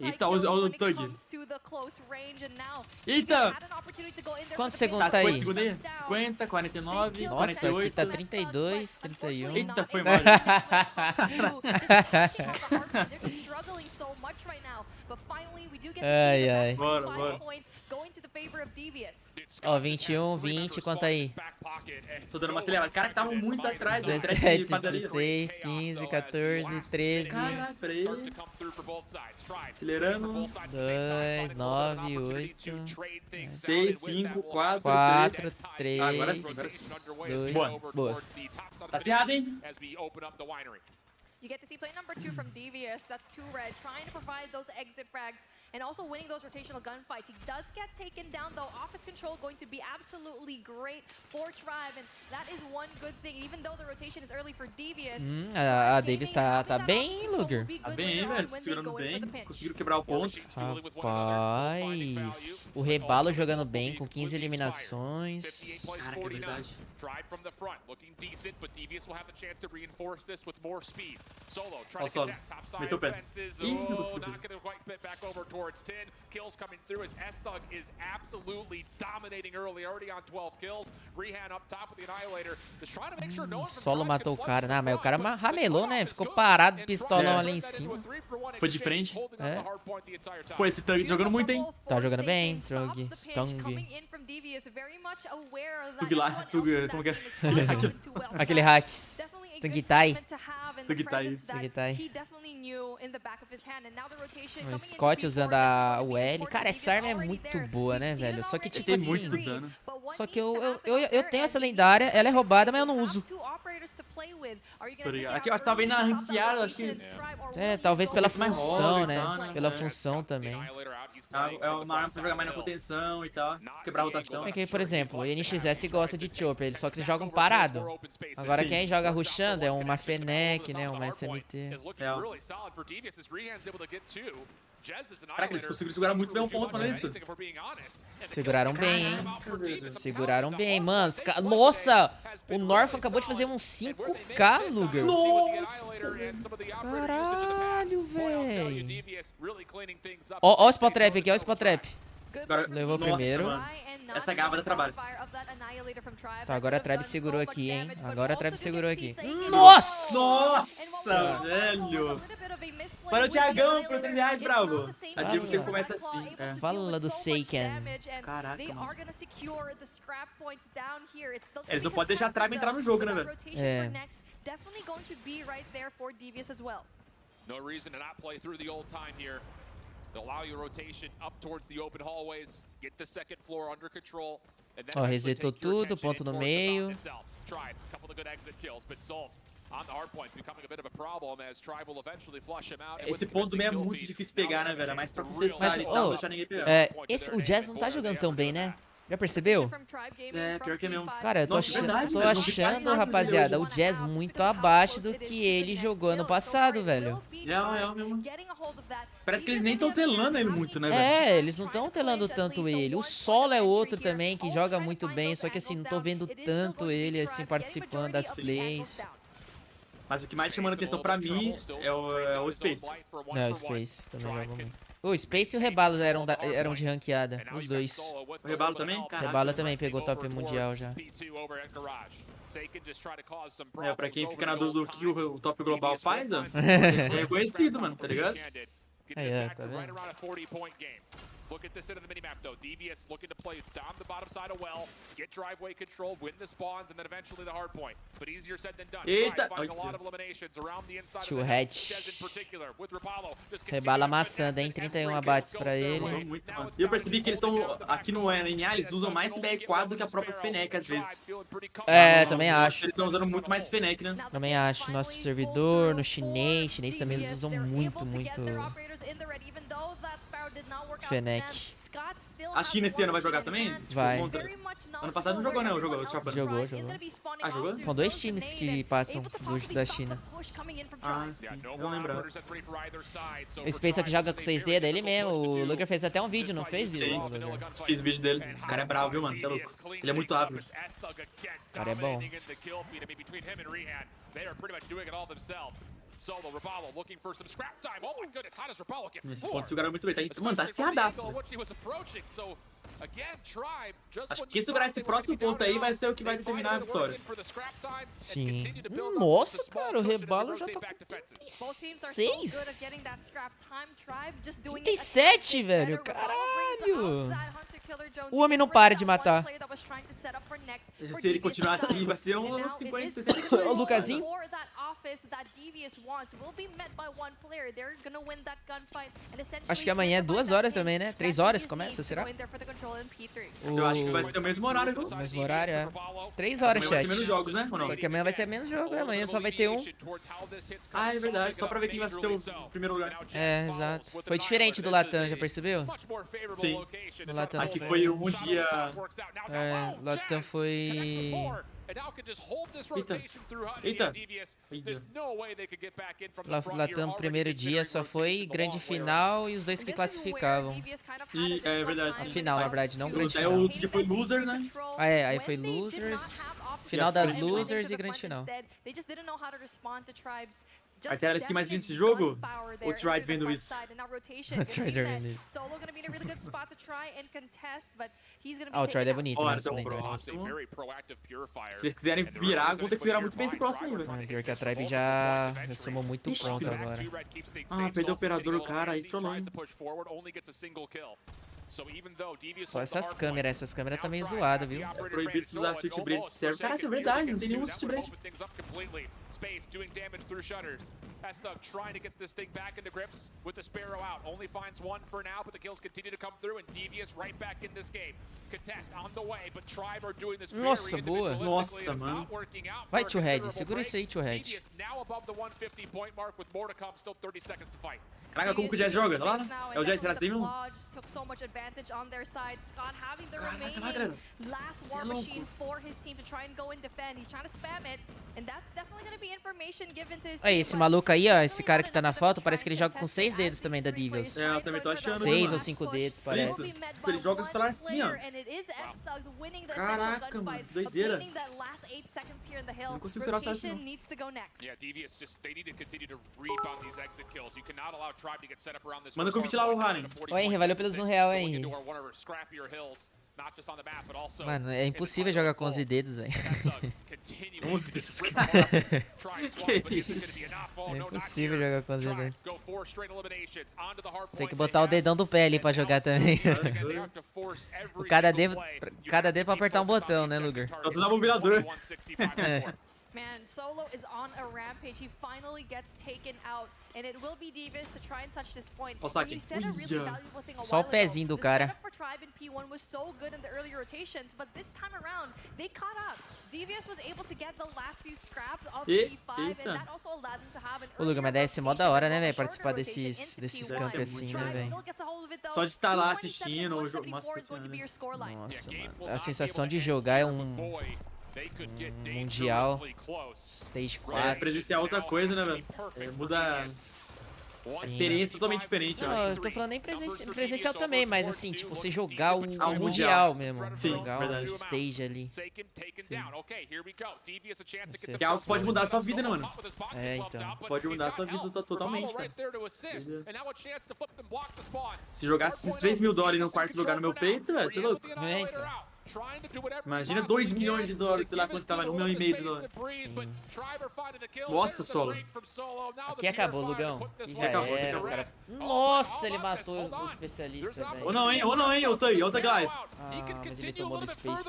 [SPEAKER 8] Eita, olha o Tug. Eita!
[SPEAKER 1] Quantos segundos tá aí?
[SPEAKER 8] 50, 49,
[SPEAKER 1] Nossa,
[SPEAKER 8] 48.
[SPEAKER 1] aqui tá 32, 31.
[SPEAKER 8] Eita, foi embora.
[SPEAKER 1] Ai.
[SPEAKER 8] Bora.
[SPEAKER 1] Ó, 21, 20, quanto aí?
[SPEAKER 8] Tô dando uma acelerada. Cara, que tava muito atrás.
[SPEAKER 1] 17, 16, 15, 14, 13.
[SPEAKER 8] Caralho, peraí. Acelerando.
[SPEAKER 1] 2, 9, 8,
[SPEAKER 8] 6, 5, 4,
[SPEAKER 1] 3.
[SPEAKER 8] Agora sim.
[SPEAKER 1] 2. Boa.
[SPEAKER 8] Tá cerrado, hein?
[SPEAKER 4] You get to see play number 2 from Devious. That's 2 red, trying to provide those exit frags and also winning those rotational gunfights. He does get taken down though. Office control going to be absolutely great for Tribe, and that is one good thing. Even though the rotation is early for Devious.
[SPEAKER 1] A Davis tá bem, Luger.
[SPEAKER 8] Tá bem, velho. Segurando bem. Conseguiram quebrar o ponto.
[SPEAKER 1] Rapaz. O Rebalo jogando bem, com 15 eliminações.
[SPEAKER 8] Caraca, é verdade.
[SPEAKER 3] Drive from the front, looking decent, but Devious will have the chance to reinforce this with more speed. Solo trying to contest top side fences. Oh, not going to quite fit back over towards 10. Kills coming through as S-Thug is absolutely dominating early, already on 12 kills. Rehan up top with the Annihilator. Just trying to make sure no one
[SPEAKER 1] Solo matou o cara. Não, mas o cara ramelou, né? Ficou parado, pistolão ali em cima.
[SPEAKER 8] Foi de frente. Pô, esse Tug jogando muito, hein?
[SPEAKER 1] Tá jogando bem, Tug. Stung.
[SPEAKER 8] Tug lá, Tug, como que é?
[SPEAKER 1] Aquele hack.
[SPEAKER 8] Tugitai.
[SPEAKER 1] O Scott usando a UL. Cara, essa arma é muito boa, né, velho? Só que, tipo
[SPEAKER 8] tem
[SPEAKER 1] assim...
[SPEAKER 8] muito dano.
[SPEAKER 1] Só que eu tenho essa lendária, ela é roubada, mas eu não uso.
[SPEAKER 8] Aqui eu acho que tava bem na ranqueada, acho que...
[SPEAKER 1] Talvez pela função, né? Pela função também.
[SPEAKER 8] É uma arma pra jogar mais na contenção e tal, quebrar a rotação.
[SPEAKER 1] É que, por exemplo, o NXS gosta de chopper, eles só que eles jogam parado. Agora quem joga rushando é uma Fennec, né? Uma SMT.
[SPEAKER 8] Caraca, eles conseguiram segurar muito bem um ponto, mano, isso.
[SPEAKER 1] Seguraram bem, hein? Seguraram bem, mano. Nossa! O North acabou de fazer um 5K, Luger. Caralho, velho. Ó o spot trap aqui, ó o spot trap.
[SPEAKER 8] Agora,
[SPEAKER 1] Levou
[SPEAKER 8] nossa,
[SPEAKER 1] primeiro.
[SPEAKER 8] mano. Essa garra vai dar trabalho.
[SPEAKER 1] Tá, agora a Tribe segurou aqui, hein? Agora a Tribe segurou aqui.
[SPEAKER 8] Nossa! Nossa, velho! Para o Thiagão por R$3, bravo. Aqui você começa assim. É.
[SPEAKER 1] Fala do Seiken.
[SPEAKER 8] Caraca, mano. Eles não podem deixar a Tribe entrar no jogo, né, velho?
[SPEAKER 1] É.
[SPEAKER 3] No reason to not play through the old time here. They'll allow you rotation up towards the open hallways, get the second floor under control, and then
[SPEAKER 1] Ó, resetou tudo, ponto no meio.
[SPEAKER 3] Tribe, couple of good exit kills, but Zolf on the hard point becoming a bit of a problem as Tribe will eventually flush him out.
[SPEAKER 8] Esse ponto meio é muito difícil pegar, né, velho? É mais pra contestar
[SPEAKER 1] Mas,
[SPEAKER 8] e tal,
[SPEAKER 1] oh,
[SPEAKER 8] deixar ninguém pegar.
[SPEAKER 1] o Jazz não tá jogando tão bem, né? Já percebeu?
[SPEAKER 8] É, pior que é mesmo.
[SPEAKER 1] Cara, eu tô,
[SPEAKER 8] Nossa, verdade,
[SPEAKER 1] tô
[SPEAKER 8] velho, não vi quase
[SPEAKER 1] achando,
[SPEAKER 8] nada
[SPEAKER 1] rapaziada,
[SPEAKER 8] dele
[SPEAKER 1] o Jazz muito abaixo do que ele jogou ano passado, velho.
[SPEAKER 8] É mesmo. Parece que eles nem estão telando ele muito, né, velho?
[SPEAKER 1] É, eles não estão telando tanto ele. O Solo é outro também que joga muito bem, só que assim, não tô vendo tanto ele assim participando das plays.
[SPEAKER 8] Mas o que mais chamando atenção pra mim é o Space.
[SPEAKER 1] É, o Space também joga muito. O Space e o Rebalo eram de ranqueada, os dois.
[SPEAKER 8] O Rebalo também?
[SPEAKER 1] O Rebalo também pegou top mundial já.
[SPEAKER 8] É, pra quem fica na dúvida do que o top global faz, ó, é reconhecido, mano, tá ligado?
[SPEAKER 1] É, tá vendo?
[SPEAKER 3] Look at this end of the minimap though. Devious looking to play down the bottom side of well, get driveway control, win the spawns, and then eventually the hard point. But easier said than done.
[SPEAKER 8] Eita!
[SPEAKER 3] Finding a lot of eliminations around the inside
[SPEAKER 1] Tio
[SPEAKER 3] of the
[SPEAKER 1] Red.
[SPEAKER 3] in particular, with Rapallo just
[SPEAKER 1] Rebala amassando, hein? 31 abates pra ele.
[SPEAKER 8] E eu percebi que eles estão, aqui no NA, eles usam mais CBR4 do que a própria Fennec às vezes.
[SPEAKER 1] É, também acho.
[SPEAKER 8] Eles estão usando muito mais Fennec, né?
[SPEAKER 1] Também acho. Nosso servidor, no chinês também eles usam muito Fennec.
[SPEAKER 8] A China esse ano vai jogar também?
[SPEAKER 1] Vai.
[SPEAKER 8] Ano passado não jogou, né? Jogou.
[SPEAKER 1] Jogou.
[SPEAKER 8] Ah, jogou?
[SPEAKER 1] São dois times que passam da China.
[SPEAKER 8] Ah, sim. Eu não lembrava.
[SPEAKER 1] O Spacer que joga com 6D é dele mesmo. O Luger fez até um vídeo, não fez, vídeo?
[SPEAKER 8] Sim, fiz vídeo dele. O cara é bravo, viu, mano? Você é louco. Ele é muito hábil.
[SPEAKER 1] O cara é bom.
[SPEAKER 8] Esse ponto seguraram muito bem. Tá, mano, tá acerradaço. Acho que quem segurar esse próximo ponto aí vai ser o que vai determinar a vitória.
[SPEAKER 1] Sim. Nossa, cara, o Rebalo já tá com 36. 37, velho. Caralho. O homem não para de matar.
[SPEAKER 8] Se ele continuar assim, vai ser uns 50, 60.
[SPEAKER 1] O Lucasinho. Acho que amanhã é 2 horas também, né? 3 horas começa, será?
[SPEAKER 8] Eu acho que vai ser o mesmo horário, viu?
[SPEAKER 1] Mesmo horário, é. 3 horas, chat.
[SPEAKER 8] Vai ser menos jogos, né? Ou não?
[SPEAKER 1] Só que amanhã vai ser menos jogo, amanhã só vai ter um.
[SPEAKER 8] Ah, é verdade. Só pra ver quem vai ser o primeiro lugar.
[SPEAKER 1] É, exato. Foi diferente do Latam, já percebeu?
[SPEAKER 8] Sim.
[SPEAKER 1] O Latam
[SPEAKER 8] aqui foi um dia...
[SPEAKER 1] É, o Latam foi...
[SPEAKER 8] Eita.
[SPEAKER 1] Latam primeiro dia só foi grande final e os dois que classificavam.
[SPEAKER 8] E, é verdade.
[SPEAKER 1] A final, na verdade, não grande
[SPEAKER 8] final.
[SPEAKER 1] final.
[SPEAKER 8] O outro dia foi losers, né?
[SPEAKER 1] Ah, é, aí foi losers, final das losers e grande final.
[SPEAKER 8] Até era que mais vindo desse jogo? O Tribe vendo isso.
[SPEAKER 1] O Tribe vendo isso. Ah, o Tribe é bonito, né?
[SPEAKER 8] Se eles quiserem virar, vão ter que virar muito bem esse próximo aí, velho.
[SPEAKER 1] Pior que a Tribe já somou muito ponto agora.
[SPEAKER 8] Ah, perdeu o operador, o cara, aí trollou.
[SPEAKER 3] Só
[SPEAKER 1] essas câmeras tá meio zoada, viu?
[SPEAKER 8] É proibido usar switch blade de server. Caraca, é verdade, não tem nenhum switch blade.
[SPEAKER 3] Space doing damage through shutters. Thug trying to get this thing back into grips with the Sparrow out. Only finds one for now, but the kills continue to come through and Devious right back in this game. Contest on the way, but Tribe are doing this very
[SPEAKER 1] boa.
[SPEAKER 8] Nossa, mano.
[SPEAKER 1] Vai, Tio Red, segura isso aí, Tio Red.
[SPEAKER 3] Now above the 150 point mark with more to come, still 30 seconds to fight.
[SPEAKER 8] Caraca, como que o Jazz joga? Olha lá, é o Jazz, será que tem um?
[SPEAKER 4] Caraca,
[SPEAKER 8] magra.
[SPEAKER 4] Last war machine for his team to try and go and defend. He's trying to spam it, and that's definitely going to be information given to his
[SPEAKER 1] Aí, esse maluco louco aí, ó. Esse cara que tá na foto, parece que ele joga com 6 dedos também da Devious.
[SPEAKER 8] É, eu também tô achando.
[SPEAKER 1] 6 ou 5 dedos, parece.
[SPEAKER 8] Isso. Ele joga com o celular assim, ó. Caraca, mano. Doideira. Não consigo segurar o celular assim, não. Manda o convite lá, o Harem.
[SPEAKER 1] Ô, Henry, valeu pelos R$1, hein? Mano, é impossível jogar com 11 dedos, velho.
[SPEAKER 8] 11 dedos,
[SPEAKER 1] Que isso? É impossível jogar com 11 dedos. Tem que botar o dedão do pé ali pra jogar também. Cada dedo pra apertar um botão, né, Luger?
[SPEAKER 8] Só usar o mobilador.
[SPEAKER 4] Man, Solo is on a rampage. He finally gets taken out, and it will be devious to try and touch this point.
[SPEAKER 8] Saque.
[SPEAKER 1] Só o pezinho do cara.
[SPEAKER 4] Tribe in P1 was so good in the early rotations, but this time around they caught up. Devious was able to get the last few scraps of P5, and that also allowed them to have an
[SPEAKER 1] Ô, Luger, mas deve ser mó da hora, né, velho? Participar desses campos assim, né, velho?
[SPEAKER 8] Só de estar lá assistindo o jogo. Nossa,
[SPEAKER 1] mano. A sensação de jogar é um mundial, stage 4.
[SPEAKER 8] É, presenciar outra coisa, né, velho? É, muda a experiência totalmente diferente,
[SPEAKER 1] não,
[SPEAKER 8] eu acho.
[SPEAKER 1] Eu tô falando nem presencial também, mas assim, tipo, você jogar o mundial mesmo.
[SPEAKER 8] Sim,
[SPEAKER 1] jogar
[SPEAKER 8] verdade.
[SPEAKER 1] o stage ali.
[SPEAKER 8] Sim. Que é algo que pode mudar a sua vida, né, mano?
[SPEAKER 1] É, então.
[SPEAKER 8] Pode mudar a sua vida totalmente, cara. Se jogasse esses $3 mil no quarto lugar no meu peito, velho, você é louco.
[SPEAKER 1] É, então.
[SPEAKER 8] Imagina $2 milhões, sei lá quanto tava, $1,5 milhão.
[SPEAKER 1] Sim.
[SPEAKER 8] Nossa, Solo.
[SPEAKER 1] Aqui acabou, Lugão. Já
[SPEAKER 8] Acabou,
[SPEAKER 1] era,
[SPEAKER 8] acabou.
[SPEAKER 1] cara. Nossa, ele matou o especialista, velho.
[SPEAKER 8] Ou não, hein, outra Glide.
[SPEAKER 1] Mas ele tomou do Space.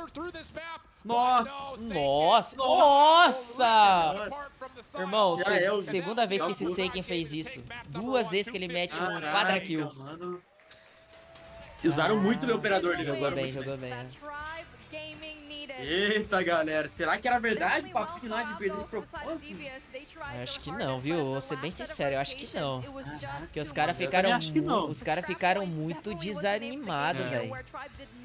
[SPEAKER 8] Nossa!
[SPEAKER 1] Nossa! Irmão,
[SPEAKER 8] é
[SPEAKER 1] segunda vez que esse Seiken fez isso. 2 vezes que ele mete um quadra kill.
[SPEAKER 8] Mano. Usaram muito meu operador dele agora.
[SPEAKER 1] Jogou bem.
[SPEAKER 8] Eita, galera. Será que era verdade? Pra Finais de perder de propósito?
[SPEAKER 1] Eu acho que não, viu? Vou ser bem sincero, eu acho que não. Porque os caras ficaram muito desanimados, velho.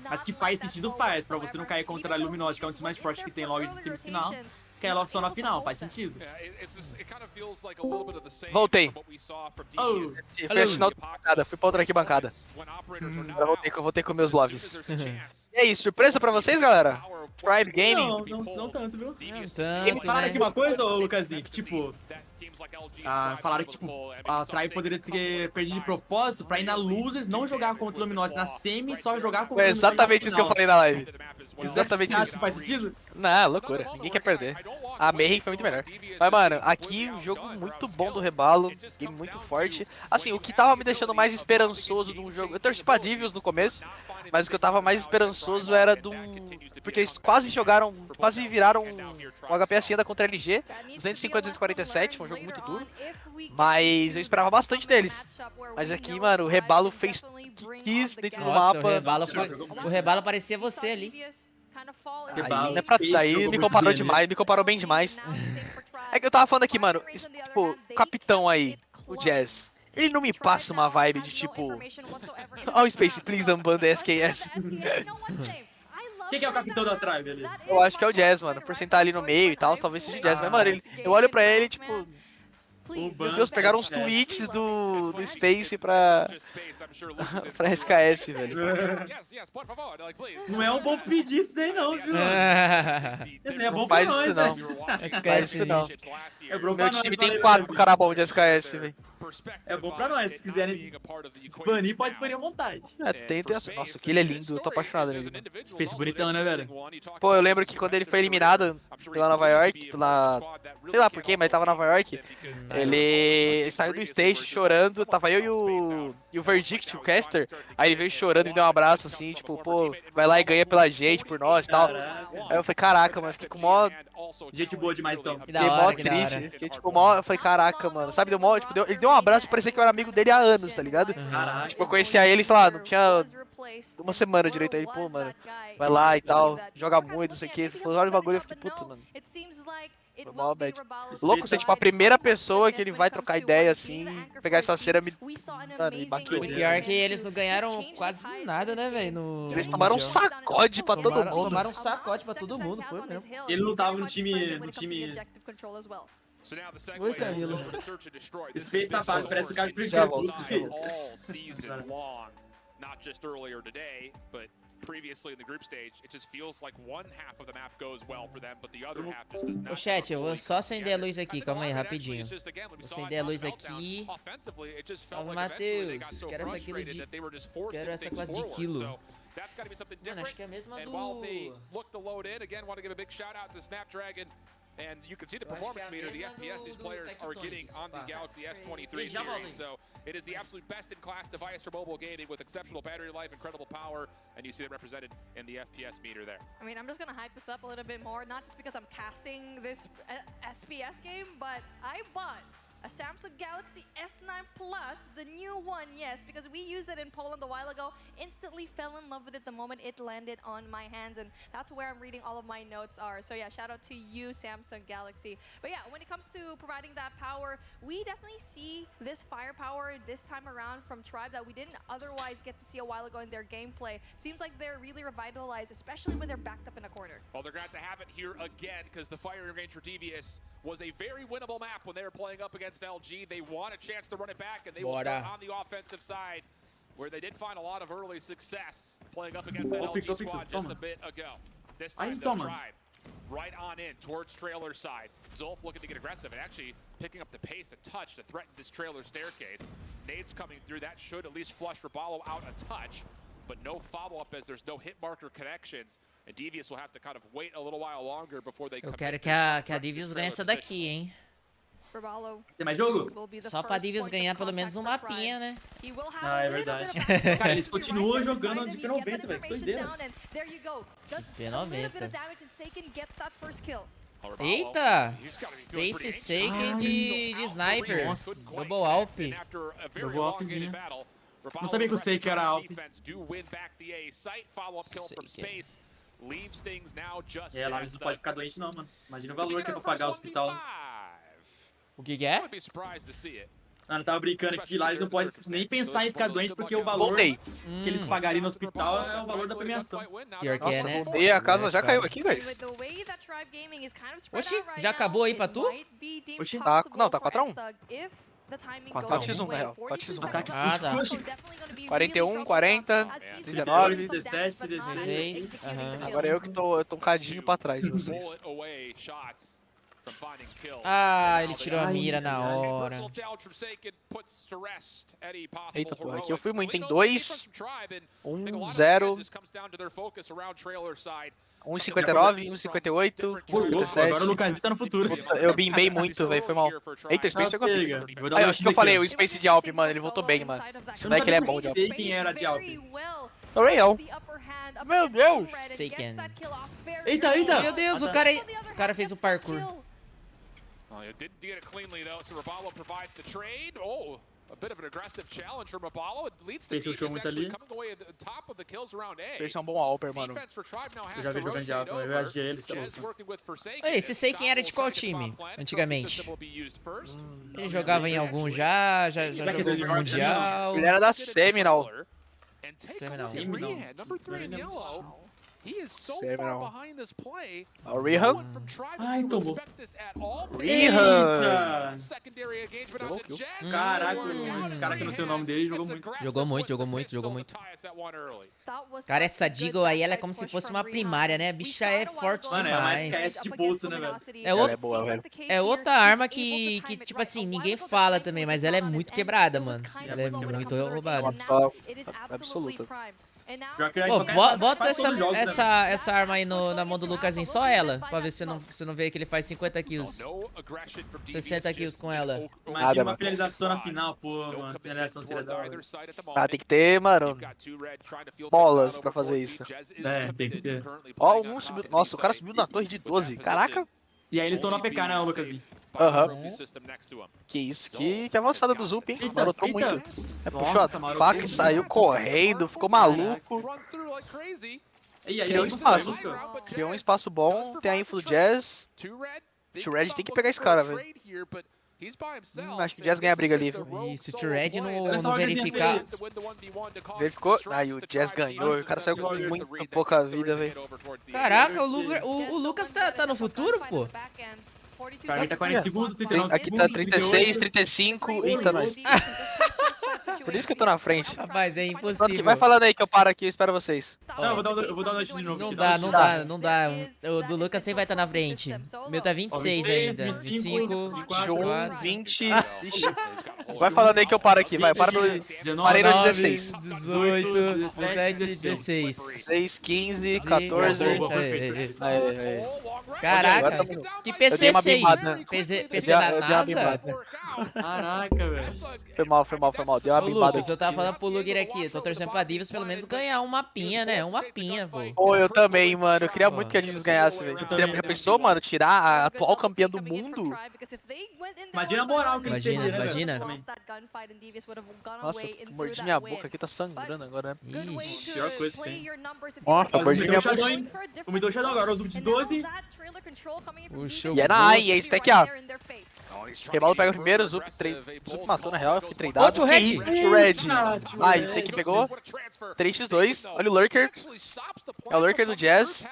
[SPEAKER 8] Mas que faz sentido, faz. Pra você não cair contra a Luminosity, que é um dos mais fortes que tem logo de semifinal. Quer logo só na final, faz sentido.
[SPEAKER 7] Voltei.
[SPEAKER 8] Oh,
[SPEAKER 7] Foi a final da fui pra outra arquibancada. Agora voltei com meus loves. E aí, surpresa pra vocês, galera? Tribe Gaming?
[SPEAKER 8] Não tanto, viu?
[SPEAKER 1] Tanto,
[SPEAKER 8] Falaram
[SPEAKER 1] né?
[SPEAKER 8] aqui uma coisa, ô Lucasinho, que tipo... falaram que tipo, a Tribe poderia ter perdido de propósito pra ir na Losers, não jogar contra o Luminosity na semi, só jogar contra o
[SPEAKER 7] Foi exatamente isso que eu falei na live.
[SPEAKER 8] Exatamente isso. Acha que faz sentido?
[SPEAKER 7] Não, loucura. Ninguém quer perder. A Mayhem foi muito melhor. Mas, mano, aqui um jogo muito bom do Rebalo, game muito forte. Assim, o que tava me deixando mais esperançoso de um jogo... Eu torci pra Divios no começo, mas o que eu tava mais esperançoso era de um... Porque eles quase viraram um HP assim da contra LG, 250, 247, foi um jogo muito duro. Mas eu esperava bastante deles. Mas aqui, mano, o Rebalo fez o que quis dentro do mapa.
[SPEAKER 1] O Rebalo parecia você ali.
[SPEAKER 7] Aí me comparou demais, me comparou bem demais. É que eu tava falando aqui, mano, tipo, o capitão aí, o Jazz, ele não me passa uma vibe de tipo... Oh, Space, please unban the SKS.
[SPEAKER 8] Quem que é o capitão da Tribe ali?
[SPEAKER 7] Eu acho que é o Jazz, mano, por sentar ali no meio e tal, talvez seja o Jazz. Mas, mano, eu olho pra ele, tipo... Meu Deus, pegaram uns tweets do Space pra SKS, velho.
[SPEAKER 8] Não é um bom pedir isso daí não, viu? Esse é bom
[SPEAKER 7] não
[SPEAKER 8] pra
[SPEAKER 7] faz
[SPEAKER 8] nós,
[SPEAKER 7] isso não.
[SPEAKER 1] SKS,
[SPEAKER 7] Faz isso não.
[SPEAKER 8] É bom pra
[SPEAKER 7] Meu
[SPEAKER 8] nós,
[SPEAKER 7] time tem
[SPEAKER 8] valeu,
[SPEAKER 7] 4
[SPEAKER 8] Brasil.
[SPEAKER 7] cara bom de SKS, velho.
[SPEAKER 8] É bom pra nós, se quiserem banir, pode banir à vontade.
[SPEAKER 7] Tem intenção. Nossa, que ele é lindo, eu tô apaixonado nele.
[SPEAKER 8] Space bonitão, né, velho?
[SPEAKER 7] Pô, eu lembro que quando ele foi eliminado pela Nova York, sei lá por quê, mas tava na Nova York, ele saiu do stage chorando, tava eu e o Verdict, o caster, aí ele veio chorando e me deu um abraço assim, tipo, pô, vai lá e ganha pela gente, por nós e tal. Aí eu falei, caraca, mano, fiquei com mó...
[SPEAKER 8] Gente boa demais, então.
[SPEAKER 7] Fiquei mó triste, fiquei tipo, eu falei, caraca, mano, sabe, ele deu um abraço e parecia que eu era amigo dele há anos, tá ligado?
[SPEAKER 8] Caraca.
[SPEAKER 7] Tipo, eu conhecia ele, sei lá, não tinha uma semana direito, aí ele, pô, mano, vai lá e tal, joga muito, não sei o que, falou, olha o bagulho, eu fiquei, puta, mano. Foi mal, bad. Louco ser, tipo, a primeira pessoa que ele vai trocar ideia, assim, pegar essa cera me baqueou.
[SPEAKER 1] O pior é que eles não ganharam quase nada, né, velho?
[SPEAKER 7] Eles tomaram um sacode pra todo mundo.
[SPEAKER 1] Tomaram um sacode pra todo mundo, foi mesmo.
[SPEAKER 8] Ele não tava no time
[SPEAKER 13] Muita vila.
[SPEAKER 8] Esse Face tá pago, parece o cara que
[SPEAKER 7] Já
[SPEAKER 8] precisa.
[SPEAKER 7] volto.
[SPEAKER 3] all season long, not just earlier today, but previously in the group stage. It just feels like one half of the map goes well for them, but the other half just does not.
[SPEAKER 1] Ô chat, eu vou só acender a luz aqui, calma aí, rapidinho. Vou acender a luz aqui. Salve, Matheus. Quero essa quilo de... Quero essa quase de quilo.
[SPEAKER 3] That's got to be something
[SPEAKER 1] Mano,
[SPEAKER 3] different.
[SPEAKER 1] acho que é a mesma
[SPEAKER 3] And while they
[SPEAKER 1] do...
[SPEAKER 3] look to load in, again, want to give a big shout out to Snapdragon. And you can see the performance meter, the FPS these players are getting on the Galaxy S23 series. So it is the absolute best-in-class device for mobile gaming with exceptional battery life, incredible power, and you see that represented in the FPS meter there.
[SPEAKER 4] I mean, I'm just gonna hype this up a little bit more, not just because I'm casting this SPS game, but I bought a Samsung Galaxy S9 Plus, the new one, yes, because we used it in Poland a while ago, instantly fell in love with it the moment it landed on my hands, and that's where I'm reading all of my notes are. So yeah, shout out to you, Samsung Galaxy. But yeah, when it comes to providing that power, we definitely see this firepower this time around from Tribe that we didn't otherwise get to see a while ago in their gameplay. Seems like they're really revitalized, especially when they're backed up in a corner.
[SPEAKER 3] Well, they're going to have to have it here again, because the firing range for Devious was a very winnable map when they were playing up against LG. They want a chance to run it back, and they will start on the offensive side, where they did find a lot of early success playing up against that LG squad just a bit ago. This time they'll try right on in towards trailer side. Zulf looking to get aggressive and actually picking up the pace a touch to threaten this trailer staircase. Nades coming through. That should at least flush Raballo out a touch, but no follow-up as there's no hit marker connections. And Devious will have to kind of wait a little while longer before they
[SPEAKER 1] Eu quero que a Devious ganhe essa daqui, hein?
[SPEAKER 8] Tem mais jogo?
[SPEAKER 1] Só pra Devious ganhar pelo menos um mapinha, né?
[SPEAKER 8] Ah, é verdade. Cara, eles continuam jogando de P90, velho. Que doideira.
[SPEAKER 1] P90. Eita! Space Seiken de sniper. Double Alp.
[SPEAKER 8] Double Alpzinho. Não sabia que o Seiken era Alp. É, lá eles não podem ficar doentes não, mano. Imagina o valor que é pra pagar o hospital.
[SPEAKER 1] O que é?
[SPEAKER 8] Mano, eu tava brincando aqui que lá eles não podem nem pensar em ficar doente porque o valor que eles pagariam no hospital é o valor da premiação.
[SPEAKER 1] Pior que é, né?
[SPEAKER 7] E a casa já caiu aqui, guys.
[SPEAKER 1] Oxi, já acabou aí pra tu?
[SPEAKER 7] Oxi, tá, não, tá 4x1.
[SPEAKER 8] 4x1,
[SPEAKER 7] na real. 4x1.
[SPEAKER 1] Ah, tá.
[SPEAKER 7] 41, 40, 19,
[SPEAKER 8] 17, 16.
[SPEAKER 7] Agora eu que tô um cadinho pra trás de vocês.
[SPEAKER 1] Ah, ele tirou a mira na hora.
[SPEAKER 7] Eita, pô, aqui eu fui muito em 2, 1, 0, 1,59, 1,58, 1,57.
[SPEAKER 8] Agora o Lucasinho tá no futuro.
[SPEAKER 7] Eu bimbei muito, velho, foi mal. Eita, o Space pegou aqui. Aí, o que eu falei, o Space de Alp, mano, ele voltou bem, mano. Esse moleque ele é bom de Alp.
[SPEAKER 8] Eu não sei quem era de Alp.
[SPEAKER 7] O Real. Meu Deus.
[SPEAKER 1] Seiken.
[SPEAKER 8] Eita, eita.
[SPEAKER 1] Meu Deus, o cara fez o parkour.
[SPEAKER 3] You didn't get it cleanly though, so Raballo provides the trade. Oh, a bit of an aggressive challenge from Raballo. It leads to Devious actually coming away at the top of the kills around A.
[SPEAKER 7] Space é um bom Alper, mano.
[SPEAKER 8] Eu já vi jogando de Alper, eu reagi a ele.
[SPEAKER 1] Esse Seiken era de qual time, antigamente? Ele jogava em algum já jogou no Mundial.
[SPEAKER 7] Ele era da Seminal.
[SPEAKER 3] He is so far behind this play.
[SPEAKER 7] O Rihan.
[SPEAKER 8] Ai, tomou.
[SPEAKER 7] Rihan.
[SPEAKER 8] Caraca, esse cara que eu não sei o nome dele jogou muito.
[SPEAKER 1] Jogou muito. Cara, essa Deagle aí, ela é como se fosse uma primária, né? A bicha é forte demais.
[SPEAKER 8] Mano, é mais KS de bolsa, né, velho?
[SPEAKER 1] É outra arma que, tipo assim, ninguém fala também, mas ela é muito quebrada, mano. Ela é muito roubada.
[SPEAKER 7] Absoluta.
[SPEAKER 1] Pô, bota essa arma aí na mão do Lucasinho, só ela, pra ver se você não vê que ele faz 50 kills. 60 kills com ela.
[SPEAKER 8] Imagina uma finalização na final, pô, mano. Finalização seria da hora.
[SPEAKER 7] Ah, tem que ter, mano, bolas pra fazer isso.
[SPEAKER 8] É, tem que ter.
[SPEAKER 7] Ó, um subiu. Nossa, o cara subiu na torre de 12. Caraca.
[SPEAKER 8] E aí eles estão no APK, né, Lucasinho?
[SPEAKER 7] Aham. Que isso, que avançada do Zup, hein? Marotou muito. Puxou a faca e saiu correndo, ficou maluco. Criou um espaço bom, tem a info do Jazz. O Red tem que pegar esse cara, velho. Acho que o Jazz ganha a briga ali, viu?
[SPEAKER 1] E se o Red não verificar...
[SPEAKER 7] Verificou? Aí o Jazz ganhou, o cara saiu com muito pouca vida, velho.
[SPEAKER 1] Caraca, o Lucas tá no futuro, pô?
[SPEAKER 8] Pra mim tá 40 segundos, 39
[SPEAKER 7] Aqui tá 36, 35, eita, nós. Por isso que eu tô na frente.
[SPEAKER 1] Rapaz, é
[SPEAKER 7] Pronto,
[SPEAKER 1] impossível.
[SPEAKER 7] vai falando aí que eu paro aqui, eu espero vocês.
[SPEAKER 8] Não, eu vou dar uma notícia de novo.
[SPEAKER 1] Não
[SPEAKER 8] aqui,
[SPEAKER 1] dá,
[SPEAKER 8] uma
[SPEAKER 1] não
[SPEAKER 8] notícia.
[SPEAKER 1] dá, não dá. O do Lucas sempre vai estar na frente. O meu tá 26 ainda. 25,
[SPEAKER 7] 21, 20.
[SPEAKER 1] Ah.
[SPEAKER 7] Ixi. Vai falando aí que eu paro aqui, vai. Para no. Parei no 16.
[SPEAKER 1] 18, 17, 16.
[SPEAKER 7] 16, 15, 14.
[SPEAKER 1] Caraca, que PC é esse aí? PC da NASA?
[SPEAKER 8] Caraca, velho.
[SPEAKER 7] Foi mal. Deu uma
[SPEAKER 1] Ô,
[SPEAKER 7] bimbada
[SPEAKER 1] Lucas, eu tava falando pro Luger aqui, eu tô torcendo pra Divas pelo menos ganhar um mapinha, né? Um mapinha, pô.
[SPEAKER 7] Pô, eu também, mano. Eu queria muito que a Divas ganhasse, velho. Você já pensou, mano, tirar a atual campeã do mundo?
[SPEAKER 8] Imagina a moral que eles teriam, né,
[SPEAKER 1] Imagina.
[SPEAKER 8] velho?
[SPEAKER 7] Nossa, eu mordi minha boca aqui, tá sangrando agora, né?
[SPEAKER 1] Ixi.
[SPEAKER 8] Pior coisa que tem.
[SPEAKER 7] Ó, eu mordi minha boca.
[SPEAKER 8] Aumentou o Shadow agora, os de 12.
[SPEAKER 7] E é na A, e é stack A. Rebalo pega o primeiro, Zup matou na real, eu fui tradado.
[SPEAKER 1] Outro Red.
[SPEAKER 7] Red. Ah, esse aqui pegou. 3x2, olha o Lurker. É o Lurker do Jazz.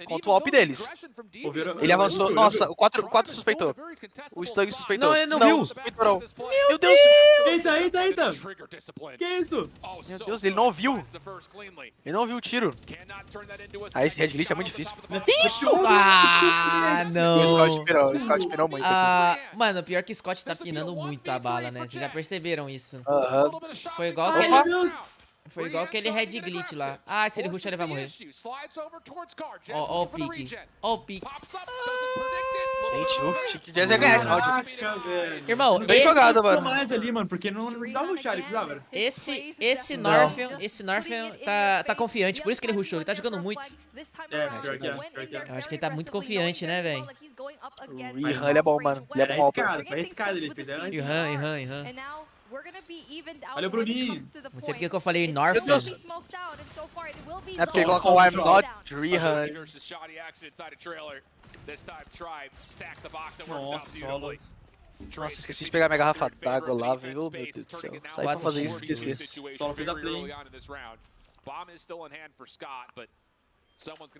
[SPEAKER 7] Contra o AWP deles. Ele avançou. Nossa, o 4 suspeitou. O Stug suspeitou.
[SPEAKER 1] Não, ele não viu.
[SPEAKER 7] Suspeitou. Meu Deus.
[SPEAKER 8] Eita. Que isso?
[SPEAKER 7] Meu Deus, ele não viu. Ele não viu o tiro. Ah, esse Red Glitch é muito difícil.
[SPEAKER 1] Isso! Ah, não.
[SPEAKER 7] O Scott pirou muito aqui.
[SPEAKER 1] Mano, pior que o Scott tá pinando muito a bala, né? Vocês já perceberam isso. Foi igual
[SPEAKER 8] Ai,
[SPEAKER 1] aquele...
[SPEAKER 8] meu Deus.
[SPEAKER 1] Foi igual aquele Red Glitch lá. Ah, se ele rushar, ele vai morrer. Ó o pique. Ó o pique.
[SPEAKER 7] Gente, o Jazz ia ganhar esse round.
[SPEAKER 8] Caraca, velho.
[SPEAKER 1] Irmão,
[SPEAKER 7] Bem jogado, mano.
[SPEAKER 8] mais ali, mano, porque não precisava rushar, ele precisava.
[SPEAKER 1] Esse Norfion tá confiante, por isso que ele rushou. Ele tá jogando muito.
[SPEAKER 8] Pior que é.
[SPEAKER 1] Eu acho que ele tá muito confiante, né, velho?
[SPEAKER 7] O Ihan, ele é bom, mano. Ele é bom.
[SPEAKER 8] Foi arriscado ele fez.
[SPEAKER 1] Ihan.
[SPEAKER 8] Olha o Bruninho.
[SPEAKER 1] Não sei porque que eu falei Norfion.
[SPEAKER 7] É porque coloca o I'm not Rihan. Nossa, esqueci de pegar minha garrafa d'água lá, velho. Oh, meu Deus do céu. Sai pra fazer isso, esqueci.
[SPEAKER 8] Só fez a play.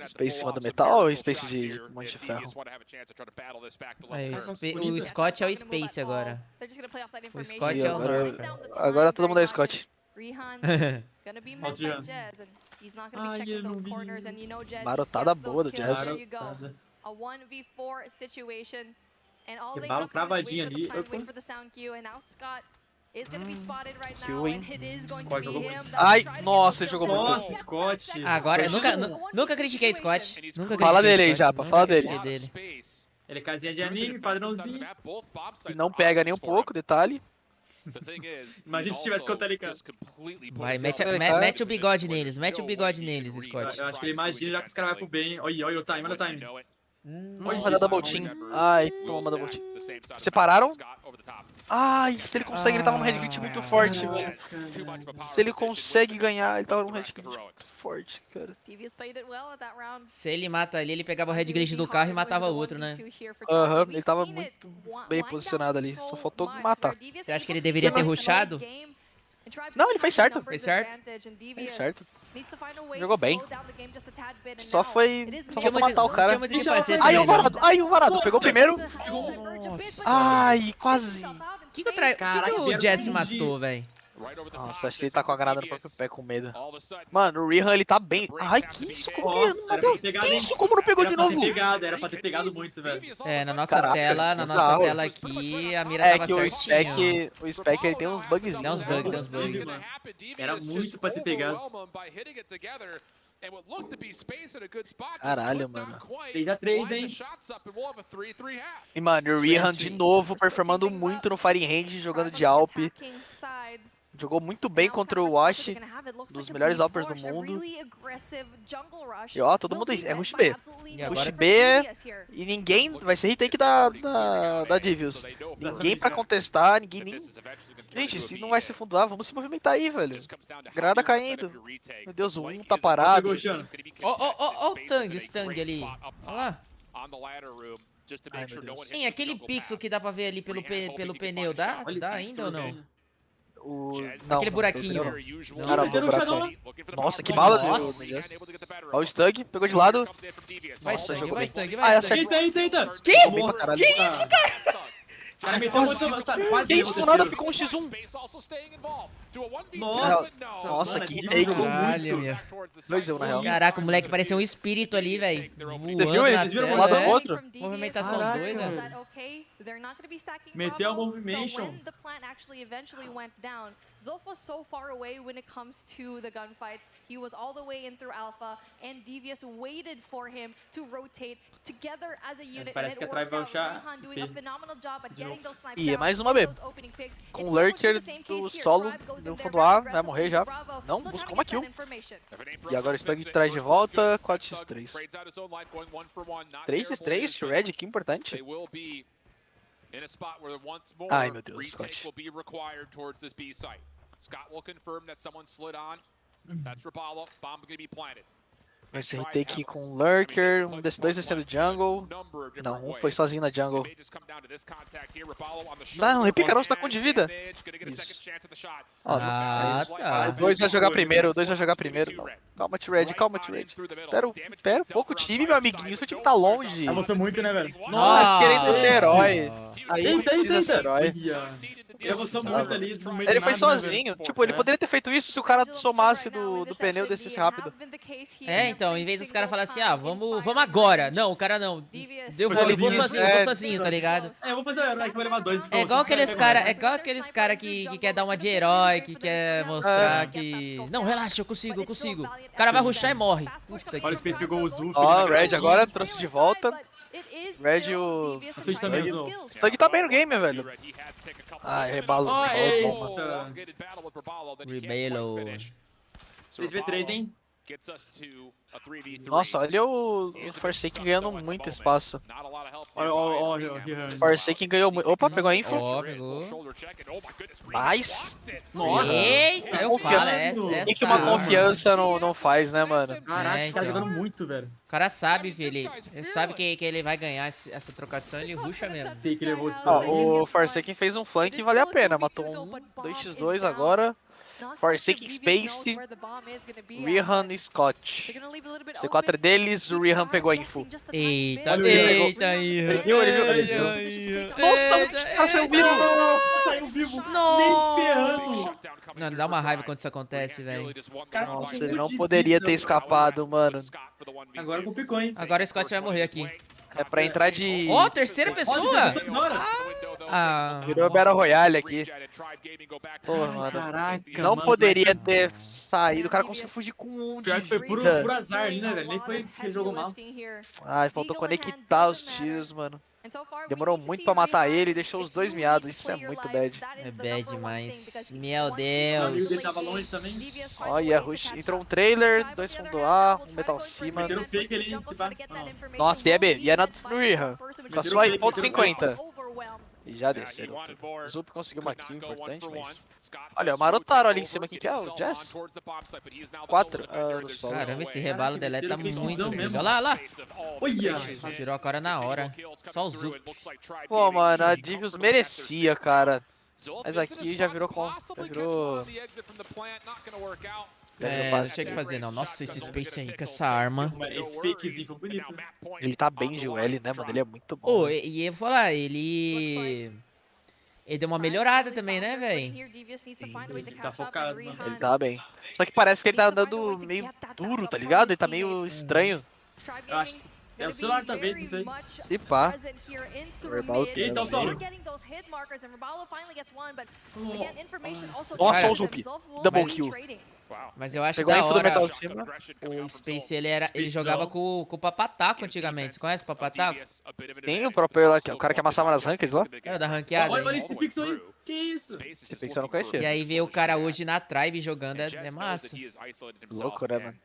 [SPEAKER 7] Space em cima do metal ou Space de monte de ferro?
[SPEAKER 1] O Scott é o Space agora. O Scott é o Norfion.
[SPEAKER 7] Agora todo mundo é o Scott. Marotada boa do Jazz.
[SPEAKER 8] Rebalo cravadinho ali.
[SPEAKER 7] Kill, hein? Ai, nossa, ele jogou muito.
[SPEAKER 8] Nossa, Scott.
[SPEAKER 1] Agora, eu nunca critiquei Scott.
[SPEAKER 7] Fala dele aí, Japa, fala dele.
[SPEAKER 8] Ele é casinha de anime, padrãozinho.
[SPEAKER 7] E não pega nem um pouco, detalhe.
[SPEAKER 8] Imagina se tivesse contra ele, cara.
[SPEAKER 1] Vai, mete o bigode neles, Scott.
[SPEAKER 8] Eu acho que ele imagina já que os caras vão pro bem. Olha o time, olha o time.
[SPEAKER 7] Vai dar double team. Ai, toma double team. Separaram? Ai, se ele consegue, ele tava num red glitch muito forte, velho. Se ele consegue ganhar, ele tava num red glitch muito forte, cara.
[SPEAKER 1] Se ele mata ali, ele pegava o red glitch do carro e matava o outro, né?
[SPEAKER 7] Aham, ele tava muito bem posicionado ali. Só faltou matar.
[SPEAKER 1] Você acha que ele deveria ter rushado?
[SPEAKER 7] Não, ele fez certo.
[SPEAKER 1] Fez certo?
[SPEAKER 7] Fez certo. Jogou bem. Só faltou matar o cara. Ai, o varado. Pegou o primeiro. Ai, quase.
[SPEAKER 1] Que o Jesse matou, velho?
[SPEAKER 7] Nossa, acho que ele tá com a granada no próprio pé com medo. Mano, o Rihan, ele tá bem. Ai, que isso? Como que isso? Como não pegou de novo?
[SPEAKER 8] Era pra ter pegado muito, velho.
[SPEAKER 1] É, na nossa tela aqui, a mira tava certinho.
[SPEAKER 7] O Spec, ele tem uns bugzinhos.
[SPEAKER 1] Tem uns bugs.
[SPEAKER 8] Era muito pra ter pegado.
[SPEAKER 7] Caralho, mano.
[SPEAKER 8] 3x3, hein?
[SPEAKER 7] E, mano, o Rihan de novo performando muito no Fire Range, jogando de Alp. Jogou muito bem contra o Wash, dos melhores Alpers do mundo. E ó, todo mundo é Rush B. Rush B e ninguém vai ser retake da Divius. Ninguém pra contestar, ninguém nem... Gente, se não vai se fundar, vamos se movimentar aí, velho. Granada caindo. Meu Deus, o 1 tá parado.
[SPEAKER 1] Ó o Stang ali. Olha lá. Sim, aquele pixel que dá pra ver ali pelo pneu, dá ainda ou não?
[SPEAKER 7] Não,
[SPEAKER 1] Aquele buraquinho.
[SPEAKER 7] Não, era o buracão. Nossa, que bala.
[SPEAKER 1] Nossa.
[SPEAKER 7] Ó o Stug, pegou de lado.
[SPEAKER 1] Vai
[SPEAKER 7] Nossa,
[SPEAKER 1] Stug,
[SPEAKER 7] jogou
[SPEAKER 1] vai
[SPEAKER 7] bem.
[SPEAKER 1] Stug,
[SPEAKER 7] Ah,
[SPEAKER 1] vai
[SPEAKER 7] essa
[SPEAKER 1] Stug.
[SPEAKER 8] Eita.
[SPEAKER 1] Que? Que isso, cara?
[SPEAKER 8] O cara meteu quase
[SPEAKER 7] isso, do nada ficou um X1. Nossa, que take.
[SPEAKER 1] Caralho, meu.
[SPEAKER 7] 2-1 na real.
[SPEAKER 1] Caraca, o moleque parecia um espírito ali, velho.
[SPEAKER 7] Você viu ele? Vocês viram um lado do outro?
[SPEAKER 1] Movimentação
[SPEAKER 8] Caraca,
[SPEAKER 1] doida.
[SPEAKER 8] velho. Meteu a movimentation.
[SPEAKER 4] Zolf was so far away when it comes to the gunfights. He was all the way in through Alpha, and Devious waited for him to rotate together as a unit.
[SPEAKER 8] Parece que a Tribe vai puxar.
[SPEAKER 4] Doing a phenomenal job at getting those snipes
[SPEAKER 7] E é
[SPEAKER 4] down,
[SPEAKER 7] mais uma B.
[SPEAKER 4] those opening picks.
[SPEAKER 7] Com o
[SPEAKER 4] It's almost
[SPEAKER 7] Lurker
[SPEAKER 4] the same
[SPEAKER 7] do
[SPEAKER 4] case here.
[SPEAKER 7] solo
[SPEAKER 4] Tribe goes
[SPEAKER 7] no
[SPEAKER 4] in
[SPEAKER 7] fundo
[SPEAKER 4] there
[SPEAKER 7] A,
[SPEAKER 4] very
[SPEAKER 7] vai morrer já.
[SPEAKER 4] aggressively.
[SPEAKER 7] Não,
[SPEAKER 4] Still
[SPEAKER 7] buscou
[SPEAKER 4] trying
[SPEAKER 7] uma
[SPEAKER 4] to get
[SPEAKER 7] kill.
[SPEAKER 4] that information.
[SPEAKER 7] E agora o Stug traz de volta, 4x3. 3x3, Red, que importante. Ai, meu Deus, Scott.
[SPEAKER 3] Scott will confirm that someone slid on. That's Rapallo. Bomb gonna be planted.
[SPEAKER 7] Vai ser retake com o Lurker, um desses dois descendo jungle. Não, um foi sozinho na jungle. Não, repica não, você tá com de vida. Ó,
[SPEAKER 1] tá.
[SPEAKER 7] o 2 vai jogar primeiro, o 2 vai jogar primeiro. Não. Calma, T-Red, calma, T-Red. Espera um pouco o time, meu amiguinho, seu time tá longe.
[SPEAKER 8] Avançou muito, né, velho?
[SPEAKER 7] Nossa, querendo ser herói. Aí
[SPEAKER 8] Eita,
[SPEAKER 7] precisa ser herói.
[SPEAKER 8] Ele avançou muito ali no meio
[SPEAKER 7] Ele
[SPEAKER 8] do
[SPEAKER 7] foi
[SPEAKER 8] nada,
[SPEAKER 7] sozinho.
[SPEAKER 8] né,
[SPEAKER 7] Tipo, ele poderia ter feito isso se o cara somasse do pneu e descesse rápido.
[SPEAKER 1] É, então, em vez dos caras falarem assim, ah, vamos agora. Não, o cara não. Eu vou sozinho, tá ligado?
[SPEAKER 8] É, eu vou fazer o herói que vai levar 2.
[SPEAKER 1] É igual aqueles cara que quer dar uma de herói, que quer mostrar que... Não, relaxa, eu consigo. O cara vai rushar e morre. Puta
[SPEAKER 8] Olha, o Space pegou o Zul.
[SPEAKER 7] Ó, o Red agora trouxe de volta. Red, o Stug tá bem no game, velho. Ah, rebalo.
[SPEAKER 1] Rebelo.
[SPEAKER 8] 3v3, hein?
[SPEAKER 7] Nossa, olha o Forsaken ganhando muito espaço.
[SPEAKER 8] Olha,
[SPEAKER 7] O Forsaken ganhou muito. Opa, pegou a info.
[SPEAKER 1] Ó, pegou.
[SPEAKER 7] Nice.
[SPEAKER 8] Nossa.
[SPEAKER 1] Eita, eu falo, essa.
[SPEAKER 7] O que uma confiança não faz, né, mano?
[SPEAKER 8] Caraca, esse cara
[SPEAKER 1] então.
[SPEAKER 8] jogando muito, velho.
[SPEAKER 1] O cara sabe, filho. Ele sabe que ele vai ganhar essa trocação, ele rusha mesmo.
[SPEAKER 8] Sei que levou
[SPEAKER 7] Ó, o Forsaken fez um flank e valeu a pena. Matou um, 2x2 agora. Forsaken Space, Rihan e Scott. C4 deles, o Rihan pegou a info.
[SPEAKER 1] Eita, Rihan.
[SPEAKER 7] Ele viu. Nossa, o cara saiu vivo.
[SPEAKER 8] Nossa, saiu vivo. Nem ferrando.
[SPEAKER 1] Não, dá uma raiva quando isso acontece, velho.
[SPEAKER 7] Nossa, ele não poderia ter escapado, mano.
[SPEAKER 8] Agora complicou, hein?
[SPEAKER 1] Agora o Scott vai morrer aqui.
[SPEAKER 7] É pra entrar de...
[SPEAKER 1] Ó, terceira pessoa?
[SPEAKER 7] Virou Battle Royale aqui. Pô, mano.
[SPEAKER 8] Caraca,
[SPEAKER 7] não
[SPEAKER 8] mano,
[SPEAKER 7] poderia ter saído. O cara conseguiu fugir com um de
[SPEAKER 8] Pior que foi por
[SPEAKER 7] vida.
[SPEAKER 8] azar ali, né, velho? Nem foi que ele jogou mal.
[SPEAKER 7] Ai, faltou conectar os tiros, mano. Demorou muito pra matar ele e deixou os dois miados. Isso é muito bad.
[SPEAKER 1] É bad demais. Meu Deus.
[SPEAKER 8] Ele tava longe também.
[SPEAKER 7] Olha, Rush. Entrou um trailer, 2 fundo A, um metal cima.
[SPEAKER 8] Meteram fake ali em cima.
[SPEAKER 7] Nossa, e é B. E é no Rihan. Passou aí, ponto 50. E já desceram tudo. Zup conseguiu uma kill importante, mas... Olha, marotaram ali em cima. Quem que é? O Jess? 4.
[SPEAKER 1] Caramba, esse rebalo deleta muito, velho. Olha lá, olha lá.
[SPEAKER 8] Olha!
[SPEAKER 1] Tirou a cara na hora. Só o Zup.
[SPEAKER 7] Pô, mano, a Divius merecia, cara. Mas aqui já virou...
[SPEAKER 1] Não tinha que fazer não. Nossa, esse Space aí com essa arma.
[SPEAKER 8] Esse fakezinho foi bonito.
[SPEAKER 7] Ele tá bem de UL, né, mano? Ele é muito bom.
[SPEAKER 1] Ô, e eu vou falar, ele deu uma melhorada também, né, velho?
[SPEAKER 8] Ele tá focado, mano.
[SPEAKER 7] Ele tá bem. Só que parece que ele tá andando meio duro, tá ligado? Ele tá meio estranho.
[SPEAKER 8] Eu acho. É o celular talvez, isso aí.
[SPEAKER 7] Se pá.
[SPEAKER 8] Eita, o solo.
[SPEAKER 7] Nossa, o Zup. Double kill.
[SPEAKER 1] Mas eu acho
[SPEAKER 7] Pegou a
[SPEAKER 1] da
[SPEAKER 7] info do
[SPEAKER 1] hora.
[SPEAKER 7] metal em cima.
[SPEAKER 1] O Space, ele jogava com o Papataco antigamente. Você conhece o Papataco?
[SPEAKER 7] Tem o próprio lá, o cara que amassava nas rankings lá.
[SPEAKER 1] Era da ranqueada.
[SPEAKER 8] Olha esse pixel aí. Que isso?
[SPEAKER 7] Esse pixel eu não conhecia.
[SPEAKER 1] E aí veio o cara hoje na Tribe jogando, é massa.
[SPEAKER 7] Louco, né, mano?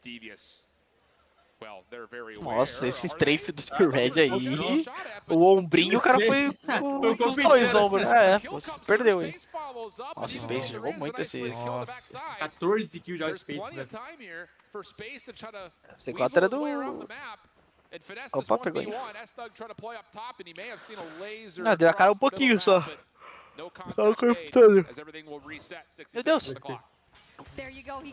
[SPEAKER 7] Nossa, esse strafe do Red aí. O ombrinho, o cara foi com os dois ombros. Perdeu, hein? Nossa, o Space jogou muito esse.
[SPEAKER 1] Nossa.
[SPEAKER 8] 14 kills já o Space, velho.
[SPEAKER 7] C4 era do... Opa, pegou aí. Não, deu a cara um pouquinho só. Tá o computador. Meu Deus.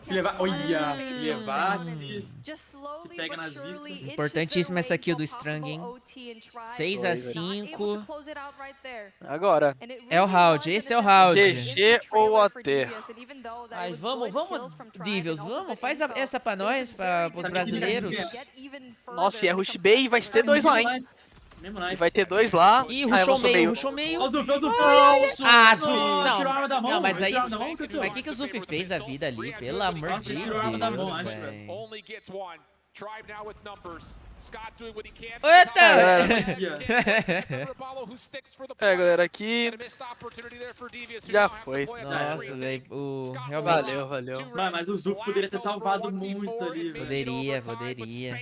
[SPEAKER 8] Se levar, olha, se levasse, se pega nas vistas.
[SPEAKER 1] Importantíssima essa kill do Strang, hein? 6-5.
[SPEAKER 7] Agora.
[SPEAKER 1] É o round, esse é o round.
[SPEAKER 7] GG ou AT?
[SPEAKER 1] Ai, vamos, Divils, vamos, faz essa pra nós, para os brasileiros.
[SPEAKER 7] Nossa, e é Rush B e vai ter 2 lá, hein? E vai ter 2 lá.
[SPEAKER 1] Ih, rushou meio.
[SPEAKER 8] Ó, o Zuf, ó, o Zuf.
[SPEAKER 1] Ah, Zuf, não.
[SPEAKER 8] Tirou a arma da mão.
[SPEAKER 1] Não, mas aí,
[SPEAKER 8] mas
[SPEAKER 1] mas o que o Zuf fez da vida ali? Pelo amor de Deus, velho. Eita!
[SPEAKER 7] É, galera, aqui já foi.
[SPEAKER 1] Nossa, velho, realmente...
[SPEAKER 7] Valeu.
[SPEAKER 8] Mano, mas o Zuf poderia ter salvado muito ali, velho.
[SPEAKER 1] Poderia.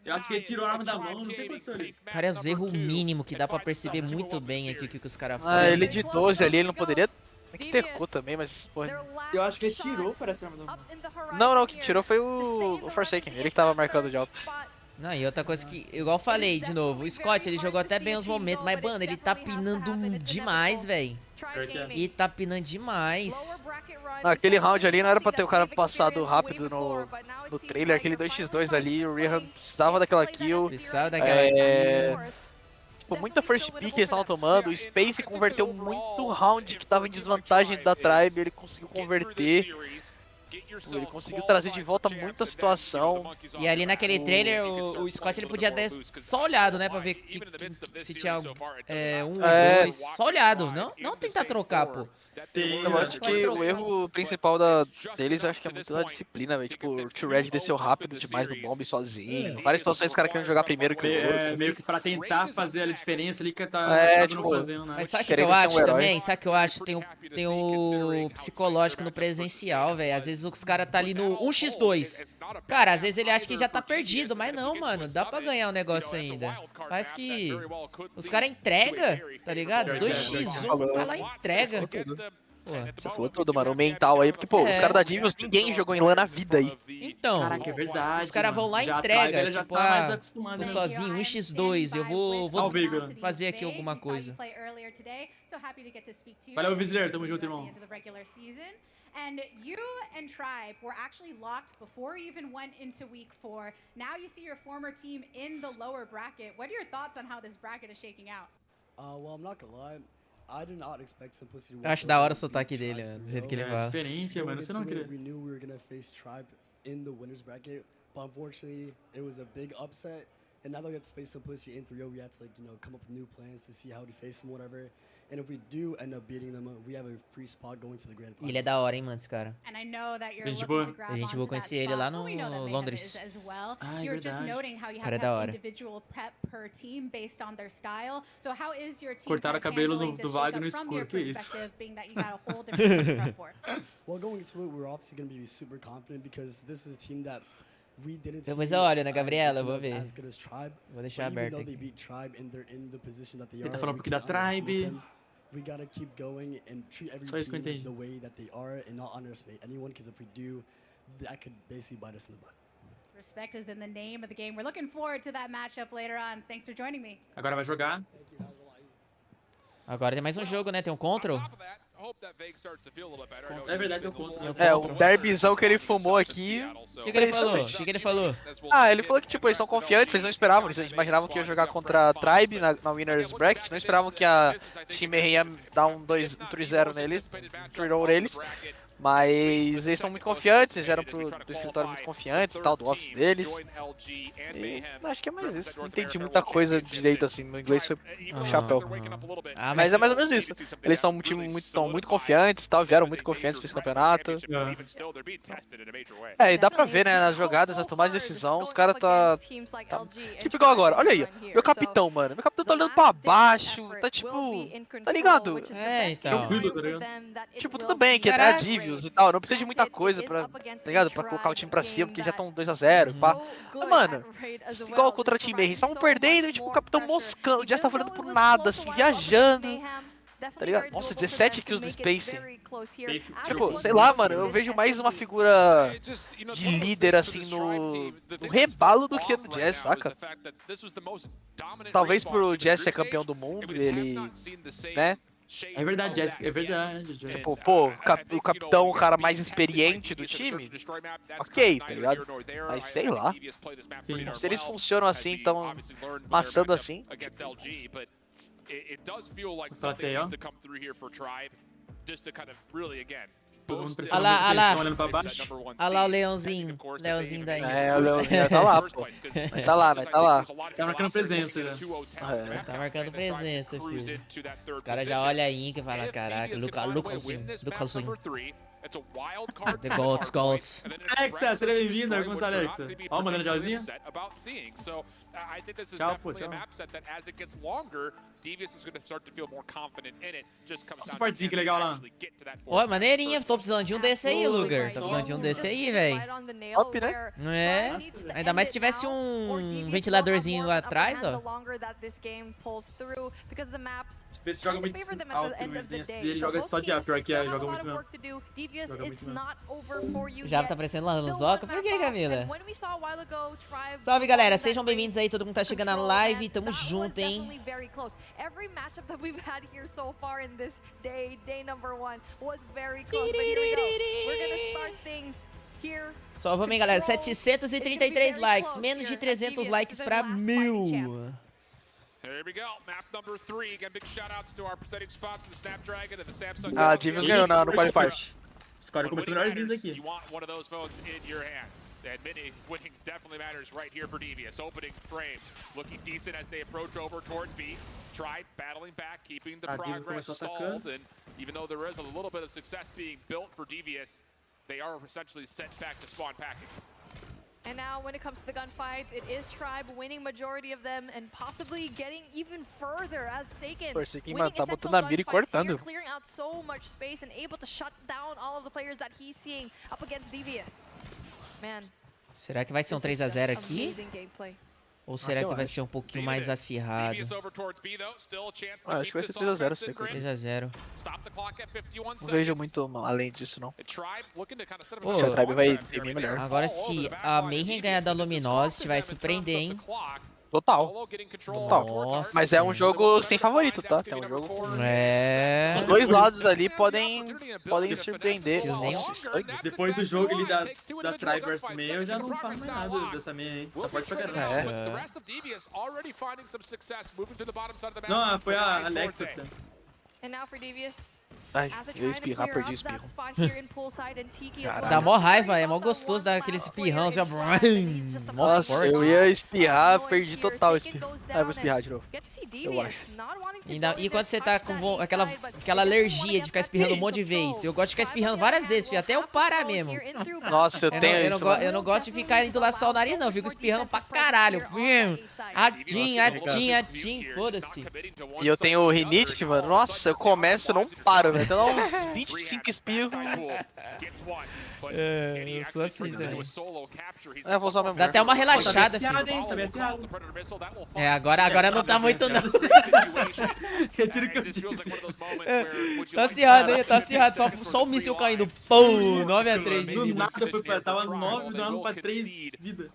[SPEAKER 8] Eu acho que ele tirou a arma da mão, não sei o que aconteceu ali.
[SPEAKER 1] Cara, é os erros mínimos que dá pra perceber muito bem aqui o que os caras fazem.
[SPEAKER 7] Ah, ele de 12 ali, ele não poderia... Tem que ter cu também, mas porra...
[SPEAKER 8] Eu acho que ele tirou, parece a arma da mão.
[SPEAKER 7] Não, o que tirou foi o Forsaken, ele que tava marcando de alto.
[SPEAKER 1] Não, e outra coisa que, igual eu falei de novo, o Scott, ele jogou até bem os momentos, mas, mano, ele tá pinando demais, velho. Ele tá pinando demais.
[SPEAKER 7] Aquele round ali não era pra ter o cara passado rápido no trailer, aquele 2x2 ali, o Rihan precisava daquela kill. Tipo, muita first pick eles estavam tomando, o Space converteu muito round que tava em desvantagem da Tribe, ele conseguiu converter. Ele conseguiu trazer de volta muita situação.
[SPEAKER 1] E ali naquele trailer, o Scott ele podia ter só olhado, né? Pra ver se tinha um ou dois. Só olhado, não tentar trocar, pô.
[SPEAKER 7] Eu acho que o erro principal deles eu acho que é muito da disciplina, velho. Tipo, o T-Red desceu rápido demais no bomb sozinho. Várias situações os caras querendo jogar primeiro que o outro.
[SPEAKER 8] Meio que pra tentar fazer a diferença ali que tá
[SPEAKER 7] tipo,
[SPEAKER 8] não fazendo, né?
[SPEAKER 1] Mas sabe o que eu acho também? Sabe o que eu acho? Tem o psicológico no presencial, velho. Às vezes os caras tá ali no 1x2. Cara, às vezes ele acha que já tá perdido, mas não, mano. Dá pra ganhar o negócio ainda. Parece que os caras entregam, tá ligado? 2x1, vai lá e entrega.
[SPEAKER 7] Você falou tudo, mano. O mental aí, porque, pô, os caras da Divius, ninguém jogou em LAN na vida aí.
[SPEAKER 1] Então,
[SPEAKER 8] caraca, é verdade,
[SPEAKER 1] os caras vão lá e entregam. Tipo, tô sozinho, 1x2, eu vou fazer aqui alguma coisa.
[SPEAKER 8] Valeu, Visitor, tamo junto, irmão.
[SPEAKER 5] And you and Tribe were actually locked before you even went into week 4. Now you see your former team in the lower bracket. What are your thoughts on how this bracket is shaking out?
[SPEAKER 16] Well, I'm not gonna lie. I did not expect Simplicity.
[SPEAKER 1] Eu acho da hora o sotaque dele, mano, do jeito que ele fala.
[SPEAKER 8] É diferente, mano, você não queria.
[SPEAKER 16] We knew we were gonna face Tribe in the winners bracket, but unfortunately, it was a big upset. And now that we have to face Simplicity in 3-0, we have to, like, you know, come up with new plans to see how to face them, whatever. And if we do end up beating them, we have a free spot going to the grand final.
[SPEAKER 1] Ele é da hora, hein, mano, esse cara.
[SPEAKER 5] And I know that you're
[SPEAKER 8] Gente
[SPEAKER 5] looking to grab
[SPEAKER 1] A gente
[SPEAKER 5] onto
[SPEAKER 1] vou
[SPEAKER 5] that
[SPEAKER 1] conhecer ele
[SPEAKER 5] spot,
[SPEAKER 1] lá
[SPEAKER 5] but
[SPEAKER 1] no
[SPEAKER 5] we know that Mayhem
[SPEAKER 1] Londres.
[SPEAKER 5] is as well.
[SPEAKER 8] Ah, é
[SPEAKER 5] You're just
[SPEAKER 8] verdade.
[SPEAKER 5] noting how you
[SPEAKER 1] Cara,
[SPEAKER 5] have
[SPEAKER 1] é da
[SPEAKER 5] that
[SPEAKER 1] hora.
[SPEAKER 5] individual prep per team based on their style. So how is your team
[SPEAKER 8] Cortaram o cabelo
[SPEAKER 5] handling
[SPEAKER 8] do
[SPEAKER 5] this
[SPEAKER 8] Wagner
[SPEAKER 5] shakeup from your
[SPEAKER 8] escuro, que isso?
[SPEAKER 5] perspective, being that you got a whole different team to prep for?
[SPEAKER 16] Well, going into it, we're obviously going to be super confident because this is a team that we didn't see.
[SPEAKER 1] Depois eu olho na Gabriela,
[SPEAKER 16] as
[SPEAKER 1] vou ver.
[SPEAKER 16] as good as Tribe.
[SPEAKER 1] Vou deixar
[SPEAKER 16] But even
[SPEAKER 1] aberto
[SPEAKER 16] though they
[SPEAKER 1] aqui.
[SPEAKER 16] beat Tribe and they're in the position that they
[SPEAKER 8] Ele
[SPEAKER 16] are,
[SPEAKER 8] tá falando
[SPEAKER 16] we
[SPEAKER 8] porque da
[SPEAKER 16] can't underestimate
[SPEAKER 8] Tribe.
[SPEAKER 16] them. We gotta keep going and treat every
[SPEAKER 8] Só isso que eu
[SPEAKER 16] team
[SPEAKER 8] entendi.
[SPEAKER 16] the way that they are and not underestimate anyone, because if we do, that could basically bite us in the butt.
[SPEAKER 5] Respect has been the name of the game. We're looking forward to that matchup later on. Thanks for joining me.
[SPEAKER 8] Agora vai jogar.
[SPEAKER 1] Agora tem mais um jogo, né? Tem um Control.
[SPEAKER 8] É verdade, eu conto.
[SPEAKER 7] O derbyzão que ele fumou aqui.
[SPEAKER 1] O que ele falou? O que ele falou?
[SPEAKER 7] Ah, ele falou que, tipo, eles estão confiantes, eles não esperavam, eles imaginavam que ia jogar contra a Tribe na Winners Bracket, não esperavam que a Team ia dar um 3-0 neles, 3-0 neles. Mas eles estão muito confiantes, eles vieram do escritório muito confiantes, tal, do office deles. E acho que é mais isso. Não entendi muita coisa direito assim, meu inglês foi um chapéu. Mas é mais ou menos isso. Eles estão muito confiantes, tal, vieram muito confiantes pra esse campeonato. E dá pra ver, né, nas jogadas, nas tomadas de decisão, os caras tá... Tipo igual agora, olha aí, meu capitão, mano. Meu capitão tá olhando pra baixo, tá tipo... Tá ligado?
[SPEAKER 1] Então.
[SPEAKER 7] Tipo, tudo bem que é a Divius e tal, não precisa de muita coisa pra, tá ligado? Pra colocar o time pra cima, porque já estão 2-0, pá. Mas, mano, igual contra a Team Mayhem, estavam perdendo e, tipo, o capitão moscando, o Jazz tá falando por nada, assim, viajando. Tá ligado? Nossa, 17 kills do Space. Tipo, sei lá, mano, eu vejo mais uma figura de líder, assim, no rebalo do que no Jazz, saca? Talvez pro Jazz ser campeão do mundo, ele, né?
[SPEAKER 8] É verdade, Jessica, é verdade.
[SPEAKER 7] Tipo, pô, o capitão, o cara mais experiente do time, ok, tá ligado? Mas sei lá.
[SPEAKER 8] Sim.
[SPEAKER 7] Se eles funcionam assim, tão maçando assim.
[SPEAKER 8] Plateia, ó. Todo mundo
[SPEAKER 1] Olha lá, olha lá.
[SPEAKER 8] olhando pra baixo.
[SPEAKER 1] Olha lá o leãozinho. Leãozinho daí.
[SPEAKER 7] É, o Leãozinho tá lá, pô. Vai tá lá, vai tá lá.
[SPEAKER 8] Tá marcando presença, né?
[SPEAKER 1] Tá marcando presença, filho. Os caras já olham aí e falam, caraca, Lucaszinho. The Golds.
[SPEAKER 8] Alexa, seja bem-vinda. Como está, Alexa? Ó, mandando tchauzinho. Tchau, pô, tchau. Essa partezinha que legal lá.
[SPEAKER 1] Ó, maneirinha. Tô precisando de um desse aí, Luger. Tô precisando de um desse aí, velho.
[SPEAKER 7] Top, né?
[SPEAKER 1] É. Ainda mais se tivesse um ventiladorzinho lá atrás, ó.
[SPEAKER 8] Esse joga muito alto, o vizinho dele joga só de A, pior que é, joga muito mesmo. Joga muito mesmo.
[SPEAKER 1] Já tá aparecendo lá no Zoca? Por que, Camila? Salve, galera. Sejam bem-vindos aí. Todo mundo tá chegando na live. Tamo junto, hein? Só vamos, hein, galera. 733 likes. Menos de 300 likes pra 1000.
[SPEAKER 7] A Divius ganhou no Qualifier.
[SPEAKER 8] Os caras começaram melhorzinhos daqui.
[SPEAKER 17] And many winning definitely matters right here for Devious. Opening frame, looking decent as they approach over towards B. Try battling back, keeping the progress stalled, and even though there is a little bit of success being built for Devious, they are essentially sent back to spawn packing.
[SPEAKER 4] And now when it comes to the gunfight, it is Tribe winning majority of them and possibly getting even further as Seiken winning
[SPEAKER 7] tá botando a mira e cortando.
[SPEAKER 4] clearing out so much space and able to shut down all of the players that he's seeing up against Devious. Man,
[SPEAKER 1] será que vai ser um 3 a 0 aqui? Ou será que vai ser um pouquinho mais acirrado?
[SPEAKER 7] Acho que vai ser 3 a 0, sei.
[SPEAKER 1] 3 a 0.
[SPEAKER 7] Não vejo muito além disso, não.
[SPEAKER 1] Pô,
[SPEAKER 7] a Tribe vai ter bem melhor.
[SPEAKER 1] Agora, se a Mayhem ganhar da Luminosity, vai surpreender, hein?
[SPEAKER 7] Total.
[SPEAKER 1] Nossa.
[SPEAKER 7] Mas é um jogo sem favorito, tá? É um jogo com... Os dois lados ali podem surpreender.
[SPEAKER 8] Depois do jogo ali da Tribe vs May, eu já não falo mais nada dessa May, hein? Tá forte pra caramba. Não, foi a Alexa.
[SPEAKER 7] Ai, eu ia espirrar, perdi o espirro.
[SPEAKER 1] Dá mó raiva, é mó gostoso dar aquele espirrão, já...
[SPEAKER 7] Nossa,
[SPEAKER 1] forte.
[SPEAKER 7] eu ia espirrar, perdi total o espirro. Ah, eu vou espirrar de novo, eu acho.
[SPEAKER 1] E quando você tá com aquela alergia de ficar espirrando um monte de vez? Eu gosto de ficar espirrando várias vezes, filho, até eu parar mesmo.
[SPEAKER 7] Nossa, eu tenho isso.
[SPEAKER 1] Eu não gosto de ficar indo lá só o nariz, não. Eu fico espirrando pra caralho. Adim, foda-se.
[SPEAKER 7] E eu tenho rinite, mano. Nossa, eu começo, eu não paro, velho. Então uns 25 espirros.
[SPEAKER 1] Eu sou assim também.
[SPEAKER 7] É, vou usar o membro.
[SPEAKER 1] Dá até uma relaxada, filho. Agora não tá muito, não.
[SPEAKER 8] Retiro o que eu disse.
[SPEAKER 1] Tá acirrado, hein? Tá acirrado. Só o míssil caindo. Pum! 9 a 3.
[SPEAKER 8] Do nada foi pra... Tava 9, do nada pra 3 vida.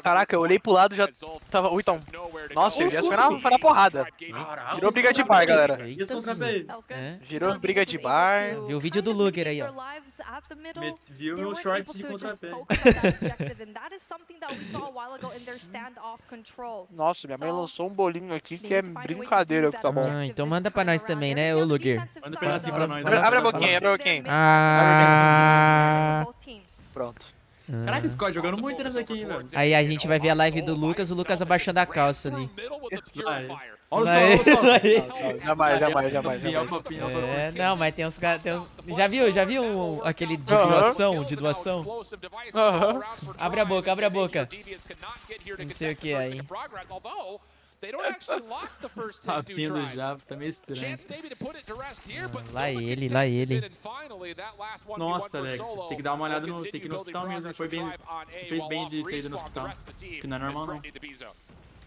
[SPEAKER 7] Caraca, eu olhei pro lado e já tava 8 a 1. Nossa, o Elias foi na porrada. Virou briga de bar, galera. Virou briga de bar.
[SPEAKER 1] Viu o vídeo do Luger aí, ó.
[SPEAKER 8] Viu meu short de contrapé.
[SPEAKER 7] Nossa, minha mãe lançou um bolinho aqui que é brincadeira, tá bom.
[SPEAKER 1] Ah, então manda pra nós também, né, ô Luger?
[SPEAKER 8] Manda um pedacinho pra nós.
[SPEAKER 7] Abre a boquinha, abre a boquinha. Pronto.
[SPEAKER 8] Caraca, esse Scott jogando muito nessa aqui, velho.
[SPEAKER 1] Aí a gente vai ver a live do Lucas, o Lucas abaixando a calça ali.
[SPEAKER 8] Olha o sol.
[SPEAKER 7] Jamais.
[SPEAKER 1] É, não, mas tem uns caras... Já viu aquele de doação? Abre a boca. Não sei o que é aí.
[SPEAKER 8] Papinho do Java, tá meio estranho.
[SPEAKER 1] Lá ele.
[SPEAKER 8] Nossa, Alex, tem que dar uma olhada no... Tem que ir no hospital mesmo. Você fez bem de ter ido no hospital. Que não é normal, não.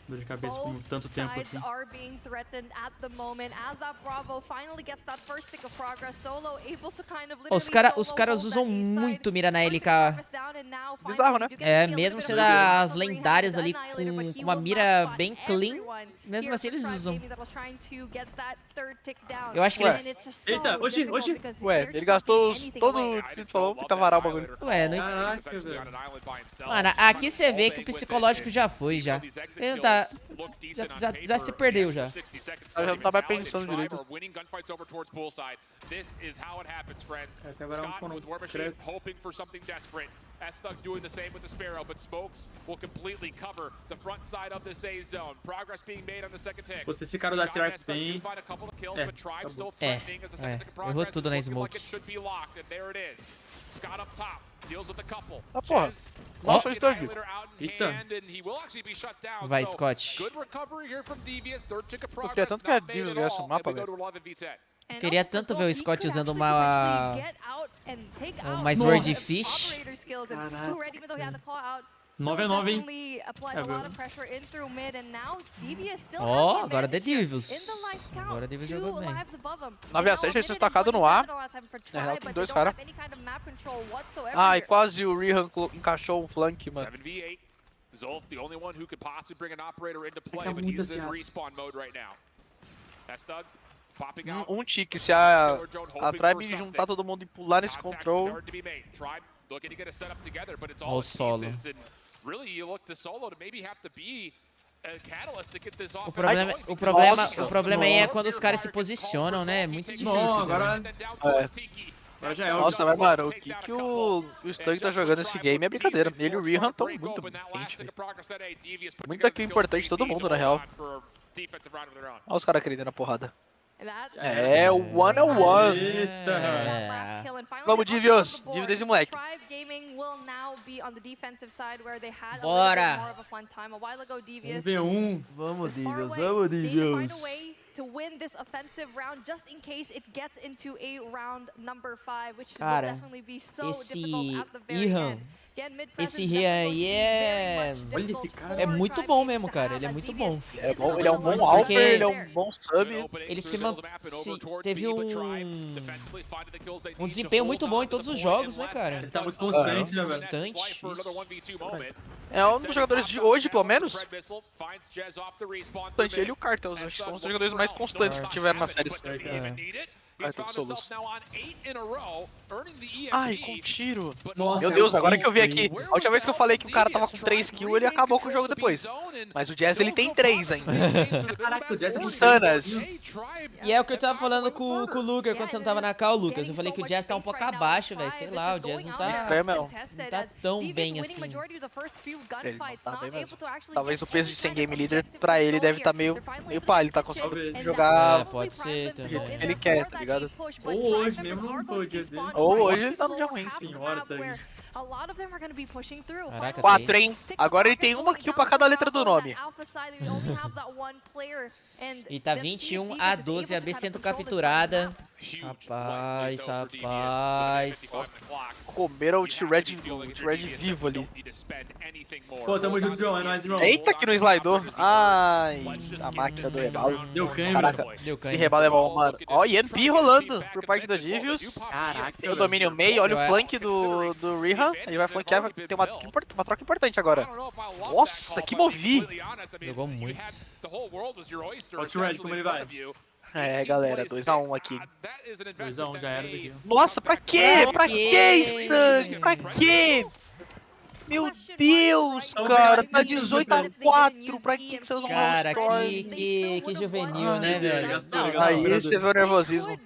[SPEAKER 8] Dor de cabeça por tanto tempo assim.
[SPEAKER 1] Os caras usam muito mira na LK.
[SPEAKER 7] Bizarro, né?
[SPEAKER 1] É, mesmo sendo as lendárias ali com uma mira bem clean, Mesmo assim eles usam.
[SPEAKER 4] Eu
[SPEAKER 1] acho que eles...
[SPEAKER 8] Eita, oxi.
[SPEAKER 7] Ué, ele gastou todo o que falou, tenta varar o bagulho.
[SPEAKER 1] Ué, não...
[SPEAKER 8] Caraca, velho.
[SPEAKER 1] Mano, aqui você vê que o psicológico já foi, já. Ele tá... Já se perdeu, já.
[SPEAKER 7] Eu já não tava pensando direito.
[SPEAKER 8] Até agora é um concreto.
[SPEAKER 17] S-Thug doing the same with the Sparrow, but Smokes will completely cover the front side of this A zone. Progress being made on the second tick.
[SPEAKER 8] Você, esse cara da Sirark tem...
[SPEAKER 1] Errou tudo na Smoke.
[SPEAKER 17] Scott up top, deals with a couple.
[SPEAKER 7] Ah, porra. Nossa, o Stug.
[SPEAKER 8] Eita.
[SPEAKER 1] Vai, Scott.
[SPEAKER 7] Eu queria tanto que a Divas ganhasse o mapa, velho.
[SPEAKER 1] Queria tanto ver o Scott usando uma Swordfish.
[SPEAKER 8] 9-9, hein?
[SPEAKER 1] Ó, agora The Devils. Agora The Devils jogou bem.
[SPEAKER 7] 9-7, eles estão estacados no A. Na real, tem dois caras. Ah, e quase o Rehan encaixou um flank, mano.
[SPEAKER 17] Zolf, the only one who could possibly bring an operator into play, but he's in respawn mode right now. S-Thug popping out.
[SPEAKER 7] Um tique, se a Tribe juntar todo mundo e pular nesse control.
[SPEAKER 1] Ó o solo. O problema aí é quando os caras se posicionam, né? É muito difícil.
[SPEAKER 8] Não, agora já é.
[SPEAKER 7] Nossa, mas mano, o que o Stug tá jogando nesse game é brincadeira. Ele e o Rehan estão muito quente, velho. Muito aqui importante todo mundo, na real. Olha os caras querendo na porrada. É, o 1-on-1. Vamos, Divios. Divios desse moleque.
[SPEAKER 1] Bora.
[SPEAKER 8] 1v1.
[SPEAKER 1] Vamos, Divios. Vamos, Divios. Cara, esse Rihan aí é...
[SPEAKER 8] Olha esse cara.
[SPEAKER 1] É muito bom mesmo, cara. Ele é muito bom.
[SPEAKER 7] Ele é um bom alper, ele é um bom sub.
[SPEAKER 1] Ele teve um desempenho muito bom em todos os jogos, né, cara?
[SPEAKER 8] Ele tá muito constante, né, velho?
[SPEAKER 1] Constante.
[SPEAKER 7] É um dos jogadores de hoje, pelo menos. Ele e o Cartel, acho que são os jogadores mais constantes que tiveram na série. Ai, com tiro.
[SPEAKER 8] Nossa,
[SPEAKER 7] meu Deus, agora que eu vi aqui. A última vez que eu falei que o cara tava com 3 kills, ele acabou com o jogo depois. Mas o Jazz, ele tem 3 ainda.
[SPEAKER 8] Caraca, o Jazz é muito
[SPEAKER 7] insanas.
[SPEAKER 1] E é o que eu tava falando com o Luger quando você não tava na call, Lucas. Eu falei que o Jazz tá um pouco abaixo, velho. Sei lá, o Jazz não tá tão bem assim.
[SPEAKER 7] Ele não tá bem mesmo. Talvez o peso de 100 game leader pra ele deve estar meio pá. Ele tá conseguindo jogar
[SPEAKER 1] pode ser também.
[SPEAKER 7] Ele quer, tá ligado?
[SPEAKER 8] Ou hoje mesmo não foi o dia dele.
[SPEAKER 7] Ou hoje ele tá no dia ruim.
[SPEAKER 8] Senhora, tá aí.
[SPEAKER 1] Caraca,
[SPEAKER 7] 4, hein? Agora ele tem uma kill pra cada letra do nome.
[SPEAKER 1] E tá 21-12, a B sendo capturada. Rapaz.
[SPEAKER 7] Comeram o T-Red vivo ali.
[SPEAKER 8] Pô, tamo junto, João. É nóis, irmão.
[SPEAKER 7] Eita, que não slidou. Ai, a máquina do rebalo.
[SPEAKER 8] Deu canho,
[SPEAKER 7] caraca. Esse rebalo é bom, mano. Ó, EMP rolando por parte da Divius.
[SPEAKER 8] Caraca.
[SPEAKER 7] Tem o domínio meio, olha o flank do Rehan. Ele vai flanquear, vai ter uma troca importante agora. Nossa, que movi.
[SPEAKER 1] Jogou muito.
[SPEAKER 8] Olha o T-Red, como ele vai.
[SPEAKER 7] É, galera, 2x1 aqui.
[SPEAKER 8] 2x1 já era daqui.
[SPEAKER 7] Nossa, pra quê? Pra quê, Stug? Pra quê? Meu Deus, cara, tá 18-4. Pra que você usa um
[SPEAKER 1] cara, que juvenil, né, velho?
[SPEAKER 7] Aí você vê o nervosismo.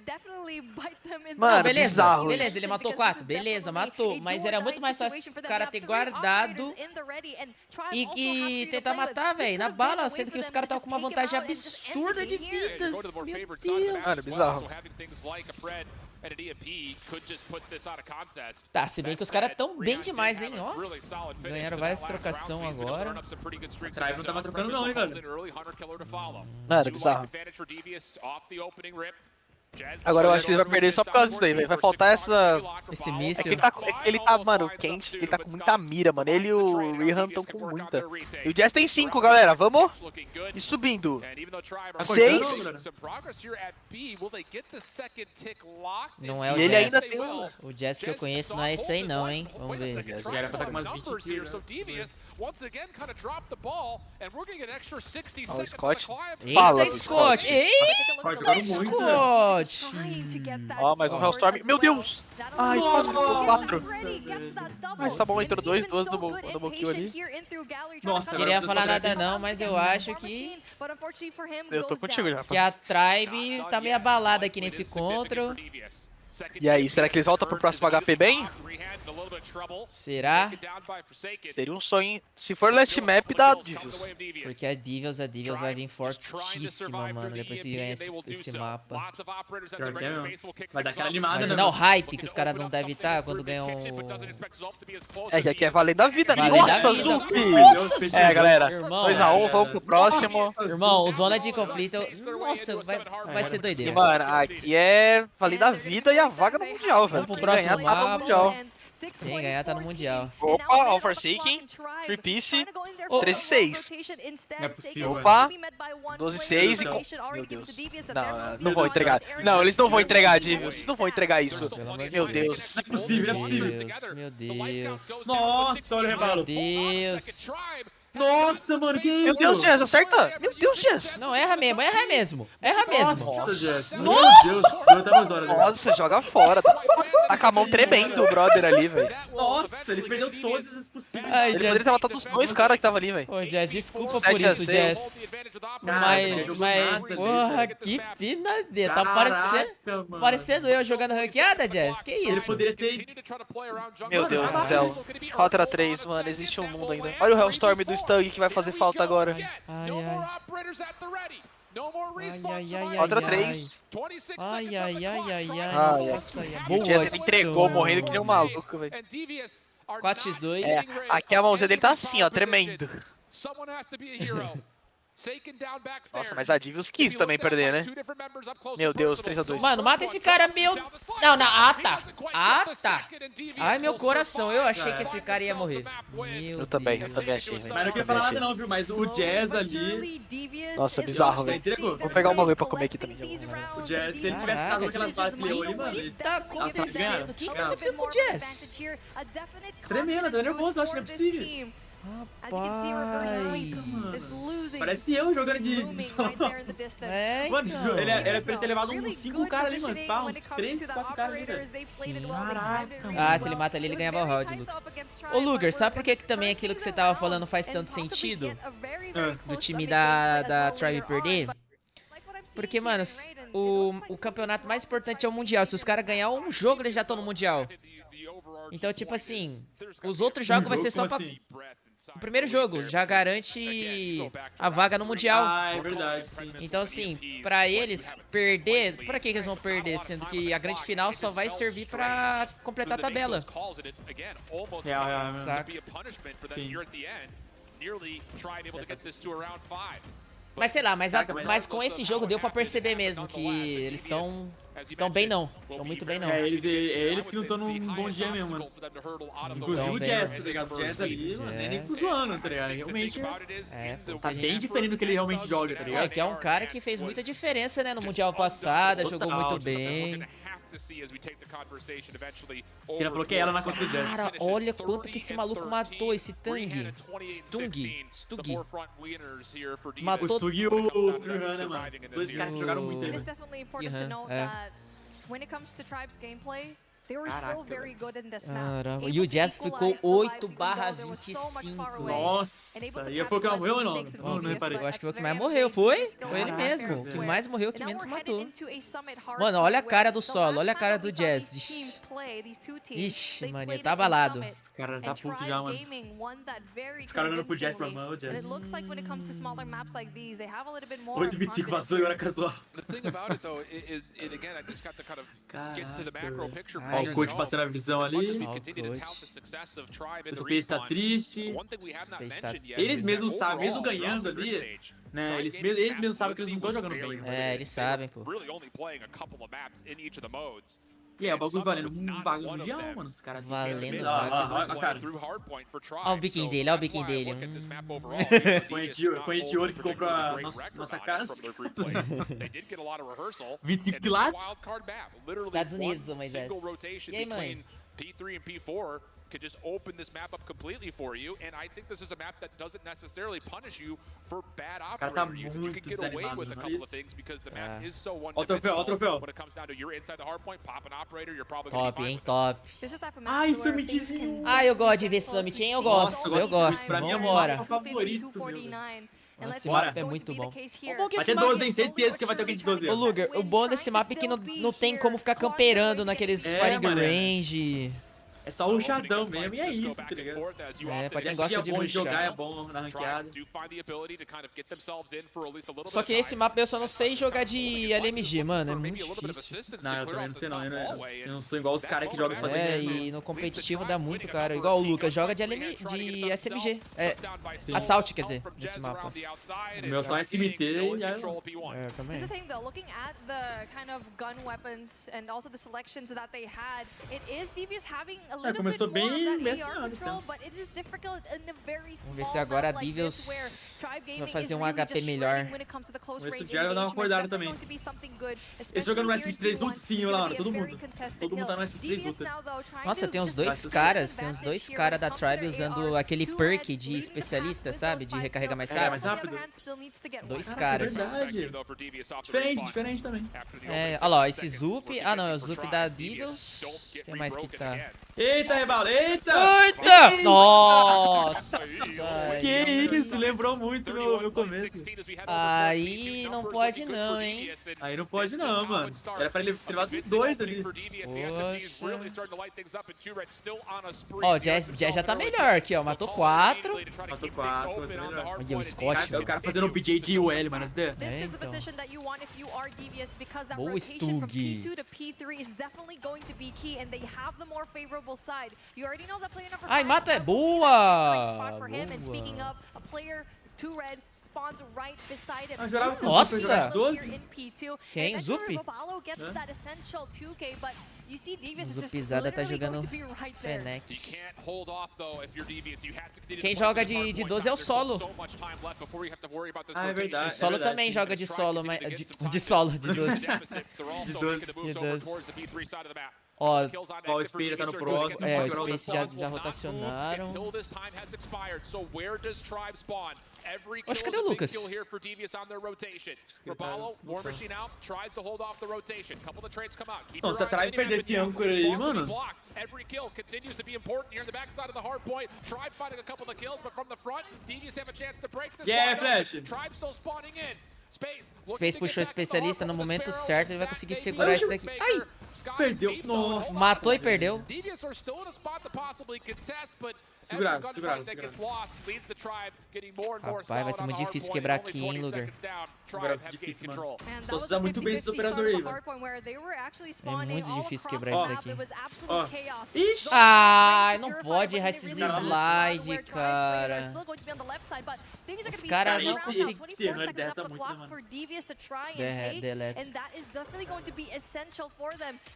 [SPEAKER 1] Mano, beleza, ele matou 4, beleza, matou. Mas era muito mais fácil o cara ter guardado e tentar matar, velho, na bala, sendo que os caras estavam com uma vantagem absurda de vidas. Meu Deus.
[SPEAKER 7] Mano, bizarro.
[SPEAKER 1] Tá, se bem que os caras tão bem demais, hein, ó. Ganharam várias trocações agora.
[SPEAKER 8] A Tribe não tava trocando não, hein, velho.
[SPEAKER 7] Mano, bizarro. Agora eu acho que ele vai perder só por causa disso daí, velho. Vai faltar
[SPEAKER 1] esse
[SPEAKER 7] É
[SPEAKER 1] míssil.
[SPEAKER 7] que ele tá, mano, quente, ele tá com muita mira, mano. Ele e o Rihan estão com muita. E o Jazz tem 5, galera. Vamos? E subindo. 6.
[SPEAKER 1] Não é o
[SPEAKER 7] E ele ainda
[SPEAKER 1] Jazz.
[SPEAKER 7] tem um.
[SPEAKER 1] O Jazz que eu conheço não é esse aí não, hein? Vamos ver.
[SPEAKER 8] Era pra estar com umas 20 kills, né?
[SPEAKER 7] Ó, o Scott.
[SPEAKER 1] Eita, Scott! Eita,
[SPEAKER 8] Jogando muito,
[SPEAKER 1] Scott!
[SPEAKER 7] Ó, mais um Hellstorm. Meu Deus! Ai, quase entrou 4. Mas tá bom, entrou 2 double kill ali.
[SPEAKER 8] Nossa,
[SPEAKER 1] Queria falar nada não, mas eu acho que...
[SPEAKER 7] Eu tô contigo já.
[SPEAKER 1] Que a Tribe tá meio abalada aqui nesse encontro.
[SPEAKER 7] E aí, será que eles voltam pro próximo HP bem?
[SPEAKER 1] Será?
[SPEAKER 7] Seria um sonho. Se for last map, dá Divius.
[SPEAKER 1] Porque a Divius vai vir fortíssima, mano, depois que ganhar esse mapa.
[SPEAKER 8] Vai dar aquela animada,
[SPEAKER 1] Imagina
[SPEAKER 8] né?
[SPEAKER 1] o hype que os caras não devem estar quando ganham
[SPEAKER 7] É que aqui é valendo a vida.
[SPEAKER 1] Valendo
[SPEAKER 7] Nossa,
[SPEAKER 1] a vida.
[SPEAKER 7] Zupi!
[SPEAKER 1] Nossa,
[SPEAKER 7] É, galera.
[SPEAKER 1] irmão.
[SPEAKER 7] 2x1, vamos pro próximo.
[SPEAKER 1] Irmão, o zona de conflito... Nossa, vai ser
[SPEAKER 7] E,
[SPEAKER 1] doideira.
[SPEAKER 7] mano, aqui é valendo a vida e a vaga no Mundial, velho.
[SPEAKER 1] Vamos pro
[SPEAKER 7] Quem
[SPEAKER 1] próximo
[SPEAKER 7] ganhar tá no
[SPEAKER 1] mapa.
[SPEAKER 7] Mundial.
[SPEAKER 1] Quem ganhar tá no Mundial.
[SPEAKER 7] Opa, All Forsaken, 3-piece, 13-6.
[SPEAKER 8] Não é possível,
[SPEAKER 7] Opa, 12-6 e... Meu Deus. Não vão entregar. Não, eles não vão entregar, Divius. Eles não vão entregar isso. Meu Deus.
[SPEAKER 8] Não é possível, não é possível.
[SPEAKER 1] Meu Deus.
[SPEAKER 8] Nossa, olha o rebalo.
[SPEAKER 1] Meu Deus.
[SPEAKER 8] Nossa, mano, que isso?
[SPEAKER 7] Meu Deus, Jazz, acerta. Meu Deus, Jazz.
[SPEAKER 1] Não, erra mesmo. Erra mesmo.
[SPEAKER 8] Nossa, Jazz. Meu
[SPEAKER 1] Nossa.
[SPEAKER 8] Deus, eu tava as horas.
[SPEAKER 7] Nossa, joga fora. Tá com a mão tremendo o brother ali, velho.
[SPEAKER 8] Nossa, ele perdeu todos os possíveis.
[SPEAKER 1] Ai,
[SPEAKER 7] Ele poderia ter matado os 2 caras que tava ali, velho.
[SPEAKER 1] Ô, Jazz, desculpa
[SPEAKER 7] 7
[SPEAKER 1] por
[SPEAKER 7] a
[SPEAKER 1] isso,
[SPEAKER 7] 6.
[SPEAKER 1] Jazz. Mas, porra, que finadeira. Tá parecendo eu jogando ranqueada, Jazz? Que
[SPEAKER 8] Ele
[SPEAKER 1] isso?
[SPEAKER 8] poderia ter...
[SPEAKER 7] Meu Deus do céu. 4-3, mano. Existe um mundo ainda. Olha o Hellstorm do Stug que vai fazer falta agora.
[SPEAKER 1] Ai, ai.
[SPEAKER 7] Outra 3.
[SPEAKER 1] Ai. Nossa, ai.
[SPEAKER 7] O Jazz ele entregou, morrendo que nem um maluco, velho.
[SPEAKER 1] 4x2.
[SPEAKER 7] É, aqui a mãozinha dele tá assim, ó, tremendo. Nossa, mas a Divius quis também perder, né? Meu Deus, 3x2.
[SPEAKER 1] Mano, mata esse cara, meu... Não, ah, tá. Ai, meu coração, eu achei que esse cara ia morrer.
[SPEAKER 7] Eu também achei, velho.
[SPEAKER 8] Mas não queria falar nada não, viu? Mas o Jazz ali...
[SPEAKER 7] Nossa, bizarro, velho.
[SPEAKER 8] Entregou.
[SPEAKER 7] Vou pegar um bagulho pra comer aqui também.
[SPEAKER 8] O Jazz, se ele tivesse ficado com aquelas balas que ele deu ali, mano...
[SPEAKER 1] O que tá acontecendo? O que tá acontecendo com o Jazz?
[SPEAKER 8] Tremendo, tá nervoso, acho que não é possível.
[SPEAKER 1] Rapaz.
[SPEAKER 8] Parece eu jogando de...
[SPEAKER 1] É,
[SPEAKER 8] Mano,
[SPEAKER 1] então.
[SPEAKER 8] ele era pra ele ter levado uns 5 caras ali, mano. Pá, uns 3, 4 caras ali, velho. Caraca, mano.
[SPEAKER 1] Ah, se ele mata ali, ele ganhava o round, Lucas. Ô, Luger, sabe por que também aquilo que você tava falando faz tanto sentido? Do time da Tribe perder? Porque, mano, o campeonato mais importante é o Mundial. Se os caras ganhar um jogo, eles já estão no Mundial. Então, tipo assim, os outros jogos vai ser só pra... O primeiro jogo já garante a vaga no Mundial.
[SPEAKER 8] Ah, é verdade, sim.
[SPEAKER 1] Então, assim, pra eles perder... Pra que eles vão perder? Sendo que a grande final só vai servir pra completar a tabela.
[SPEAKER 8] Real,
[SPEAKER 1] Saca?
[SPEAKER 8] Sim.
[SPEAKER 1] Mas sei lá, mas com esse jogo deu pra perceber mesmo que eles estão bem não. Estão muito bem não.
[SPEAKER 8] É eles que não estão num bom dia mesmo, mano. Inclusive o Jazz, tá ligado? O Jazz ali, mano, nem zoando, tá ligado? Realmente tá bem diferente do que ele realmente joga, tá ligado?
[SPEAKER 1] É, que é um cara que fez muita diferença, né, no Mundial passado, jogou muito bem.
[SPEAKER 8] Ele falou que é ela na conta do Jazz.
[SPEAKER 1] Cara, olha quanto que esse maluco matou, esse Tang. Stug. Matou...
[SPEAKER 8] O Stug e o Trihan, né, mano? Dois caras que jogaram muito aí,
[SPEAKER 4] It's
[SPEAKER 8] velho.
[SPEAKER 4] definitely important to note that when it comes to Tribe's gameplay, they were still very good in this map.
[SPEAKER 1] Caramba. E o Jazz ficou 8/25.
[SPEAKER 8] Nossa, e foi o que mais morreu ou não? Não reparei.
[SPEAKER 1] Eu acho que foi o que mais morreu, foi? Foi ele mesmo. O que mais morreu, o que menos matou. Mano, olha a cara do solo, olha a cara do Jazz. Ixi, mano, ele tá abalado.
[SPEAKER 8] Esse cara tá puto já, mano. Os caras olhando pro Jazz pra mão, o Jazz. 8/25 passou e agora casual.
[SPEAKER 3] The thing about it though is again I just got to kind of get to the macro picture.
[SPEAKER 8] Ó, o coach passando a visão ali. O Space tá triste. Eles mesmos sabem, mesmo ganhando ali, né? Eles mesmos sabem que eles não estão jogando bem.
[SPEAKER 1] É, eles sabem, pô.
[SPEAKER 8] E é, o bagulho valendo um vaga mundial, mano. Os caras
[SPEAKER 1] valendo
[SPEAKER 8] vaga.
[SPEAKER 1] Olha o biquinho dele, olha o biquinho dele.
[SPEAKER 8] Conheci o olho que comprou a nossa casa. 25 quilates.
[SPEAKER 1] Estados Unidos, mas é. E aí, mãe?
[SPEAKER 3] P3 and P4 could just open this map up completely for you, and I think this is a map that doesn't necessarily punish you for bad operator use. You can get away with a couple of things because the map is so one-dimensional. When it comes down to you're inside the hard point, pop an operator, you're probably going to be fine with
[SPEAKER 1] top.
[SPEAKER 8] Ai, summitzinho.
[SPEAKER 1] Ah, eu gosto de ver summit, hein? Eu gosto, eu gosto.
[SPEAKER 8] Pra mim é o
[SPEAKER 1] Vambora.
[SPEAKER 8] favorito, meu.
[SPEAKER 1] Nossa, esse mapa é muito bom.
[SPEAKER 8] Vai ter 12, hein? Certeza que vai ter alguém de 12.
[SPEAKER 1] Ô, Luger, o bom desse mapa é que não tem como ficar camperando naqueles firing range.
[SPEAKER 8] É só o chadão mesmo e é isso, tá ligado?
[SPEAKER 1] É, pra quem gosta de
[SPEAKER 8] jogar é bom na ranqueada.
[SPEAKER 1] Só que esse mapa eu só não sei jogar de LMG, mano, é muito difícil.
[SPEAKER 8] Não, eu também não sei não, eu não sou igual os caras que jogam só de
[SPEAKER 1] e no competitivo dá muito, cara. Igual o Lucas joga de SMG. É, Assault, quer dizer, desse mapa.
[SPEAKER 8] O meu só é SMT e aí
[SPEAKER 1] eu também.
[SPEAKER 4] Here's the thing though, looking at the kind of gun weapons and also the selections that they had, it is Devious having a little
[SPEAKER 8] começou
[SPEAKER 4] bit more
[SPEAKER 8] bem
[SPEAKER 4] of that
[SPEAKER 8] assim,
[SPEAKER 4] AR control, but it is difficult in a very small
[SPEAKER 1] Vamos ver se agora a
[SPEAKER 4] map like
[SPEAKER 1] Devious
[SPEAKER 4] this, where Tribe
[SPEAKER 1] vai
[SPEAKER 4] Gaming
[SPEAKER 1] fazer
[SPEAKER 4] is
[SPEAKER 1] um
[SPEAKER 4] really
[SPEAKER 1] HP
[SPEAKER 4] just
[SPEAKER 1] melhor.
[SPEAKER 4] shredding when it comes to the close
[SPEAKER 8] Vamos ver se o
[SPEAKER 4] range
[SPEAKER 8] Jerry vai dar uma
[SPEAKER 4] engagement.
[SPEAKER 8] acordada
[SPEAKER 4] It's
[SPEAKER 8] também.
[SPEAKER 4] going to be something good,
[SPEAKER 8] Esse jogando no
[SPEAKER 4] especially
[SPEAKER 8] SP3
[SPEAKER 4] here in
[SPEAKER 8] ulticinho
[SPEAKER 4] T1.
[SPEAKER 8] lá, mano,
[SPEAKER 4] It's
[SPEAKER 8] todo
[SPEAKER 4] gonna be a
[SPEAKER 8] mundo.
[SPEAKER 4] very contested
[SPEAKER 8] Todo mundo tá no
[SPEAKER 4] kill.
[SPEAKER 8] SP3
[SPEAKER 4] Devious
[SPEAKER 8] ultra.
[SPEAKER 4] now, though, trying
[SPEAKER 1] Nossa,
[SPEAKER 4] to
[SPEAKER 1] tem uns
[SPEAKER 4] just
[SPEAKER 1] dois
[SPEAKER 4] take
[SPEAKER 1] caras, tem uns
[SPEAKER 4] advantage
[SPEAKER 1] dois
[SPEAKER 4] here
[SPEAKER 1] caras
[SPEAKER 4] when
[SPEAKER 1] da
[SPEAKER 4] it comes to
[SPEAKER 1] Tribe
[SPEAKER 4] their
[SPEAKER 1] usando
[SPEAKER 4] ARs.
[SPEAKER 1] aquele
[SPEAKER 4] Two
[SPEAKER 1] perk
[SPEAKER 4] red
[SPEAKER 1] de
[SPEAKER 4] leading the pack
[SPEAKER 1] especialista,
[SPEAKER 4] with
[SPEAKER 1] sabe?
[SPEAKER 4] those
[SPEAKER 1] De
[SPEAKER 4] 5
[SPEAKER 1] recarregar mais
[SPEAKER 4] kills.
[SPEAKER 8] mais
[SPEAKER 1] rápido.
[SPEAKER 8] rápido.
[SPEAKER 4] Still needs to get
[SPEAKER 1] Dois
[SPEAKER 4] one.
[SPEAKER 1] caras.
[SPEAKER 8] Verdade. Diferente também.
[SPEAKER 1] É, olha lá, esse Zup. Ah, não, é o Zup da Devious. Quem mais que tá?
[SPEAKER 8] Eita, Rebalo, eita!
[SPEAKER 1] Eita! Nossa!
[SPEAKER 8] Que isso, lembrou muito meu começo.
[SPEAKER 1] Aí não pode não, hein?
[SPEAKER 8] Aí não pode não, mano. Era pra ele ter levado os dois ali.
[SPEAKER 1] Ó, o Jazz já tá melhor aqui, ó. Matou 4.
[SPEAKER 8] Matou 4, vai ser melhor.
[SPEAKER 1] Olha o Scott,
[SPEAKER 8] O cara fazendo o PJ de UL, mano, essa ideia.
[SPEAKER 1] É, então. Boa, Stug. Ai, mata é boa! Nossa! Quem? Zup? Zupizada tá jogando Fennec. Quem joga de 12 é o Solo.
[SPEAKER 8] Ah, é verdade.
[SPEAKER 1] O Solo também joga de solo, mas... De solo, de 12.
[SPEAKER 8] De 12.
[SPEAKER 1] De 12.
[SPEAKER 8] Ó, o Space tá no próximo.
[SPEAKER 1] É, o Space já rotacionaram. Oxe, cadê o Lucas?
[SPEAKER 8] Não, se a Tribe perder esse âncora aí, mano. Yeah, Flash!
[SPEAKER 1] Space puxou o especialista no momento certo, ele vai conseguir segurar esse daqui. Ai!
[SPEAKER 8] Perdeu. Nossa.
[SPEAKER 1] Matou e perdeu.
[SPEAKER 8] Seguraram.
[SPEAKER 1] Rapaz, vai ser muito difícil quebrar aqui, hein, Luger?
[SPEAKER 8] Vai ser difícil, mano. Só se usar muito bem esse operador aí, mano.
[SPEAKER 1] É muito difícil quebrar isso daqui.
[SPEAKER 8] Ó. Ixi!
[SPEAKER 1] Ai, não pode errar esses slide, cara. Os caras não conseguiram.
[SPEAKER 8] Ele derreta muito, né, mano?
[SPEAKER 1] Deleta.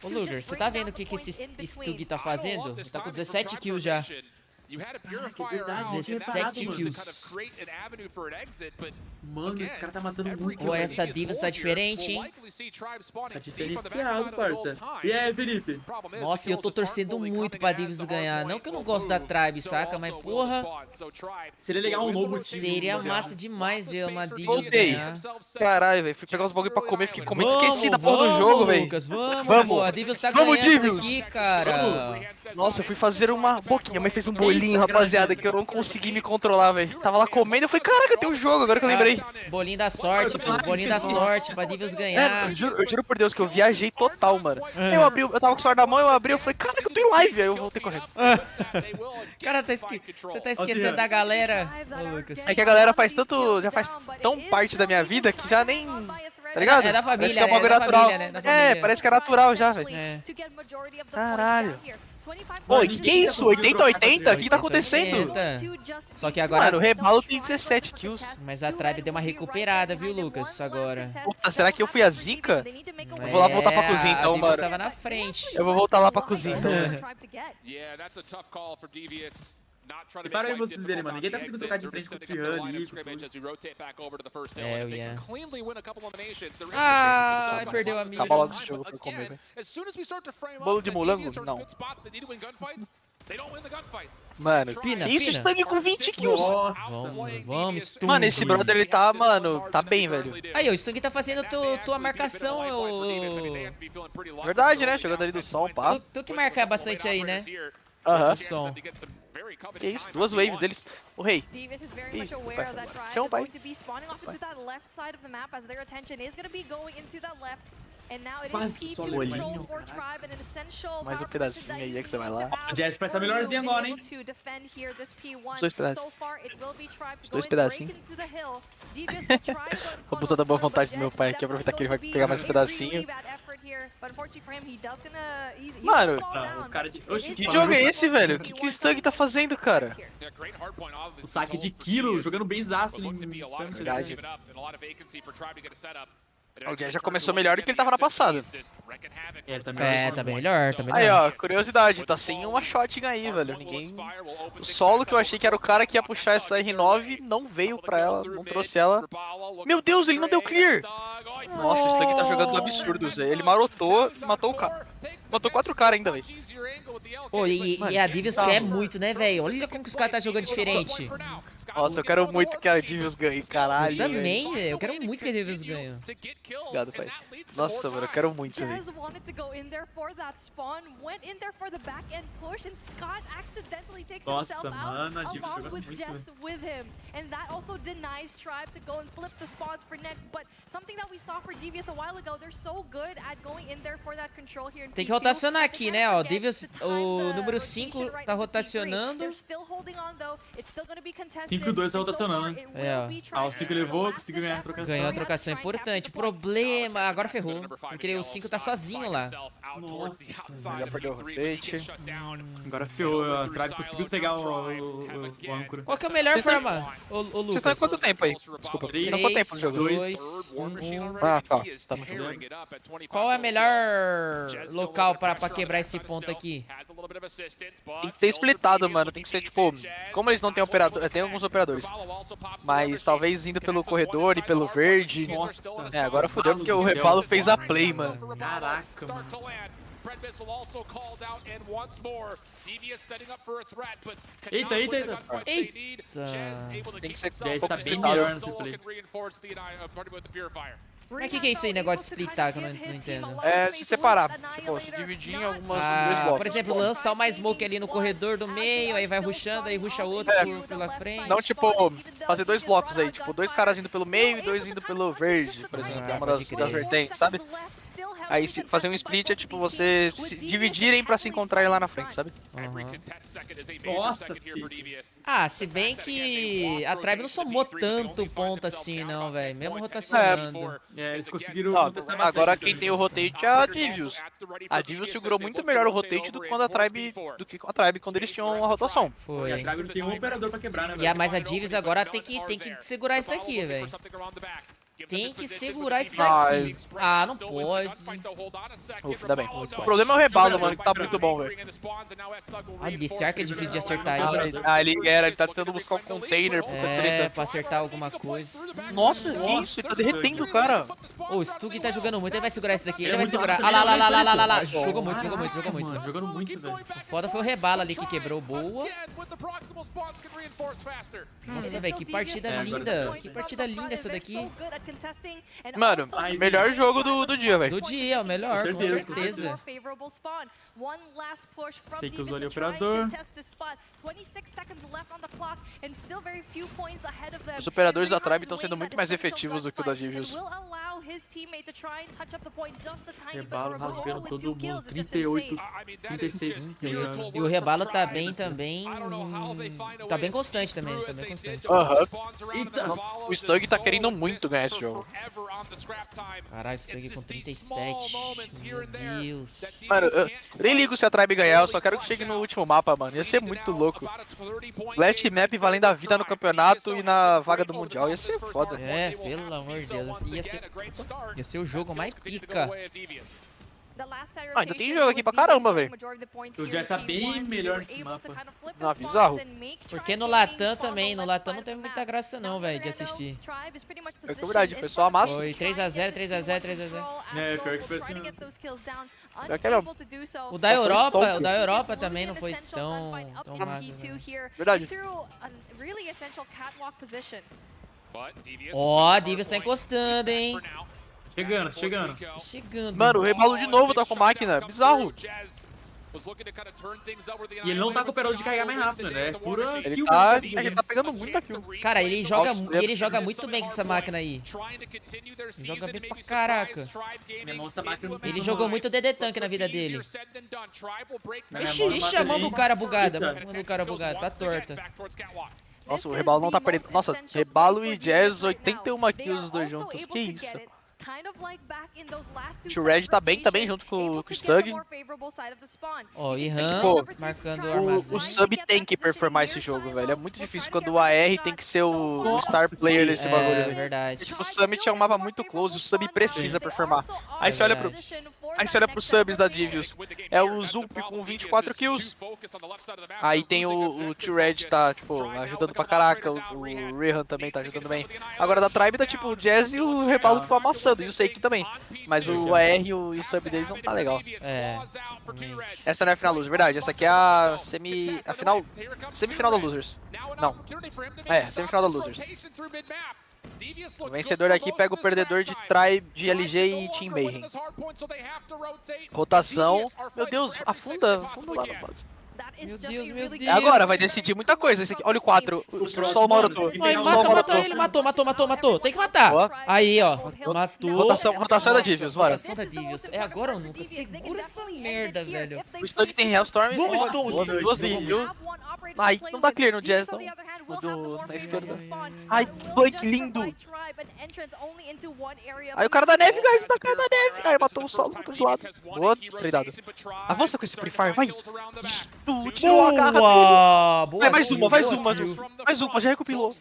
[SPEAKER 1] Ô, Luger, você tá vendo o que esse Stug tá fazendo? Ele tá com 17 kills já.
[SPEAKER 8] Que verdade,
[SPEAKER 1] 17 kills.
[SPEAKER 8] Mano, esse cara tá matando muito.
[SPEAKER 1] Pô, essa Devious tá diferente, hein?
[SPEAKER 8] Tá diferenciado, parça. E aí, Felipe?
[SPEAKER 1] Nossa, eu tô torcendo muito pra Devious ganhar. Não que eu não gosto da Tribe, saca? Mas, porra...
[SPEAKER 8] Seria legal um novo time.
[SPEAKER 1] Seria massa demais ver uma Devious ganhar.
[SPEAKER 7] Caralho, velho. Fui pegar uns bagulho pra comer, fiquei comendo, esqueci da porra do jogo, velho.
[SPEAKER 1] Lucas, vamos. A Devious tá ganhando isso aqui, cara.
[SPEAKER 7] Nossa, eu fui fazer uma boquinha, mas fez um bolinho, rapaziada, que eu não consegui me controlar, velho. Tava lá comendo, eu falei, caraca, tem um jogo, agora que eu lembrei.
[SPEAKER 1] Bolinho da sorte, pô. Bolinho da sorte pra Devious ganhar.
[SPEAKER 7] Eu juro por Deus que eu viajei total, mano. Eu tava com o celular na mão, eu abri, eu falei, caraca, eu tô em live, aí eu voltei correndo.
[SPEAKER 1] Cara, você tá esquecendo da galera, ô, Lucas.
[SPEAKER 7] É que a galera já faz tão parte da minha vida que já nem Tá ligado?
[SPEAKER 1] É da família,
[SPEAKER 7] parece que é um bagulho
[SPEAKER 1] da
[SPEAKER 7] natural.
[SPEAKER 1] família, né? Da família.
[SPEAKER 7] Parece que é natural já, velho.
[SPEAKER 1] É.
[SPEAKER 7] Caralho. Pô, que é isso? 80-80? O que tá acontecendo?
[SPEAKER 1] 80. Só que agora...
[SPEAKER 7] Mano, o Rebalo tem 17 kills.
[SPEAKER 1] Mas a Tribe deu uma recuperada, viu, Lucas, agora.
[SPEAKER 7] Puta, será que eu fui a zica? Eu vou lá voltar pra cozinha, então, mano.
[SPEAKER 1] Tava na frente.
[SPEAKER 7] Eu vou voltar lá pra cozinha, então.
[SPEAKER 8] E para aí vocês verem, mano. Ninguém tá conseguindo tocar de frente com o Trihan ali.
[SPEAKER 1] Eu ia. Ah, perdeu a minha.
[SPEAKER 7] A bola do jogo pra comer, velho. Bolo de molango? Não. Mano,
[SPEAKER 1] Pina,
[SPEAKER 7] que isso?
[SPEAKER 1] Pina.
[SPEAKER 7] Stang com 20 kills.
[SPEAKER 8] Nossa.
[SPEAKER 1] Vamos, Stung.
[SPEAKER 7] Mano, esse brother, ele tá, mano, tá bem, velho.
[SPEAKER 1] Aí, o Stung tá fazendo tua marcação,
[SPEAKER 7] Verdade, né? Jogando ali do som, pá.
[SPEAKER 1] Tu que marca bastante aí, né?
[SPEAKER 7] Aham.
[SPEAKER 1] Som.
[SPEAKER 7] Que isso? 2 waves deles. O rei. Chama o pai.
[SPEAKER 8] Quase só
[SPEAKER 7] olhinho. Mais um pedacinho aí, é que você vai lá.
[SPEAKER 8] O Jazz parece a melhorzinha agora, hein?
[SPEAKER 7] Os 2 pedacinhos. Os 2 pedacinhos. Vou abusar da boa vontade do meu pai aqui, aproveitar que ele vai pegar mais um pedacinho. Mano, que jogo é esse, velho? O que o Stug tá fazendo, cara?
[SPEAKER 8] O saque de Kilo, jogando bem zaço ali.
[SPEAKER 7] Verdade. O Jazz já começou melhor do que ele tava na passada.
[SPEAKER 1] Tá bem melhor, tá melhor.
[SPEAKER 7] Aí, ó, curiosidade, tá sem uma shotgun aí, velho. Ninguém... O solo que eu achei que era o cara que ia puxar essa R9 não veio pra ela, não trouxe ela. Meu Deus, ele não deu clear! Nossa, isso aqui tá jogando absurdo, Zé. Ele marotou e matou o cara. Matou 4 caras ainda, velho.
[SPEAKER 1] Pô, e a Divius quer muito, né, velho? Olha como que os caras tá jogando diferente.
[SPEAKER 7] Nossa, eu quero muito que a Divius ganhe, caralho.
[SPEAKER 1] Eu também, velho. Eu quero muito que a Divius ganhe.
[SPEAKER 7] Obrigado, pai. Nossa, mano, eu quero muito, velho.
[SPEAKER 8] Nossa, mano, a Divius jogando muito,
[SPEAKER 1] Tem que rotacionar aqui, né, ó. Divius, o número 5 tá rotacionando.
[SPEAKER 8] 5 e 2 tá rotacionando, né?
[SPEAKER 1] É, ó.
[SPEAKER 8] Ah, o 5 levou, conseguiu ganhar a trocação.
[SPEAKER 1] Ganhou a trocação importante. Problema, agora ferrou. Porque o 5 tá sozinho lá.
[SPEAKER 8] Nossa,
[SPEAKER 7] já perdeu o rotate.
[SPEAKER 8] Agora ferrou, a Tribe conseguiu pegar o âncora.
[SPEAKER 1] Qual que é a melhor forma, ô Lucas?
[SPEAKER 7] Vocês estão em quanto tempo aí? Desculpa. Vocês estão em quanto tempo no jogo?
[SPEAKER 1] 2, 1.
[SPEAKER 7] Ah, tá.
[SPEAKER 1] Qual é o melhor local pra quebrar esse ponto aqui?
[SPEAKER 7] Tem que ser splitado, mano. Tem que ser, tipo... Como eles não têm operador... Tem alguns operadores. Mas talvez indo pelo corredor e pelo verde.
[SPEAKER 8] Nossa.
[SPEAKER 7] É, agora fodeu porque o Repalo fez a play, mano.
[SPEAKER 8] Caraca, mano. Eita.
[SPEAKER 7] Tem que ser
[SPEAKER 8] Já
[SPEAKER 7] um pouco
[SPEAKER 8] está bem
[SPEAKER 7] splitado.
[SPEAKER 8] melhor nesse play.
[SPEAKER 1] Mas o que é isso aí, negócio de splitar, que eu não entendo?
[SPEAKER 7] É, se separar. Tipo, se dividir em algumas dois blocos.
[SPEAKER 1] Por exemplo, lançar uma smoke ali no corredor do meio, aí vai rushando, aí rusha outro pela frente.
[SPEAKER 7] Não, tipo, fazer 2 blocos aí. Tipo, 2 caras indo pelo meio e 2 indo pelo verde, por exemplo. É uma das vertentes, sabe? Aí se fazer um split é tipo você se dividirem pra se encontrarem lá na frente, sabe?
[SPEAKER 8] Nossa,
[SPEAKER 1] se bem que a Tribe não somou tanto ponto assim, não, velho. Mesmo rotacionando.
[SPEAKER 8] É, eles conseguiram...
[SPEAKER 7] Agora quem tem o rotate é a Divius. A Divius segurou muito melhor o rotate do que com a Tribe quando eles tinham a rotação.
[SPEAKER 1] Foi.
[SPEAKER 8] E a Tribe não tem um operador pra quebrar, né, velho?
[SPEAKER 1] Mas a Divius agora tem que segurar isso daqui, velho. Tem que segurar isso daqui. Ah, não pode.
[SPEAKER 7] Ufa, ainda bem. O problema é o rebalo, mano, que tá muito bom, velho.
[SPEAKER 1] Olha, esse arco é difícil de acertar aí.
[SPEAKER 7] Ele tá tentando buscar um container, puta treta.
[SPEAKER 1] Pra acertar alguma coisa.
[SPEAKER 7] Nossa, que isso? Ele tá derretendo o cara.
[SPEAKER 1] Ô, o Stug tá jogando muito, ele vai segurar esse daqui. Ele vai segurar. Ah lá. Jogou muito.
[SPEAKER 8] Jogando muito, velho.
[SPEAKER 1] O foda foi o rebalo ali que quebrou. Boa. Nossa, velho, que partida linda. Que partida linda essa daqui.
[SPEAKER 7] Mano, melhor jogo do dia, velho.
[SPEAKER 1] Do dia, o melhor, com certeza.
[SPEAKER 8] Sei que usou ali o operador.
[SPEAKER 7] Os operadores da Tribe estão sendo muito mais efetivos do que o da Divius.
[SPEAKER 8] Rebalo rasgando todo mundo. 38, 36.
[SPEAKER 1] E o rebalo tá bem também. Tá bem constante também.
[SPEAKER 7] Aham. O Stug tá querendo muito ganhar esse jogo.
[SPEAKER 1] Caralho, isso aqui com 37. Meu Deus.
[SPEAKER 7] Mano, eu nem ligo se a Tribe ganhar, eu só quero que chegue no último mapa, mano. Ia ser muito louco. Last map valendo a vida no campeonato e na vaga do Mundial. Ia ser foda.
[SPEAKER 1] É, pelo amor de Deus. Ia ser o jogo mais pica.
[SPEAKER 7] Ah, ainda tem jogo aqui pra caramba, velho.
[SPEAKER 8] O Jazz tá bem melhor nesse mapa.
[SPEAKER 7] Não, bizarro.
[SPEAKER 1] Porque no Latam também, no Latam não teve muita graça não, velho, de assistir.
[SPEAKER 7] É verdade, foi só a massa.
[SPEAKER 1] Foi 3x0, 3x0, 3x0.
[SPEAKER 8] É, pior que foi assim.
[SPEAKER 7] Pior que é mesmo.
[SPEAKER 1] O da Europa também não foi tão massa.
[SPEAKER 7] Verdade.
[SPEAKER 1] Ó, Devious tá encostando, hein.
[SPEAKER 8] Chegando.
[SPEAKER 7] Mano, o rebalo de novo tá com máquina. Bizarro.
[SPEAKER 8] E ele não tá cooperando de carregar mais rápido, né? É pura
[SPEAKER 7] Ele tá pegando muita kill.
[SPEAKER 1] Cara, ele joga muito bem com essa máquina aí. Ele joga bem pra caraca. Ele jogou muito DD Tank na vida dele. Ixi, a mão do cara bugada. A mão do cara bugada, tá torta.
[SPEAKER 7] Nossa, o rebalo não tá perdendo. Nossa, rebalo e Jazz, 81 kills os dois juntos. Que isso? O Red tá bem junto com o Stug.
[SPEAKER 1] Ó, Ihan marcando o armazém.
[SPEAKER 7] O sub tem que performar esse jogo, velho. É muito difícil quando o AR tem que ser o star player desse bagulho.
[SPEAKER 1] É verdade.
[SPEAKER 7] Tipo, o Summit é um mapa muito close, o sub precisa performar. Aí você olha pro subs da Devious. É o Zulp com 24 kills. Aí tem o Red tá, tipo, ajudando pra caraca. O Rehan também tá ajudando bem. Agora da Tribe tá tipo o Jazz e o Rebalo que tá amassando. E o Seiki também. Mas o AR e o sub deles não tá legal.
[SPEAKER 1] É.
[SPEAKER 7] Essa não é a final loser, verdade. Essa aqui é a semifinal da losers. Não. É, semifinal da losers. O vencedor aqui pega o perdedor de Tribe, de LG e Team Mayhem. Rotação. Meu Deus, afunda lá na base.
[SPEAKER 1] Meu Deus, meu Deus.
[SPEAKER 7] Agora vai decidir muita coisa. Esse aqui, olha o 4. Só o Maroto.
[SPEAKER 1] Matou. Tem que matar. Aí, ó. Matou.
[SPEAKER 7] Rotação é da Devious, bora.
[SPEAKER 1] Rotação da Devious. É agora ou nunca. Segura essa merda, velho.
[SPEAKER 7] O Stug tem Hellstorm. Duas vezes, viu? Ai, não dá clear no Jazz, não. Na esquerda. Ai, que flank lindo. Aí o cara da neve, guys. Tá cara da neve. Aí matou o solo, matou de lado. Boa, tradado. Avança com esse Free Fire, vai. Tirou a garra dele. Vai, mais uma, já recopilou.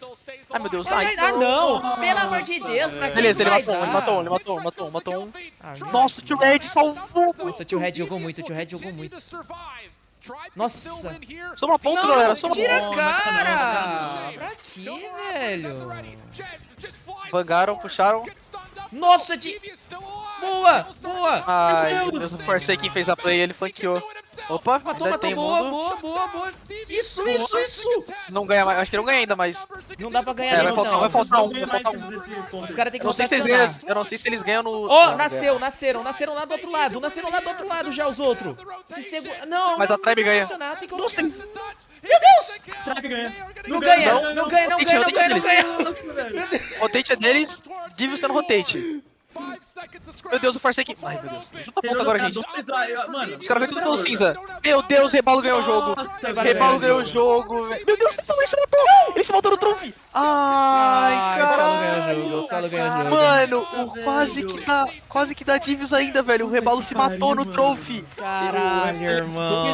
[SPEAKER 7] Ai, meu Deus. Ai,
[SPEAKER 1] não. Pelo amor de Deus, pra que
[SPEAKER 7] beleza, ele matou um. Nossa, o Tio Red salvou.
[SPEAKER 1] Nossa, o Tio Red jogou muito, Nossa.
[SPEAKER 7] Só uma ponta, galera. Só uma
[SPEAKER 1] tira a cara. Pra quê, velho?
[SPEAKER 7] Vangaram, puxaram.
[SPEAKER 1] Nossa, boa.
[SPEAKER 7] Ai, meu Deus, o Forsaken fez a play, ele flanqueou. Opa,
[SPEAKER 1] matou, boa. Isso.
[SPEAKER 7] Não ganha mais, acho que não ganha ainda, mas...
[SPEAKER 1] Não dá pra ganhar nesse, não.
[SPEAKER 7] Vai faltar um.
[SPEAKER 1] Os caras tem que
[SPEAKER 7] eu não sei se eles ganham no...
[SPEAKER 1] Ó, nasceram lá do outro lado já os outros. Não,
[SPEAKER 7] mas a Tribe ganha.
[SPEAKER 1] Nossa, meu Deus! Não ganha.
[SPEAKER 7] Rotate é deles, Devious tá no rotate. Meu Deus, o Forsaken. Ai, meu Deus. Junta a ponta agora, gente. Os caras vêm tudo pelo cinza. Meu Deus, Rebalo ganhou o jogo. Rebalo ganhou o jogo. Meu Deus, ele se matou. Ele se matou no Trophy. Ai, cara.
[SPEAKER 1] O Solo ganhou o jogo.
[SPEAKER 7] Mano, quase que dá Devious ainda, velho. O Rebalo se matou no Trophy.
[SPEAKER 1] Caralho, irmão.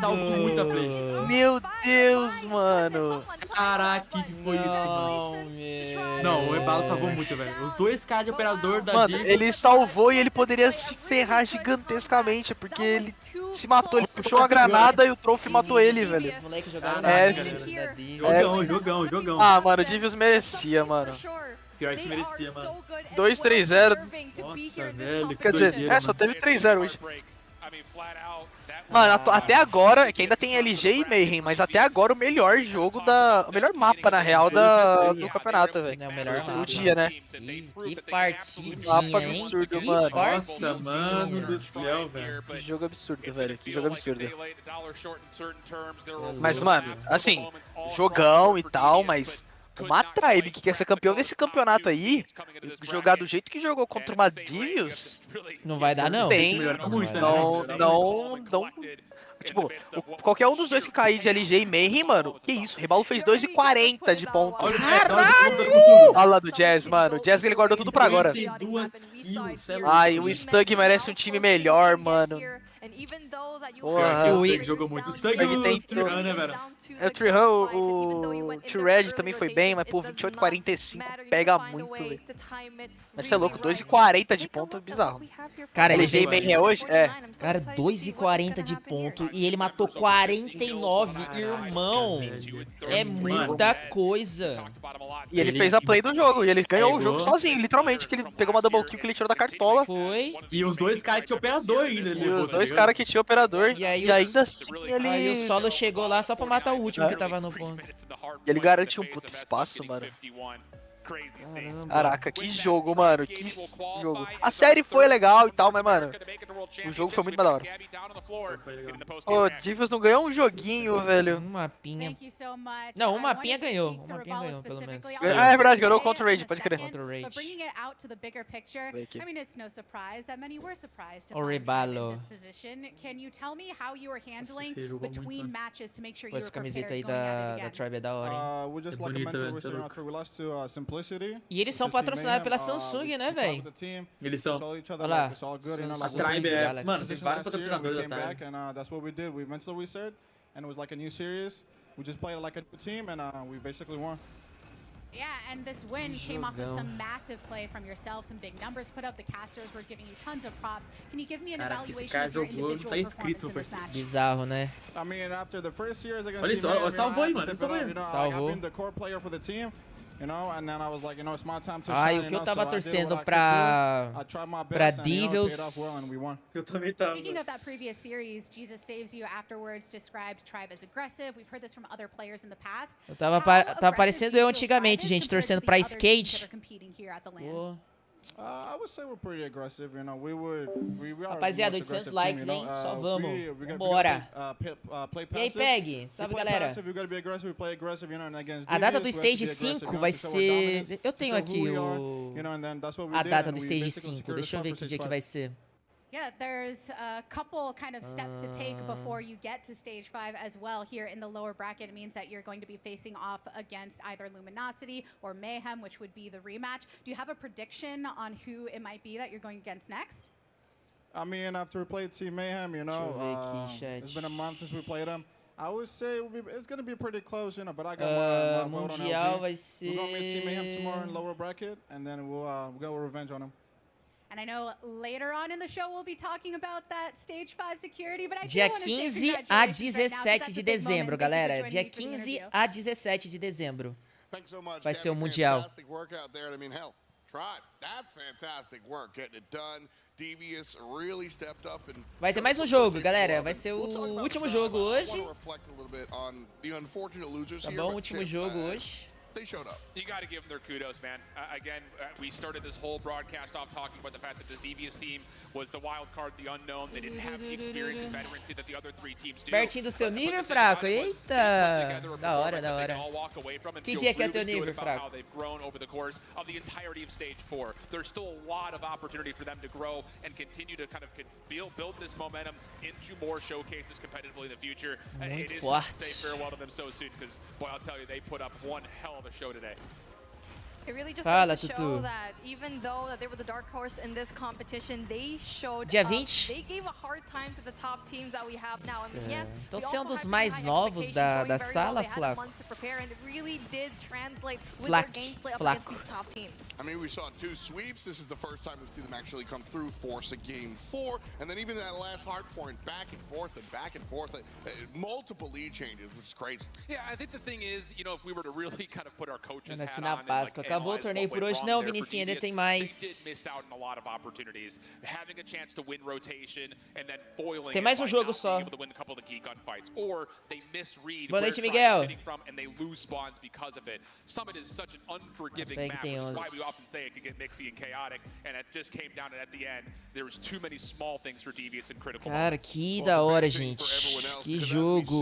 [SPEAKER 8] Salvou muita play.
[SPEAKER 7] Meu Deus, mano.
[SPEAKER 8] Caraca, que foi isso, mano? Não, o Rebalo salvou muito, velho. Os dois caras de operador da
[SPEAKER 7] Mano, ele salvou e ele poderia se ferrar gigantescamente, porque ele se matou, ele puxou a granada e o Trophy matou ele, velho.
[SPEAKER 1] Os moleques jogaram
[SPEAKER 8] Jogão.
[SPEAKER 7] Ah, mano, o Devious merecia, mano.
[SPEAKER 8] Pior que merecia, mano.
[SPEAKER 7] 2-3-0.
[SPEAKER 8] Nossa, velho.
[SPEAKER 7] Quer dizer, só teve 3-0 hoje. Mano, até agora, que ainda tem LG e Mayhem, mas até agora o melhor jogo o melhor mapa, na real, do campeonato, velho.
[SPEAKER 1] É o melhor mapa.
[SPEAKER 7] Do dia, né?
[SPEAKER 1] Que partidinha,
[SPEAKER 7] mapa absurdo, mano.
[SPEAKER 8] Nossa, mano do céu, velho.
[SPEAKER 7] Que jogo absurdo, velho. Que jogo absurdo. Mas, mano, assim, jogão e tal, mas... Uma Tribe que quer ser campeão desse campeonato aí, jogar do jeito que jogou contra uma Devious,
[SPEAKER 1] não vai dar, não.
[SPEAKER 7] Tem, Tipo, qualquer um dos dois que cair de LG e Mayhem, mano, que isso, o Rebalo fez 2,40 de ponto.
[SPEAKER 8] Caralho!
[SPEAKER 7] Olha lá do Jazz, mano. O Jazz ele guardou tudo pra agora. Ai, o Stug merece um time melhor, mano.
[SPEAKER 8] Porra, o Stug jogou muito. O Stug e o Trihan, né, velho?
[SPEAKER 7] É, o Trihan, o T-Red também foi bem, mas pô, 28,45 pega muito, velho. Mas você é louco, 2,40 de ponto é bizarro.
[SPEAKER 1] Cara, ele
[SPEAKER 7] LG e Mayhem hoje? É.
[SPEAKER 1] Cara, 2,40 de ponto e ele matou 49, irmão. É muita coisa.
[SPEAKER 7] E ele fez a play do jogo, e ele ganhou o jogo sozinho, literalmente, que ele pegou uma double kill que ele tirou da cartola.
[SPEAKER 1] Foi.
[SPEAKER 8] E os dois caras que tinham operador ainda.
[SPEAKER 7] E os dois caras que tinham operador, e ainda assim ele...
[SPEAKER 1] Aí o Solo chegou lá só pra matar o último que tava no ponto.
[SPEAKER 7] E ele garante um puto espaço, mano. Caraca, que jogo, mano. Que jogo. A série foi legal e tal, mas, mano, o jogo foi muito mais da hora. Ô, Divius não ganhou um joguinho, velho.
[SPEAKER 1] Um mapinha. Não, um mapinha ganhou. Um mapinha ganhou, pelo menos.
[SPEAKER 7] Ah, é verdade, ganhou contra o Rage, pode crer.
[SPEAKER 1] Contra o Rage.
[SPEAKER 7] Aqui.
[SPEAKER 1] O Rebalo. Pô, essa camiseta aí da Tribe é da hora, hein? E eles são patrocinados pela Samsung, né, velho?
[SPEAKER 8] Eles são.
[SPEAKER 1] Olha lá.
[SPEAKER 8] A Tribe é... Mano, tem vários patrocinadores da Tribe.
[SPEAKER 5] Yeah, and this win came off of some massive play from yourself, some big numbers put up. The casters were giving you tons of props. Can you give me an evaluation of your individual performance in this match?
[SPEAKER 1] Bizarro, né?
[SPEAKER 8] Olha isso, salvou aí, mano.
[SPEAKER 1] Salvou. Ai, o que eu tava torcendo pra Devils.
[SPEAKER 8] Eu também tava.
[SPEAKER 5] Speaking of that previous series, Jesus Saves You afterwards described Tribe as aggressive. We've heard this from other players in the past.
[SPEAKER 1] Eu tava parecendo eu antigamente, gente, torcendo pra Skate. Oh. Rapaziada, 800 likes, hein? Só vamos. Vambora. E aí, Peg? Salve, galera. A data do Stage 5 vai ser... Eu tenho aqui a data do Stage 5. Deixa eu ver que dia que vai ser.
[SPEAKER 5] Yeah, there's a couple kind of steps to take before you get to stage 5 as well. Here in the lower bracket, it means that you're going to be facing off against either Luminosity or Mayhem, which would be the rematch. Do you have a prediction on who it might be that you're going against next?
[SPEAKER 18] I mean, after we played Team Mayhem, you know, it's been a month since we played them. I would say it's going to be pretty close, you know, but I got my vote on LG.
[SPEAKER 1] Vai ser...
[SPEAKER 18] We're going to meet Team Mayhem tomorrow in lower bracket, and then we'll go revenge on them.
[SPEAKER 5] And I know later on in the show we'll be talking about that stage 5 security, but I
[SPEAKER 1] Dia 15 a 17 de dezembro, galera. Dia 15 a 17 de dezembro. Vai ser o Mundial. Vai ter mais um jogo, galera. Vai ser o último jogo hoje. Tá bom, último jogo hoje.
[SPEAKER 3] They showed up. You got to give them their kudos, man. Again, we started this whole broadcast off talking about the fact that this Devious team was the wild card, the unknown. They didn't have the experience and veterancy that the other three teams do.
[SPEAKER 1] Pertinho do seu nível, fraco. Eita! Da hora, da hora. Que dia que é teu nível, fraco?
[SPEAKER 3] They've grown over the course of the entirety of stage 4. There's still a lot of opportunity for them to grow and continue to kind of build this momentum into more showcases competitively in the future. It is not to say farewell to them so soon because, boy, I'll tell you, they put up one hell of a show today.
[SPEAKER 4] It really just goes to show that even though that they were the dark horse in this competition, they showed
[SPEAKER 1] Dia 20.
[SPEAKER 4] They gave a hard time to the top teams that we have now. I mean, yes,
[SPEAKER 1] então você é um dos mais novos da sala, Flaco.
[SPEAKER 2] I mean, we saw 2 sweeps. This is the first time we see them actually come through, force a game 4, and then even that last hard point, back and forth, multiple lead changes, which is crazy.
[SPEAKER 3] Yeah, I think the thing is, you know, if we were to really kind of put our coaches
[SPEAKER 1] hat
[SPEAKER 3] on
[SPEAKER 1] na Páscoa. Acabou o torneio por hoje. Não, Vinicinho, ainda tem mais. Tem mais um jogo só. Boa noite, Miguel. Peg tem 11. Cara, que da hora, gente. Que jogo.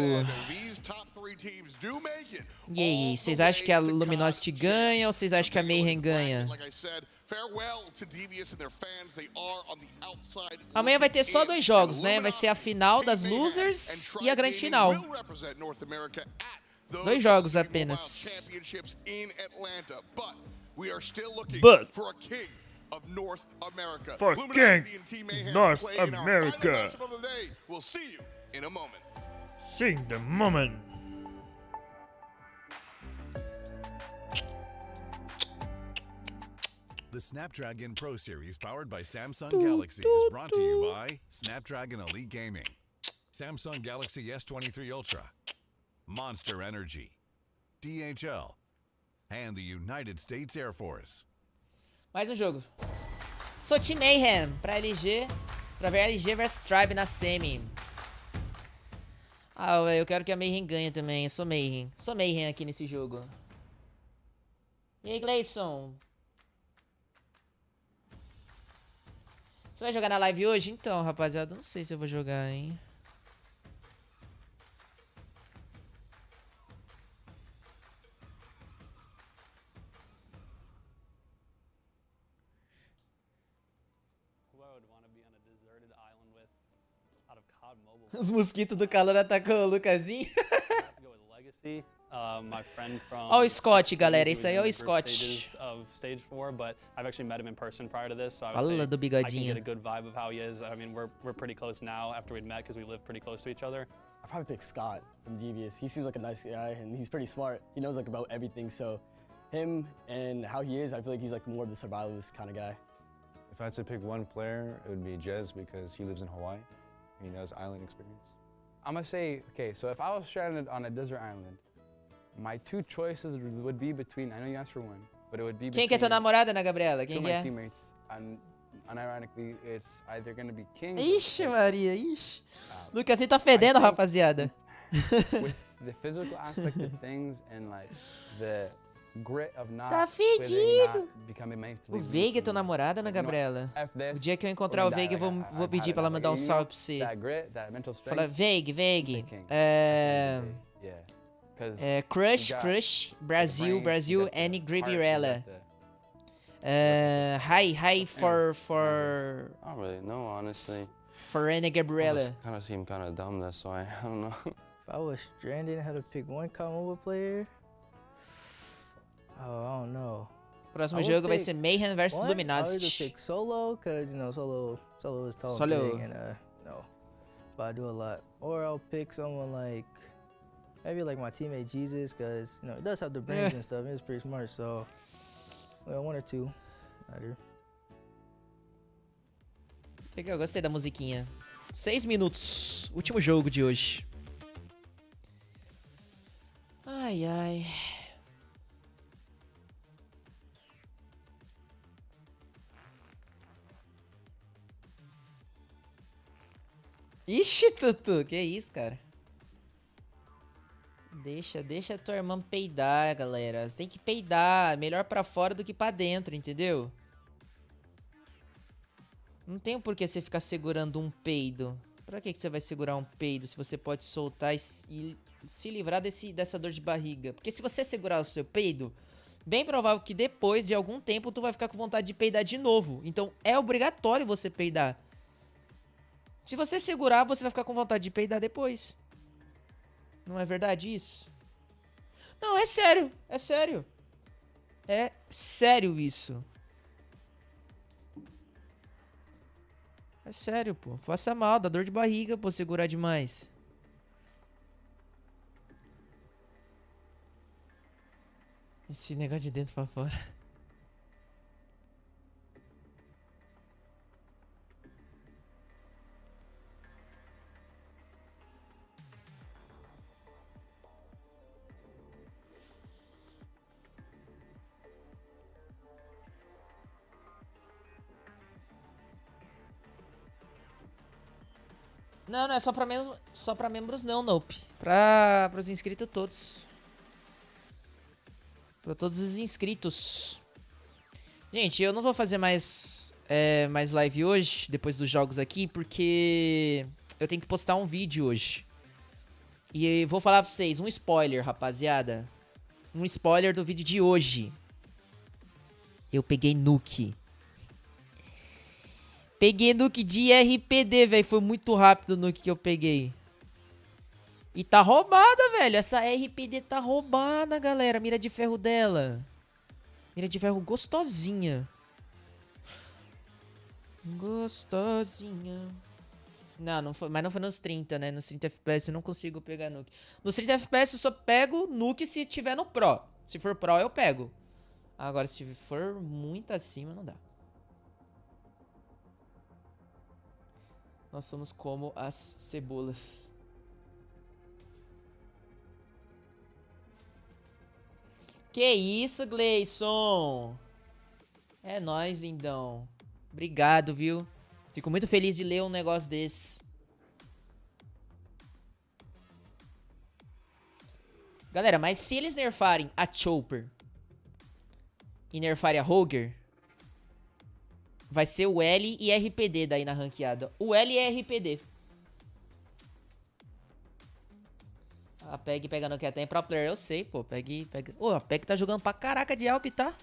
[SPEAKER 1] E aí, vocês acham que a Luminosity ganha ou vocês acham que a Mayhem ganha? Amanhã vai ter só 2 jogos, né? Vai ser a final das Losers e a grande final. 2 jogos apenas.
[SPEAKER 19] But for King North America. See the moment.
[SPEAKER 15] The Snapdragon Pro Series powered by Samsung Galaxy is brought to you by Snapdragon Elite Gaming, Samsung Galaxy S23 Ultra, Monster Energy, DHL, and the United States Air Force.
[SPEAKER 1] Mais um jogo. Sou Team Mayhem pra LG, pra ver LG vs Tribe na semi. Ah, eu quero que a Mayhem ganhe também. Eu sou Mayhem. Sou Mayhem aqui nesse jogo. E aí, Gleison? Você vai jogar na live hoje? Então, rapaziada, não sei se eu vou jogar, hein. Os mosquitos do calor atacou o Lucasinho. Ó o Scott, galera. Esse aí é o Scott. Fala do bigodinho.
[SPEAKER 20] I probably pick Scott from Devious. He seems like a nice guy and he's pretty smart. He knows like about everything. So him and how he is, I feel like he's like more of the survivalist kind of guy.
[SPEAKER 21] If I had to pick one player, it would be Jez because he lives in Hawaii. He knows island experience.
[SPEAKER 14] I'm gonna say, okay, so if I was stranded on a desert island, my 2 choices would be between, I know you asked for one, but it would be between
[SPEAKER 1] Quem que é tua namorada, Ana Gabriela? Quem
[SPEAKER 14] two
[SPEAKER 1] que
[SPEAKER 14] of my
[SPEAKER 1] é?
[SPEAKER 14] teammates. And unironically, it's either gonna be King.
[SPEAKER 1] Ixi, Maria, ixi. Lucasinho tá fedendo, rapaziada.
[SPEAKER 14] With the physical aspect of things and like the grit of not
[SPEAKER 1] Tá
[SPEAKER 14] quitting,
[SPEAKER 1] fedido.
[SPEAKER 14] not becoming
[SPEAKER 1] O
[SPEAKER 14] mentally
[SPEAKER 1] Veiga é tua namorada, Ana Gabriela? O dia que eu encontrar o Veiga, eu vou pedir pra ela mandar um salve pra você. Fala, Veig. Crush, Brasil, and Gabriela. Hi for
[SPEAKER 22] I don't really know, honestly.
[SPEAKER 1] For Ana Gabriela.
[SPEAKER 22] Kind of seem kind of dumb, that's why. I don't know.
[SPEAKER 13] If I was stranded and had to pick one mobile player, oh, I don't know.
[SPEAKER 1] Próximo jogo vai ser Mayhem vs Luminosity.
[SPEAKER 13] I would pick Solo, cause you know Solo is tall and big, and no, but I do a lot. Or I'll pick someone like maybe like my teammate Jesus, cause you know he does have the brains and stuff. And he's pretty smart, so well, 1 or 2 matter.
[SPEAKER 1] Legal, gostei da musiquinha. 6 minutos, último jogo de hoje. Ai. Ixi, Tutu, que isso, cara? Deixa tua irmã peidar, galera. Você tem que peidar, melhor pra fora do que pra dentro, entendeu? Não tem por que você ficar segurando um peido. Pra que você vai segurar um peido se você pode soltar e se livrar dessa dor de barriga? Porque se você segurar o seu peido, bem provável que depois de algum tempo tu vai ficar com vontade de peidar de novo. Então é obrigatório você peidar. Se você segurar, você vai ficar com vontade de peidar depois. Não é verdade isso? Não, é sério. É sério. É sério isso. É sério, pô. Faça mal, dá dor de barriga, pô, segurar demais. Esse negócio de dentro pra fora. Não é só pra membros não, Nope. Pros inscritos todos. Pra todos os inscritos. Gente, eu não vou fazer mais live hoje, depois dos jogos aqui, porque eu tenho que postar um vídeo hoje. E vou falar pra vocês, um spoiler, rapaziada. Um spoiler do vídeo de hoje. Eu peguei nuke. Peguei nuke de RPD, velho. Foi muito rápido o nuke que eu peguei. E tá roubada, velho. Essa RPD tá roubada, galera. Mira de ferro dela. Mira de ferro gostosinha. Gostosinha. Não foi, mas não foi nos 30, né? Nos 30 FPS eu não consigo pegar nuke. Nos 30 FPS eu só pego nuke se tiver no Pro. Se for Pro eu pego. Agora se for muito acima não dá. Nós somos como as cebolas. Que isso, Gleison? É nóis, lindão. Obrigado, viu? Fico muito feliz de ler um negócio desse. Galera, mas se eles nerfarem a Chopper e nerfarem a Roger, vai ser o L e RPD daí na ranqueada. O L e RPD. A PEG pega no que até em pro player, eu sei, pô. PEG. Ô, a PEG tá jogando pra caraca de Alp, tá?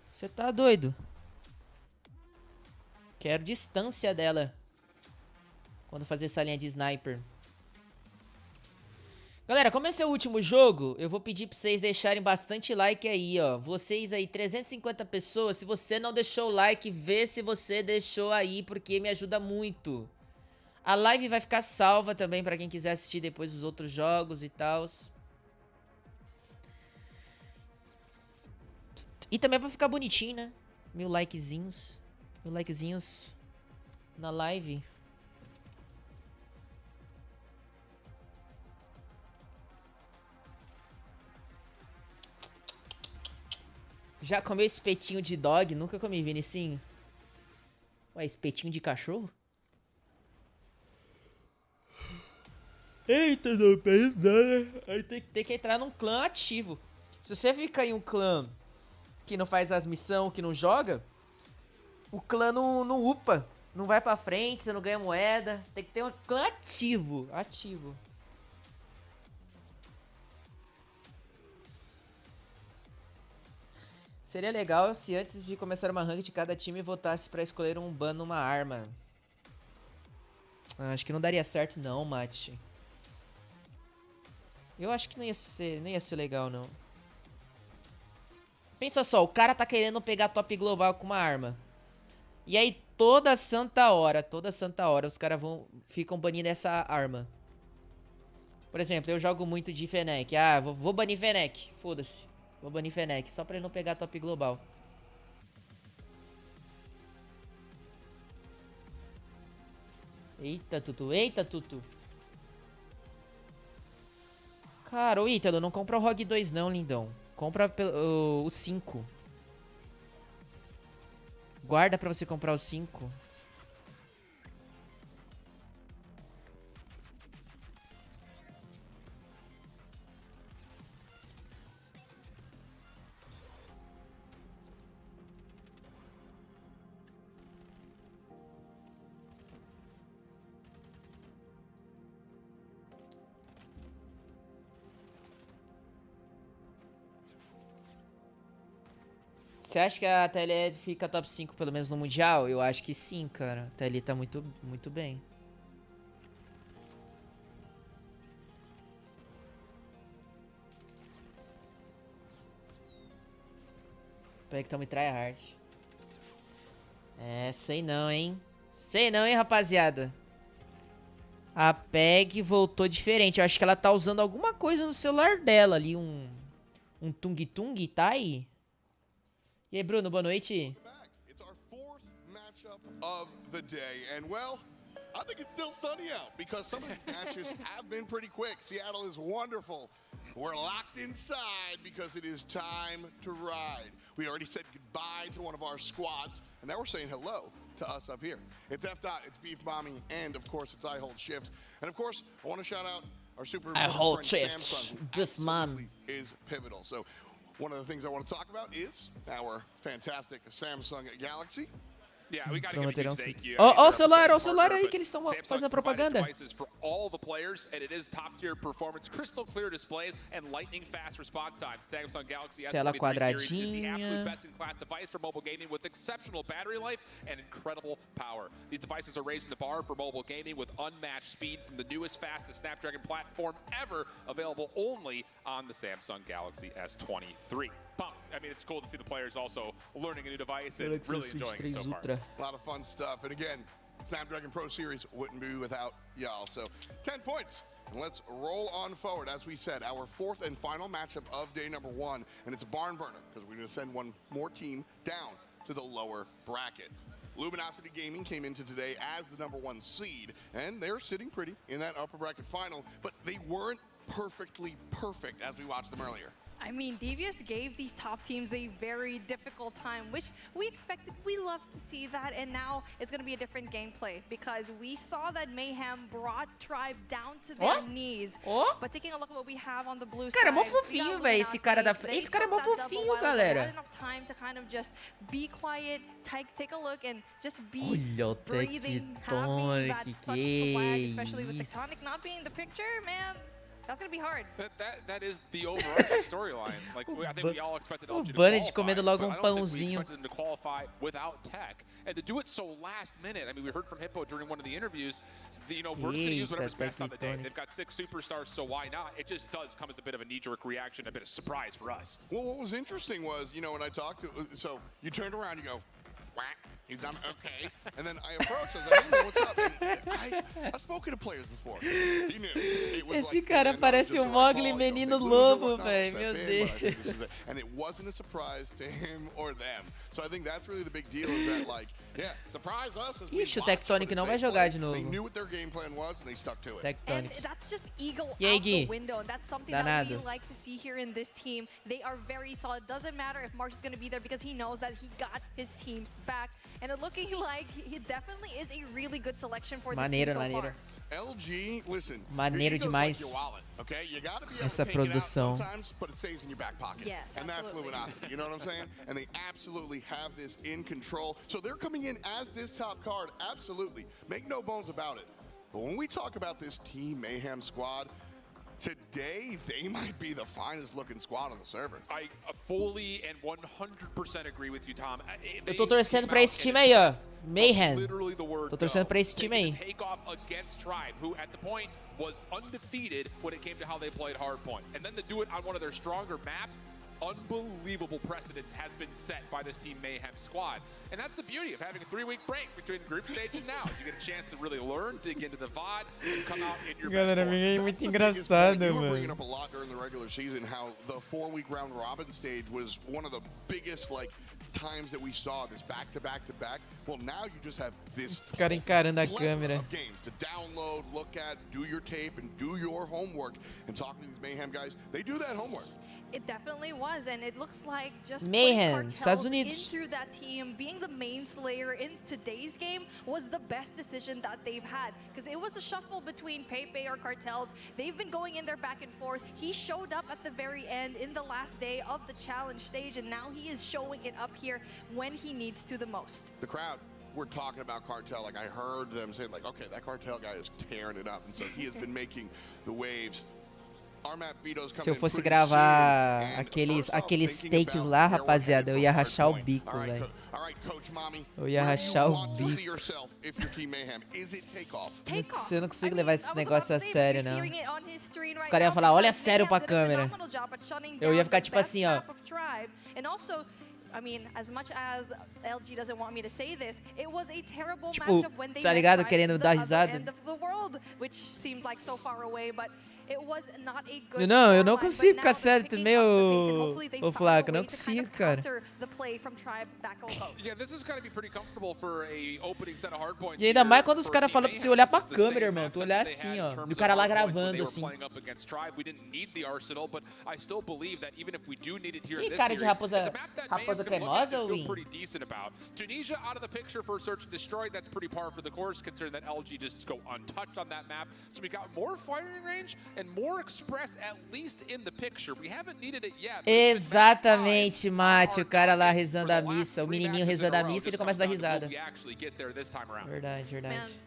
[SPEAKER 1] Você tá doido? Quero distância dela quando fazer essa linha de sniper. Galera, como esse é o último jogo, eu vou pedir pra vocês deixarem bastante like aí, ó. Vocês aí, 350 pessoas, se você não deixou o like, vê se você deixou aí, porque me ajuda muito. A live vai ficar salva também pra quem quiser assistir depois os outros jogos e tal. E também pra ficar bonitinho, né? 1000 likezinhos. 1000 likezinhos na live. Já comeu espetinho de dog? Nunca comi, Vinicinho. Ué, espetinho de cachorro? Eita, não pensa, né? Aí tem que entrar num clã ativo. Se você ficar em um clã que não faz as missões, que não joga, o clã não upa. Não vai pra frente, você não ganha moeda. Você tem que ter um clã ativo. Ativo. Seria legal se antes de começar uma rank de cada time votasse pra escolher um ban numa arma. Acho que não daria certo não, Mate. Eu acho que não ia ser legal, não. Pensa só, o cara tá querendo pegar top global com uma arma. E aí toda santa hora, os caras ficam banindo essa arma. Por exemplo, eu jogo muito de Fennec. Ah, vou banir Fennec. Foda-se. Vou banir Fennec, só pra ele não pegar top global. Eita, Tutu. Eita, Tutu. Cara, ô Ítalo, não compra o ROG 2 não, lindão. Compra o 5. Guarda pra você comprar o 5. Você acha que a TL fica top 5 pelo menos no Mundial? Eu acho que sim, cara. A TL tá muito bem. Peraí que tá muito tryhard. É, sei não, hein? Sei não, hein, rapaziada? A PEG voltou diferente. Eu acho que ela tá usando alguma coisa no celular dela ali. Um tung-tung, tá aí? E aí, Bruno, boa noite.
[SPEAKER 2] Of the day, and well, I think it's still sunny out because some of these matches have been pretty quick. Seattle is wonderful. We're locked inside because it is time to ride. We already said goodbye to one of our squads, and now we're saying hello to us up here. It's F. It's Beef Bombing, and of course it's I Hold Shift. And of course, I want to shout out our super
[SPEAKER 1] I Hold
[SPEAKER 2] friend
[SPEAKER 1] Shift.
[SPEAKER 2] Samsung, who absolutely is pivotal. So one of the things I want to talk about is our fantastic Samsung Galaxy.
[SPEAKER 1] Prometerão sim. Ó o celular aí que eles estão fazendo propaganda. Tela quadradinha.
[SPEAKER 3] These devices are raising the bar for mobile gaming with unmatched speed from the newest, fastest Snapdragon platform ever, available only on the Samsung Galaxy S23. Pumped. I mean, it's cool to see the players also learning a new device and really enjoying it so far.
[SPEAKER 2] A lot of fun stuff. And again, Snapdragon Pro Series wouldn't be without y'all. So 10 points. And let's roll on forward. As we said, our fourth and final matchup of day number 1. And it's a barn burner because we're going to send one more team down to the lower bracket. Luminosity Gaming came into today as the number 1 seed, and they're sitting pretty in that upper bracket final, but they weren't perfectly perfect as we watched them earlier.
[SPEAKER 4] I mean, Devious gave these top teams a very difficult time, which we expected. We love to see that, and now it's going to be a different gameplay because we saw that Mayhem brought Tribe down to their knees. But taking a look at what we have on the blue side,
[SPEAKER 1] cara, é mó fofinho, velho, esse cara é mó fofinho, galera.
[SPEAKER 4] Enough time to kind of just be quiet, take a look, and just be
[SPEAKER 1] Olha o
[SPEAKER 4] breathing, having that such swag, especially with Tectonic not being in the picture, man. That's gonna be hard.
[SPEAKER 3] That is the overarching storyline. Like I think we all expected LG to
[SPEAKER 1] qualify,
[SPEAKER 3] comendo
[SPEAKER 1] logo
[SPEAKER 3] but I don't think we expected them to qualify without tech, and to do it so last minute. I mean, we heard from Hippo during one of the interviews. We're just gonna use whatever's best on the day. They've got 6 superstars, so why not? It just does come as a bit of a knee-jerk reaction, a bit of surprise for us.
[SPEAKER 2] Well, what was interesting was, when I talked to, so you turned around, you go, whack. He's done okay, and then I approached. I was like, hey, what's up? And I've spoken to players before. He knew. It was
[SPEAKER 1] Esse cara parece um Mogli menino lobo, velho. Meu Deus.
[SPEAKER 2] And it wasn't a surprise to him or them. So I think that's really the big deal. Is that surprise us?
[SPEAKER 1] Ixi, o Tectonic não vai jogar de novo.
[SPEAKER 2] They knew what their game plan was and they stuck to it.
[SPEAKER 4] And that's just ego out the window. And that's something that we like to see here in this team. They are very solid. Doesn't matter if Mark is going to be there because he knows that he got his team's back. And it looking like he definitely is a really good selection for this team so far.
[SPEAKER 2] LG, listen.
[SPEAKER 1] Maneiro demais.
[SPEAKER 2] Okay, you gotta be able
[SPEAKER 1] essa
[SPEAKER 2] to take
[SPEAKER 1] produção.
[SPEAKER 2] It out sometimes, but it stays in your back pocket.
[SPEAKER 4] Yes,
[SPEAKER 2] and that's Luminosity. You know what I'm saying? And they absolutely have this in control. So they're coming in as this top card. Absolutely, make no bones about it. But when we talk about this Team Mayhem squad, today, they might be the finest looking squad on the server.
[SPEAKER 3] I fully and 100% agree with you, Tom.
[SPEAKER 1] Eu tô torcendo pra esse time aí, ó. Mayhem. Tô torcendo pra esse time aí.
[SPEAKER 3] Take off against Tribe, who at the point was undefeated when it came to how they played Hardpoint. And then to do it on one of their stronger maps, unbelievable precedence has been set by this Team Mayhem squad. And that's the beauty of having a 3-week break between group stage and now. You get a chance to really learn, dig into the VOD, and come out in your
[SPEAKER 1] Galera, é muito engraçado,
[SPEAKER 2] mano.
[SPEAKER 1] You were
[SPEAKER 2] bringing up a lot during the regular season how the 4-week round robin stage was one of the biggest times that we saw this back-to-back-to-back. Well, now you just have this
[SPEAKER 1] Esse cara encarando a câmera.
[SPEAKER 2] of games to download, look at, do your tape, and do your homework. And talking to these Mayhem guys, they do that homework.
[SPEAKER 4] It definitely was, and it looks like just
[SPEAKER 1] Mayhem,
[SPEAKER 4] putting
[SPEAKER 1] Estados
[SPEAKER 4] Cartels in
[SPEAKER 1] Unidos.
[SPEAKER 4] through that team, being the main slayer in today's game was the best decision that they've had. Because it was a shuffle between Pepe or Cartels. They've been going in there back and forth. He showed up at the very end in the last day of the challenge stage, and now he is showing it up here when he needs to the most.
[SPEAKER 2] The crowd, we're talking about Cartel. I heard them say, okay, that Cartel guy is tearing it up. And so he has been making the waves.
[SPEAKER 1] Se eu fosse gravar aqueles takes lá, rapaziada, eu ia rachar o bico, velho. Eu ia rachar o bico. Eu não consigo levar esse negócio a sério, não. Os caras iam falar, olha sério pra câmera. Eu ia ficar tipo assim, ó.
[SPEAKER 4] I mean, as much as LG doesn't want me to say this, it was a terrible
[SPEAKER 1] tipo,
[SPEAKER 4] matchup when they
[SPEAKER 1] tá ligado?
[SPEAKER 4] tried
[SPEAKER 1] Querendo dar risada.
[SPEAKER 4] end of the world, which seemed like so far away, but it was not a good
[SPEAKER 1] Não, eu não consigo ficar sério também, ô Flaco, eu não consigo, cara. E ainda mais quando os caras falam pra você olhar pra câmera, irmão. Tu olhar assim, ó. E o cara lá gravando, assim. Ih, cara de raposa cremosa, Win?
[SPEAKER 3] Tunisia out of the picture for search and destroy. That's pretty par for the course, considering that LG just go untouched on that map. So we got more firing range
[SPEAKER 1] Exatamente, Mate. O cara lá rezando a missa. O menininho rezando a missa, ele começa a dar risada. Verdade, verdade.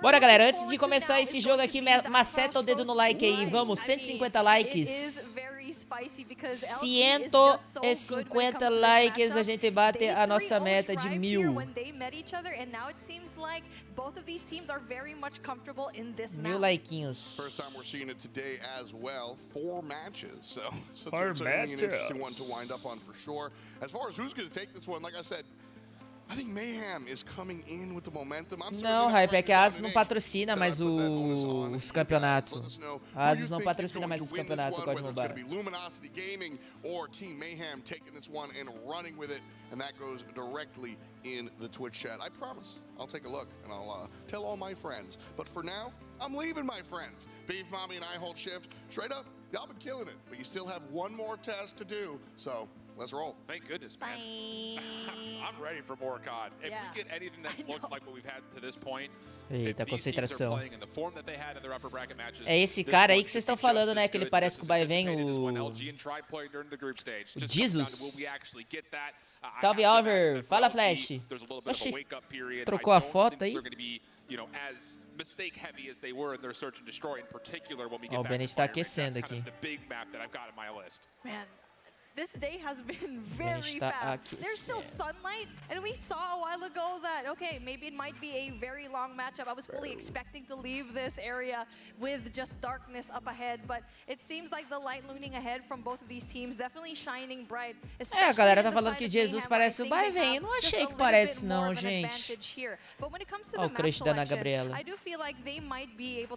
[SPEAKER 1] Bora, galera. Antes de começar esse jogo aqui, maceta o dedo no like aí. Vamos, 150 likes. 150 likes, a gente bate a nossa meta de 1000. 1000 likeinhos.
[SPEAKER 2] First time we're seeing it today as well. 4 matches, so
[SPEAKER 19] 4
[SPEAKER 2] certainly an
[SPEAKER 19] matches.
[SPEAKER 2] interesting one to wind up on for sure. As far as who's going to take this one, like I said, I think Mayhem is coming in with the momentum.
[SPEAKER 1] Não, Hype, é que a Asus não patrocina mais os campeonatos. A Asus não patrocina mais os campeonatos, pode roubar.
[SPEAKER 2] Luminosity Gaming or Team Mayhem taking this one and running with it, and that goes directly in the Twitch chat. I promise, I'll take a look and I'll tell all my friends. But for now, I'm leaving my friends. Beef Mommy and I hold shift. Straight up, y'all been killing it, but you still have one more test to do, so let's roll.
[SPEAKER 3] Thank goodness, man. I'm ready for more COD. If we get anything that's looked like what we've had to this point,
[SPEAKER 1] eita, concentração.
[SPEAKER 3] in the form that they had in their upper bracket matches,
[SPEAKER 1] é esse cara aí que vocês estão falando, né? Que ele parece com o Baivén, o Jesus. Salve, Oliver. Fala, Flash. Oxi, trocou a foto aí? Ó, o Bennett tá aquecendo aqui.
[SPEAKER 4] This day has been very fast. There's still sunlight, and we saw a while ago that, okay, maybe it might be a very long matchup. I was fully expecting to leave this area with just darkness up ahead, but it seems like the light looming ahead from both of these teams definitely shining bright.
[SPEAKER 1] É, a galera tá falando que Jesus parece o Baivén. Eu não achei que parece não, gente. Ó, o crush da Ana Gabriela.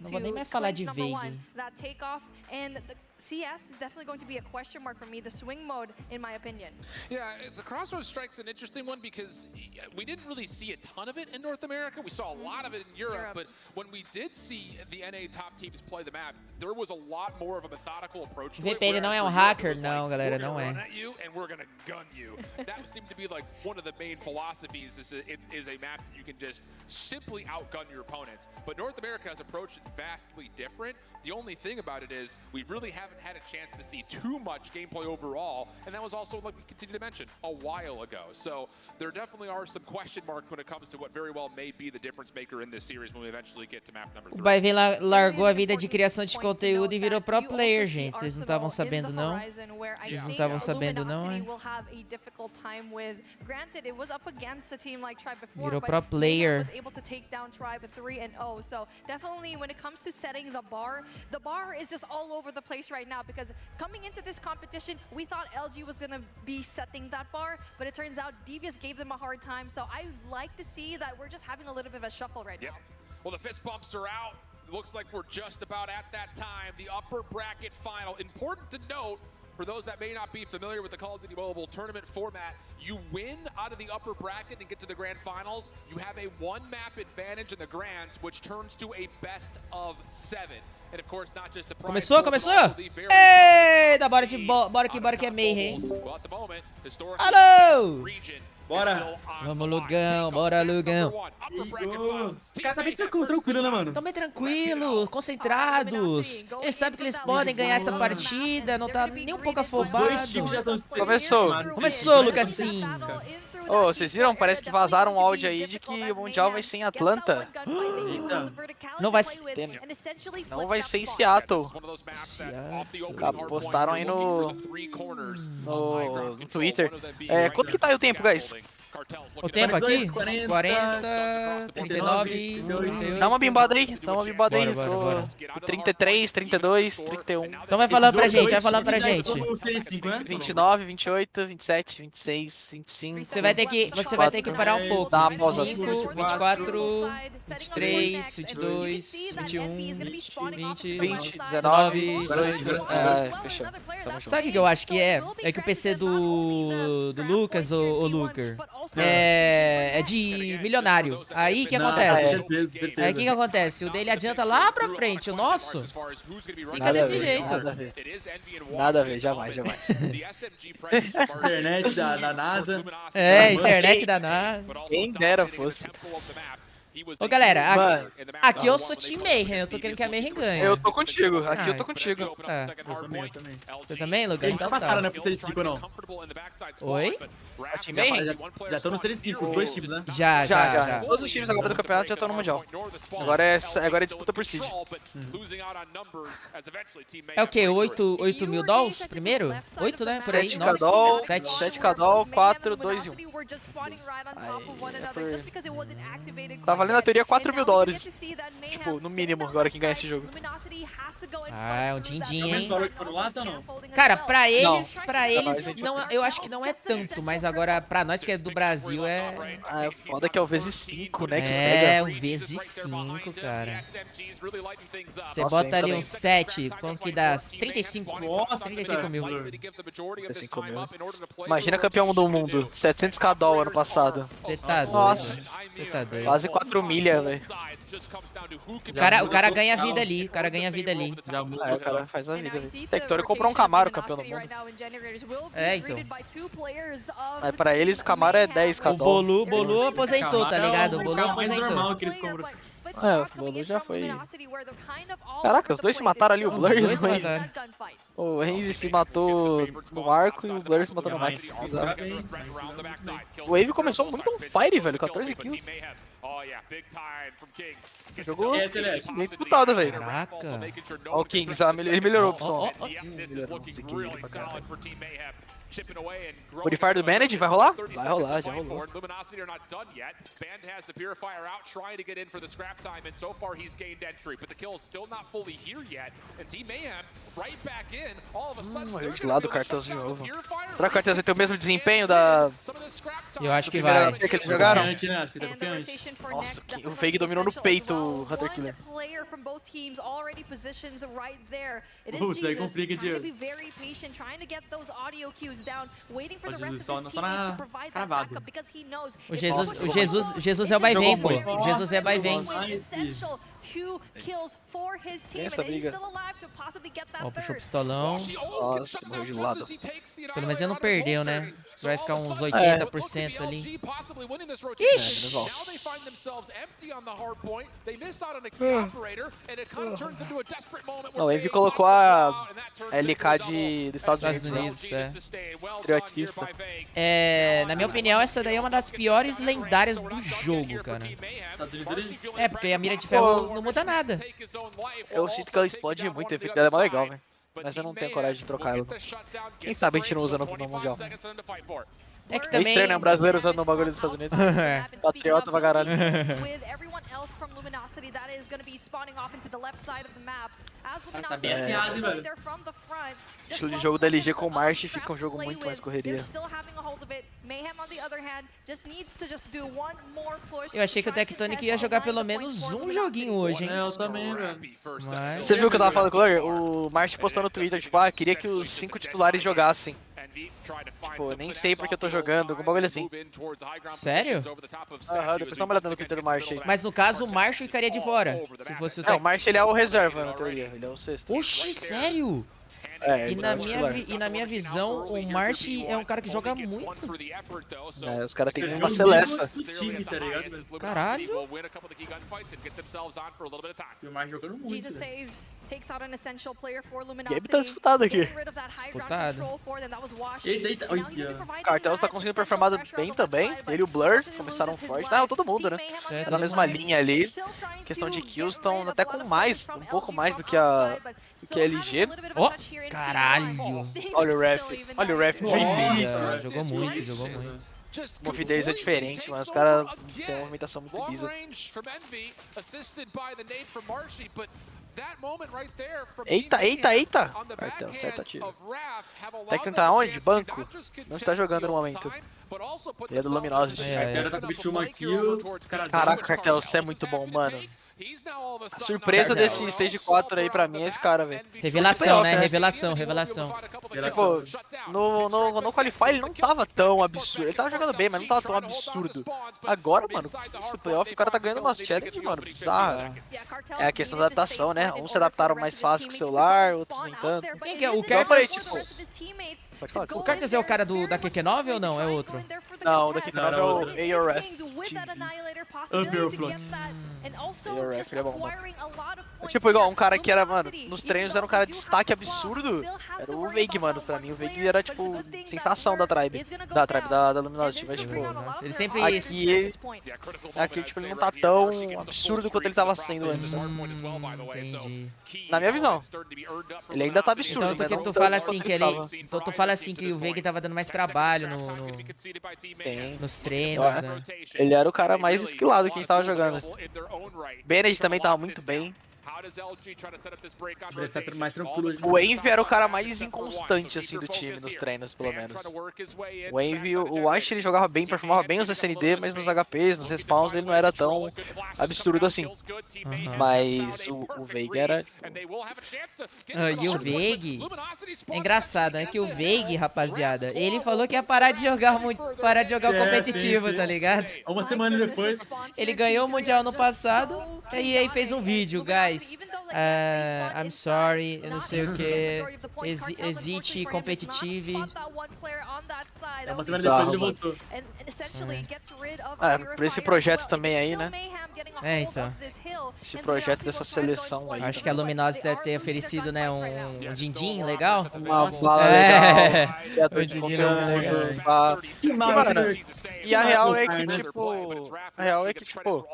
[SPEAKER 1] Não vou nem mais falar de Veig.
[SPEAKER 4] CS is definitely going to be a question mark for me, the swing mode, in my opinion.
[SPEAKER 3] Yeah, the Crossroads strike's an interesting one because we didn't really see a ton of it in North America. We saw a lot of it in Europe, but when we did see the NA top teams play the map, there was a lot more of a methodical approach to it.
[SPEAKER 1] VPN não é um hacker, não, galera, não é.
[SPEAKER 3] And we're gonna gun you. That seemed to be like one of the main philosophies. Is a map that you can just simply outgun your opponents. But North America has approached it vastly different. The only thing about it is we really haven't had a chance to see too much gameplay overall, and that was also, like we continue to mention, a while ago. So there definitely are some question marks when it comes to what very well may be the difference maker in this series when we eventually get to map number 3.
[SPEAKER 1] O Baivén largou a vida de criação de conteúdo e virou pro player, gente. Vocês não estavam sabendo, não? Vocês não estavam sabendo, não, hein? Virou pro player.
[SPEAKER 4] So definitely when it comes to setting the bar is just all over the place right now, because coming into this competition, we thought LG was going to be setting that bar, but it turns out Devious gave them a hard time. So I like to see that we're just having a little bit of a shuffle right now.
[SPEAKER 3] Well, the fist bumps are out. Looks like we're just about at that time. The upper bracket final. Important to note, for those that may not be familiar with the Call of Duty Mobile tournament format, you win out of the upper bracket and get to the grand finals. You have a 1-map advantage in the grands, which turns to a best of 7. And of course, not just the prize.
[SPEAKER 1] Começou! Eita, bora que é Mayhem. Alô!
[SPEAKER 8] Bora!
[SPEAKER 1] Vamos, Lugão, bora, Lugão.
[SPEAKER 8] Os caras tá bem tranquilo, né, mano?
[SPEAKER 1] Tão bem tranquilos, concentrados. Eles sabem que eles podem ganhar essa partida, não tá nem um pouco afobado. Começou, Lucasinho.
[SPEAKER 7] Ô, vocês viram? Parece que vazaram um áudio aí de que o Mundial vai ser em Atlanta.
[SPEAKER 1] Não vai ser.
[SPEAKER 7] Não vai ser em Seattle. Postaram aí no Twitter. Quanto que tá aí o tempo, guys?
[SPEAKER 1] O tempo aqui? 40, 39, 38.
[SPEAKER 7] Dá uma bimbada aí, Bora. 33, 32, 31.
[SPEAKER 1] Então vai falando pra gente,
[SPEAKER 7] 29, 28, 27, 26, 25.
[SPEAKER 1] Você vai ter que parar um pouco. 25, 24, 23, 22, 21, 20, 19, 18.
[SPEAKER 7] Fechou.
[SPEAKER 1] Sabe o que eu acho que é? É que o PC do Lucas, o Luker, é de milionário. Aí o que acontece? Aí o que acontece? O dele adianta lá pra frente, o nosso fica desse jeito.
[SPEAKER 7] Nada a ver, jamais.
[SPEAKER 8] Internet da NASA.
[SPEAKER 1] Internet da NASA.
[SPEAKER 7] Quem dera fosse.
[SPEAKER 1] Ô, galera,
[SPEAKER 7] Mano.
[SPEAKER 1] aqui eu sou time Mayhem, eu tô querendo que a Mayhem ganhe.
[SPEAKER 7] Eu tô contigo, aqui eu tô contigo.
[SPEAKER 8] Eu também.
[SPEAKER 1] Você também, Lucas?
[SPEAKER 8] Eles já passaram, né, pro C5 não?
[SPEAKER 1] Oi?
[SPEAKER 7] A time Mayhem?
[SPEAKER 8] Já estão no C5, os dois times, né?
[SPEAKER 1] Já.
[SPEAKER 7] Todos os times agora do campeonato já estão no Mundial. Agora é disputa por seed.
[SPEAKER 1] É o quê? 8 mil dolls primeiro? 8, né? Por aí,
[SPEAKER 7] 7k doll, 7k doll, 4, 2 e 1. Tá valendo a teoria 4 mil dólares. Tipo, no mínimo, agora quem ganha esse jogo.
[SPEAKER 1] Ah, é um din-din, hein?
[SPEAKER 8] Não?
[SPEAKER 1] Cara, pra eles, não, eu acho que não é tanto, mas agora pra nós que é do Brasil é...
[SPEAKER 7] Ah, é foda que é o vezes 5, né?
[SPEAKER 1] É, o vezes 5, cara. Você bota ali um 7, quanto que dá? 35.
[SPEAKER 8] Nossa,
[SPEAKER 1] 35 mil.
[SPEAKER 7] 35 mil. Imagina campeão do mundo, 700k doll ano passado.
[SPEAKER 1] Você tá doido.
[SPEAKER 7] Nossa,
[SPEAKER 1] Você tá doido.
[SPEAKER 7] quase 4 milha, velho.
[SPEAKER 1] O cara ganha vida ali, o cara ganha vida ali.
[SPEAKER 7] É, o cara faz a vida, velho. Tectório comprou um Camaro, campeão do mundo.
[SPEAKER 1] É, então.
[SPEAKER 7] Mas pra eles, o Camaro é 10k
[SPEAKER 1] O
[SPEAKER 7] doll.
[SPEAKER 1] Bolu aposentou, tá ligado? O Bolu
[SPEAKER 8] mais
[SPEAKER 1] aposentou.
[SPEAKER 8] normal que eles compram.
[SPEAKER 7] É, o Bolu já foi. Caraca, os dois se mataram ali, o Blur e o Wave. O Wave se matou no arco e o Blur se matou no mapa. O Wave começou muito on fire, velho, 14 kills. Jogou bem disputado, velho.
[SPEAKER 1] Caraca.
[SPEAKER 7] Ó o Kings, ele melhorou o som. Purifier do Manage, vai rolar? Vai rolar, já rolou. Morreu de lado o Cartels de novo. Será que o Cartels vai ter o mesmo desempenho da...
[SPEAKER 1] Eu acho que vai.
[SPEAKER 7] Que eles jogaram?
[SPEAKER 8] Nossa,
[SPEAKER 7] O Fake dominou no peito o Hunter Killer.
[SPEAKER 8] Putz, aí complica, Diego. Só na cravada.
[SPEAKER 1] O Jesus é o vai vem, pô. O Jesus é vai vem.
[SPEAKER 7] Essa briga.
[SPEAKER 1] Ó, puxou o pistolão.
[SPEAKER 7] Nossa, morreu de lado.
[SPEAKER 1] Pelo menos ele não perdeu, né? Vai ficar uns 80% ali. Ixi!
[SPEAKER 7] Não, o Envy colocou a LK dos Estados Unidos. Trio ativista.
[SPEAKER 1] Na minha opinião, essa daí é uma das piores lendárias do jogo, cara. É, porque a mira de ferro não muda nada.
[SPEAKER 7] Eu sinto que ela explode muito, o efeito dela é mais legal, velho. Mas eu não tenho coragem de trocar ela. Quem sabe a gente não usa no Mundial.
[SPEAKER 1] É que
[SPEAKER 7] É
[SPEAKER 1] também...
[SPEAKER 7] estranho, né? Um brasileiro usando o bagulho dos Estados Unidos. Patriota pra caralho.
[SPEAKER 8] Tá bem afiado, velho.
[SPEAKER 7] O estilo de jogo da LG com o March fica um jogo muito mais correria.
[SPEAKER 1] Eu achei que o Tectonic ia jogar pelo menos um joguinho hoje, hein?
[SPEAKER 8] É, eu também, velho.
[SPEAKER 1] Mas...
[SPEAKER 7] Você viu o que eu tava falando, Clover? O March postou no Twitter, tipo, ah, queria que os 5 titulares jogassem. Tipo, nem sei porque eu tô jogando, algum bagulho assim.
[SPEAKER 1] Sério?
[SPEAKER 7] Aham, depois dá uma olhada no Twitter do March aí.
[SPEAKER 1] Mas no caso, o March ficaria de fora. Se fosse o
[SPEAKER 7] o March ele é o reserva, na teoria. Ele é o sexto.
[SPEAKER 1] Oxi, sério?
[SPEAKER 7] É,
[SPEAKER 1] E na minha visão, o March é um cara que joga muito.
[SPEAKER 7] É, os caras têm uma Celesta.
[SPEAKER 8] Time, tá ligado?
[SPEAKER 1] Caralho.
[SPEAKER 8] E o March jogando muito, velho.
[SPEAKER 7] O game tá disputado aqui.
[SPEAKER 1] Disputado.
[SPEAKER 7] O Cartels tá conseguindo performar bem também. Ele e o Blur começaram forte. Não, todo mundo, né? Tá na mesma linha ali. Questão de kills, estão até com mais, um pouco mais do que a LG.
[SPEAKER 1] Ó, caralho.
[SPEAKER 7] Olha o ref Dream
[SPEAKER 1] Nossa, jogou muito, jogou muito.
[SPEAKER 7] Movidez é diferente, mas os caras têm uma movimentação muito bizarra. Eita! Cartel, certo tiro. Técnico tá onde? Banco. Não está jogando no momento. Ele é do Luminosity.
[SPEAKER 8] Cartel tá com 21 kills.
[SPEAKER 7] Caraca, Cartel, você é muito bom, mano. A surpresa desse Stage 4 aí pra mim é esse cara, velho.
[SPEAKER 1] Revelação, né? Revelação.
[SPEAKER 7] Tipo, no Qualify ele não tava tão absurdo. Ele tava jogando bem, mas não tava tão absurdo. Agora, mano, esse playoff o cara tá ganhando umas challenge, mano, bizarra. É a questão da adaptação, né? Uns se adaptaram mais fácil com o celular, outros nem tanto.
[SPEAKER 1] Quem que é? O
[SPEAKER 7] Cartels?
[SPEAKER 1] Pode falar. O Cartels é o cara da QQ9 ou não? É outro?
[SPEAKER 7] Não, daqui não é o ARF. ARF, ele é bom, mano. Tipo, igual um cara que era, mano, nos treinos era um cara de destaque absurdo. Era o Veig, mano. Pra mim, o Veig era, tipo, sensação da Tribe. Da Luminosity. Mas, tipo,
[SPEAKER 1] ele sempre...
[SPEAKER 7] Aqui, tipo, ele não tá tão absurdo quanto ele tava sendo antes.
[SPEAKER 1] Entendi.
[SPEAKER 7] Na minha visão. Ele ainda tá absurdo,
[SPEAKER 1] então tu fala assim que ele... Então tu fala assim que o Veig tava dando mais trabalho nos treinos, né?
[SPEAKER 7] Ele era o cara mais esquilado que a gente tava jogando. Bened também tava muito bem.
[SPEAKER 8] Mais tranquilo.
[SPEAKER 7] O Envy era o cara mais inconstante, assim, do time, nos treinos, pelo menos. O Envy, o Ash, ele jogava bem, performava bem nos SND, mas nos HPs, nos respawns, ele não era tão absurdo assim. Mas o Veig era...
[SPEAKER 1] E o Veig... É engraçado, né? Que o Veig, rapaziada, ele falou que ia parar de jogar o competitivo, tá ligado?
[SPEAKER 8] Uma semana depois...
[SPEAKER 1] Ele ganhou o Mundial no passado, e aí fez um vídeo, guys. I'm sorry, eu não sei o que. Exit competitive.
[SPEAKER 8] Uma semana depois ele voltou.
[SPEAKER 7] Pra esse projeto também aí, né?
[SPEAKER 1] Então.
[SPEAKER 7] Esse projeto dessa seleção aí.
[SPEAKER 1] Acho que a Luminosity deve ter oferecido, né, um din-din legal.
[SPEAKER 7] Uma bala legal. Um din-din legal. E a real é que, tipo...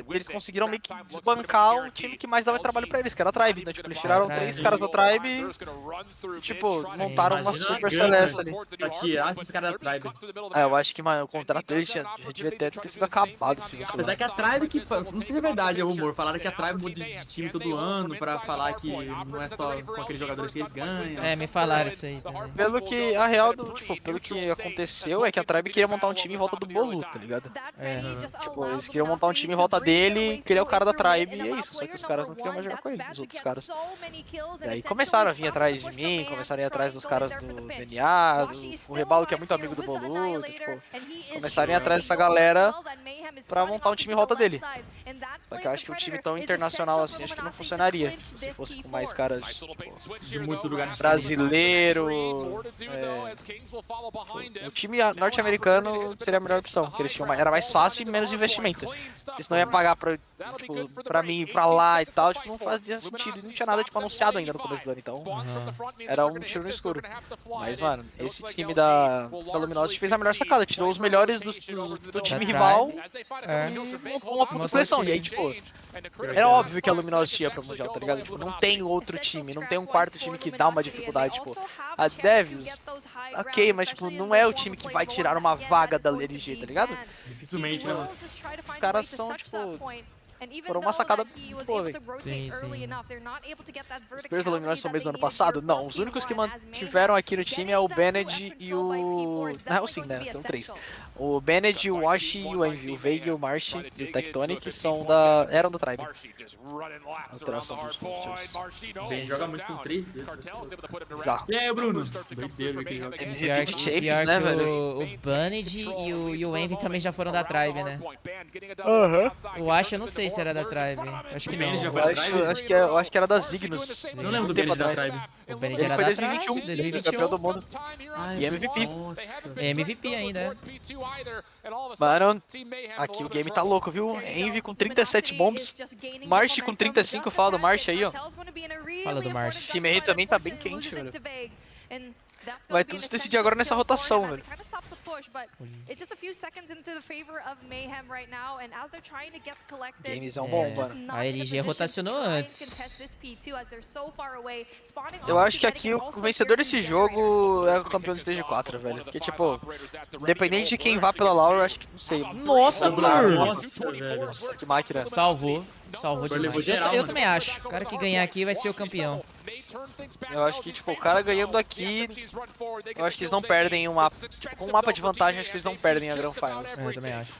[SPEAKER 7] eles conseguiram meio que desbancar o time que mais dava trabalho pra eles, que era a Tribe. Então, tipo, eles tiraram 3 caras da Tribe e, tipo, montaram uma super celeste ali.
[SPEAKER 8] Pra tirar esses caras da Tribe.
[SPEAKER 7] Eu acho que, mano, o contrato deles já devia ter sido acabado, assim.
[SPEAKER 8] Apesar que a Tribe que... Não sei se é verdade, é rumor. Falaram que a Tribe muda de time todo ano pra falar que não é só com aqueles jogadores que eles ganham.
[SPEAKER 1] Me falaram isso aí também.
[SPEAKER 7] Pelo que, a real, pelo que aconteceu é que a Tribe queria montar um time em volta do Bolu, tá ligado? Tipo, eles queriam montar um time em volta dele, que ele é o cara da Tribe, e é isso. Só que os caras não queriam mais jogar com ele, os outros caras. E aí começaram a vir atrás de mim, começaram a ir atrás dos caras do DNA, o Rebalo, que é muito amigo do Bolu, tipo, começaram a ir atrás dessa galera pra montar um time em volta dele. Só que eu acho que um time tão internacional assim, acho que não funcionaria. Se fosse com mais caras, tipo,
[SPEAKER 8] de muito lugar
[SPEAKER 7] brasileiro. O time norte-americano seria a melhor opção, porque eles tinham era mais fácil e menos investimento. Porque senão ia pagar pra mim ir pra lá e tal, tipo, não fazia sentido. Não tinha nada tipo, anunciado ainda no começo do ano, então era um tiro no escuro. Mas, mano, esse time da Luminosity fez a melhor sacada, tirou os melhores do time rival e montou uma puta seleção. E aí, tipo, era óbvio que a Luminosity ia pro Mundial, tá ligado? Tipo, não tem outro time, não tem um quarto time que dá uma dificuldade, tipo, a Devils, ok, mas, tipo, não é o time que vai tirar uma vaga da LG, tá ligado?
[SPEAKER 8] Dificilmente, né, mano?
[SPEAKER 7] Os caras são, tipo... Foram uma sacada boa, velho.
[SPEAKER 1] Sim.
[SPEAKER 7] Os players da Luminosity são mesmo do ano passado? Não, os únicos que mantiveram aqui no time é o Bened e o... Na real sim, né? São 3. O Bened, o Wash e o Envy. O Veig, o Marsh e o Tectonic eram da Tribe. Alteração dos monsters.
[SPEAKER 8] Ben joga muito com 3 dedos.
[SPEAKER 7] Exato.
[SPEAKER 8] E aí, Bruno? Doideiro que joga.
[SPEAKER 7] MVP de Shapes, né, velho?
[SPEAKER 1] O Bened e o Envy também já foram da Tribe, né? O Wash eu não sei se era da Tribe. Acho que não.
[SPEAKER 7] Eu acho que era da Zignos.
[SPEAKER 8] Não lembro do Bened da Tribe.
[SPEAKER 1] O Bened era da Tribe.
[SPEAKER 7] 2021, campeão do mundo. E MVP.
[SPEAKER 1] É MVP ainda,
[SPEAKER 7] Mano, aqui o game tá louco, viu? Envy com 37 bombs. Marsh com 35, fala do Marsh aí, ó.
[SPEAKER 1] Fala do Marsh.
[SPEAKER 7] O time aí também tá bem quente, velho. Vai tudo se decidir agora nessa rotação, velho. Games é um bom, mano.
[SPEAKER 1] A LG rotacionou antes.
[SPEAKER 7] Eu acho que aqui o vencedor desse jogo é o campeão do Stage 4, velho. Porque, tipo, independente de quem vá pela Laura, eu acho que, não sei.
[SPEAKER 1] Nossa, Blur!
[SPEAKER 7] Nossa, que máquina.
[SPEAKER 1] Salvou demais. Eu também acho. O cara que ganhar aqui vai ser o campeão.
[SPEAKER 7] Eu acho que, tipo, o cara ganhando aqui, eu acho que eles não perdem um mapa. Tipo, com um mapa de vantagem, acho que eles não perdem a Grand Finals.
[SPEAKER 1] Eu também acho.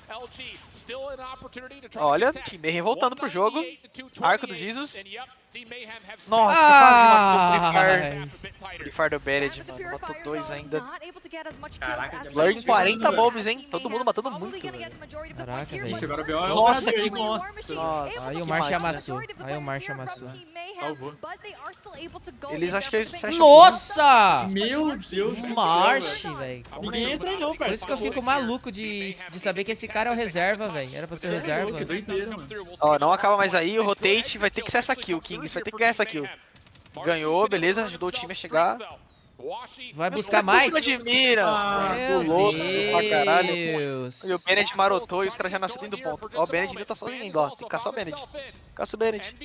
[SPEAKER 7] Olha, Team Mayhem voltando pro jogo. Arco do Jesus. Nossa, quase matou o Free Fire do Bened, mano. Matou 2 ainda.
[SPEAKER 8] Caraca,
[SPEAKER 7] Blur em 40 bombs, hein? Todo mundo matando muito, velho.
[SPEAKER 1] Caraca, velho.
[SPEAKER 7] Nossa, que...
[SPEAKER 8] Nossa.
[SPEAKER 1] Aí o Marsh amassou.
[SPEAKER 7] Salvou. Eles acham que eles fecham.
[SPEAKER 1] Nossa!
[SPEAKER 8] Meu Deus do céu.
[SPEAKER 1] Marche, velho.
[SPEAKER 8] Ninguém entra não,
[SPEAKER 1] Por isso que eu fico maluco de saber que esse cara é o reserva, velho. Era pra ser o reserva.
[SPEAKER 7] Ó, não acaba mais aí, o rotate vai ter que ser essa kill, Kings vai ter que ganhar essa kill. Ganhou, beleza, ajudou o time a chegar.
[SPEAKER 1] Vai buscar mais?
[SPEAKER 7] De mira.
[SPEAKER 1] Meu
[SPEAKER 7] Pra caralho.
[SPEAKER 1] Deus.
[SPEAKER 7] E o Bennett marotou e os caras já nasceram dentro do ponto. Ó, o Bennett ainda tá sozinho ainda, ó. Tem que caçar o Bennett. Caça o Bennett.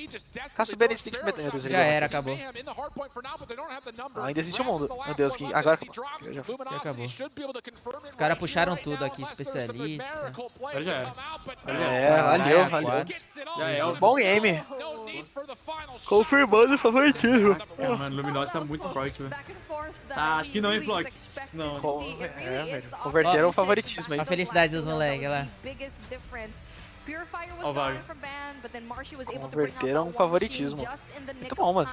[SPEAKER 7] Caça o Bennett, tem que meter. Meu Deus,
[SPEAKER 1] já era, acabou.
[SPEAKER 7] Ainda existe o mundo. Meu Deus, que agora acabou.
[SPEAKER 1] Já acabou. Os caras puxaram tudo aqui, especialista.
[SPEAKER 8] Já era.
[SPEAKER 7] É, valeu.
[SPEAKER 8] Já é.
[SPEAKER 7] Bom game. Confirmando o favoritismo.
[SPEAKER 8] É, mano, Luminosa é muito forte, velho. Ah, acho que não, hein, Flock? Não.
[SPEAKER 7] Velho. Converteram o favoritismo aí.
[SPEAKER 1] A felicidade dos moleques lá.
[SPEAKER 8] Ó, vai.
[SPEAKER 7] Converteram o favoritismo. Muito bom, mano.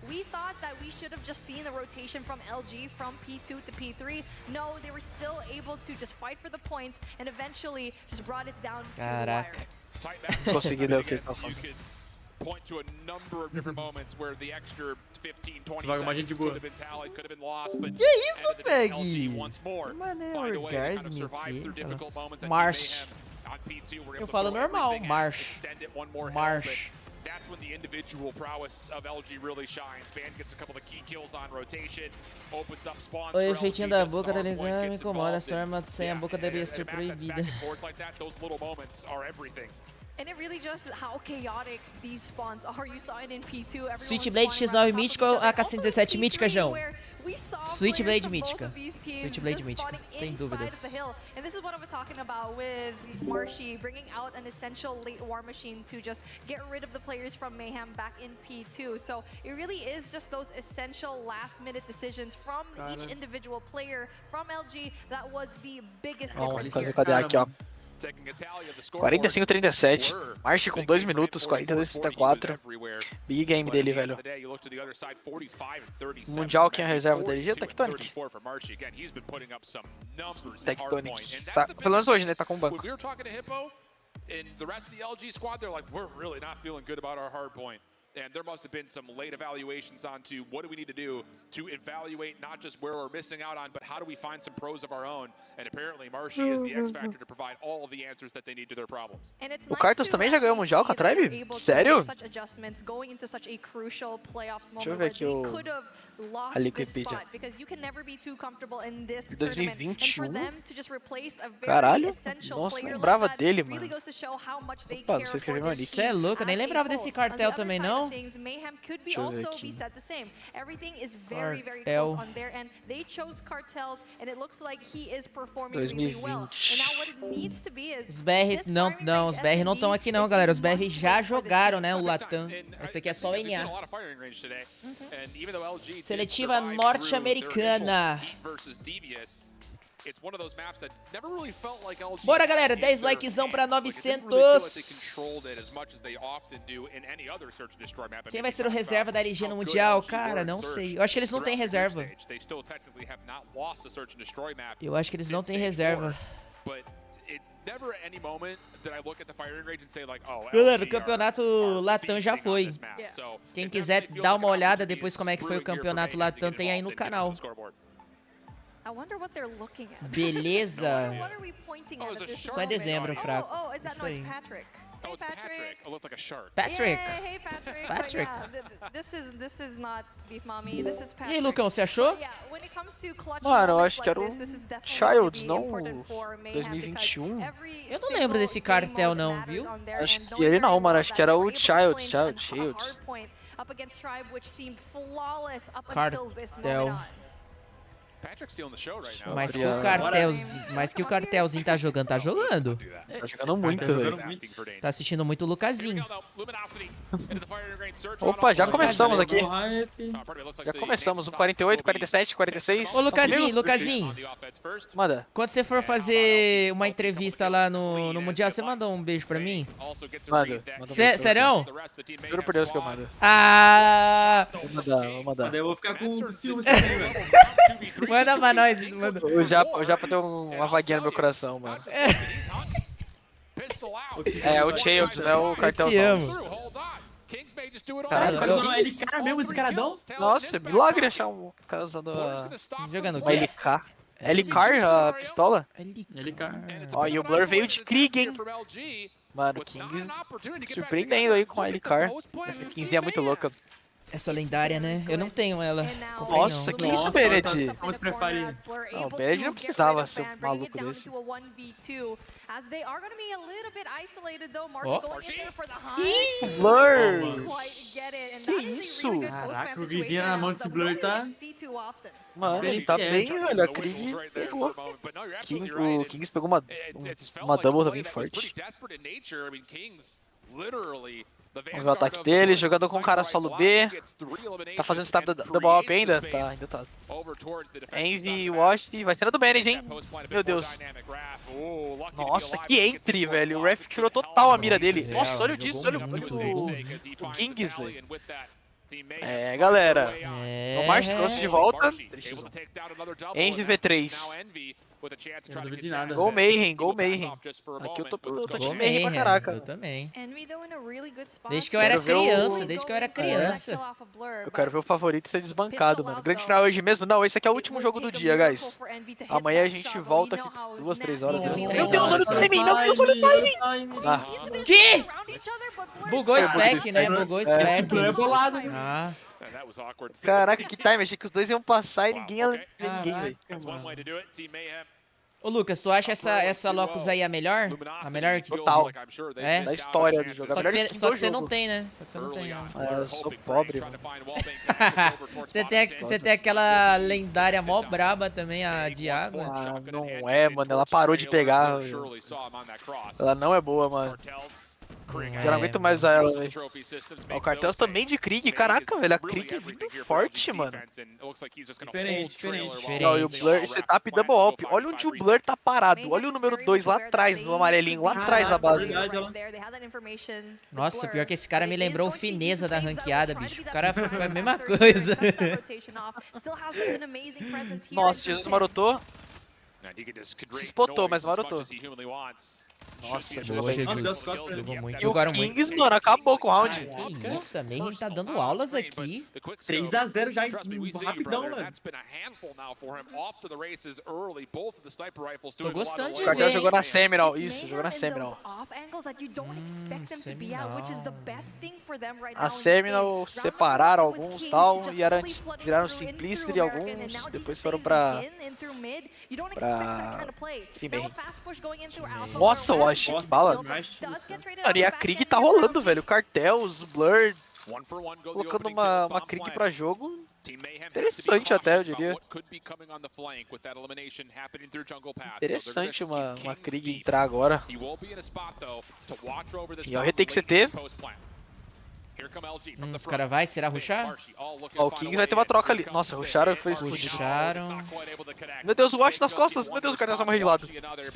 [SPEAKER 4] We thought that we should have just seen the rotation from LG from P2 to P3. No, they were still able to just fight for the points and eventually just brought it down to the wire.
[SPEAKER 7] Consegui dar o que ele tá falando.
[SPEAKER 3] Point to a number of different moments where the extra 15, 20 seconds could have been tallied, could have been lost, but
[SPEAKER 1] que isso, Peg? Mano, é orgasmo aqui. March. Eu falo normal, march. March.
[SPEAKER 3] That's when the individual prowess of LG really shines. Band gets a couple of key kills on rotation, opens up spawns.
[SPEAKER 1] O efeitinho da boca da ligando me incomoda. Essa arma sem a boca deveria ser proibida.
[SPEAKER 3] Those little moments are everything.
[SPEAKER 4] And it really just how chaotic these spawns are. You saw it in P2.
[SPEAKER 1] Switchblade X9 mítica ou AK-117 mítica, João? Switchblade mítica. Switchblade mítica, sem dúvidas.
[SPEAKER 4] And this is what I was talking about with Marshy bringing out an essential late war machine to just get rid of the players from Mayhem back in P2. So it really is just those essential last-minute decisions from each individual player from LG that was the biggest difference here.
[SPEAKER 7] Cadê aqui, ó? 45-37, March com 2 minutos, 42-34. Big game dele, velho. Mundial, quem é a reserva dele? Já Tectonic. Tectonic. Tá, pelo menos hoje, né? Tá com o banco.
[SPEAKER 3] And the rest of the LG squad, they're like, we're really not feeling good about our hard point. And there must have been some late evaluations onto what do we need to do to evaluate not just where we're missing out on, but how do we find some pros of our own. And apparently Marshy is the X factor to provide all of the answers that they need to their problems.
[SPEAKER 7] O Cartus também já ganhou o Mundial com a Tribe? Sério? Deixa eu ver aqui o... a Liquipedia. 2021? Caralho? Nossa, lembrava dele, mano. Opa, não sei escrever meu nick.
[SPEAKER 1] Você é louco, eu nem lembrava desse cartel também, não?
[SPEAKER 7] Deixa eu ver aqui. Cartel. 2020.
[SPEAKER 1] Os BR não, os BR não estão aqui não, galera. Os BR já jogaram, né, o Latam. Esse aqui é só o NA. Seletiva norte-americana. Bora, galera, 10 likezão pra 900. Quem vai ser o reserva da LG no Mundial? Cara, não sei. Eu acho que eles não têm reserva. Eu acho que eles não têm reserva. Galera, o campeonato Latam já foi. Quem quiser dar uma olhada depois como é que foi o campeonato Latam, tem aí no canal. Beleza. Só em dezembro, fraco. Isso aí.
[SPEAKER 4] Hey, Patrick.
[SPEAKER 3] I look like a shark.
[SPEAKER 1] Patrick.
[SPEAKER 4] Yeah, hey, Patrick.
[SPEAKER 1] Patrick.
[SPEAKER 4] This is not Beef Mommy. This is Patrick.
[SPEAKER 1] E aí, Lucão, você achou?
[SPEAKER 7] Mano, eu acho que era o Childs, não o 2021.
[SPEAKER 1] Eu não lembro desse cartel não, viu?
[SPEAKER 7] Acho que ele não, mano. Acho que era o Childs.
[SPEAKER 1] Cartel. Mas que o cartelzinho tá jogando, tá jogando.
[SPEAKER 7] Tá jogando muito, velho.
[SPEAKER 1] Tá assistindo muito o Lucasinho.
[SPEAKER 7] Opa, já começamos aqui. Já começamos, o 48, 47, 46.
[SPEAKER 1] Ô, Lucasinho.
[SPEAKER 7] Manda.
[SPEAKER 1] Quando você for fazer uma entrevista lá no Mundial, você manda um beijo pra mim?
[SPEAKER 7] Manda.
[SPEAKER 1] Serão?
[SPEAKER 7] Juro por Deus que eu mando.
[SPEAKER 1] Ah!
[SPEAKER 7] Vou mandar.
[SPEAKER 8] Eu vou ficar com ciúmes também, velho.
[SPEAKER 1] Manda pra nós, manda.
[SPEAKER 7] O Japa tem uma vaguinha no meu coração, mano. É o Childs, né? O cartel.
[SPEAKER 1] Eu te amo.
[SPEAKER 7] Caralho,
[SPEAKER 8] ele cara mesmo, descaradão.
[SPEAKER 7] Nossa, milagre achar um cara usando a...
[SPEAKER 1] Jogando o
[SPEAKER 7] uma
[SPEAKER 1] quê?
[SPEAKER 7] LK. LK, a pistola?
[SPEAKER 8] LK.
[SPEAKER 7] Ó, e o Blur veio de Krieg, hein? Mano, Kings surpreendendo aí com a LK. Essa skinzinha é muito louca.
[SPEAKER 1] Essa lendária, né? Eu não tenho ela. Comprei
[SPEAKER 7] Nossa,
[SPEAKER 1] não.
[SPEAKER 7] que isso, Bennett?
[SPEAKER 8] Como você prefere?
[SPEAKER 7] Não, o Bennett não precisava ser um maluco desse. Ih, Blur! Que isso?
[SPEAKER 8] Caraca, o Grisinha na mão desse Blur tá...
[SPEAKER 7] Mano, ele tá bem, velho. A Krieg pegou. O Kings pegou uma double também forte. Vamos ver o ataque dele, jogando com o cara solo B. Tá fazendo stop da double up ainda? Tá, ainda tá. Envy, Wash, vai ser do Bennett, hein? Meu Deus. Nossa, que entry, velho. O ref tirou total a mira dele. Nossa, olha o disso, olha o Kings, velho. É, galera. O March trouxe de volta. Envy V3.
[SPEAKER 8] Não duvido de nada.
[SPEAKER 7] Gol Mayhem, gol Mayhem. Aqui eu tô de Mayhem pra caraca.
[SPEAKER 1] Eu também. Desde que eu era criança,
[SPEAKER 7] Eu quero ver o favorito ser desbancado, mano. Grande final hoje mesmo? Não, esse aqui é o último jogo do dia, guys. Amanhã a gente volta aqui 2, 3 horas. Meu Deus, olha o timing! Meu Deus, olha o timing!
[SPEAKER 1] Que? Bugou o spec, né? Bugou o spec.
[SPEAKER 8] Esse Blur é bolado.
[SPEAKER 1] Ah.
[SPEAKER 7] Caraca, que time. Achei que os dois iam passar e ninguém ia velho.
[SPEAKER 1] Ô Lucas, tu acha essa Locus aí a melhor? A melhor que
[SPEAKER 7] total.
[SPEAKER 1] É?
[SPEAKER 7] Da história do jogo.
[SPEAKER 1] Só que você não tem, né? Só que você não tem.
[SPEAKER 7] Eu sou pobre, mano.
[SPEAKER 1] Você tem aquela lendária mó braba também, a de água.
[SPEAKER 7] Ah, não é, mano. Ela parou de pegar. Ela não é boa, mano. Já não aguento mais usar ela, velho. O Cartels também de Krieg. Caraca, velho. A Krieg é vindo forte, mano.
[SPEAKER 8] Diferente.
[SPEAKER 7] Ó, e o Blur, setup double up. Olha onde o Blur tá parado. Olha o número 2 lá atrás, no amarelinho, lá atrás da base.
[SPEAKER 1] Nossa, pior que esse cara me lembrou o Fineza da ranqueada, bicho. O cara foi a mesma coisa.
[SPEAKER 7] Nossa, Jesus marotou. Se spotou, mas marotou. Nossa,
[SPEAKER 1] jogou Jesus. Jogou muito.
[SPEAKER 7] E o Kings, mano, acabou com o round.
[SPEAKER 1] Que isso, a Mayhem tá dando aulas aqui.
[SPEAKER 8] 3-0 já, rapidão, mano.
[SPEAKER 1] Tô gostando de
[SPEAKER 7] ver. O Cartel
[SPEAKER 1] ver.
[SPEAKER 7] jogou na Seminole, isso, jogou na Seminole. A Seminole separaram alguns tal, e viraram Simplicity alguns, depois foram pra Nossa, o Wash, que bala. Mano, e a Krieg tá rolando, velho. O Cartel, os Blur, colocando uma Krieg pra jogo. Interessante até, eu diria. Interessante uma Krieg entrar agora. E o retake CT.
[SPEAKER 1] Os caras vai, será rushar?
[SPEAKER 7] Ó, o King vai ter uma troca ali. Nossa, rusharam e foi explodido.
[SPEAKER 1] Rusharam.
[SPEAKER 7] Meu Deus, o Wash nas costas. Meu Deus, o cara só morreu de lado.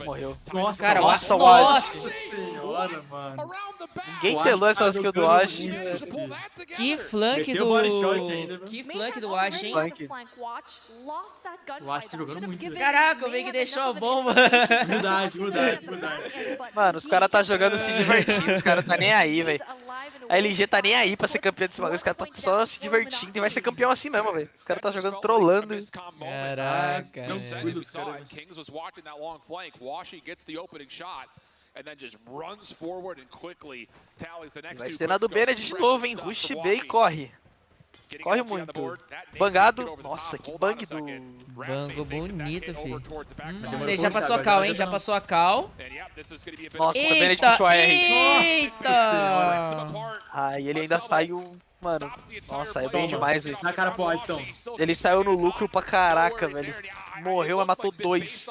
[SPEAKER 7] Morreu.
[SPEAKER 8] Nossa,
[SPEAKER 1] cara,
[SPEAKER 7] nossa,
[SPEAKER 1] Nossa
[SPEAKER 8] senhora, mano.
[SPEAKER 7] Ninguém telou essa skill do Wash.
[SPEAKER 1] Que flank do... Que flank do Wash, hein?
[SPEAKER 8] O Wash jogando muito.
[SPEAKER 1] Caraca, o Veg deixou a bomba.
[SPEAKER 8] Verdade.
[SPEAKER 7] Mano, os caras tá jogando se divertindo. Os caras tá nem aí, velho. A LG tá nem aí pra ser campeão desse bagulho. Os caras tá só se divertindo e vai ser campeão assim mesmo, velho. Os caras tá jogando trolando.
[SPEAKER 1] Caraca.
[SPEAKER 7] Vai ser na do Bennett de novo, hein? Rush B e corre. Corre muito. Bangado. Nossa, que bang do...
[SPEAKER 1] Bango bonito, filho. Já passou a cal, hein? Já passou a cal.
[SPEAKER 7] Nossa, o Bennett puxou a R.
[SPEAKER 1] Eita!
[SPEAKER 7] Ai, ele ainda saiu... Mano, nossa, é bem demais, velho.
[SPEAKER 8] Na cara pro então.
[SPEAKER 7] Ele saiu no lucro pra caraca, velho. Morreu, mas matou 2.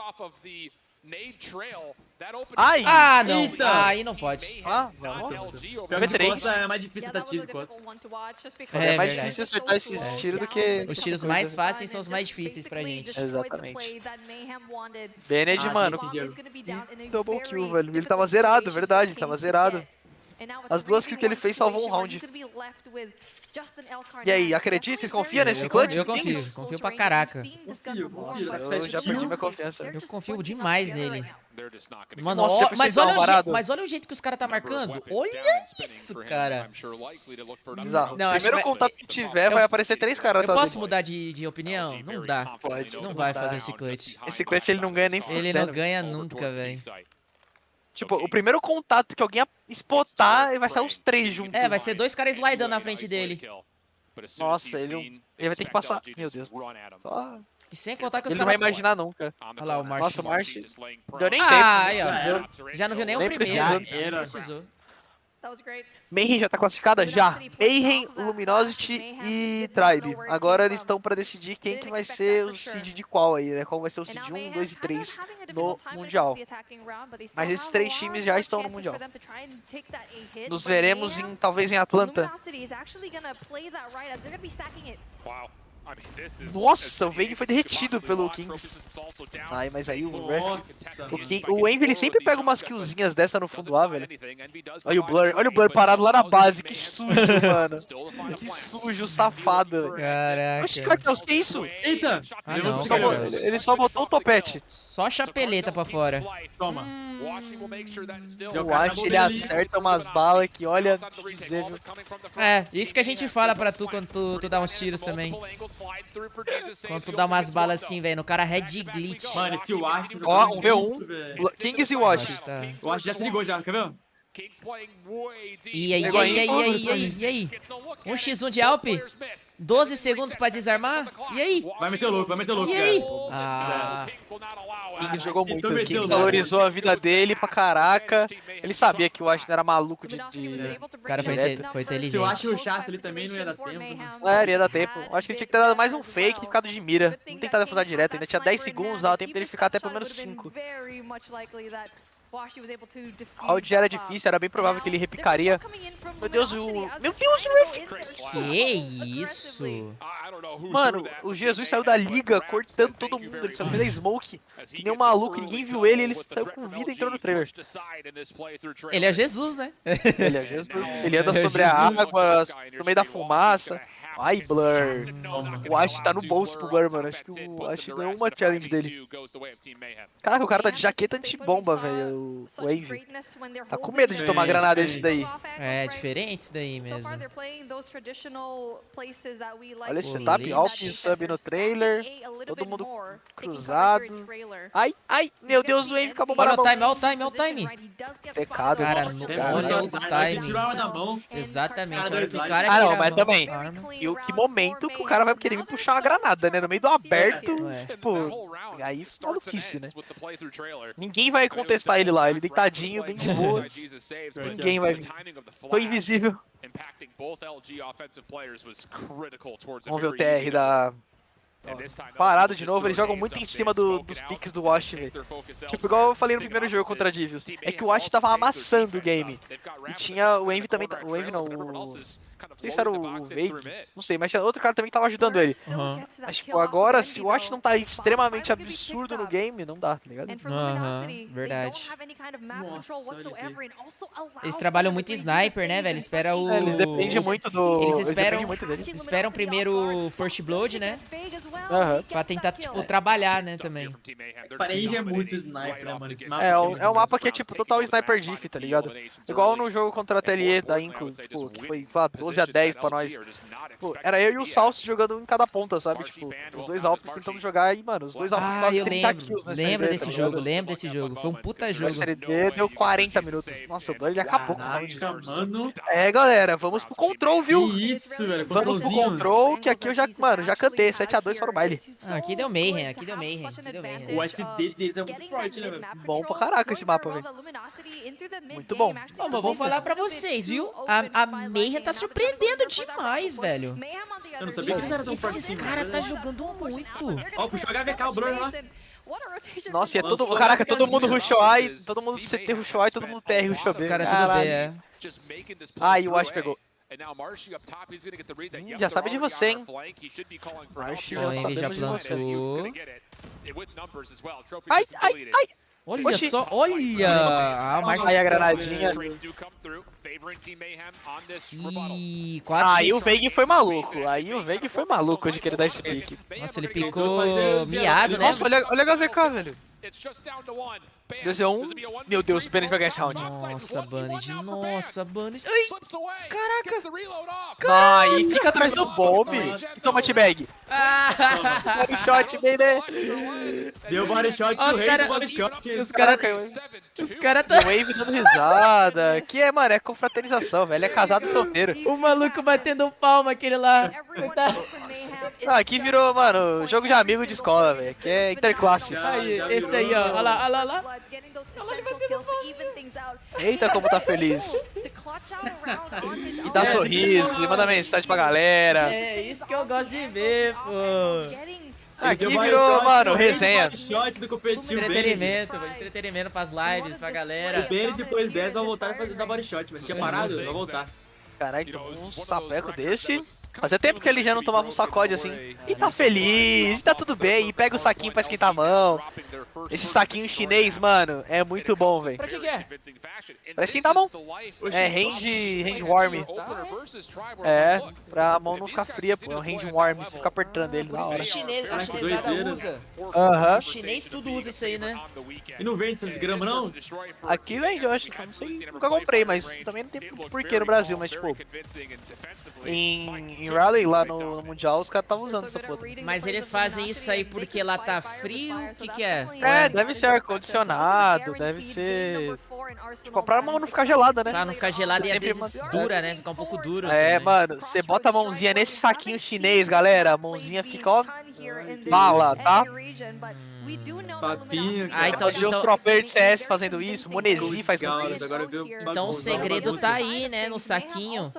[SPEAKER 7] Ai!
[SPEAKER 1] Ah, não. Eita. Aí não pode.
[SPEAKER 7] Ah, não.
[SPEAKER 8] V3. É mais difícil dar tiro de costa.
[SPEAKER 7] É mais difícil acertar esses tiros do que...
[SPEAKER 1] Os tiros mais fáceis são os mais difíceis pra gente.
[SPEAKER 7] Exatamente. Bennett, mano. Double kill, velho. Ele tava zerado, verdade. Ele tava zerado. As duas que ele fez salvou um round. E aí, acredita? Vocês confiam nesse clutch?
[SPEAKER 1] Eu confio pra caraca.
[SPEAKER 7] Nossa, eu já perdi minha confiança.
[SPEAKER 1] Eu confio demais nele. Mano,
[SPEAKER 7] Nossa,
[SPEAKER 1] mas olha o jeito que os caras tá marcando. Olha isso, cara.
[SPEAKER 7] Bizarro. Primeiro contato que tiver, vai aparecer 3 caras.
[SPEAKER 1] Eu posso mudar de opinião? Não dá.
[SPEAKER 7] Pode.
[SPEAKER 1] Não vai fazer esse clutch.
[SPEAKER 7] Esse clutch ele não ganha nem fudendo.
[SPEAKER 1] Ele não ganha nunca, velho.
[SPEAKER 7] Tipo, o primeiro contato que alguém spotar, vai sair os 3 juntos.
[SPEAKER 1] É, vai ser 2 caras slidando na frente dele.
[SPEAKER 7] Nossa, ele vai ter que passar. Meu Deus. Só...
[SPEAKER 1] E sem contar que os
[SPEAKER 7] ele não vai imaginar nunca.
[SPEAKER 1] Olha lá o March.
[SPEAKER 7] Nossa, o March. Deu nem tempo.
[SPEAKER 1] Aí, ó. Já não viu nem o primeiro. Nem precisou.
[SPEAKER 7] Mayhem já tá classificada? Já. Mayhem, Luminosity e Tribe. Agora eles estão pra decidir quem que vai ser o seed de qual aí, né? Qual vai ser o seed 1, 2 e 3 no Mundial. Mas esses 3 times já estão no Mundial. Nos veremos talvez em Atlanta. Nossa, o Vayne foi derretido pelo Kings. Ai, mas aí o Ref... O Envy, ele sempre pega umas killzinhas dessa no fundo lá, velho. Olha o Blur parado lá na base. Que sujo, mano. Que sujo, safado.
[SPEAKER 1] Caraca.
[SPEAKER 7] Oxi, Cartels, que isso?
[SPEAKER 8] Eita!
[SPEAKER 7] Ele só botou o topete.
[SPEAKER 1] Só chapeleta pra fora.
[SPEAKER 8] Toma.
[SPEAKER 7] Eu acho que ele acerta umas balas que, olha, dizer, viu?
[SPEAKER 1] É, isso que a gente fala pra tu quando tu dá uns tiros também. Quando tu dá umas balas assim, velho, no cara Red Glitch.
[SPEAKER 8] Mano, esse Wash...
[SPEAKER 7] Ó, um V1. Kings e Wash.
[SPEAKER 8] O Wash já se ligou já, quer ver?
[SPEAKER 1] E aí? 1x1 de Alp? 12 segundos pra desarmar? E aí?
[SPEAKER 8] Vai meter louco,
[SPEAKER 1] E aí?
[SPEAKER 7] Kings jogou muito, o Kings valorizou a vida dele pra caraca. Ele sabia que o Wash não era maluco de...
[SPEAKER 1] O cara foi inteligente.
[SPEAKER 8] Se o Wash ruxasse ali também, não ia dar tempo.
[SPEAKER 7] É, ia dar tempo. Acho que ele tinha que ter dado mais um fake e ficado de mira. Não tentar defusar direto, ainda tinha 10 segundos, dava tempo dele ficar até pelo menos 5. O round já era difícil, era bem provável que ele repicaria. Meu Deus, o Ref!
[SPEAKER 1] Que isso?
[SPEAKER 7] Mano, o Jesus saiu da liga cortando todo mundo. Ele saiu da smoke. Que nem um maluco, ninguém viu ele. Ele saiu com vida e entrou no trailer.
[SPEAKER 1] Ele é Jesus, né?
[SPEAKER 7] Ele é Jesus. Ele anda sobre a água, no meio da fumaça. Ai, Blur. O Ash tá no bolso pro Blur, mano. Acho que o Ash ganhou uma challenge dele. Caraca, o cara tá de jaqueta antibomba, velho. O Envy. Tá com medo de tomar granada esse daí.
[SPEAKER 1] É, diferente isso daí mesmo.
[SPEAKER 7] Olha esse setup, Alp sub no trailer. Todo mundo cruzado. Ai, meu Deus, o Envy acabou
[SPEAKER 1] olha o time.
[SPEAKER 7] Pecado,
[SPEAKER 1] cara. Olha o time. Exatamente. Olha que o cara
[SPEAKER 7] ah, não, mas também. E que momento que o cara vai querer me puxar uma granada, né? No meio do aberto. Tipo, aí maluquice, né? Ninguém vai contestar ele lá. Ele deitadinho, bem de boa. Ninguém vai vir. Foi invisível. Vamos ver o TR da... Parado de novo, eles jogam muito em cima dos piques do Wash, velho. Tipo, igual eu falei no primeiro jogo contra a Divius. É que o Wash tava amassando o game. E tinha o Envy também. O Envy não, não sei se era o Vape, não sei, mas tinha outro cara também que tava ajudando ele. Mas, tipo, agora, se o Wash não tá extremamente absurdo no game, não dá, tá ligado?
[SPEAKER 1] Verdade. Eles trabalham muito sniper, né, velho? Espera o...
[SPEAKER 7] Eles dependem muito do...
[SPEAKER 1] Eles esperam primeiro o First Blood, né? Pra tentar, tipo, trabalhar, né, também.
[SPEAKER 8] Parede é muito sniper, né, mano? Esse mapa
[SPEAKER 7] é um mapa que é, tipo, total sniper diff, tá ligado? Igual no jogo contra a Atelier da Inco, tipo, que foi, sei lá, 12-10 pra nós. Tipo, era eu e o Salso jogando em cada ponta, sabe? Tipo, os dois Alpes tentando jogar e, mano, os dois Alpes quase 30 kills nessa
[SPEAKER 1] lembro desse jogo. Foi um puta jogo.
[SPEAKER 7] O SRD deu 40 minutos. Nossa, o Blur ele acabou com o round.
[SPEAKER 8] Mano.
[SPEAKER 7] É, galera, vamos pro control, viu?
[SPEAKER 8] Que isso, velho.
[SPEAKER 7] Vamos pro control, que aqui eu já, mano, já cantei. 7-2 para o baile.
[SPEAKER 1] Aqui deu Mayhem,
[SPEAKER 8] O SD deles é muito forte, né, velho?
[SPEAKER 7] Bom pra caraca esse mapa, velho. Muito bom.
[SPEAKER 1] Ó, mas vou falar pra vocês, viu? A Mayhem tá surpreendendo demais, velho.
[SPEAKER 8] Eu não sabia que
[SPEAKER 1] esses caras tá jogando muito.
[SPEAKER 8] Ó, puxou HVK, o Bruno lá.
[SPEAKER 7] Nossa, e é todo... Caraca, todo mundo rushou A, todo mundo CT rushou A e todo mundo TR rushou B.
[SPEAKER 1] Os caras tudo B, é.
[SPEAKER 7] Ah, e o Wash pegou. Já sabe de você, hein? Marsh já
[SPEAKER 1] plantou.
[SPEAKER 7] Ai.
[SPEAKER 1] Olha
[SPEAKER 7] Oxi.
[SPEAKER 1] só, olha! A marcha...
[SPEAKER 7] Aí a granadinha.
[SPEAKER 1] Ih, 4x.
[SPEAKER 7] Aí o Veig foi maluco. Aí o Veig foi maluco de querer dar esse pique.
[SPEAKER 1] Nossa, ele picou miado, né?
[SPEAKER 7] Nossa, olha a HVK, velho. 2-1. Meu Deus, o Bennett vai ganhar esse round.
[SPEAKER 1] Nossa, Banned. Nossa, Banned. Ai! Caraca!
[SPEAKER 7] Aí fica atrás do bomb. E toma teabag. Body shot, baby.
[SPEAKER 8] Deu body shot no rei do body shot.
[SPEAKER 1] Os caras tá...
[SPEAKER 7] O Wave dando risada. Que é, mano, é confraternização, velho. É casado e solteiro.
[SPEAKER 1] O maluco batendo palma, aquele lá.
[SPEAKER 7] Ah, aqui virou, mano, jogo de amigo de escola, velho. Que é interclasses.
[SPEAKER 1] Aí, esse aí, ó. Olha lá, olha lá.
[SPEAKER 7] Eita, como tá feliz. E dá sorriso, e manda mensagem pra galera.
[SPEAKER 1] É isso que eu gosto de ver, pô.
[SPEAKER 7] Aqui virou, mano, resenha.
[SPEAKER 1] Entretenimento, velho. Entretenimento pras lives, pra galera.
[SPEAKER 8] O Bennett depois dessa vai voltar a dar body shot, mas tinha parado, vai voltar.
[SPEAKER 7] Caralho, tomou um sapeco desse. Fazia tempo que ele já não tomava um sacode assim. E tá feliz, e tá tudo bem. E pega o saquinho pra esquentar a mão. Esse saquinho chinês, mano, é muito bom, velho.
[SPEAKER 1] Pra que é?
[SPEAKER 7] Pra esquentar a mão. É range warm. É, pra mão não ficar fria, pô. É um range warm, você fica apertando ele na hora.
[SPEAKER 1] A chinesada usa.
[SPEAKER 7] Aham.
[SPEAKER 1] O chinês tudo usa isso aí, né?
[SPEAKER 8] E não vende esses gramas, não?
[SPEAKER 7] Aqui vende, eu acho. Não sei, nunca comprei, mas também não tem porquê no Brasil, mas tipo... Em Raleigh, lá no Mundial, os caras estavam usando essa puta.
[SPEAKER 1] Mas eles fazem isso aí porque lá tá frio? O que que é?
[SPEAKER 7] É, deve ser ar-condicionado, deve ser... Tipo, pra mão não ficar gelada, né?
[SPEAKER 1] Pra não ficar gelada e às vezes dura, né? Fica um pouco duro.
[SPEAKER 7] É, mano, você bota a mãozinha nesse saquinho chinês, galera, a mãozinha fica, ó, bala, tá?
[SPEAKER 8] Papinho,
[SPEAKER 7] ah, então de os pro players de CS fazendo isso, Monesi faz muito isso.
[SPEAKER 1] Então o segredo tá aí, né, no saquinho.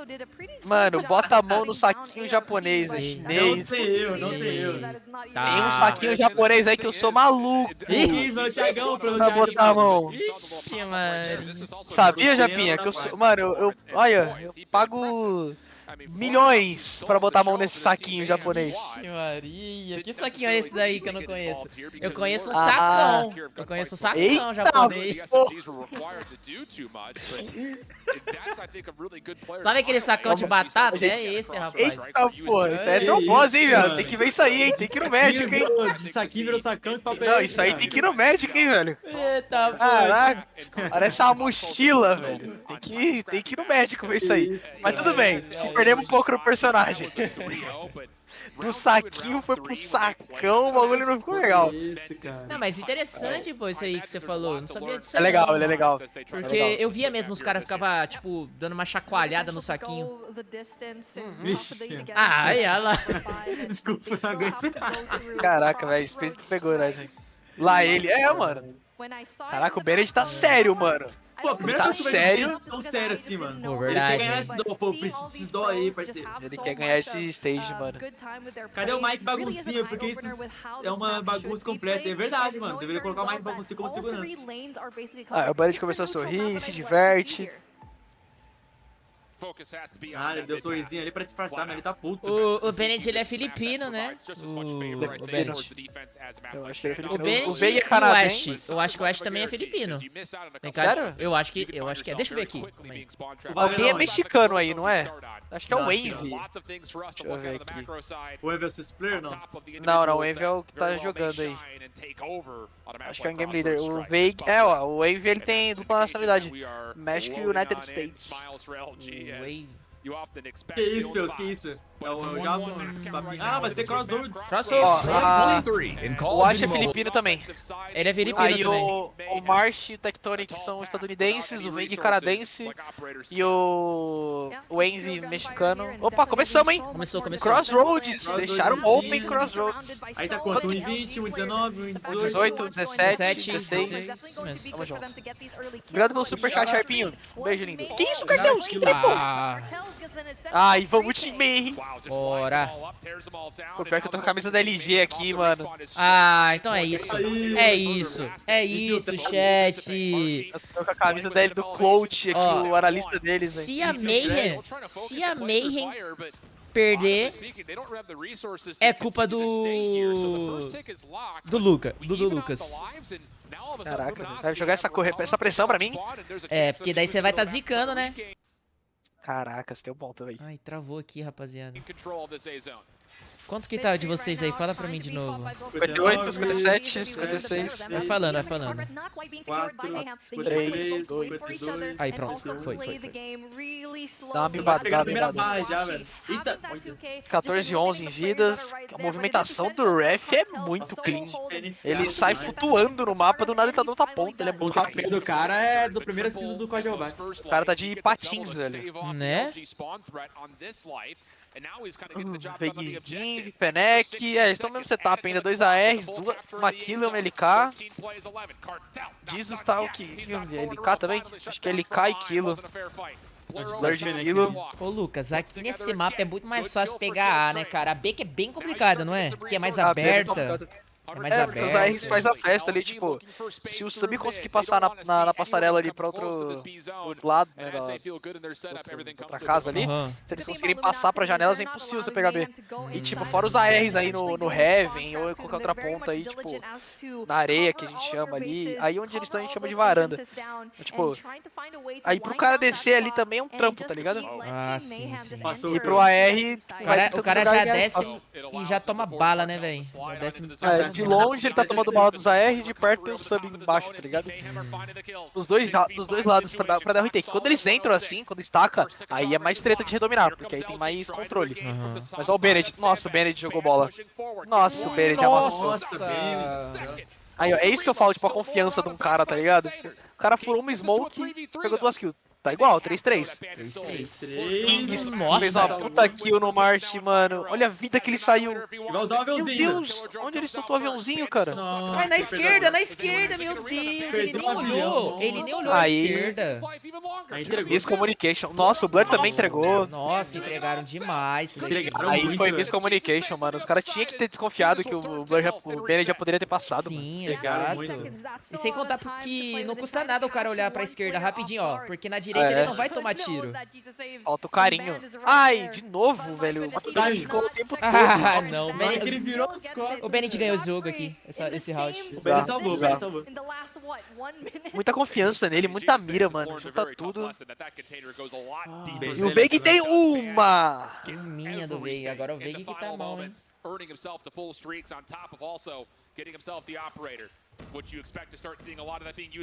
[SPEAKER 7] Mano, bota a mão no saquinho japonês, é chinês.
[SPEAKER 8] Não tem eu, não tem eu.
[SPEAKER 7] Tem um saquinho japonês aí que eu sou maluco.
[SPEAKER 8] Ih, meu Thiagão,
[SPEAKER 7] pra botar a mão.
[SPEAKER 1] Ixi, mano.
[SPEAKER 7] Sabia, Japinha, que eu sou... Mano, olha, eu pago... milhões pra botar a mão nesse saquinho japonês.
[SPEAKER 1] Ixi, Maria. Que saquinho é esse daí que eu não conheço? Eu conheço o sacão. Eu conheço o sacão japonês. Sabe aquele sacão de batata? É esse, rapaz.
[SPEAKER 7] Eita, pô, isso é trombose, hein, velho? Tem que ver isso aí, hein? Tem que ir no médico, hein?
[SPEAKER 8] De saquinho virou sacão de papel.
[SPEAKER 7] Não, isso aí tem que ir no médico, hein, velho?
[SPEAKER 1] Eita, pô.
[SPEAKER 7] Caraca, parece uma mochila, velho. Tem que ir no médico ver isso aí. Mas tudo bem, se perdemos um pouco no personagem. Do saquinho foi pro sacão, o bagulho não ficou legal.
[SPEAKER 1] Não, mas interessante, pô, isso aí que você falou. Não sabia disso.
[SPEAKER 7] É legal, ele é legal.
[SPEAKER 1] Porque eu via mesmo os caras ficavam, tipo, dando uma chacoalhada no saquinho. Ah, aí, olha lá.
[SPEAKER 8] Desculpa, não aguento.
[SPEAKER 7] Caraca, velho, o espírito pegou, né, gente? Lá ele. É, mano. Caraca, o Bennett tá sério, mano.
[SPEAKER 8] Pô, a primeira
[SPEAKER 7] vez que sério?
[SPEAKER 8] Tão sério assim, mano.
[SPEAKER 1] Pô, verdade.
[SPEAKER 8] Ele quer ganhar esse dó, pô, esses dó aí, parceiro.
[SPEAKER 7] Ele quer ganhar esse stage, mano.
[SPEAKER 8] Cadê o Mike baguncinha? Porque isso é uma bagunça completa. É verdade, mano. Deveria colocar o Mike baguncinha como segurança.
[SPEAKER 7] Ah, o Bennett começou a sorrir, se diverte.
[SPEAKER 8] Ah, ele deu um sorrisinho ali pra disfarçar, mas ele tá puto.
[SPEAKER 1] O Bennett, ele é filipino, né? O Bennett.
[SPEAKER 7] Eu acho que ele é filipino.
[SPEAKER 1] O Bennett
[SPEAKER 7] o Veig é
[SPEAKER 1] e o
[SPEAKER 7] canadense.
[SPEAKER 1] Ash. Eu acho que o Ash também é filipino.
[SPEAKER 7] Sério?
[SPEAKER 1] Eu acho que é. Deixa eu ver aqui.
[SPEAKER 7] Alguém é mexicano aí, não é? Acho que é o Wave. Deixa eu ver aqui.
[SPEAKER 8] O Wave é o player, não?
[SPEAKER 7] Não, o Wave é o que tá jogando aí. Acho que é um game leader. O Veig... É, ó, o Wave ele tem dupla nacionalidade. México e United States.
[SPEAKER 8] Que isso, Deus, que isso? É o Jabo? Ah, vai ser crossroads.
[SPEAKER 7] O Ash é filipino também.
[SPEAKER 1] Ele é filipino
[SPEAKER 7] aí
[SPEAKER 1] também.
[SPEAKER 7] O Marsh e o Tectonic são estadunidenses, o Veig canadense e o Envy mexicano. Opa, começamos, hein?
[SPEAKER 1] Começou.
[SPEAKER 7] Crossroads, deixaram open Crossroads.
[SPEAKER 8] Aí tá quanto? 1,20, 1,19,
[SPEAKER 7] 1,18, 17, 16. Tamo junto. Obrigado pelo superchat, Sharpinho. Um beijo lindo. Que isso, Cardeus? Que tripou? Ai, vamos time.
[SPEAKER 1] Bora.
[SPEAKER 7] Pô, pior que eu tô com a camisa da LG aqui, mano.
[SPEAKER 1] Ah, então é isso. É isso, chat.
[SPEAKER 7] Eu tô com a camisa dele do Clout aqui, o analista deles.
[SPEAKER 1] Se a Mayhem perder, é culpa do Lucas.
[SPEAKER 7] Caraca, vai jogar essa pressão pra mim?
[SPEAKER 1] É, porque daí você vai tá zicando, né?
[SPEAKER 7] Caraca, você tem um ponto, velho.
[SPEAKER 1] Ai, travou aqui, rapaziada. Quanto que tá de vocês aí? Fala pra mim de novo.
[SPEAKER 7] 58, 57, 56.
[SPEAKER 1] Vai falando, vai falando.
[SPEAKER 8] 4,
[SPEAKER 7] 3,
[SPEAKER 8] 2.
[SPEAKER 1] Aí, pronto. Foi.
[SPEAKER 7] Dá uma bibada, dá uma
[SPEAKER 8] primeira
[SPEAKER 7] bibada.
[SPEAKER 8] barra já, velho. Eita.
[SPEAKER 7] 14 11 em vidas. A movimentação do ref é muito clean. Ele sai flutuando no mapa, do nada ele tá dando outra ponta. Ele é muito rápido.
[SPEAKER 8] O cara é do primeiro season do COD.
[SPEAKER 7] O cara tá de patins, velho.
[SPEAKER 1] Né?
[SPEAKER 7] Veguinho, Fennec, eles estão no mesmo setup ainda, 2 ARs, uma kill e uma LK. Jesus tá o que? LK também? Acho que é LK e Kilo. Slur de Kilo.
[SPEAKER 1] Ô Lucas, aqui nesse mapa é muito mais fácil pegar A, né, cara? A B que é bem complicada, não é? Porque é mais aberta. É mais aberto.
[SPEAKER 7] Os ARs faz a festa ali, tipo, se o sub conseguir passar na passarela ali pra outro lado, né, da outra casa ali, se eles conseguirem passar pra janelas, é impossível você pegar B. E, tipo, fora os ARs aí no Heaven ou em qualquer outra ponta aí, tipo, na areia que a gente chama ali, aí onde eles estão a gente chama de varanda. Tipo, aí pro cara descer ali também é um trampo, tá ligado?
[SPEAKER 1] Ah, sim.
[SPEAKER 7] E pro AR...
[SPEAKER 1] O cara já desce e já toma bala, né, velho?
[SPEAKER 7] De longe ele tá tomando bala dos AR, de perto tem um sub embaixo, tá ligado? Dos dois lados pra dar o retake. Quando eles entram assim, quando estaca, aí é mais treta de redominar, porque aí tem mais controle. Mas ó o Bennett, nossa, o Bennett jogou bola. Nossa, o Bennett amassou. Aí, ó, é isso que eu falo, tipo, a confiança de um cara, tá ligado? O cara furou uma smoke e pegou 2 kills. Tá igual, 3-3.
[SPEAKER 1] 3-3.
[SPEAKER 7] Nossa, fez uma puta kill no March, mano. Olha a vida que ele saiu.
[SPEAKER 8] Vai usar o aviãozinho.
[SPEAKER 7] Meu Deus, onde ele soltou o aviãozinho, cara?
[SPEAKER 1] Ai, na esquerda, meu Deus. Ele nem olhou. Ele nem olhou a esquerda.
[SPEAKER 7] Miscommunication. Nossa, o Blur também entregou.
[SPEAKER 1] Nossa, entregaram demais.
[SPEAKER 7] Aí foi miscommunication, mano. Os caras tinham que ter desconfiado que o Bennett já poderia ter passado.
[SPEAKER 1] Sim, exato. E sem contar que não custa nada o cara olhar pra esquerda rapidinho, ó. Porque na direita ele não vai tomar tiro.
[SPEAKER 7] Falta o carinho. Ai, de novo, velho. O ficou o tempo todo.
[SPEAKER 1] Ah, não.
[SPEAKER 8] O
[SPEAKER 1] Bennett ganhou o jogo aqui, esse round.
[SPEAKER 8] O Bennett salvou.
[SPEAKER 7] Muita confiança nele, muita mira, mano. Junta tudo. E o Veig tem uma!
[SPEAKER 1] Minha do Veig. Agora o Veig que tá mal, hein?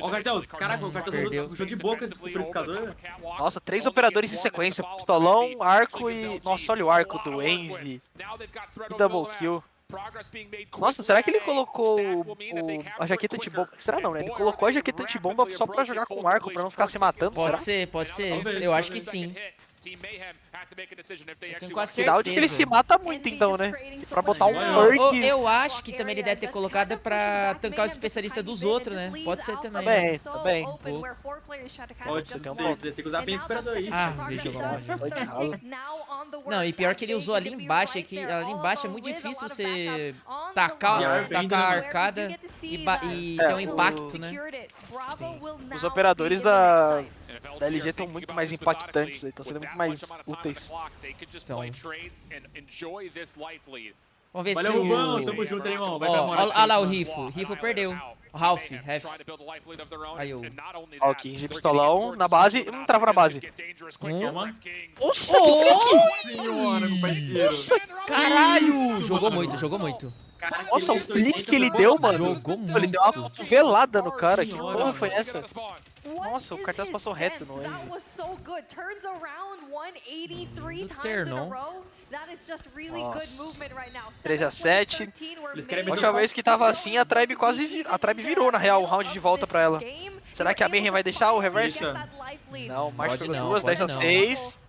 [SPEAKER 8] Ó, Cartelos, caraca, o Cartelos puxou de boca esse purificador.
[SPEAKER 7] Nossa, 3 operadores em sequência. Pistolão, arco e... Nossa, olha o arco do Envy. E double kill. Nossa, será que ele colocou a jaqueta antibomba? Será não, né? Ele colocou a jaqueta antibomba só pra jogar com arco, pra não ficar se matando,
[SPEAKER 1] Pode
[SPEAKER 7] será?
[SPEAKER 1] ser. Eu acho que sim. Eu tenho quase
[SPEAKER 7] Sinal de que ele se mata muito, então, né? Pra botar um perk.
[SPEAKER 1] Eu acho que também ele deve ter colocado pra tancar os especialistas dos outros, né? Pode ser também.
[SPEAKER 7] Também.
[SPEAKER 8] Pode ser, tem que usar bem esse operador aí.
[SPEAKER 1] Ah, deixa eu jogar Não, e pior que ele usou ali embaixo, ali embaixo é muito difícil você tacar a arcada e ter um impacto, né?
[SPEAKER 7] Sim. Os operadores da LG estão muito mais impactantes, estão sendo muito mais úteis.
[SPEAKER 1] Então. Vamos ver
[SPEAKER 8] Valeu,
[SPEAKER 1] se
[SPEAKER 8] irmão. Tamo junto, hein, irmão. Vai pra moral.
[SPEAKER 1] Olha lá o Rifo. Rifo perdeu. O Ralph. Aí o...
[SPEAKER 7] Ó, o King de pistolão na base. Trava na base. Nossa,
[SPEAKER 8] que senhora, meu parceiro.
[SPEAKER 7] Nossa,
[SPEAKER 1] caralho. Jogou muito.
[SPEAKER 7] Nossa, o flick que ele deu, mano.
[SPEAKER 1] Jogou muito.
[SPEAKER 7] Ele deu uma cotovelada no cara. Que porra foi essa? Nossa, o Cartelos passou reto no Envy.
[SPEAKER 1] Ternon.
[SPEAKER 7] 13-7. A última vez que tava assim, a Tribe virou, na real, o round de volta pra ela. Será que a Mayhem vai deixar o reverse? Não, March pegou 2, 10-6.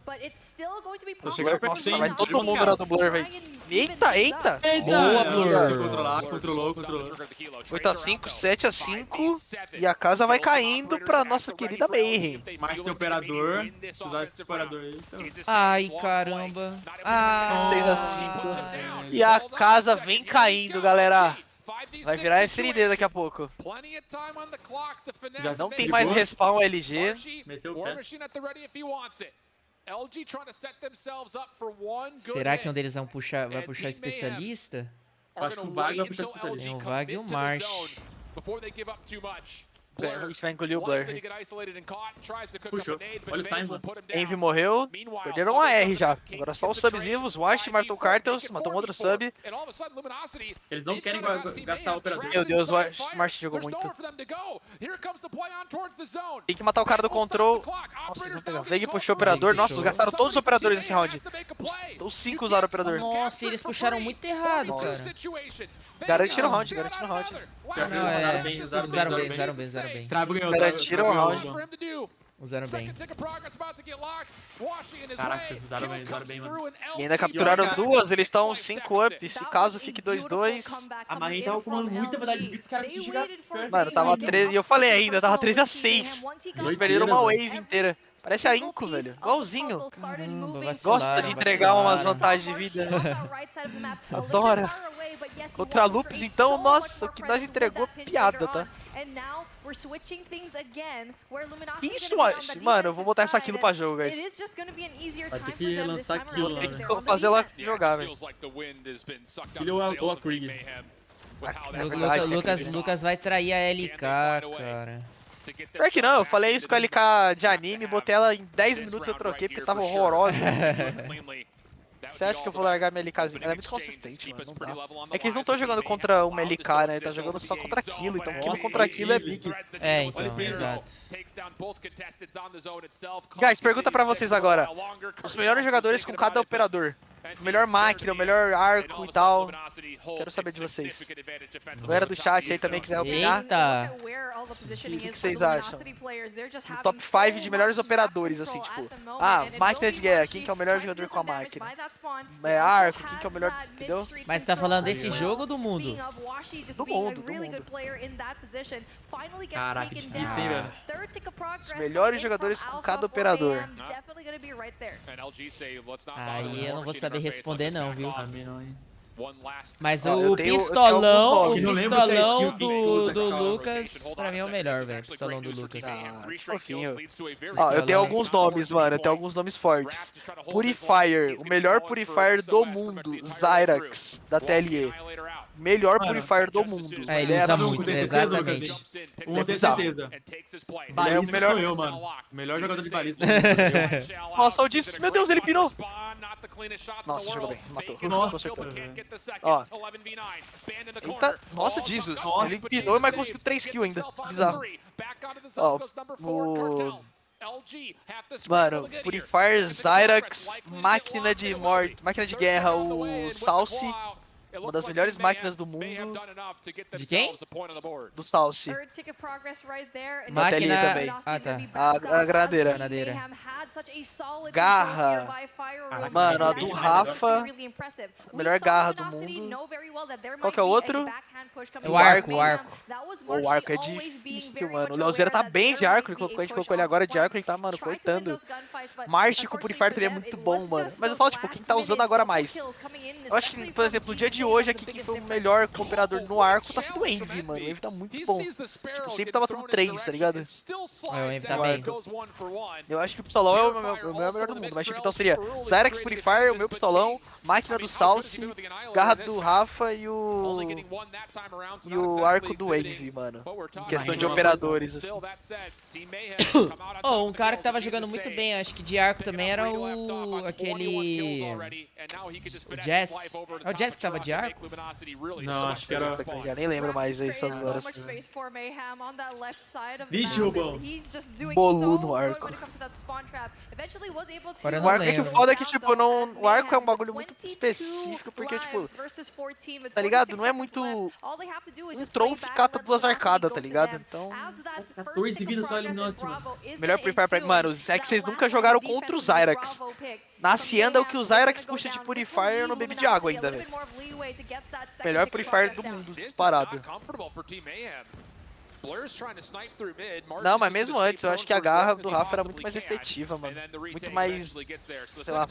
[SPEAKER 7] Nossa, vai todo mundo na do Blur, velho. Eita!
[SPEAKER 1] Boa, Blur.
[SPEAKER 8] Controlou.
[SPEAKER 7] 8-5, 7-5. E a casa vai caindo pra nossa querida Mayhem.
[SPEAKER 8] Mas tem operador. Se usar esse operador aí, então.
[SPEAKER 1] Ai, caramba.
[SPEAKER 7] 6-5. E a casa vem caindo, galera. Vai virar SND daqui a pouco. Já não tem mais respawn LG.
[SPEAKER 8] Meteu o pé.
[SPEAKER 1] Será que um deles vai puxar especialista?
[SPEAKER 8] Acho que o Vag vai puxar especialista.
[SPEAKER 1] Tem o Vag e o March.
[SPEAKER 7] Isso vai engolir o Blur.
[SPEAKER 8] Puxou. Olha o time, mano.
[SPEAKER 7] Envy morreu. Perderam uma R já. Agora só os subs vivos. Wash matou o Cartels. Matou um outro sub.
[SPEAKER 8] Eles não querem gastar o operador.
[SPEAKER 7] Meu Deus, o March jogou muito. Tem que matar o cara do control. Nossa, eles vão pegar. Veg puxou o operador. Nossa, gastaram todos os operadores nesse round. Os 5 usaram o operador.
[SPEAKER 1] Nossa, eles puxaram muito errado, cara.
[SPEAKER 7] Garantiram o round, garantiram o round.
[SPEAKER 1] Não, usaram bem.
[SPEAKER 7] Garantiram o round.
[SPEAKER 1] Usaram bem.
[SPEAKER 8] Caraca, eles usaram bem, mano.
[SPEAKER 7] E ainda capturaram duas, eles estão 5 up. Se caso fique 2-2.
[SPEAKER 8] A Marin tava acumulando muita verdade de vida, os caras precisam chegar perto.
[SPEAKER 7] Mano, tava 13. E eu falei ainda, tava 13-6. Eles perderam uma wave inteira. Parece a Inco, velho. Igualzinho. Gosta de entregar umas vantagens de vida. Adora. Contra Loops, então, nossa, o que nós entregou piada, tá? Isso, mano, eu vou botar essa Aquilo pra jogo, guys.
[SPEAKER 8] Vai ter que lançar Aquilo lá,
[SPEAKER 7] Tem que fazer ela jogar, velho.
[SPEAKER 8] Aquilo ou a Krieg.
[SPEAKER 1] Lucas vai trair a LK, cara.
[SPEAKER 7] Pior que não, eu falei isso com a LK de anime, botei ela em 10 minutos eu troquei porque tava horrorosa. Você acha que eu vou largar minha LKzinha? Ela é muito consistente, mano, não dá. É que eles não estão jogando contra uma LK, né? Tá jogando só contra aquilo, então aquilo contra aquilo é big.
[SPEAKER 1] É, então, exato.
[SPEAKER 7] Guys, pergunta pra vocês agora. Os melhores jogadores com cada operador. O melhor máquina, o melhor arco e tal. Quero saber de vocês. Galera do chat aí também quiser opinar.
[SPEAKER 1] Eita!
[SPEAKER 7] O que vocês acham? O top 5 de melhores operadores, assim, tipo... Ah, máquina de guerra, quem que é o melhor jogador com a máquina? Arco, quem que é o melhor, entendeu?
[SPEAKER 1] Mas você tá falando desse jogo ou do mundo?
[SPEAKER 7] Do mundo, do mundo.
[SPEAKER 8] Caraca, difícil, hein, velho?
[SPEAKER 7] Os melhores jogadores com cada operador.
[SPEAKER 1] Aí eu não vou saber responder não, viu? Mas
[SPEAKER 7] Ó,
[SPEAKER 1] o pistolão, o
[SPEAKER 7] eu tenho
[SPEAKER 1] pistolão do Lucas, pra mim é o melhor, velho. Pistolão do Lucas.
[SPEAKER 7] Fofinho. Ó, eu tenho alguns nomes, mano. Eu tenho alguns nomes fortes. Purifier, o melhor Purifier do mundo. Zyrax, da TLE. Melhor Purifier do mundo.
[SPEAKER 1] É, ele usa muito, exatamente.
[SPEAKER 8] Eu tenho certeza.
[SPEAKER 7] É o melhor.
[SPEAKER 8] Sou eu, mano. O melhor jogador de balista do mundo.
[SPEAKER 7] Nossa, o disso. Meu Deus, ele pirou. Nossa, jogou bem. Matou.
[SPEAKER 8] Nossa.
[SPEAKER 7] Ó. Eita. Nossa, Jesus. Ele pinou, mas conseguiu 3 kills ainda. Bizarro. Ó, o... Mano, Purifier, Zyrax, máquina de morte, máquina de guerra, o Salsi. Uma das melhores máquinas do mundo.
[SPEAKER 1] De quem?
[SPEAKER 7] Do Salsi.
[SPEAKER 1] Máquina
[SPEAKER 7] também.
[SPEAKER 1] Ah, tá.
[SPEAKER 7] A granadeira. Garra. Mano, a do Rafa. A melhor garra do mundo. Qual que é o outro?
[SPEAKER 1] O arco, o arco.
[SPEAKER 7] O arco é difícil, mano. O Leozeira tá bem de arco. A gente colocou ele agora de arco, ele tá, mano, cortando. March com o Purifier também é muito bom, mano. Mas eu falo, tipo, quem tá usando agora mais? Eu acho que, por exemplo, no dia de hoje aqui, quem foi o melhor operador no arco tá sendo o Envy, mano. O Envy tá muito bom. Tipo, sempre tá matando 3, tá ligado?
[SPEAKER 1] O Envy tá bem.
[SPEAKER 7] Eu acho que o pistolão é o melhor do mundo. Mas, tipo, então seria Zyrax, Purifier, o meu pistolão, máquina do Salsi, garra do Rafa e o arco do Envy, mano. Em questão de operadores, assim.
[SPEAKER 1] Oh, um cara que tava jogando muito bem, acho que de arco também era aquele... O Jazz. É o Jazz que tava de arco?
[SPEAKER 8] Não, acho que era...
[SPEAKER 7] Já nem lembro mais aí essas horas.
[SPEAKER 8] Vixe, Rubão.
[SPEAKER 7] Bolu no arco. O arco é que o foda é que, tipo, não... O arco é um bagulho muito específico, porque, tipo... Tá ligado? Não é muito... Um trophy cata 2 arcadas, tá ligado? Então...
[SPEAKER 8] 14 vidas só eliminou, mano.
[SPEAKER 7] Melhor Purifier pra mim, mano, é que vocês nunca jogaram contra o Zyrax. Na Hacienda, o que o Zyrax puxa de Purifier, eu não bebi de água ainda, velho. Melhor Purifier do mundo, disparado. Não, mas mesmo antes, eu acho que a garra do Rafa era muito mais efetiva, mano. Muito mais, sei lá,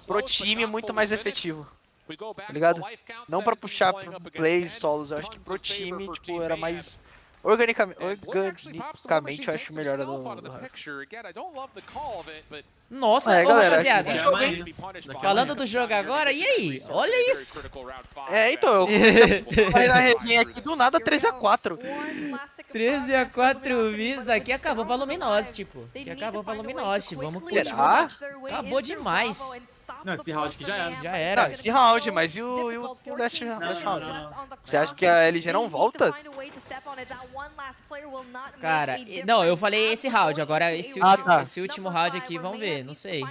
[SPEAKER 7] pro time, muito mais efetivo. Tá ligado? Não pra puxar pro plays solos, eu acho que pro time, tipo, era mais... Organicamente, eu acho melhor a do Rafa.
[SPEAKER 1] Nossa, ô,
[SPEAKER 7] galera,
[SPEAKER 1] rapaziada, falando do jogo agora, e aí? Olha isso.
[SPEAKER 7] Então, eu comecei a resenha aqui do nada 13-4.
[SPEAKER 1] 13-4 vidas, aqui acabou pra Luminosity, tipo. Aqui acabou pra Luminosity, vamos pro último round. Acabou demais.
[SPEAKER 8] Não, esse round aqui já era.
[SPEAKER 1] Já era.
[SPEAKER 7] Não, esse round, mas e o deste round? Você acha que a LG não volta?
[SPEAKER 1] Cara, não, eu falei esse round, agora esse último round aqui, vamos ver, não sei.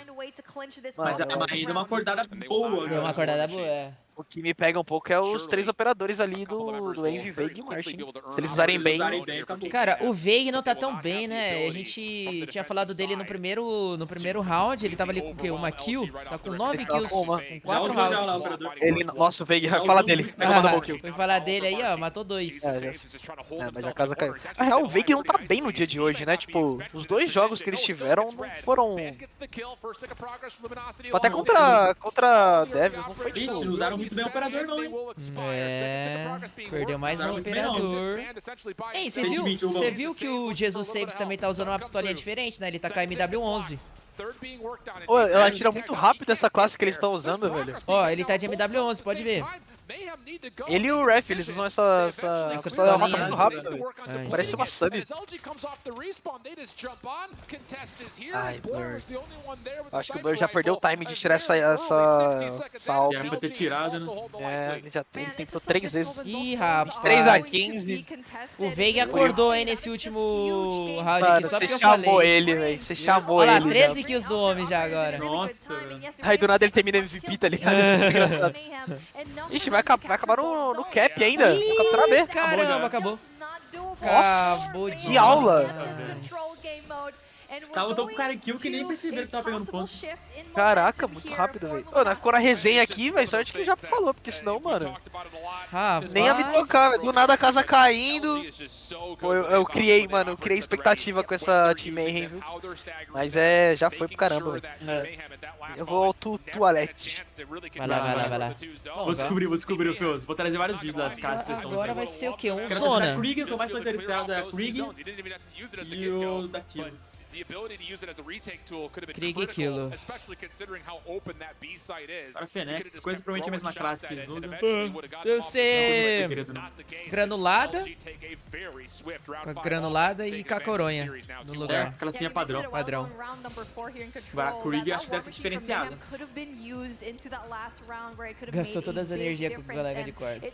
[SPEAKER 8] Mas ainda é uma acordada boa.
[SPEAKER 1] É uma acordada boa, é.
[SPEAKER 7] O que me pega um pouco é os 3 operadores ali do Envy, Veig e Martin. Se eles usarem bem...
[SPEAKER 1] Cara, o Veig não tá tão bem, né? A gente tinha falado dele no primeiro round, ele tava ali com o quê? Uma kill? Tá com 9 kills, com 4 rounds.
[SPEAKER 7] Nossa, o Veig, vai falar dele.
[SPEAKER 1] Foi falar dele aí, ó, matou 2.
[SPEAKER 7] Mas a casa caiu. Na real, o Veig não tá bem no dia de hoje, né? Tipo, os 2 jogos que eles tiveram não foram... Até contra Devils não foi tipo...
[SPEAKER 8] usaram muito bem o operador não, hein?
[SPEAKER 1] Perdeu mais um operador. Ei, você viu que o Jesus Saves também tá usando uma pistolinha diferente, né? Ele tá com a MW11.
[SPEAKER 7] Ela tira muito rápido essa classe que eles estão usando, velho.
[SPEAKER 1] Ó, ele tá de MW11, pode ver.
[SPEAKER 7] Ele e o Ref, eles usam essa pistola, ela mata muito rápido. Parece uma sub. Ai, Blur. Acho que o Blur já perdeu o time de tirar essa alma.
[SPEAKER 8] Era pra ter tirado, né?
[SPEAKER 7] Ele tentou 3 vezes.
[SPEAKER 1] Ih, rapaz.
[SPEAKER 7] 3-15.
[SPEAKER 1] O Veig acordou, hein, nesse último round aqui, só porque eu falei.
[SPEAKER 7] Você chamou ele, velho. Você chamou ele.
[SPEAKER 1] Olha lá, 13 kills do homem já agora.
[SPEAKER 8] Nossa.
[SPEAKER 7] Aí do nada ele termina MVP, tá ligado? Isso é muito engraçado. Ixi, vai acabar no cap ainda. Vou capturar B.
[SPEAKER 1] Caramba, acabou.
[SPEAKER 7] Nossa,
[SPEAKER 1] Acabou de
[SPEAKER 7] que aula.
[SPEAKER 8] Tava tão com cara kill que nem perceberam que tava pegando ponto.
[SPEAKER 7] Caraca, muito rápido, velho. Nós ficou na resenha aqui, velho. Sorte que já falou, porque senão, mano. Nem ia me tocar, velho. Do nada a casa caindo. Pô, eu criei, mano. Eu criei expectativa com essa Team Mayhem, viu? Mas já foi pro caramba, velho. Eu vou ao toalete.
[SPEAKER 1] Vai lá.
[SPEAKER 8] Vou descobrir o Feus. Vou trazer vários vídeos das caras que eles estão usando.
[SPEAKER 1] Agora vai ser o quê? Um
[SPEAKER 8] Quero
[SPEAKER 1] zona.
[SPEAKER 8] a Krieg, que eu mais tô interessado é a Krieg e o daqui.
[SPEAKER 1] Krieg e Kilo.
[SPEAKER 8] Para Fenix, coisa provavelmente a mesma classe que eles usam.
[SPEAKER 1] Deve ser granulada. Com a granulada e com a coronha no lugar.
[SPEAKER 8] Classinha padrão. Agora a Krieg acho que deve ser diferenciada.
[SPEAKER 1] Gastou todas as energias com o colega de quartos.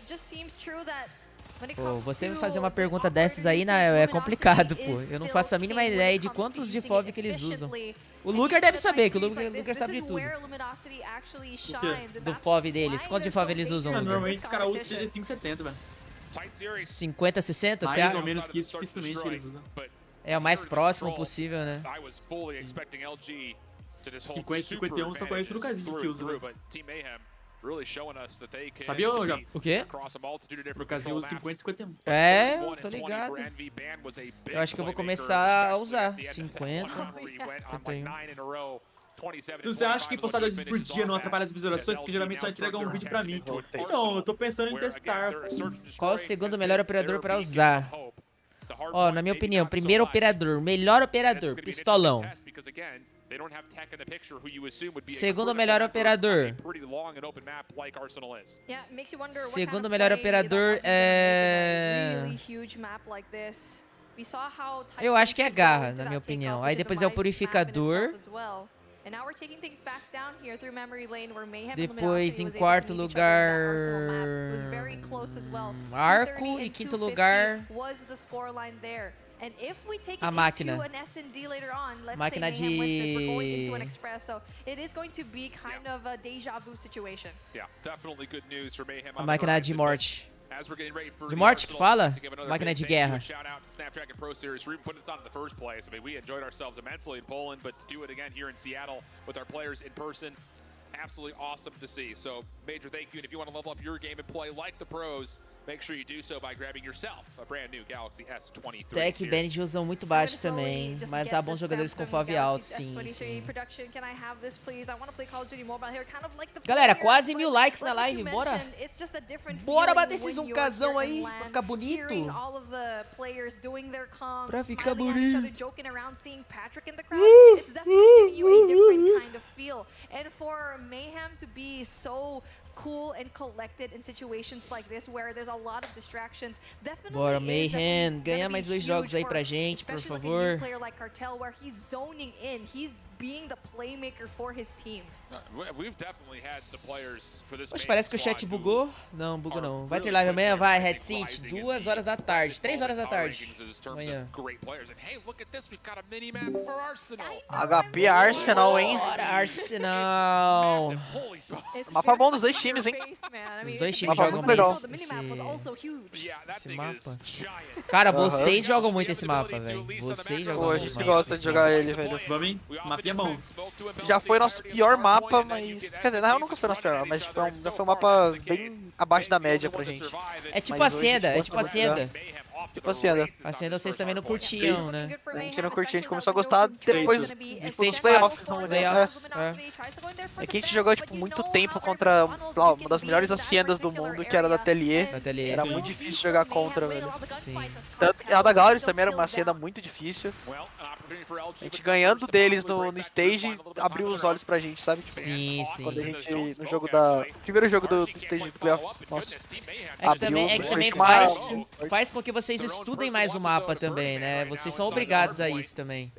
[SPEAKER 1] Pô, você me fazer uma pergunta dessas aí, né, é complicado, pô. Eu não faço a mínima ideia de quantos de FOV que eles usam. O Luger deve saber, que o Luger sabe de tudo. Do FOV deles. Quantos de FOV eles usam, Luger?
[SPEAKER 8] Normalmente os caras usam de 5,70, velho.
[SPEAKER 1] 50, 60?
[SPEAKER 8] Mais ou menos que isso, dificilmente eles usam.
[SPEAKER 1] É o mais próximo possível, né?
[SPEAKER 8] 50, 51 só conheço o Lucasinho que usa, velho. Sabia, já?
[SPEAKER 1] O quê?
[SPEAKER 8] Por causa dos 50 e 51.
[SPEAKER 1] É, tô ligado. Eu acho que eu vou começar a usar 50, 51.
[SPEAKER 8] Você acha que postar 2 vezes por dia não atrapalha as visualizações? Porque geralmente só entrega um vídeo pra mim. Então, eu tô pensando em testar.
[SPEAKER 1] Qual o segundo melhor operador pra usar? Ó, na minha opinião, primeiro operador, melhor operador, pistolão. Segundo melhor operador. Segundo melhor operador é... Eu acho que é garra, na minha opinião. Aí depois é o purificador. Depois em quarto lugar... Arco e quinto lugar... A máquina. Máquina de... A máquina de morte. De morte que fala? Máquina de guerra.
[SPEAKER 3] Absolutely awesome to see. So, major thank you. And if you want to level up your game and play like the pros, make sure you do so by grabbing yourself a brand new Galaxy S23.
[SPEAKER 1] Tech e Bennett usam muito baixo também, mas há bons jogadores com FOV alto, sim. Galera, quase 1000 likes na live, bora? Bora bater esses 1Kzão aí, pra ficar bonito. Pra ficar bonito.
[SPEAKER 4] And for Mayhem to be so cool and collected in situations like this where there's a lot of distractions.
[SPEAKER 1] Bora, Mayhem, ganha mais 2 jogos aí pra gente, por favor.
[SPEAKER 4] Player like Cartel where he's zoning in, he's being the playmaker for his team.
[SPEAKER 3] We've definitely had some players for this.
[SPEAKER 1] Poxa, parece que o chat bugou. Não, bugou não. Vai ter live amanhã, vai, Red Seat, 2 horas da tarde, 3 horas da tarde. Amanhã.
[SPEAKER 7] HP Arsenal, hein?
[SPEAKER 1] Bora, Arsenal.
[SPEAKER 7] Mapa bom dos 2 times, hein?
[SPEAKER 1] Os 2 times jogam bem esse mapa. Cara, vocês jogam muito esse mapa, velho. Vocês jogam muito.
[SPEAKER 7] A gente gosta de jogar ele, velho.
[SPEAKER 8] Vamos, hein? Mapinha bom.
[SPEAKER 7] Já foi nosso pior mapa, mas... Quer dizer, na real nunca foi nosso pior, mas tipo, já foi um mapa bem abaixo da média pra gente.
[SPEAKER 1] É tipo a Senda, é tipo a Senda.
[SPEAKER 7] Tipo a Senda.
[SPEAKER 1] A Senda vocês também não curtiam, né?
[SPEAKER 7] A gente não curtia, a gente começou a gostar depois dos
[SPEAKER 1] Stage
[SPEAKER 7] playoffs.
[SPEAKER 1] É
[SPEAKER 7] que a gente jogou, tipo, muito tempo contra uma das melhores Haciendas do mundo, que era da Atelier. Era muito difícil jogar contra, velho.
[SPEAKER 1] Sim.
[SPEAKER 7] A da Gallery também era uma Hacienda muito difícil. A gente ganhando deles no stage, abriu os olhos pra gente, sabe?
[SPEAKER 1] Sim, sim.
[SPEAKER 7] Quando a gente, no jogo da... Primeiro jogo do stage do playoff, nossa.
[SPEAKER 1] É que também faz com que vocês estudem mais o mapa também, né? Vocês são obrigados a isso também.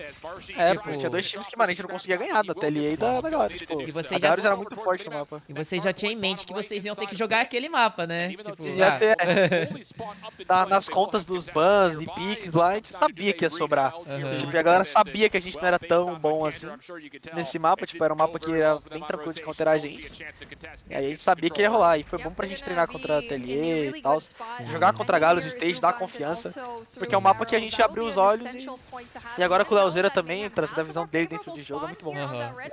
[SPEAKER 7] É, porque tinha 2 times que, mano, a gente não conseguia ganhar, da Atelier e da Gallery. Tipo,
[SPEAKER 1] e vocês
[SPEAKER 7] a Gallery era muito forte no mapa.
[SPEAKER 1] E vocês já tinham em mente que vocês iam ter que jogar aquele mapa, né? Tipo,
[SPEAKER 7] ia ter, nas contas dos bans e piques lá, a gente sabia que ia sobrar. Tipo, e a galera sabia que a gente não era tão bom assim nesse mapa, tipo, era um mapa que era bem tranquilo de counterar a gente. E aí a gente sabia que ia rolar, e foi bom pra gente treinar contra a Atelier e tal. Jogar contra a Gallery no stage, dar confiança, porque é um mapa que a gente abriu os olhos e agora com o Leozeira também, trazendo a visão dele dentro de jogo, é muito bom.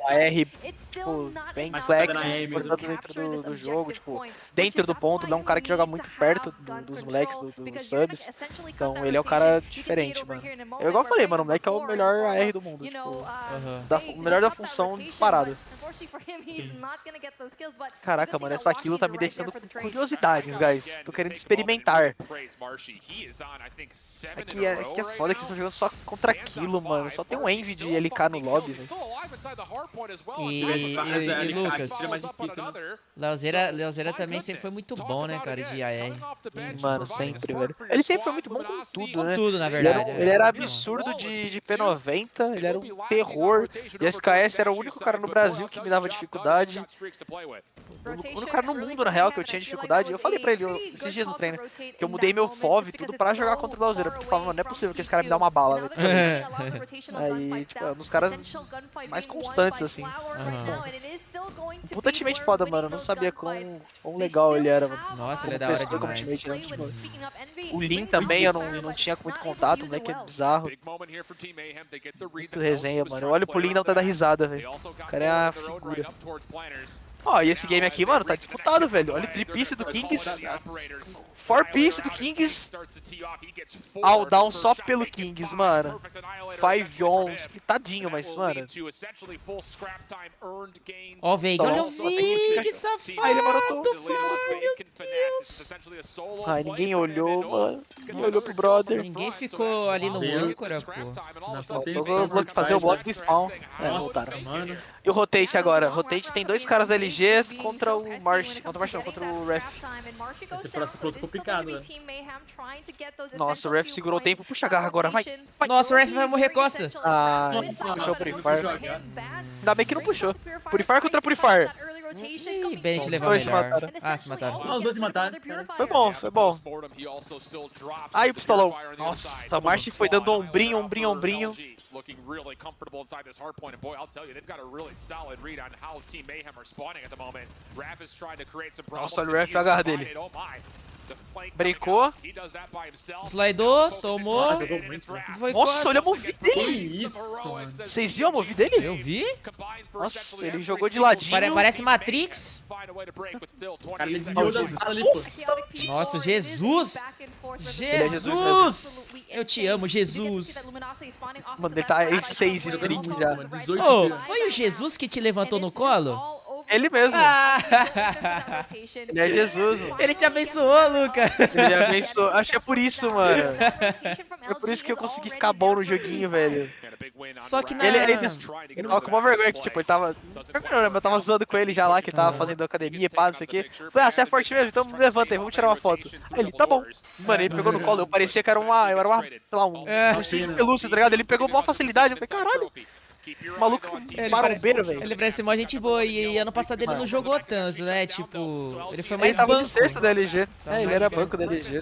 [SPEAKER 7] A R, tipo, bem flex, dentro do jogo, tipo, dentro do ponto, ele é um cara que joga muito perto dos moleques, dos subs, então ele é um cara diferente, mano. Eu igual falei, mano, o moleque é o melhor AR do mundo, tipo, o melhor da função disparado. Caraca, mano, essa kill tá me deixando com curiosidade, guys. Tô querendo experimentar. Aqui é foda que vocês estão jogando só contra aquilo, mano. Só tem um envy de LK no lobby, velho.
[SPEAKER 1] E Lucas, Leozeira também sempre foi muito bom, né, cara, de AR.
[SPEAKER 7] Mano, sempre, velho. Ele sempre foi muito bom com tudo, né?
[SPEAKER 1] Com tudo, na verdade.
[SPEAKER 7] Ele era absurdo de P90, ele era um terror. E SKS era o único cara no Brasil que me dava dificuldade. O único cara no mundo, na real, que eu tinha dificuldade. Eu falei pra ele esses dias no treino que eu mudei meu FOV tudo pra jogar contra o Leozeira, porque eu falava, mano, não é possível que esse cara me dá uma bala, velho. Aí, tipo, é um dos caras mais constantes, assim. Puta teammate foda, mano. Eu não sabia quão legal ele era, mano.
[SPEAKER 1] Nossa, ele é da hora demais.
[SPEAKER 7] O Lin também, eu não tinha muito contato, o moleque é bizarro. Muito resenha, mano. Eu olho pro Lin e dá vontade da risada, velho. O cara é a figura. Ó, e esse game aqui, mano, tá disputado, velho. Olha o tripice do Kings. 4-piece do Kings. All down só pelo Kings, mano. 5-on, splitadinho, mas, mano.
[SPEAKER 1] Ó o Veiga, olha o Veiga, safado,
[SPEAKER 7] Ai, ele marotou.
[SPEAKER 1] meu Deus.
[SPEAKER 7] Ai, ninguém olhou, mano. Ninguém olhou pro brother.
[SPEAKER 1] Ninguém ficou ali no âncora, pô.
[SPEAKER 7] Eu vou fazer o bloco do spawn. É, voltaram. E o Rotate agora. Rotate tem 2 caras da LG contra o Marsh. Contra o Ref.
[SPEAKER 8] Esse próximo close complicado, né?
[SPEAKER 7] Nossa, o Ref segurou o tempo. Puxa a garra agora, vai.
[SPEAKER 1] Nossa, o Ref vai morrer costa.
[SPEAKER 7] Ah, puxou o Purifier. Ainda bem que não puxou. Purifier contra Purifier.
[SPEAKER 1] Ih, Bennett levou melhor. Ah, se mataram.
[SPEAKER 8] Os dois se mataram.
[SPEAKER 7] Foi bom, foi bom. Aí o pistolão. Nossa, o Marsh foi dando ombrinho.
[SPEAKER 3] Looking really comfortable inside this hard point, and boy, I'll tell you, they've got a really solid read on how Team Mayhem are spawning at the moment. Raph is trying to create some problems.
[SPEAKER 7] Nossa, olha o Raph, a garra dele. Brincou.
[SPEAKER 1] Slidou, tomou. Foi
[SPEAKER 7] Nossa, olha a move
[SPEAKER 8] Que
[SPEAKER 7] dele.
[SPEAKER 8] isso, mano.
[SPEAKER 7] Vocês viram a move dele?
[SPEAKER 1] Eu vi.
[SPEAKER 7] Nossa, ele jogou de ladinho.
[SPEAKER 1] Parece Matrix.
[SPEAKER 8] Cara, ele desviou das balas ali, pô.
[SPEAKER 1] Nossa, Jesus. Jesus. Eu te amo, Jesus.
[SPEAKER 7] Mano, ele tá em 6 de streak já.
[SPEAKER 8] 18
[SPEAKER 1] Ô, foi o Jesus que te levantou no colo?
[SPEAKER 7] Ele mesmo.
[SPEAKER 1] Ah.
[SPEAKER 7] Ele é Jesus, mano.
[SPEAKER 1] Ele te abençoou, Luca.
[SPEAKER 7] Ele me abençoou. Acho que é por isso, mano. É por isso que eu consegui ficar bom no joguinho, velho.
[SPEAKER 1] Só que na...
[SPEAKER 7] Ele tava com uma vergonha que, tipo, ele tava... Eu tava zoando com ele já lá, que ele tava fazendo academia e pá, não sei o quê. Falei, você é forte mesmo? Então levanta aí, vamos tirar uma foto. Aí ele, tá bom. Mano, ele pegou no colo, eu parecia que eu era uma, sei lá, um ursinho de pelúcia, tá ligado? Ele pegou com maior facilidade, eu falei, caralho. Maluco, marombeiro, velho.
[SPEAKER 1] Ele parece mó gente boa e ano passado ele não jogou tanto, né? Tipo, ele foi mais
[SPEAKER 7] ele tava
[SPEAKER 1] banco.
[SPEAKER 7] de sexto da LG. Ele era banco da LG.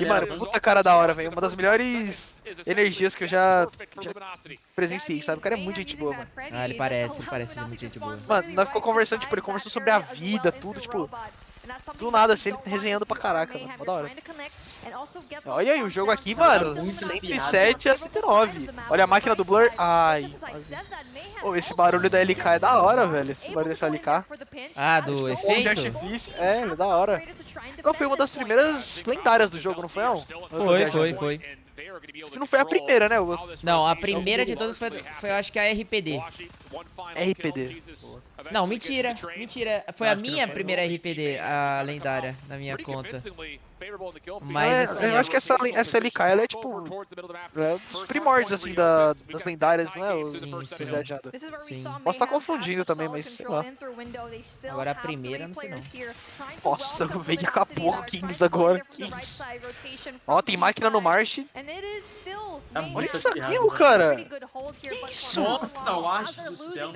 [SPEAKER 7] E, mano, puta cara da hora, velho. Uma das melhores energias que eu já presenciei, sabe? O cara é muito gente boa, mano.
[SPEAKER 1] Ah, ele parece muito gente boa.
[SPEAKER 7] Mano, nós ficou conversando, tipo, ele conversou sobre a vida, tudo, tipo... Do nada, assim, ele resenhando pra caraca, mano. Mó da hora. Olha aí o jogo aqui, mano. 107 a 109. Olha a máquina do Blur. Ai. Oh, esse barulho da LK é da hora, velho. Esse barulho dessa LK.
[SPEAKER 1] Ah, do efeito?
[SPEAKER 7] De artifício. É, ele é da hora. Qual foi uma das primeiras lendárias do jogo, não foi, não?
[SPEAKER 1] Foi.
[SPEAKER 7] Se não foi a primeira, né?
[SPEAKER 1] Não, a primeira de todas foi eu acho que a RPD.
[SPEAKER 7] RPD.
[SPEAKER 1] Não, mentira. Foi a minha primeira RPD, a lendária, na minha conta. Mas assim,
[SPEAKER 7] eu acho que essa LK, ela é tipo... os primórdios, assim, das lendárias, não é?
[SPEAKER 1] Sim.
[SPEAKER 7] Posso estar confundindo também, mas sei lá.
[SPEAKER 1] Agora a primeira, não sei não.
[SPEAKER 7] Nossa, veio acabou o Kings agora. Que isso? Ó, tem máquina no March. Olha isso aquilo, cara. Que isso?
[SPEAKER 8] Nossa, eu acho do céu,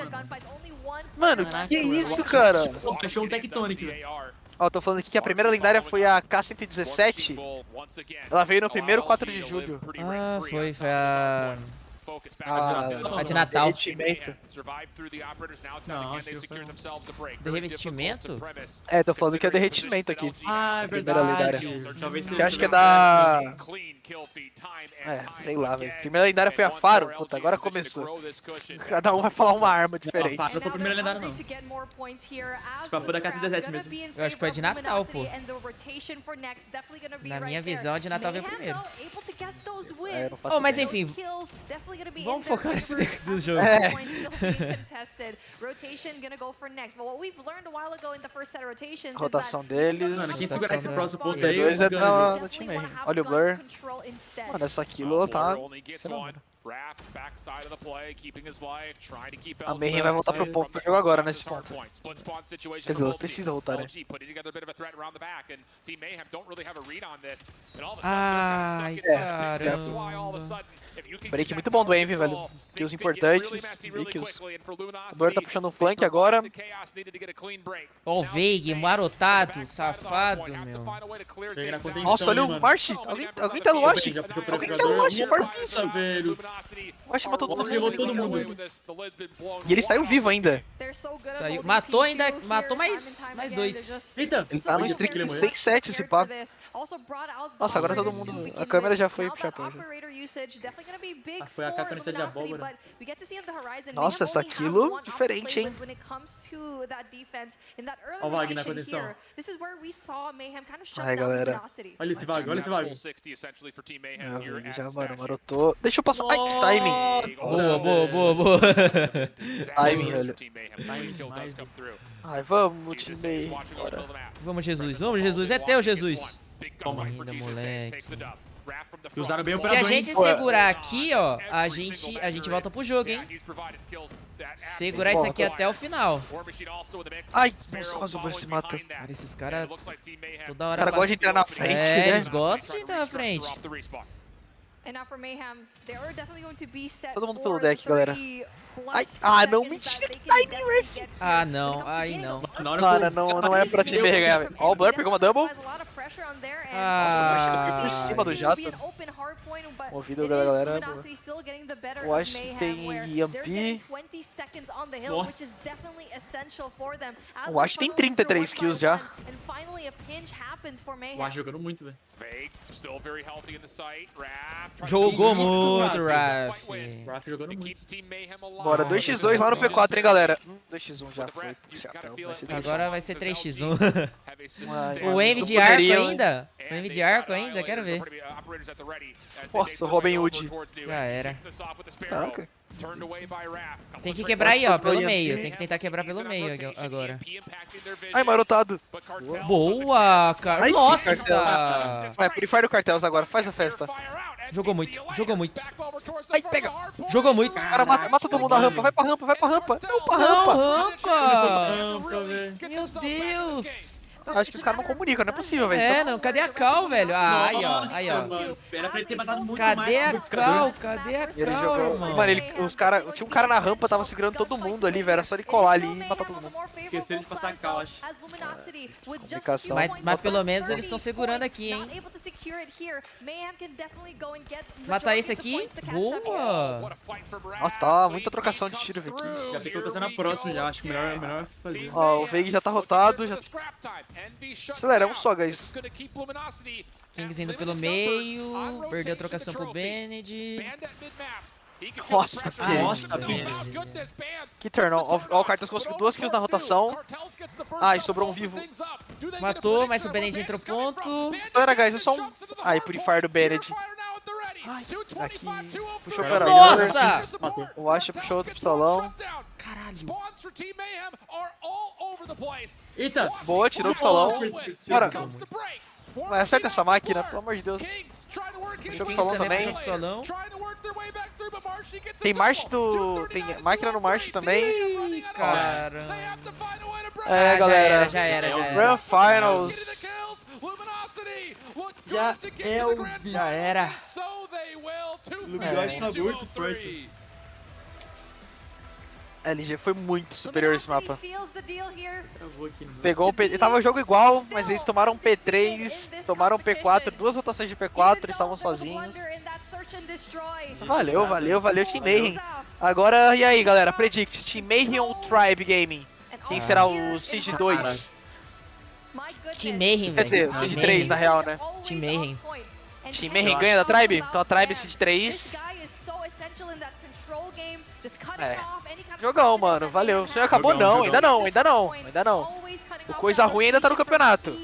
[SPEAKER 7] mano, que isso, cara?
[SPEAKER 8] Pô, achou um Tectonic, velho.
[SPEAKER 7] Ó, tô falando aqui que a primeira lendária foi a K117. Ela veio no primeiro 4 de julho.
[SPEAKER 1] Ah, foi a... A de Natal.
[SPEAKER 7] Derretimento.
[SPEAKER 8] Não,
[SPEAKER 1] Derretimento?
[SPEAKER 7] É, tô falando que é derretimento aqui.
[SPEAKER 8] Ah, é
[SPEAKER 7] verdade.
[SPEAKER 8] Talvez
[SPEAKER 7] eu acho que é da... sei lá, velho. Primeira lendária foi a Faro. Puta, agora começou. Cada um vai falar uma arma diferente.
[SPEAKER 8] Não, Faro não foi a primeira lendária, não. Esse papo foi da K17 mesmo.
[SPEAKER 1] Eu acho que foi a de Natal, pô. Na minha visão, a de Natal veio primeiro. Oh, mas enfim, vamos focar nesse deck do jogo.
[SPEAKER 7] Rotação deles.
[SPEAKER 8] Mano, quem segurar esse próximo ponto aí...
[SPEAKER 7] Dois é do time aí. Olha o Blur. Mano, essa kill tá... A Mayhem vai voltar pro ponto do jogo agora nesse ponto. Quer dizer, ela precisa voltar, né?
[SPEAKER 1] Ai, caramba.
[SPEAKER 7] Break muito bom do Envy, velho. Kills importantes. Kills. O Blur tá puxando um flank agora.
[SPEAKER 1] Ó, o Veig, marotado, safado, meu.
[SPEAKER 7] Nossa, olha o March. Alguém tá no Wash? Alguém tá no Wash, fortíssimo. Wash matou todo mundo. E ele saiu vivo ainda.
[SPEAKER 1] Saiu. Matou ainda. Matou mais dois.
[SPEAKER 8] Eita,
[SPEAKER 7] ele tá no streak de 6-7 esse papo. Nossa, agora todo mundo. A câmera já foi pro chapéu.
[SPEAKER 8] Foi a cacaneta de abóbora.
[SPEAKER 7] Nossa, essa kill diferente, hein?
[SPEAKER 8] Olha o Vag na conexão.
[SPEAKER 7] Ai, galera.
[SPEAKER 8] Olha esse Vag, olha esse Vag.
[SPEAKER 7] Já, mano, marotou. Deixa eu passar. Ai, que timing.
[SPEAKER 1] Boa.
[SPEAKER 7] Timing, velho. Ai, vamos, time.
[SPEAKER 1] Vamos, Jesus. É teu, Jesus. Toma ainda, moleque.
[SPEAKER 8] Usaram bem o
[SPEAKER 1] Se a gente segurar aqui, ó, a gente volta pro jogo, hein? Segurar isso aqui até o final.
[SPEAKER 7] Ai, nossa, o Blur se mata.
[SPEAKER 1] Cara, esses caras toda hora...
[SPEAKER 7] Os caras gostam de entrar na frente, né?
[SPEAKER 1] Eles gostam de entrar na frente.
[SPEAKER 7] Todo mundo pelo deck, galera. Ai, não, mentira, que timing, ref.
[SPEAKER 1] Ah, não, aí não.
[SPEAKER 7] Mano, não é pra te ver, velho. Ó, o Blur pegou uma double. Nossa, por cima do jato. Movido da galera. Eu acho que tem EMP.
[SPEAKER 8] Nossa.
[SPEAKER 7] Eu acho que tem 33 kills já.
[SPEAKER 8] O Ar jogando muito, velho.
[SPEAKER 1] Jogou muito, Raf.
[SPEAKER 8] Raf jogando muito.
[SPEAKER 7] Bora, 2x2 lá no P4, hein, galera. 2x1 já foi.
[SPEAKER 1] Agora vai ser 3x1. O Envy de arco ainda? O Envy de arco ainda? Quero ver.
[SPEAKER 7] Nossa, o Robin Hood.
[SPEAKER 1] Já era.
[SPEAKER 7] Caraca.
[SPEAKER 1] Tem que quebrar aí, ó, pelo meio. Tem que tentar quebrar pelo meio agora.
[SPEAKER 7] Ai, marotado.
[SPEAKER 1] Boa, cara. Nossa!
[SPEAKER 7] Vai, purify do cartéis agora. Faz a festa.
[SPEAKER 1] Jogou muito, jogou muito.
[SPEAKER 7] Ai, pega.
[SPEAKER 1] Jogou muito.
[SPEAKER 7] Cara, mata todo mundo na rampa. Vai pra rampa, vai pra rampa. Não, pra
[SPEAKER 1] rampa. Meu Deus.
[SPEAKER 7] Acho que os caras não comunicam, não é possível, velho.
[SPEAKER 1] É, não, cadê a Cal, velho? Ah, aí, ó, aí, ó.
[SPEAKER 8] Mano, era pra ele ter matado muito
[SPEAKER 1] Cadê
[SPEAKER 8] mais.
[SPEAKER 1] a Cal? Cadê a
[SPEAKER 7] Ele
[SPEAKER 1] Cal,
[SPEAKER 7] jogou.
[SPEAKER 1] irmão?
[SPEAKER 7] Mano, os cara, tinha um cara na rampa, tava segurando todo mundo ali, velho. Era só ele colar ali e matar todo mundo.
[SPEAKER 8] Esqueceram de passar a Cal, acho.
[SPEAKER 7] Complicação.
[SPEAKER 1] Mas pelo menos eles estão segurando aqui, hein? Matar esse aqui. Boa!
[SPEAKER 7] Nossa, tá muita trocação de tiro, velho.
[SPEAKER 8] Já tem que eu tô sendo a próxima já, acho que melhor fazer.
[SPEAKER 7] Ó, o Veig já tá rotado. Já... Aceleramos só, guys.
[SPEAKER 1] Kings indo pelo meio. Perdeu a trocação pro Bened.
[SPEAKER 7] Nossa, que turn. Ó, o Cartas conseguiu 2 kills na rotação. Ai, sobrou um vivo.
[SPEAKER 1] Matou, mas o Bened entrou ponto.
[SPEAKER 7] Acelera, guys, é só um... Ai, Purifier do Bened. Ai, aqui. Puxou para
[SPEAKER 1] Nossa!
[SPEAKER 7] O Asha puxou outro pistolão.
[SPEAKER 1] Caralho.
[SPEAKER 8] Eita!
[SPEAKER 7] Boa, tirou o pistolão. Bora. Mas acerta essa máquina, pelo amor de Deus. Puxou o pistolão também. Tem march do... Tem máquina no march também.
[SPEAKER 1] Ih, caramba.
[SPEAKER 7] É, galera.
[SPEAKER 1] Já era.
[SPEAKER 7] Grand Finals.
[SPEAKER 8] Já é o
[SPEAKER 1] Já era.
[SPEAKER 8] O Lumiose tá muito forte.
[SPEAKER 7] LG foi muito superior esse mapa.
[SPEAKER 8] Eu vou aqui no meu.
[SPEAKER 7] Pegou o P... Tava o jogo igual, mas eles tomaram P3, tomaram P4, 2 rotações de P4, eles estavam sozinhos. Valeu, Team Mayhem. Agora, e aí, galera? Predict, Team Mayhem ou Tribe Gaming? Quem será o Siege 2?
[SPEAKER 1] Team Mayhem, velho.
[SPEAKER 7] Quer dizer, o Siege 3, na real, né?
[SPEAKER 1] Team Mayhem.
[SPEAKER 7] Team Mayhem ganha da Tribe? Então a Tribe Siege 3. É. Jogão, mano. Valeu. O sonho acabou?
[SPEAKER 8] Jogão,
[SPEAKER 7] não, ainda não. O coisa ruim ainda tá no campeonato.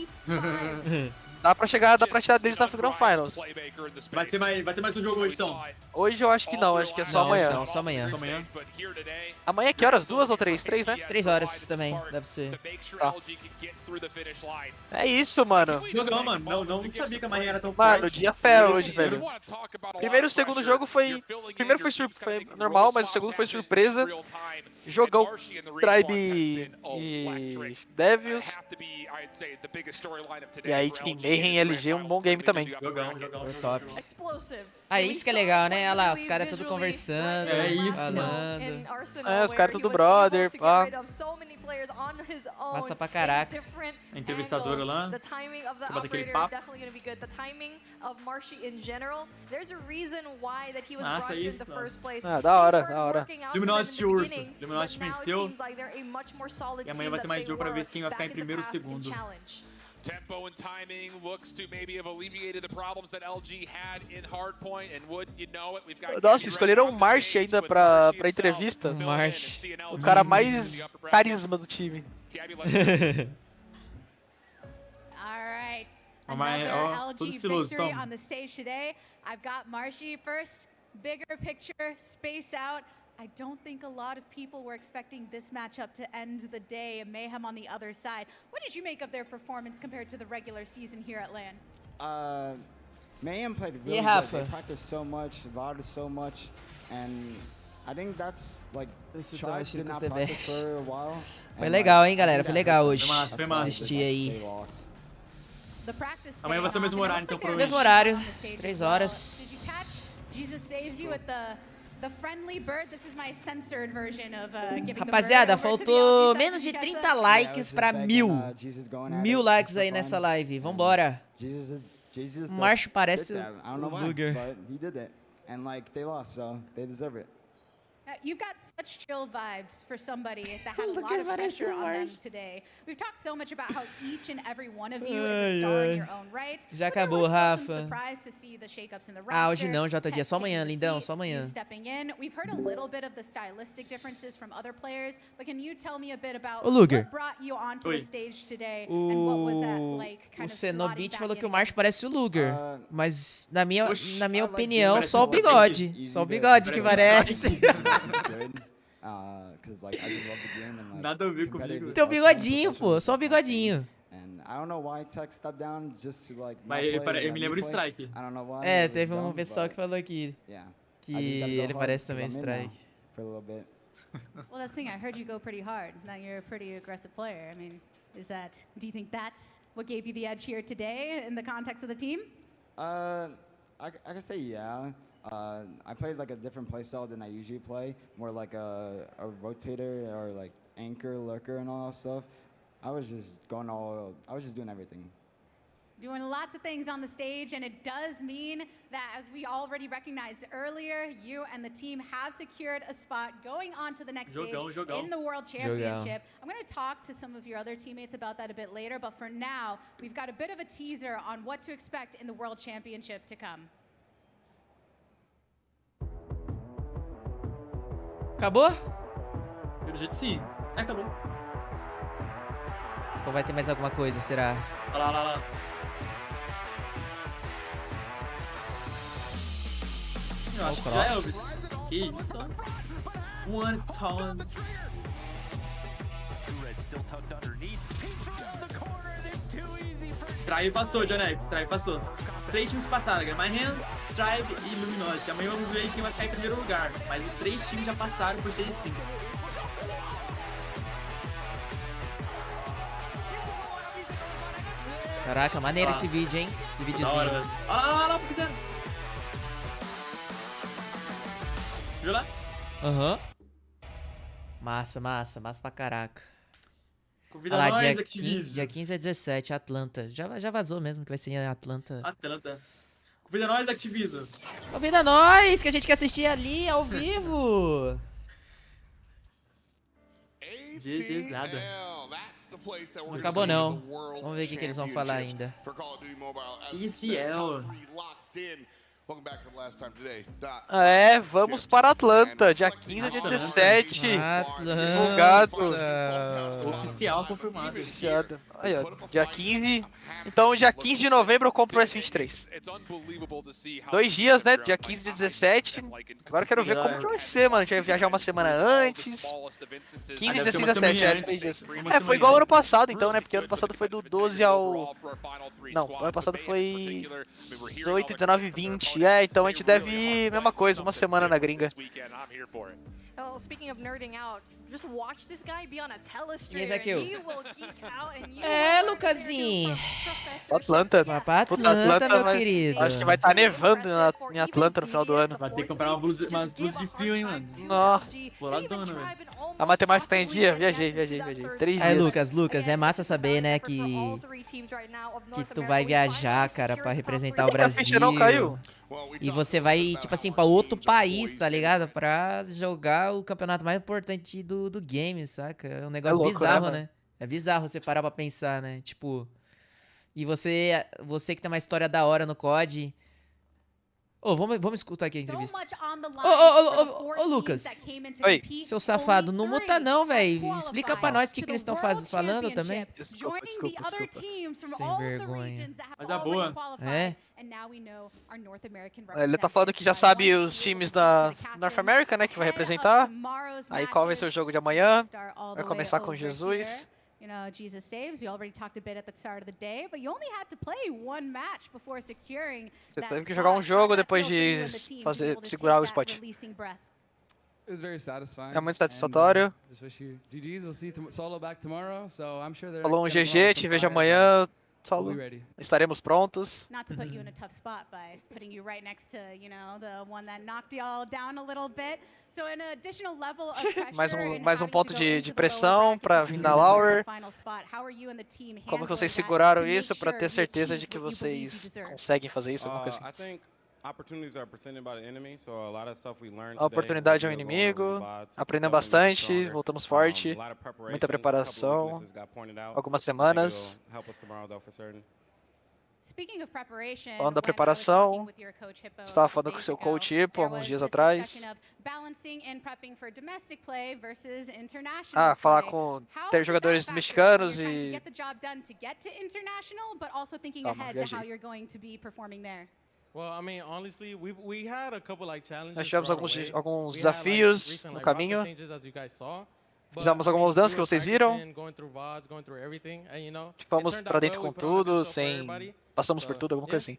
[SPEAKER 7] Dá pra tirar deles na Grand Finals.
[SPEAKER 8] Vai ter mais um jogo hoje, então?
[SPEAKER 7] Hoje eu acho que não, acho que é só amanhã.
[SPEAKER 1] Não, só amanhã.
[SPEAKER 8] Só amanhã?
[SPEAKER 7] Amanhã que horas? 2 ou 3? 3, né?
[SPEAKER 1] 3 horas também, deve ser.
[SPEAKER 7] Tá. É isso, mano.
[SPEAKER 8] Jogão, mano. Não sabia que a Marinha era tão forte.
[SPEAKER 7] Mano, dia fera hoje, velho. Primeiro e o segundo jogo foi... Primeiro foi normal, mas o segundo foi surpresa. Jogão Tribe e Devils. E aí, Team Mayhem e LG, um bom game também.
[SPEAKER 8] Jogão.
[SPEAKER 1] Top. Ah, isso que é legal, né? Olha lá, os caras tudo conversando,
[SPEAKER 8] É isso,
[SPEAKER 1] falando.
[SPEAKER 7] É, os caras tudo brother, pá.
[SPEAKER 1] Massa pra caraca.
[SPEAKER 8] A entrevistadora lá. Que bate aquele papo. Massa isso, mano.
[SPEAKER 7] Ah, da hora.
[SPEAKER 8] Luminosity Urso. Luminosity venceu. E amanhã vai ter mais jogo pra ver quem vai ficar em primeiro ou segundo.
[SPEAKER 3] Tempo and timing looks to maybe have alleviated the problems that LG had in Hardpoint, and wouldn't you know it, we've got...
[SPEAKER 7] Nossa, escolheram o Marsh ainda pra entrevista.
[SPEAKER 1] Marsh.
[SPEAKER 7] O cara mais carisma do time.
[SPEAKER 5] Alright.
[SPEAKER 8] Another
[SPEAKER 5] LG
[SPEAKER 8] todo estiloso,
[SPEAKER 5] victory
[SPEAKER 8] toma.
[SPEAKER 5] on the stage today. I've got Marshy first. Bigger picture, space out. I don't think a lot of people were expecting this matchup to end the day. Mayhem on the other side. What did you make of their performance compared to the regular season here at LAN?
[SPEAKER 9] Mayhem played really good. They practiced so much, VAR'd so much, and I think that's like Tribe did not practice for a while.
[SPEAKER 1] Foi legal, hein, galera? Foi legal hoje.
[SPEAKER 8] Foi massa.
[SPEAKER 1] Assistir aí.
[SPEAKER 8] Amanhã vai ser o mesmo horário, então, provavelmente.
[SPEAKER 1] Mesmo horário, 3 horas.
[SPEAKER 5] Jesus saves you with the friendly bird. This is my censored version of giving
[SPEAKER 1] Rapaziada, faltou menos de 30 likes pra 1000. 1000 likes aí nessa live. Vambora. O Marsh parece o Luger.
[SPEAKER 5] You've got such chill vibes for somebody that had a lot of pressure on them today. We've talked so much about how each and every one of you is a star in your own right.
[SPEAKER 1] Já acabou, Rafa.
[SPEAKER 5] Hoje
[SPEAKER 1] não, JG, só amanhã, lindão, só amanhã.
[SPEAKER 5] We've heard a little bit of the stylistic differences from other players, but can you tell me a bit about
[SPEAKER 1] Luger.
[SPEAKER 5] what brought you onto the stage today and what was that like
[SPEAKER 1] O Cenobit falou que o March parece o Luger, mas na minha opinião, só o bigode. Só o bigode que parece.
[SPEAKER 8] Nada a ver comigo.
[SPEAKER 1] Teu bigodinho, pô, só o bigodinho.
[SPEAKER 8] Mas eu me lembro do Strike.
[SPEAKER 1] É, teve um pessoal que falou aqui que ele parece também Strike.
[SPEAKER 5] Well, that's the thing. I heard you go pretty hard. Now you're a pretty aggressive player. I mean, do you think that's what gave you the edge here today in the context of the team?
[SPEAKER 9] I can say yeah. I played like a different play style than I usually play, more like a rotator or like anchor, lurker, and all that stuff. I was just doing everything.
[SPEAKER 5] Doing lots of things on the stage, and it does mean that, as we already recognized earlier, you and the team have secured a spot going on to the next stage in the World Championship. I'm going to talk to some of your other teammates about that a bit later, but for now, we've got a bit of a teaser on what to expect in the World Championship to come.
[SPEAKER 1] Acabou?
[SPEAKER 8] Pelo jeito sim. Acabou.
[SPEAKER 1] Ou vai ter mais alguma coisa, será?
[SPEAKER 8] Olha lá. Eu acho que já é, Elvis. Que isso, ó. One time. Strive passou, Jonex. Strive passou. 3 times passaram, Graham, Strive e Luminosity. Amanhã vamos ver quem vai ficar em primeiro lugar. Mas os 3 times já passaram por 6 e 5.
[SPEAKER 1] Caraca, maneiro esse vídeo, hein? Esse videozinho.
[SPEAKER 8] Olha lá, por que fizeram. Você viu lá?
[SPEAKER 1] Aham. Massa pra caraca.
[SPEAKER 8] Convida nós,
[SPEAKER 1] dia 15 a 17, Atlanta. Já vazou mesmo que vai ser em Atlanta.
[SPEAKER 8] Convida nós, Activision.
[SPEAKER 1] Convida nós, que a gente quer assistir ali, ao vivo.
[SPEAKER 8] GGzada.
[SPEAKER 1] Não acabou não. Vamos ver o que eles vão falar ainda.
[SPEAKER 8] ECL.
[SPEAKER 7] Vamos para Atlanta, dia 15 a dia 17. Divulgado.
[SPEAKER 8] Oficial confirmado.
[SPEAKER 7] Aí, ó, dia 15. Então, dia 15 de novembro eu compro o S23. 2 dias, né? Dia 15 de 17. Agora eu quero ver como que vai ser, mano. A gente vai viajar uma semana antes. 15, 16, 17. Foi igual ano passado, então, né? Porque ano passado foi do 12 ao... Não, ano passado foi 18, 19 e 20. Então a gente deve ir, mesma coisa, uma semana na gringa.
[SPEAKER 4] Well, speaking of nerding out, just watch this guy be on a telestream.
[SPEAKER 1] Esse aqui, ó. Lucasinho.
[SPEAKER 7] Atlanta.
[SPEAKER 1] Pra Atlanta, meu querido.
[SPEAKER 7] Acho que vai estar nevando em Atlanta no final do ano.
[SPEAKER 8] Vai ter que comprar umas blusas de frio, hein, mano.
[SPEAKER 7] Nossa.
[SPEAKER 8] Boladona, velho.
[SPEAKER 7] A matemática tá em dia? Viajei. 3 dias.
[SPEAKER 1] Lucas, é massa saber, né, que tu vai viajar, cara, pra representar o Brasil.
[SPEAKER 7] A ficha não caiu.
[SPEAKER 1] E você vai, tipo assim, pra outro país, tá ligado? Pra jogar o campeonato mais importante do game, saca? É um negócio bizarro, né? É bizarro você parar pra pensar, né? Tipo... E você que tem uma história da hora no COD... Vamos escutar aqui a entrevista. Ô, Lucas.
[SPEAKER 7] Oi.
[SPEAKER 1] Seu safado, não muta não, velho. Explica pra nós o que eles estão falando também.
[SPEAKER 7] Desculpa.
[SPEAKER 1] Sem vergonha.
[SPEAKER 8] Mas a boa.
[SPEAKER 1] É?
[SPEAKER 7] Ele tá falando que já sabe os times da North America, né, que vai representar. Aí qual vai ser o jogo de amanhã? Vai começar com Jesus.
[SPEAKER 5] You know, Jesus saves. We already talked a bit at the start of the day, but you only had to play one match before securing.
[SPEAKER 7] Você teve que jogar um jogo depois de segurar o spot. É muito satisfatório. Falou um GG, te vejo amanhã. Solo. Estaremos prontos.
[SPEAKER 5] Not to put you in a tough spot by putting you right next to, you know, the one that knocked you all down a little bit. So an additional level of pressure.
[SPEAKER 7] mais um ponto de pressão para vir da Lauer. Como que vocês seguraram isso para ter certeza de que vocês conseguem fazer isso? Alguma coisa assim. A oportunidade é um inimigo. Aprendemos bastante, voltamos forte. Muita preparação. Algumas semanas. Falando da preparação, estava falando com o seu coach Hippo alguns dias atrás. Falar com ter jogadores mexicanos e... Nós tivemos alguns desafios no caminho. Fizemos algumas mudanças que vocês viram. Fomos pra dentro com tudo, passamos por tudo, alguma coisa assim.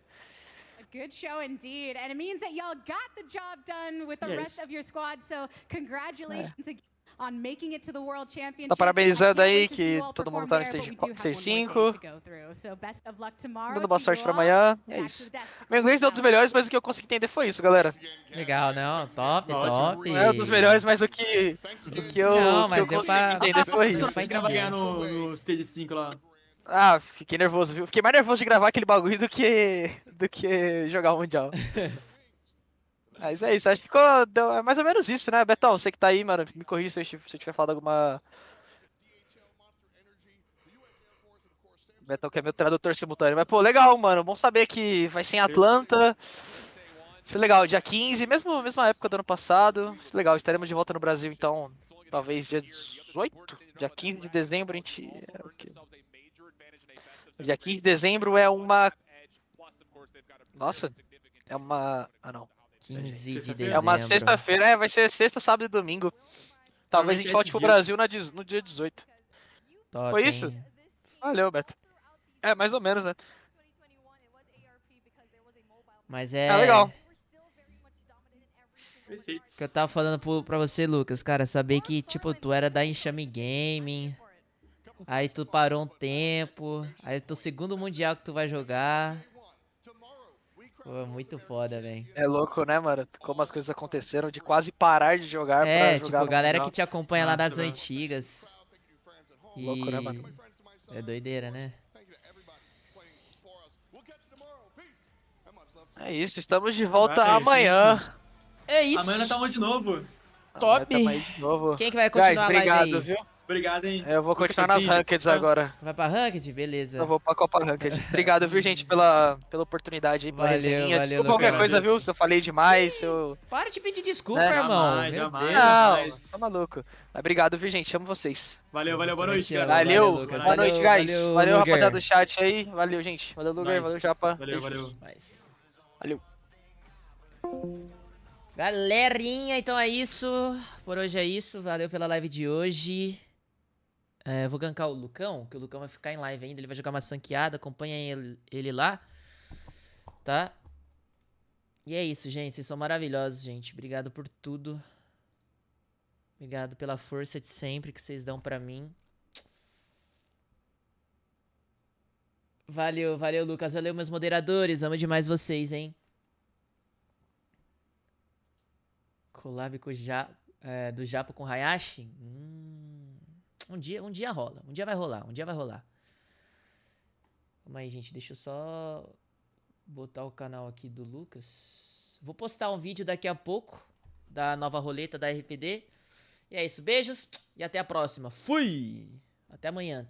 [SPEAKER 5] Good show indeed, and it means that y'all got the job done with the rest of your squad. So congratulations again on making it to the World Championship.
[SPEAKER 7] Tá parabenizando aí que todo mundo tá no stage 6-5. Dando boa sorte pra amanhã. É isso. Meu inglês é um dos melhores, mas o que eu consegui entender foi isso, galera.
[SPEAKER 1] Legal, não? Top, top.
[SPEAKER 7] Não é um dos melhores, mas o que eu consegui entender foi isso.
[SPEAKER 8] Você vai ganhar no stage 5 lá.
[SPEAKER 7] Fiquei nervoso, viu? Fiquei mais nervoso de gravar aquele bagulho do que jogar o Mundial. Mas é isso, acho que é mais ou menos isso, né? Betão, você que tá aí, mano, me corrija se eu tiver falado alguma... Betão que é meu tradutor simultâneo. Mas, pô, legal, mano, bom saber que vai ser em Atlanta. Isso é legal, dia 15, mesma época do ano passado. Isso é legal, estaremos de volta no Brasil, então, talvez dia 18? Dia 15 de dezembro a gente... Dia 15 de dezembro é uma... Nossa, é uma... não.
[SPEAKER 1] 15 de dezembro.
[SPEAKER 7] É uma sexta-feira, vai ser sexta, sábado e domingo. Talvez a gente volte pro Brasil no dia 18.
[SPEAKER 1] Top,
[SPEAKER 7] foi isso?
[SPEAKER 1] Hein?
[SPEAKER 7] Valeu, Beto. É, mais ou menos, né?
[SPEAKER 1] Mas é...
[SPEAKER 7] legal.
[SPEAKER 8] Perfeito.
[SPEAKER 1] Que eu tava falando pra você, Lucas, cara, saber que, tipo, tu era da Enxame Gaming... Aí tu parou um tempo, aí teu segundo mundial que tu vai jogar. Pô, muito foda, velho.
[SPEAKER 7] É louco, né, mano? Como as coisas aconteceram de quase parar de jogar pra jogar
[SPEAKER 1] tipo, galera
[SPEAKER 7] mundial.
[SPEAKER 1] que te acompanha lá das antigas.
[SPEAKER 7] Louco, né, mano?
[SPEAKER 1] É doideira, né?
[SPEAKER 7] É isso, estamos de volta amanhã.
[SPEAKER 1] É isso.
[SPEAKER 8] Amanhã tá de novo.
[SPEAKER 1] Top.
[SPEAKER 7] De novo.
[SPEAKER 1] Quem que vai continuar
[SPEAKER 7] Guys,
[SPEAKER 1] a live aí?
[SPEAKER 7] viu?
[SPEAKER 8] Obrigado, hein?
[SPEAKER 7] Eu vou continuar nas Rankeds agora.
[SPEAKER 1] Vai pra Ranked? Beleza.
[SPEAKER 7] Eu vou pra Copa Ranked. Obrigado, viu, gente, pela oportunidade aí, pela resenha. Desculpa qualquer coisa, viu, se eu falei demais, se eu...
[SPEAKER 1] Para de pedir desculpa, irmão.
[SPEAKER 8] Jamais.
[SPEAKER 7] Não, tá maluco. Mas obrigado, viu, gente, amo vocês.
[SPEAKER 8] Valeu, boa noite, cara.
[SPEAKER 7] Valeu, boa noite, guys. Valeu,
[SPEAKER 1] Luger.
[SPEAKER 7] rapaziada do chat aí. Valeu, gente. Valeu, Luger, valeu, Japa.
[SPEAKER 8] Valeu.
[SPEAKER 7] Valeu.
[SPEAKER 1] Galerinha, então é isso. Por hoje é isso. Valeu pela live de hoje. Eu vou gankar o Lucão, que o Lucão vai ficar em live ainda. Ele vai jogar uma sanqueada. Acompanhem ele lá. Tá? E é isso, gente. Vocês são maravilhosos, gente. Obrigado por tudo. Obrigado pela força de sempre que vocês dão pra mim. Valeu, Lucas. Valeu, meus moderadores. Amo demais vocês, hein? Collab com do Japo com Hayashi? Um dia rola. Um dia vai rolar. Calma aí, gente. Deixa eu só botar o canal aqui do Lucas. Vou postar um vídeo daqui a pouco da nova roleta da RPD. E é isso. Beijos e até a próxima. Fui! Até amanhã.